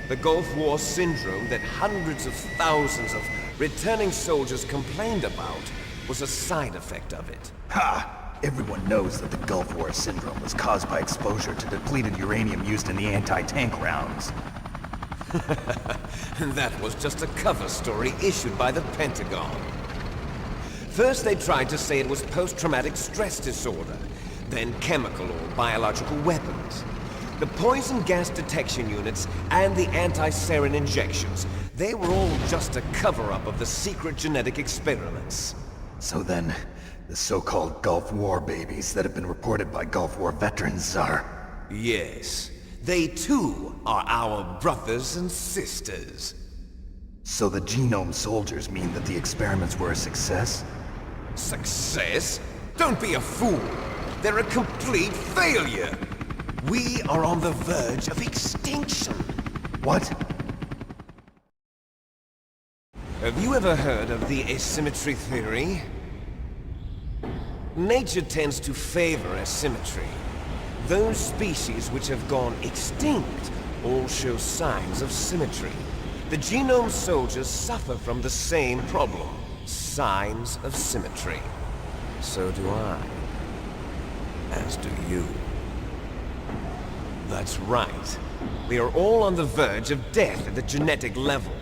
The Gulf War syndrome that hundreds of thousands of returning soldiers complained about was a side effect of it. Ha! Everyone knows that the Gulf War syndrome was caused by exposure to depleted uranium used in the anti-tank rounds. That was just a cover story issued by the Pentagon. First they tried to say it was post-traumatic stress disorder, then chemical or biological weapons. The poison gas detection units and the anti-sarin injections, they were all just a cover-up of the secret genetic experiments. So then, the so-called Gulf War babies that have been reported by Gulf War veterans are... Yes. They too are our brothers and sisters. So the Genome Soldiers mean that the experiments were a success? Success? Don't be a fool! They're a complete failure! We are on the verge of extinction. What? Have you ever heard of the asymmetry theory? Nature tends to favor asymmetry. Those species which have gone extinct all show signs of symmetry. The Genome Soldiers suffer from the same problem, signs of symmetry. So do I. As do you. That's right. We are all on the verge of death at the genetic level.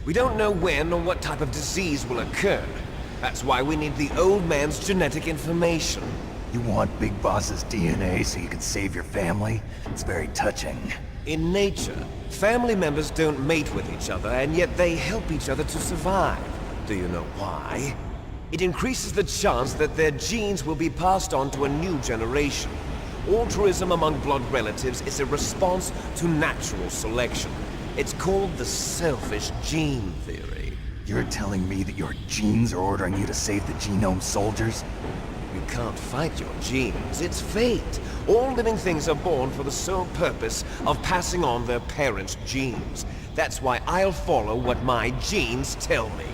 We don't know when or what type of disease will occur. That's why we need the old man's genetic information. You want Big Boss's DNA so you can save your family? It's very touching. In nature, family members don't mate with each other, and yet they help each other to survive. Do you know why? It increases the chance that their genes will be passed on to a new generation. Altruism among blood relatives is a response to natural selection. It's called the selfish gene theory. You're telling me that your genes are ordering you to save the genome soldiers? You can't fight your genes. It's fate. All living things are born for the sole purpose of passing on their parents' genes. That's why I'll follow what my genes tell me.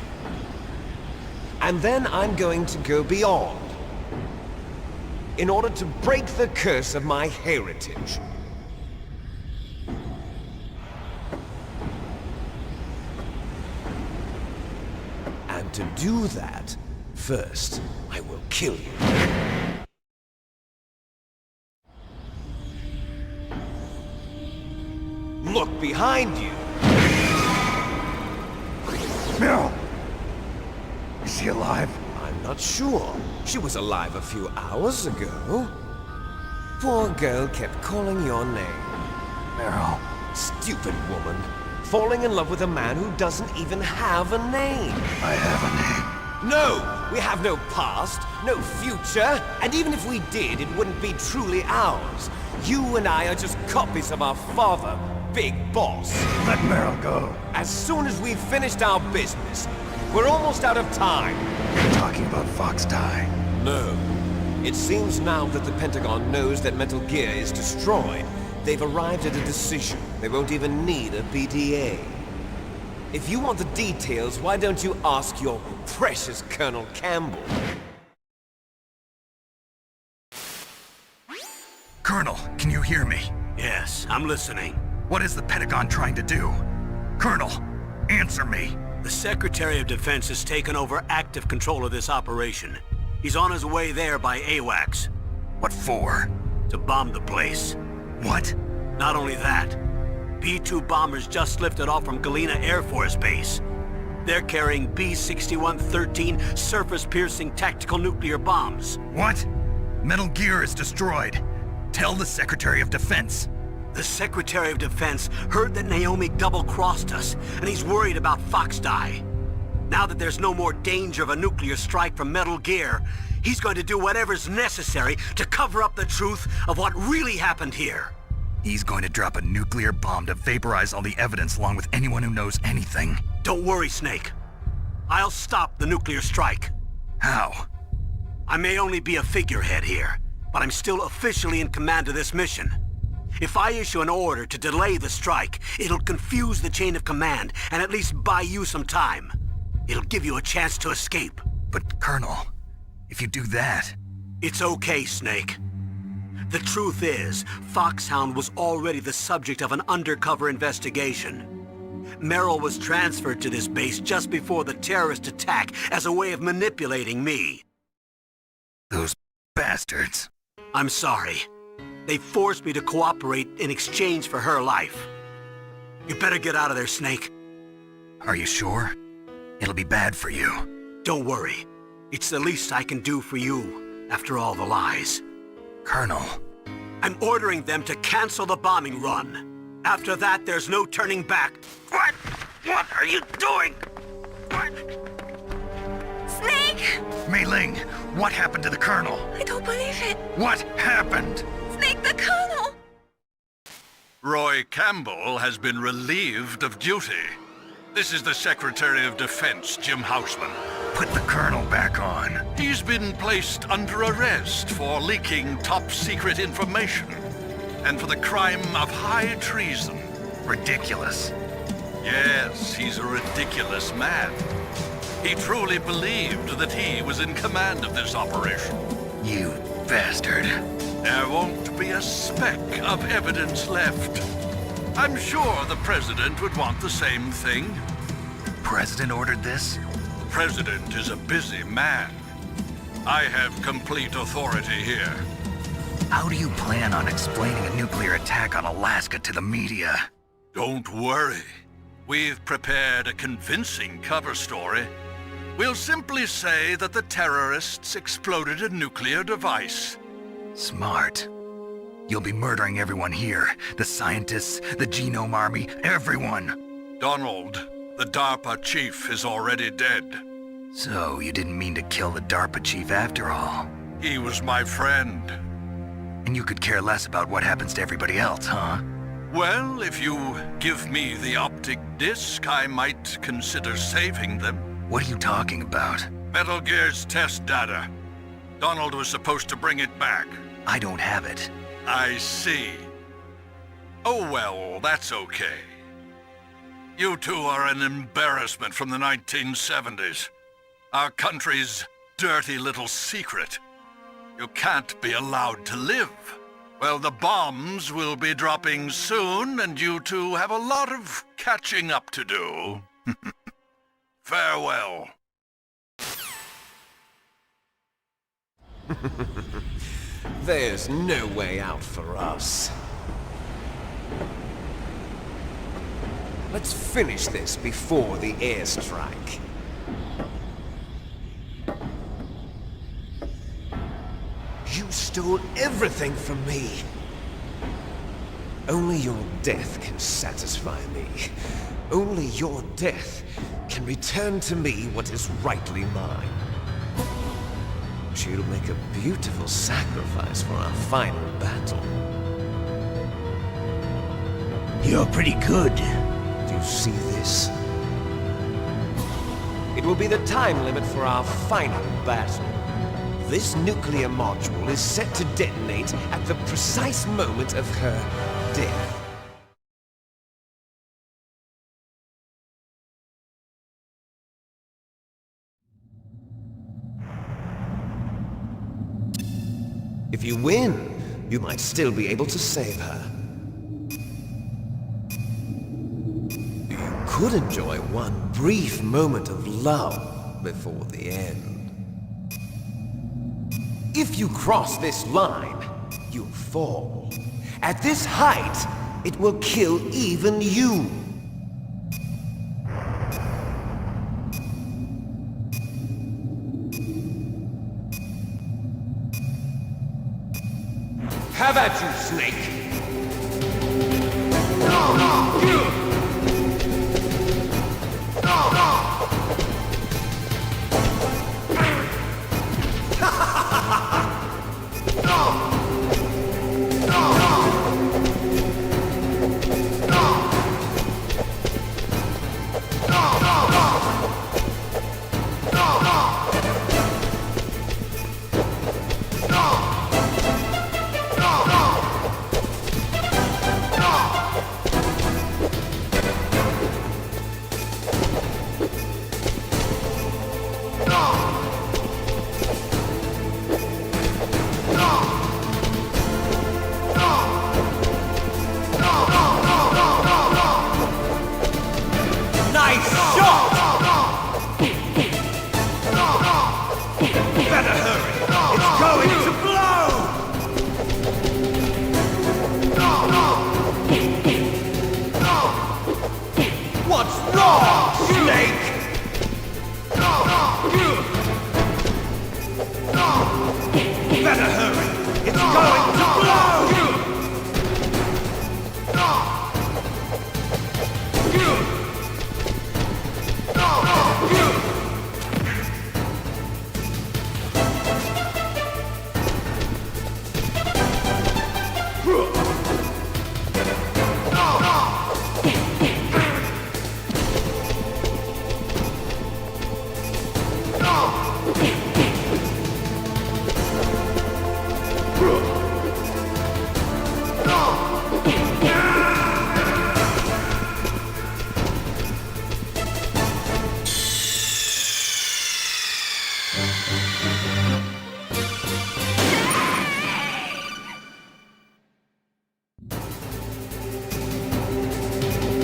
And then I'm going to go beyond, in order to break the curse of my heritage. And to do that, first, I will kill you. Look behind you! Merill! Is she alive? I'm not sure. She was alive a few hours ago. Poor girl kept calling your name. Merill. Stupid woman. Falling in love with a man who doesn't even have a name. I have a name. No! We have no past, no future, and even if we did, it wouldn't be truly ours. You and I are just copies of our father, Big Boss. Let Merill go. As soon as we've finished our business, we're almost out of time. You're talking about Foxhound? No. It seems now that the Pentagon knows that Metal Gear is destroyed. They've arrived at a decision. They won't even need a PDA. If you want the details, why don't you ask your precious Colonel Campbell? Colonel, can you hear me? Yes, I'm listening. What is the Pentagon trying to do? Colonel, answer me. The Secretary of Defense has taken over active control of this operation. He's on his way there by AWACS. What for? To bomb the place. What? Not only that, B-2 bombers just lifted off from Galena Air Force Base. They're carrying B-6113 surface-piercing tactical nuclear bombs. What? Metal Gear is destroyed. Tell the Secretary of Defense. The Secretary of Defense heard that Naomi double-crossed us, and he's worried about Foxhound. Now that there's no more danger of a nuclear strike from Metal Gear, he's going to do whatever's necessary to cover up the truth of what really happened here. He's going to drop a nuclear bomb to vaporize all the evidence along with anyone who knows anything. Don't worry, Snake. I'll stop the nuclear strike. How? I may only be a figurehead here, but I'm still officially in command of this mission. If I issue an order to delay the strike, it'll confuse the chain of command and at least buy you some time. It'll give you a chance to escape. But, Colonel, if you do that... It's okay, Snake. The truth is, Foxhound was already the subject of an undercover investigation. Merill was transferred to this base just before the terrorist attack as a way of manipulating me. Those bastards. I'm sorry. They forced me to cooperate in exchange for her life. You better get out of there, Snake. Are you sure? It'll be bad for you. Don't worry. It's the least I can do for you, after all the lies. Colonel. I'm ordering them to cancel the bombing run. After that, there's no turning back. What? What are you doing? What? Snake! Mei Ling, what happened to the Colonel? I don't believe it. What happened? Snake, the Colonel! Roy Campbell has been relieved of duty. This is the Secretary of Defense, Jim Houseman. Put the Colonel back on. He's been placed under arrest for leaking top-secret information and for the crime of high treason. Ridiculous. Yes, he's a ridiculous man. He truly believed that he was in command of this operation. You bastard. There won't be a speck of evidence left. I'm sure the President would want the same thing. President ordered this? The President is a busy man. I have complete authority here. How do you plan on explaining a nuclear attack on Alaska to the media? Don't worry. We've prepared a convincing cover story. We'll simply say that the terrorists exploded a nuclear device. Smart. You'll be murdering everyone here. The scientists, the Genome Army, everyone. Donald, the DARPA Chief, is already dead. So, you didn't mean to kill the DARPA Chief after all? He was my friend. And you could care less about what happens to everybody else, huh? Well, if you give me the optic disc, I might consider saving them. What are you talking about? Metal Gear's test data. Donald was supposed to bring it back. I don't have it. I see. Oh well, that's okay. You two are an embarrassment from the 1970s. Our country's dirty little secret. You can't be allowed to live. Well, the bombs will be dropping soon, and you two have a lot of catching up to do. Farewell. There's no way out for us. Let's finish this before the airstrike. You stole everything from me. Only your death can satisfy me. Only your death can return to me what is rightly mine. She'll make a beautiful sacrifice for our final battle. You're pretty good. Do you see this? It will be the time limit for our final battle. This nuclear module is set to detonate at the precise moment of her death. If you win, you might still be able to save her. You could enjoy one brief moment of love before the end. If you cross this line, you'll fall. At this height, it will kill even you. Have at you, Snake!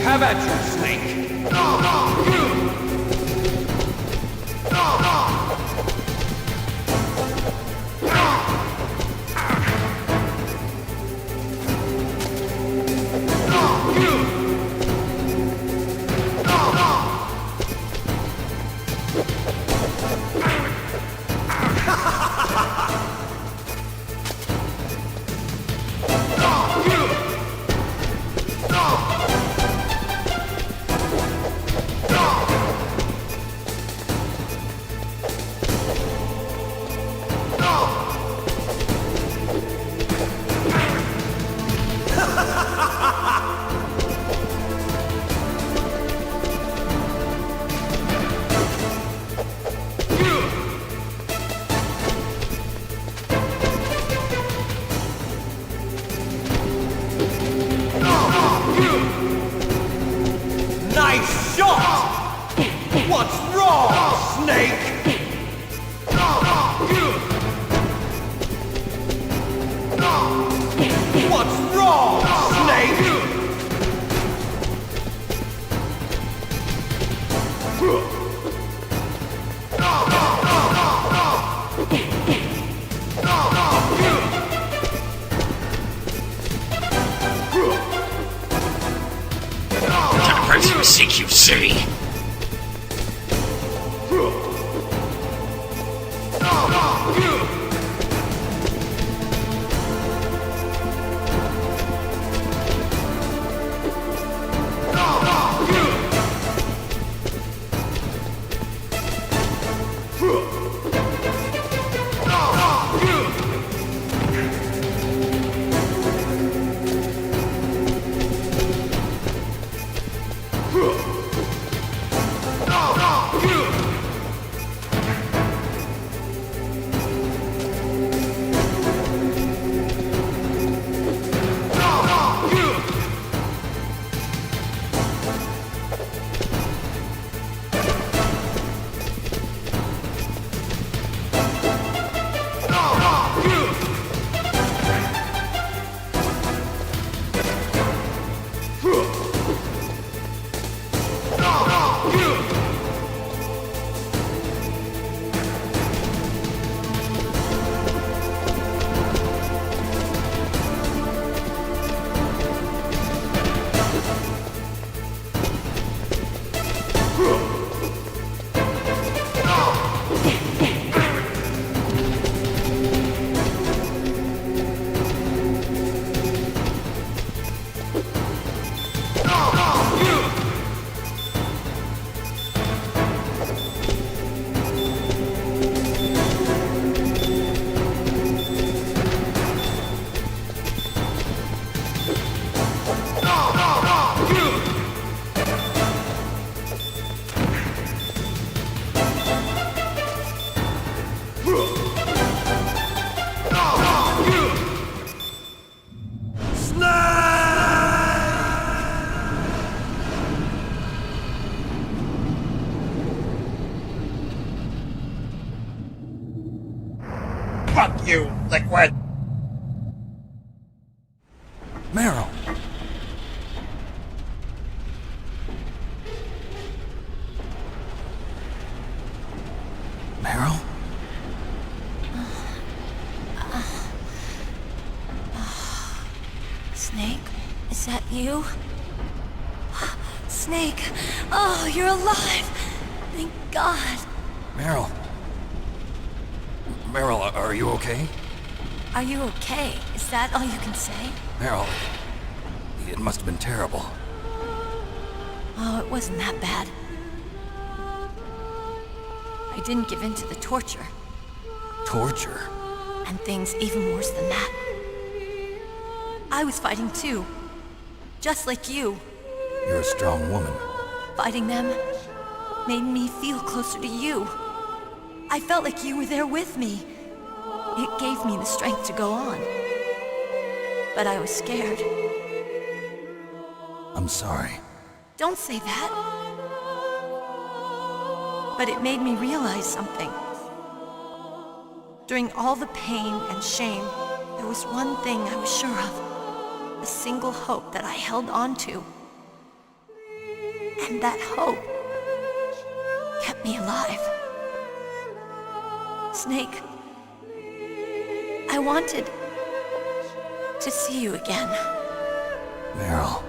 Have at you, Snake! What's wrong, Snake? What's wrong, Snake? What do you think you say? Fuck you, Liquid! Merill! Merill? Snake, is that you? Snake, oh, you're alive! Thank God. Merill. Merill, are you okay? Are you okay? Is that all you can say? Merill, it must have been terrible. Oh, it wasn't that bad. I didn't give in to the torture. Torture? And things even worse than that. I was fighting too. Just like you. You're a strong woman. Fighting them made me feel closer to you. I felt like you were there with me. It gave me the strength to go on. But I was scared. I'm sorry. Don't say that. But it made me realize something. During all the pain and shame, there was one thing I was sure of. A single hope that I held on to. And that hope kept me alive. Snake, I wanted to see you again. Merill.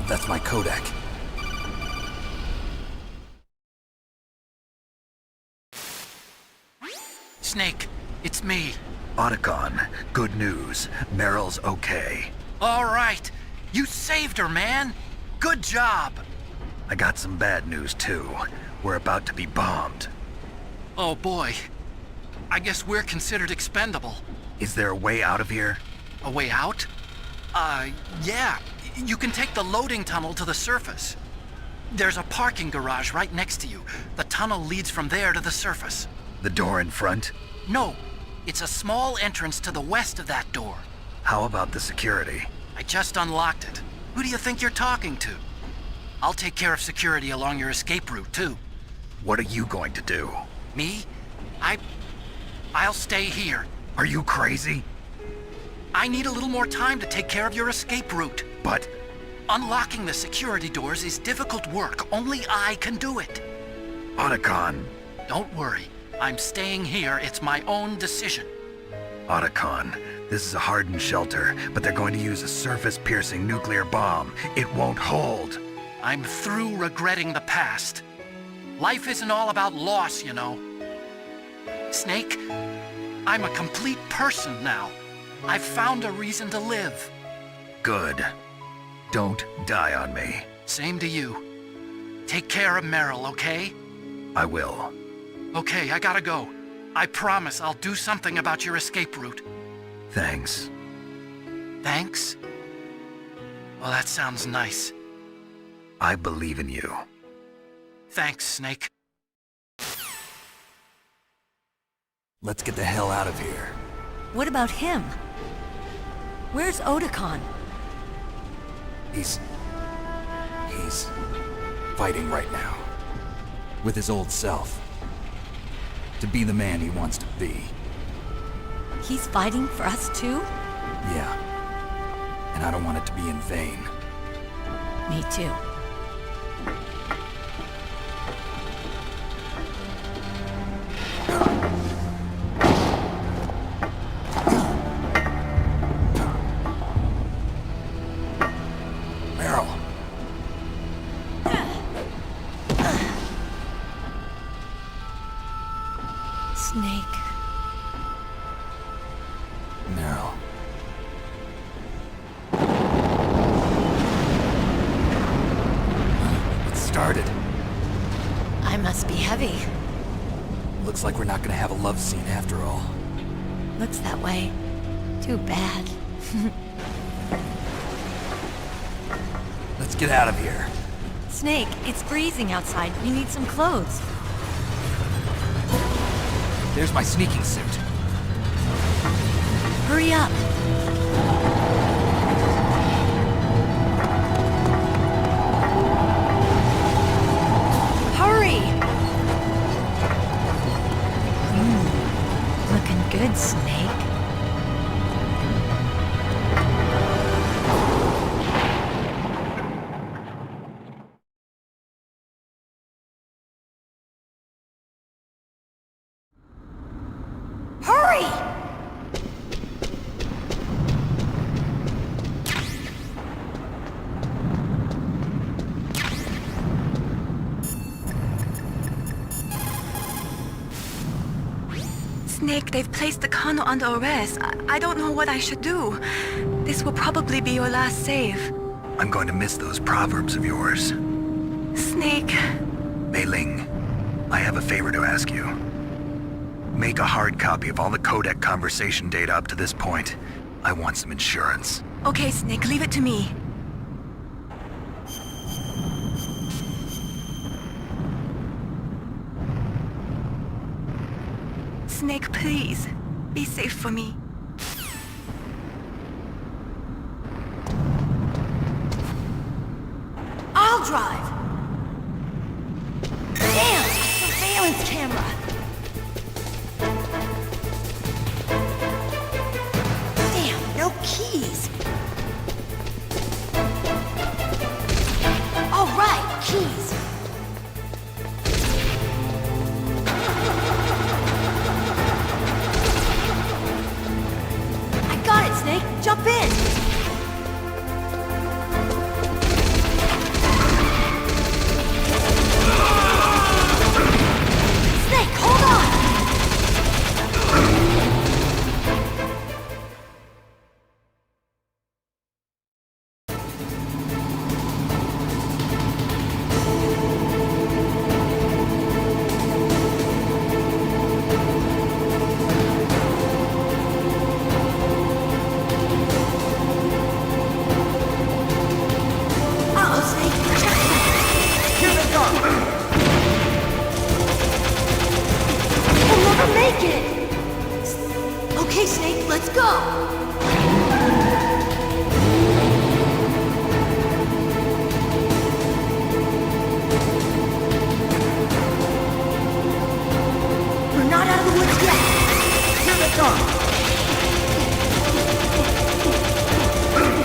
That's my Kodak. Snake, it's me. Otacon, good news. Meryl's okay. All right. You saved her, man. Good job. I got some bad news, too. We're about to be bombed. Oh, boy. I guess we're considered expendable. Is there a way out of here? A way out? Yeah. You can take the loading tunnel to the surface. There's a parking garage right next to you. The tunnel leads from there to the surface. The door in front? No. It's a small entrance to the west of that door. How about the security? I just unlocked it. Who do you think you're talking to? I'll take care of security along your escape route, too. What are you going to do? Me? I'll stay here. Are you crazy? I need a little more time to take care of your escape route. But... unlocking the security doors is difficult work. Only I can do it. Otacon. Don't worry. I'm staying here. It's my own decision. Otacon, this is a hardened shelter, but they're going to use a surface-piercing nuclear bomb. It won't hold. I'm through regretting the past. Life isn't all about loss, you know. Snake, I'm a complete person now. I've found a reason to live. Good. Don't die on me. Same to you. Take care of Merill, okay? I will. Okay, I gotta go. I promise I'll do something about your escape route. Thanks. Thanks? Well, that sounds nice. I believe in you. Thanks, Snake. Let's get the hell out of here. What about him? Where's Otacon? He's fighting right now. With his old self. To be the man he wants to be. He's fighting for us too? Yeah. And I don't want it to be in vain. Me too. Merill. Snake. Merill. It started. I must be heavy. Looks like we're not gonna have a love scene after all. Looks that way. Too bad. Let's get out of here. Snake, it's freezing outside. You need some clothes. There's my sneaking suit. Hurry up. Hurry! Looking good, Snake. Hurry! Snake, they've placed the Kano under arrest. I don't know what I should do. This will probably be your last save. I'm going to miss those proverbs of yours. Snake. Mei Ling, I have a favor to ask you. Make a hard copy of all the codec conversation data up to this point. I want some insurance. Okay, Snake, leave it to me. Snake, please. Be safe for me. I'll drive! Damn! Surveillance camera! Damn, no keys! All right, keys! I got it, Snake! Jump in!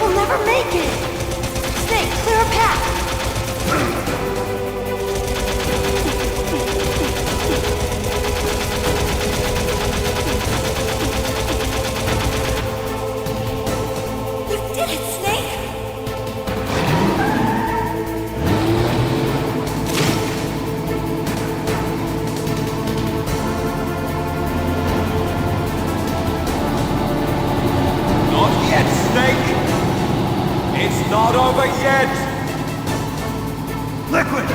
We'll never make it! Snake, clear a path! You did it, Snake! Not yet, Snake! It's not over yet! Liquid!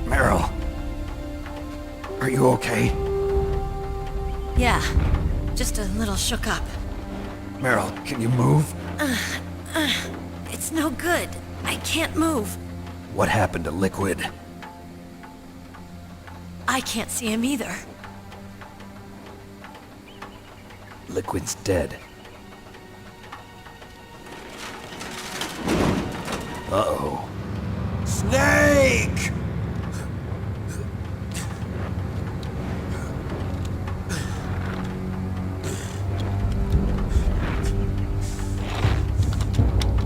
Merill. Are you okay? Yeah, just a little shook up. Merill, can you move? It's no good. I can't move. What happened to Liquid? I can't see him either. Liquid's dead. Uh-oh. Snake!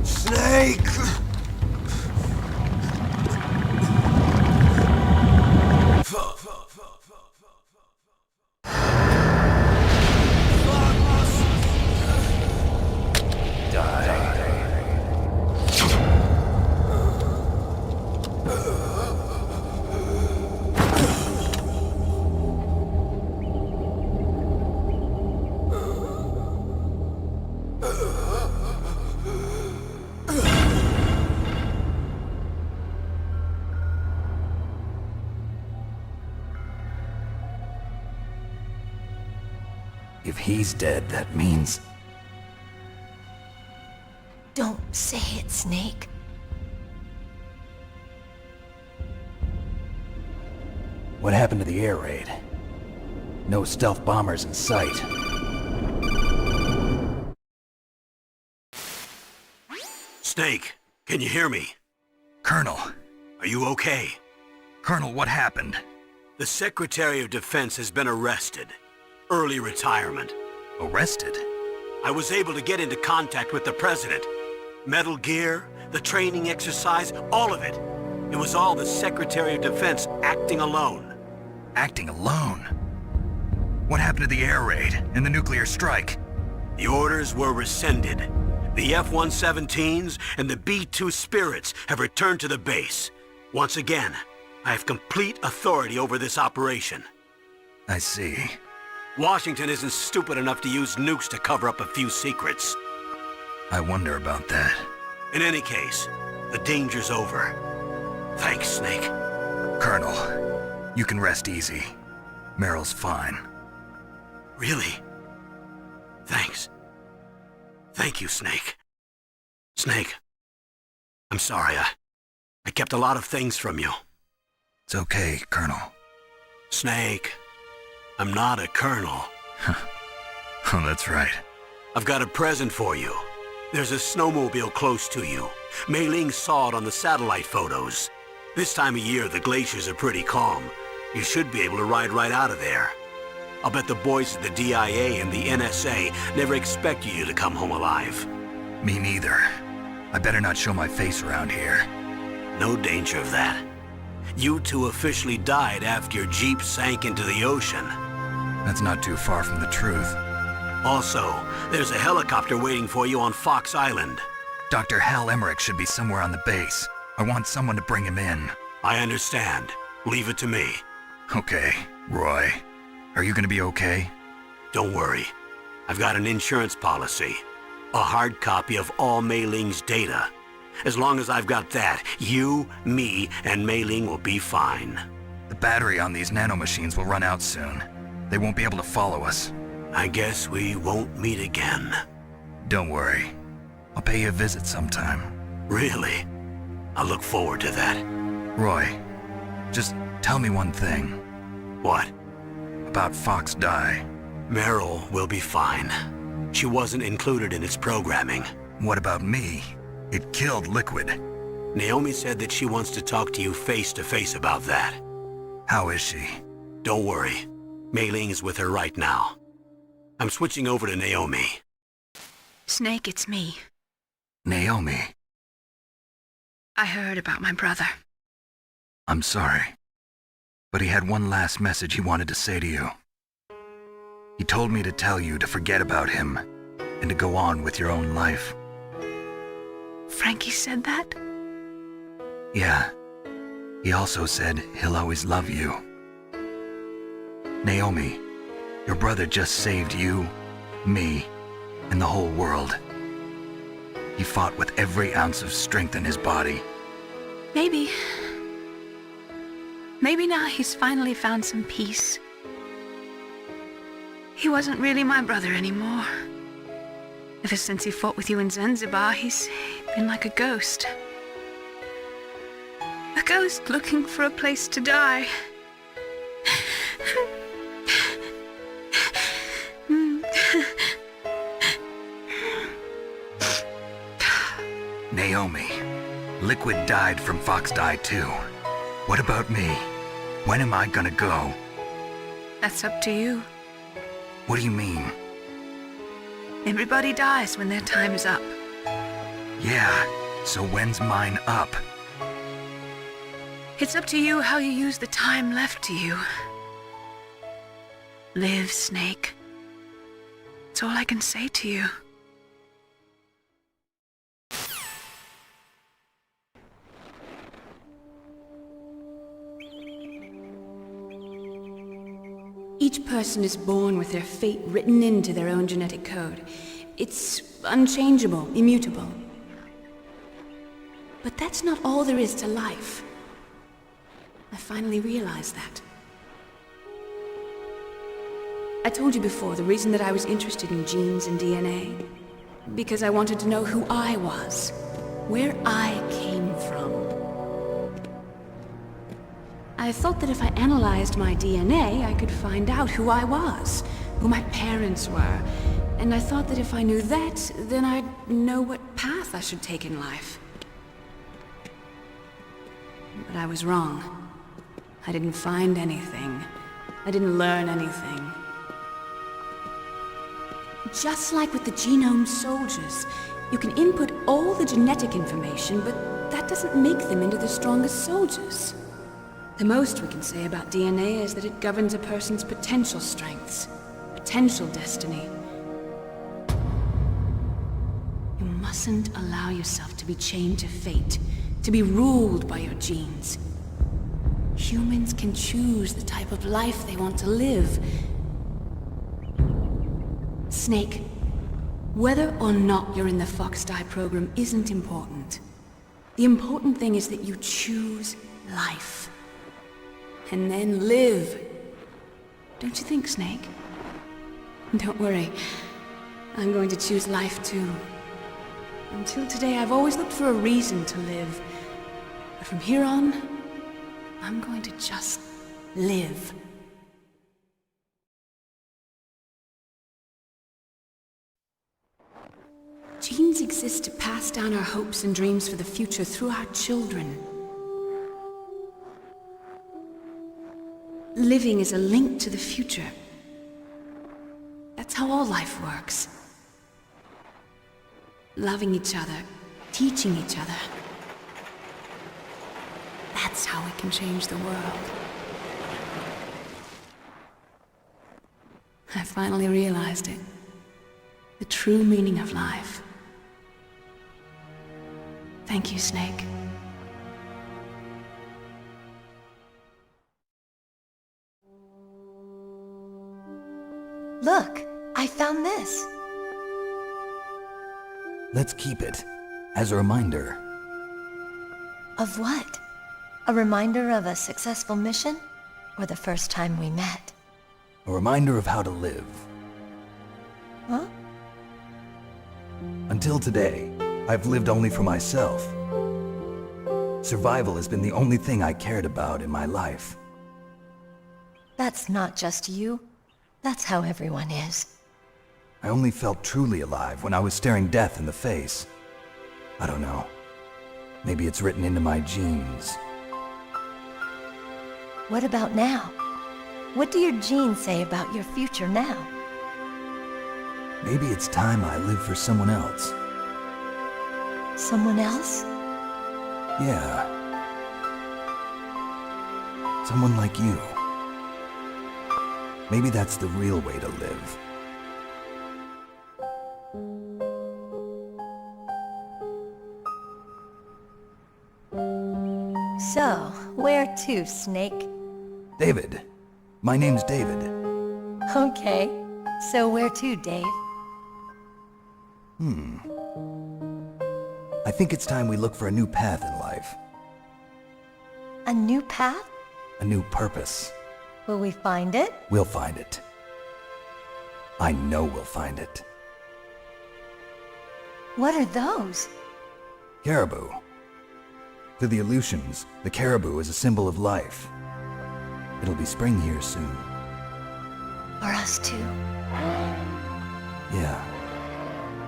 Snake! If he's dead, that means... Don't say it, Snake. What happened to the air raid? No stealth bombers in sight. Snake, can you hear me? Colonel, Are you okay? Colonel, what happened? The Secretary of Defense has been arrested. Early retirement. Arrested? I was able to get into contact with the President. Metal Gear, the training exercise, all of it. It was all the Secretary of Defense acting alone. Acting alone? What happened to the air raid and the nuclear strike? The orders were rescinded. The F-117s and the B-2 Spirits have returned to the base. Once again, I have complete authority over this operation. I see. Washington isn't stupid enough to use nukes to cover up a few secrets. I wonder about that. In any case, the danger's over. Thanks, Snake. Colonel, you can rest easy. Meryl's fine. Really? Thanks. Thank you, Snake. Snake, I'm sorry. I kept a lot of things from you. It's okay, Colonel. Snake, I'm not a colonel. Oh, that's right. I've got a present for you. There's a snowmobile close to you. Mei Ling saw it on the satellite photos. This time of year, the glaciers are pretty calm. You should be able to ride right out of there. I'll bet the boys at the DIA and the NSA never expected you to come home alive. Me neither. I better not show my face around here. No danger of that. You two officially died after your Jeep sank into the ocean. That's not too far from the truth. Also, there's a helicopter waiting for you on Fox Island. Dr. Hal Emer should be somewhere on the base. I want someone to bring him in. I understand. Leave it to me. Okay, Roy. Are you gonna be okay? Don't worry. I've got an insurance policy. A hard copy of all Mei Ling's data. As long as I've got that, you, me, and Mei Ling will be fine. The battery on these nanomachines will run out soon. They won't be able to follow us. I guess we won't meet again. Don't worry. I'll pay you a visit sometime. Really? I look forward to that. Roy, just tell me one thing. What? About Fox Die. Merill will be fine. She wasn't included in its programming. What about me? It killed Liquid. Naomi said that she wants to talk to you face to face about that. How is she? Don't worry. Mei Ling is with her right now. I'm switching over to Naomi. Snake, it's me. Naomi. I heard about my brother. I'm sorry. But he had one last message he wanted to say to you. He told me to tell you to forget about him and to go on with your own life. Frankie said that? Yeah. He also said he'll always love you. Naomi, your brother just saved you, me, and the whole world. He fought with every ounce of strength in his body. Maybe now he's finally found some peace. He wasn't really my brother anymore. Ever since he fought with you in Zanzibar, he's been like a ghost. A ghost looking for a place to die. Naomi, Liquid died from Fox Die too. What about me? When am I gonna go? That's up to you. What do you mean? Everybody dies when their time is up. Yeah, so when's mine up? It's up to you how you use the time left to you. Live, Snake. That's all I can say to you. Each person is born with their fate written into their own genetic code. It's unchangeable, immutable. But that's not all there is to life. I finally realized that. I told you before the reason that I was interested in genes and DNA. Because I wanted to know who I was, where I came from. I thought that if I analyzed my DNA, I could find out who I was, who my parents were, and I thought that if I knew that, then I'd know what path I should take in life. But I was wrong. I didn't find anything. I didn't learn anything. Just like with the genome soldiers, you can input all the genetic information, but that doesn't make them into the strongest soldiers. The most we can say about DNA is that it governs a person's potential strengths, potential destiny. You mustn't allow yourself to be chained to fate, to be ruled by your genes. Humans can choose the type of life they want to live. Snake, whether or not you're in the Foxdie program isn't important. The important thing is that you choose life. And then live. Don't you think, Snake? Don't worry. I'm going to choose life too. Until today, I've always looked for a reason to live. But from here on, I'm going to just live. Genes exist to pass down our hopes and dreams for the future through our children. Living is a link to the future. That's how all life works. Loving each other, teaching each other. That's how we can change the world. I finally realized it. The true meaning of life. Thank you, Snake. Look, I found this. Let's keep it as a reminder. Of what? A reminder of a successful mission? Or the first time we met? A reminder of how to live. Huh? Until today, I've lived only for myself. Survival has been the only thing I cared about in my life. That's not just you. That's how everyone is. I only felt truly alive when I was staring death in the face. I don't know. Maybe it's written into my genes. What about now? What do your genes say about your future now? Maybe it's time I live for someone else. Someone else? Yeah. Someone like you. Maybe that's the real way to live. So, where to, Snake? David. My name's David. Okay. So where to, Dave? I think it's time we look for a new path in life. A new path? A new purpose. Will we find it? We'll find it. I know we'll find it. What are those? Caribou. To the Aleutians, the caribou is a symbol of life. It'll be spring here soon. For us too. Yeah.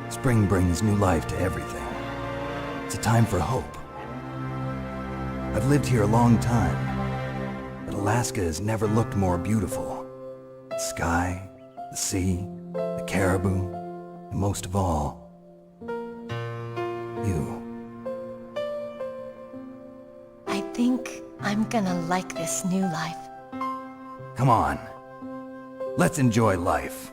Spring brings new life to everything. It's a time for hope. I've lived here a long time, but Alaska has never looked more beautiful. The sky, the sea, the caribou, and most of all, you. I think I'm gonna like this new life. Come on. Let's enjoy life.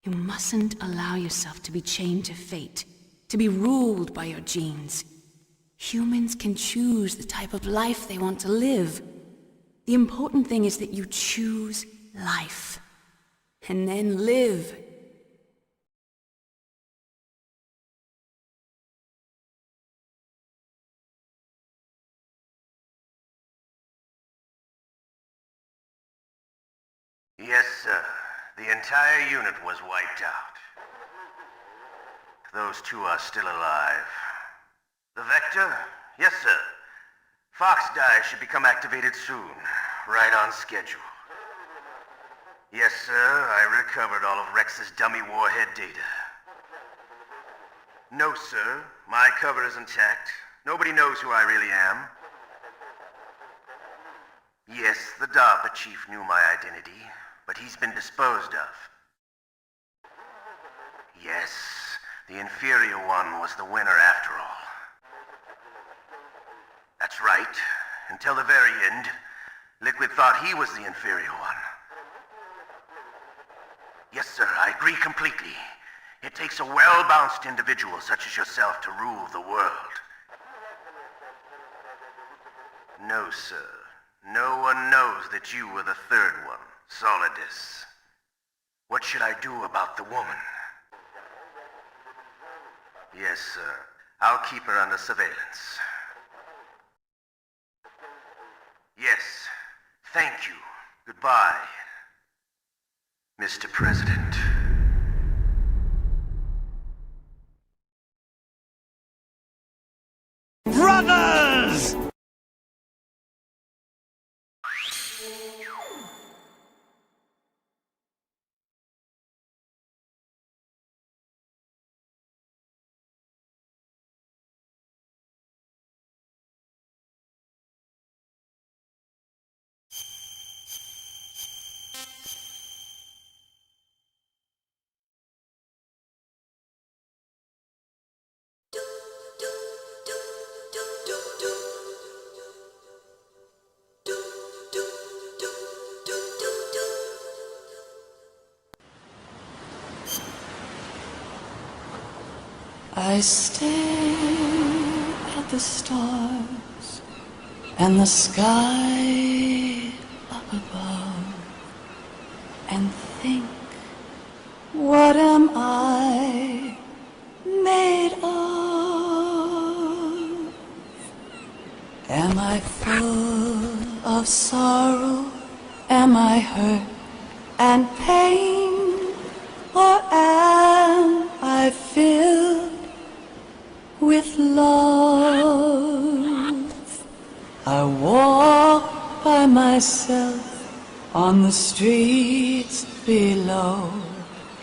You mustn't allow yourself to be chained to fate, to be ruled by your genes. Humans can choose the type of life they want to live. The important thing is that you choose life, and then live. Yes, sir. The entire unit was wiped out. Those two are still alive. The Vector? Yes, sir. Fox Die should become activated soon. Right on schedule. Yes, sir. I recovered all of Rex's dummy warhead data. No, sir. My cover is intact. Nobody knows who I really am. Yes, the DARPA Chief knew my identity, but he's been disposed of. Yes, the inferior one was the winner after all. That's right. Until the very end, Liquid thought he was the inferior one. Yes, sir, I agree completely. It takes a well-balanced individual such as yourself to rule the world. No, sir. No one knows that you were the third one, Solidus. What should I do about the woman? Yes, sir. I'll keep her under surveillance. Yes. Thank you. Goodbye, Mr. President. Brothers! I stare at the stars and the sky up above and think, what am I made of? Am I full of sorrow? Am I hurt and pain? Or am I filled with love? I walk by myself on the streets below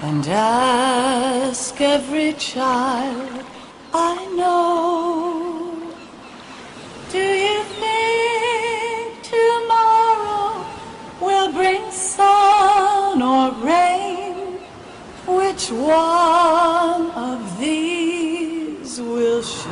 and ask every child I know, do you think tomorrow will bring sun or rain? Which one of these will show?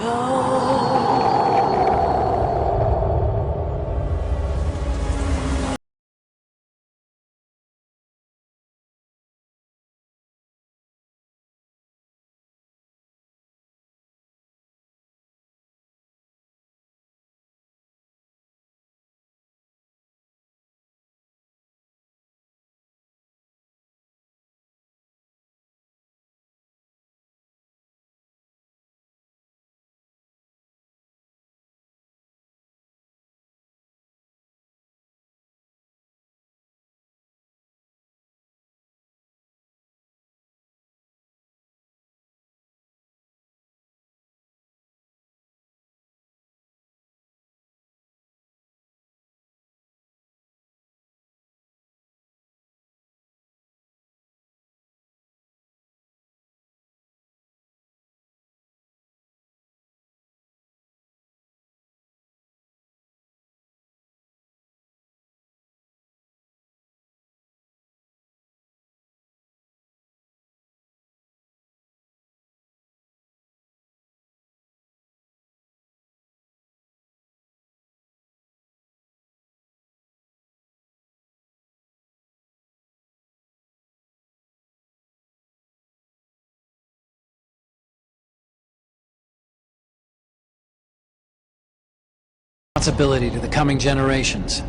responsibility to the coming generations.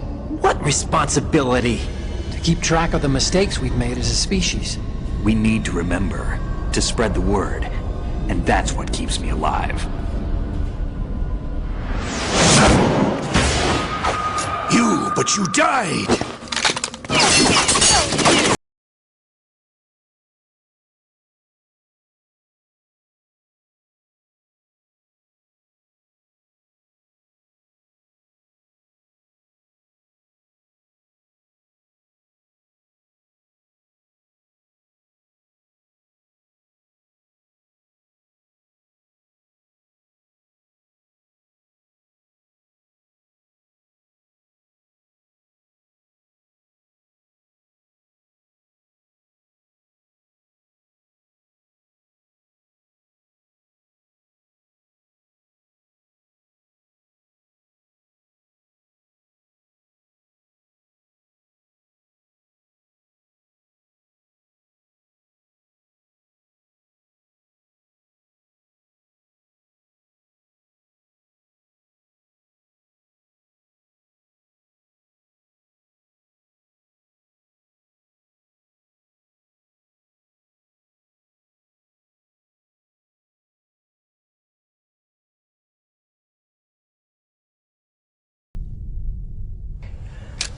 What responsibility? To keep track of the mistakes we've made as a species. We need to remember, to spread the word, and that's what keeps me alive. But you died!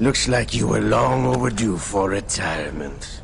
Looks like you were long overdue for retirement.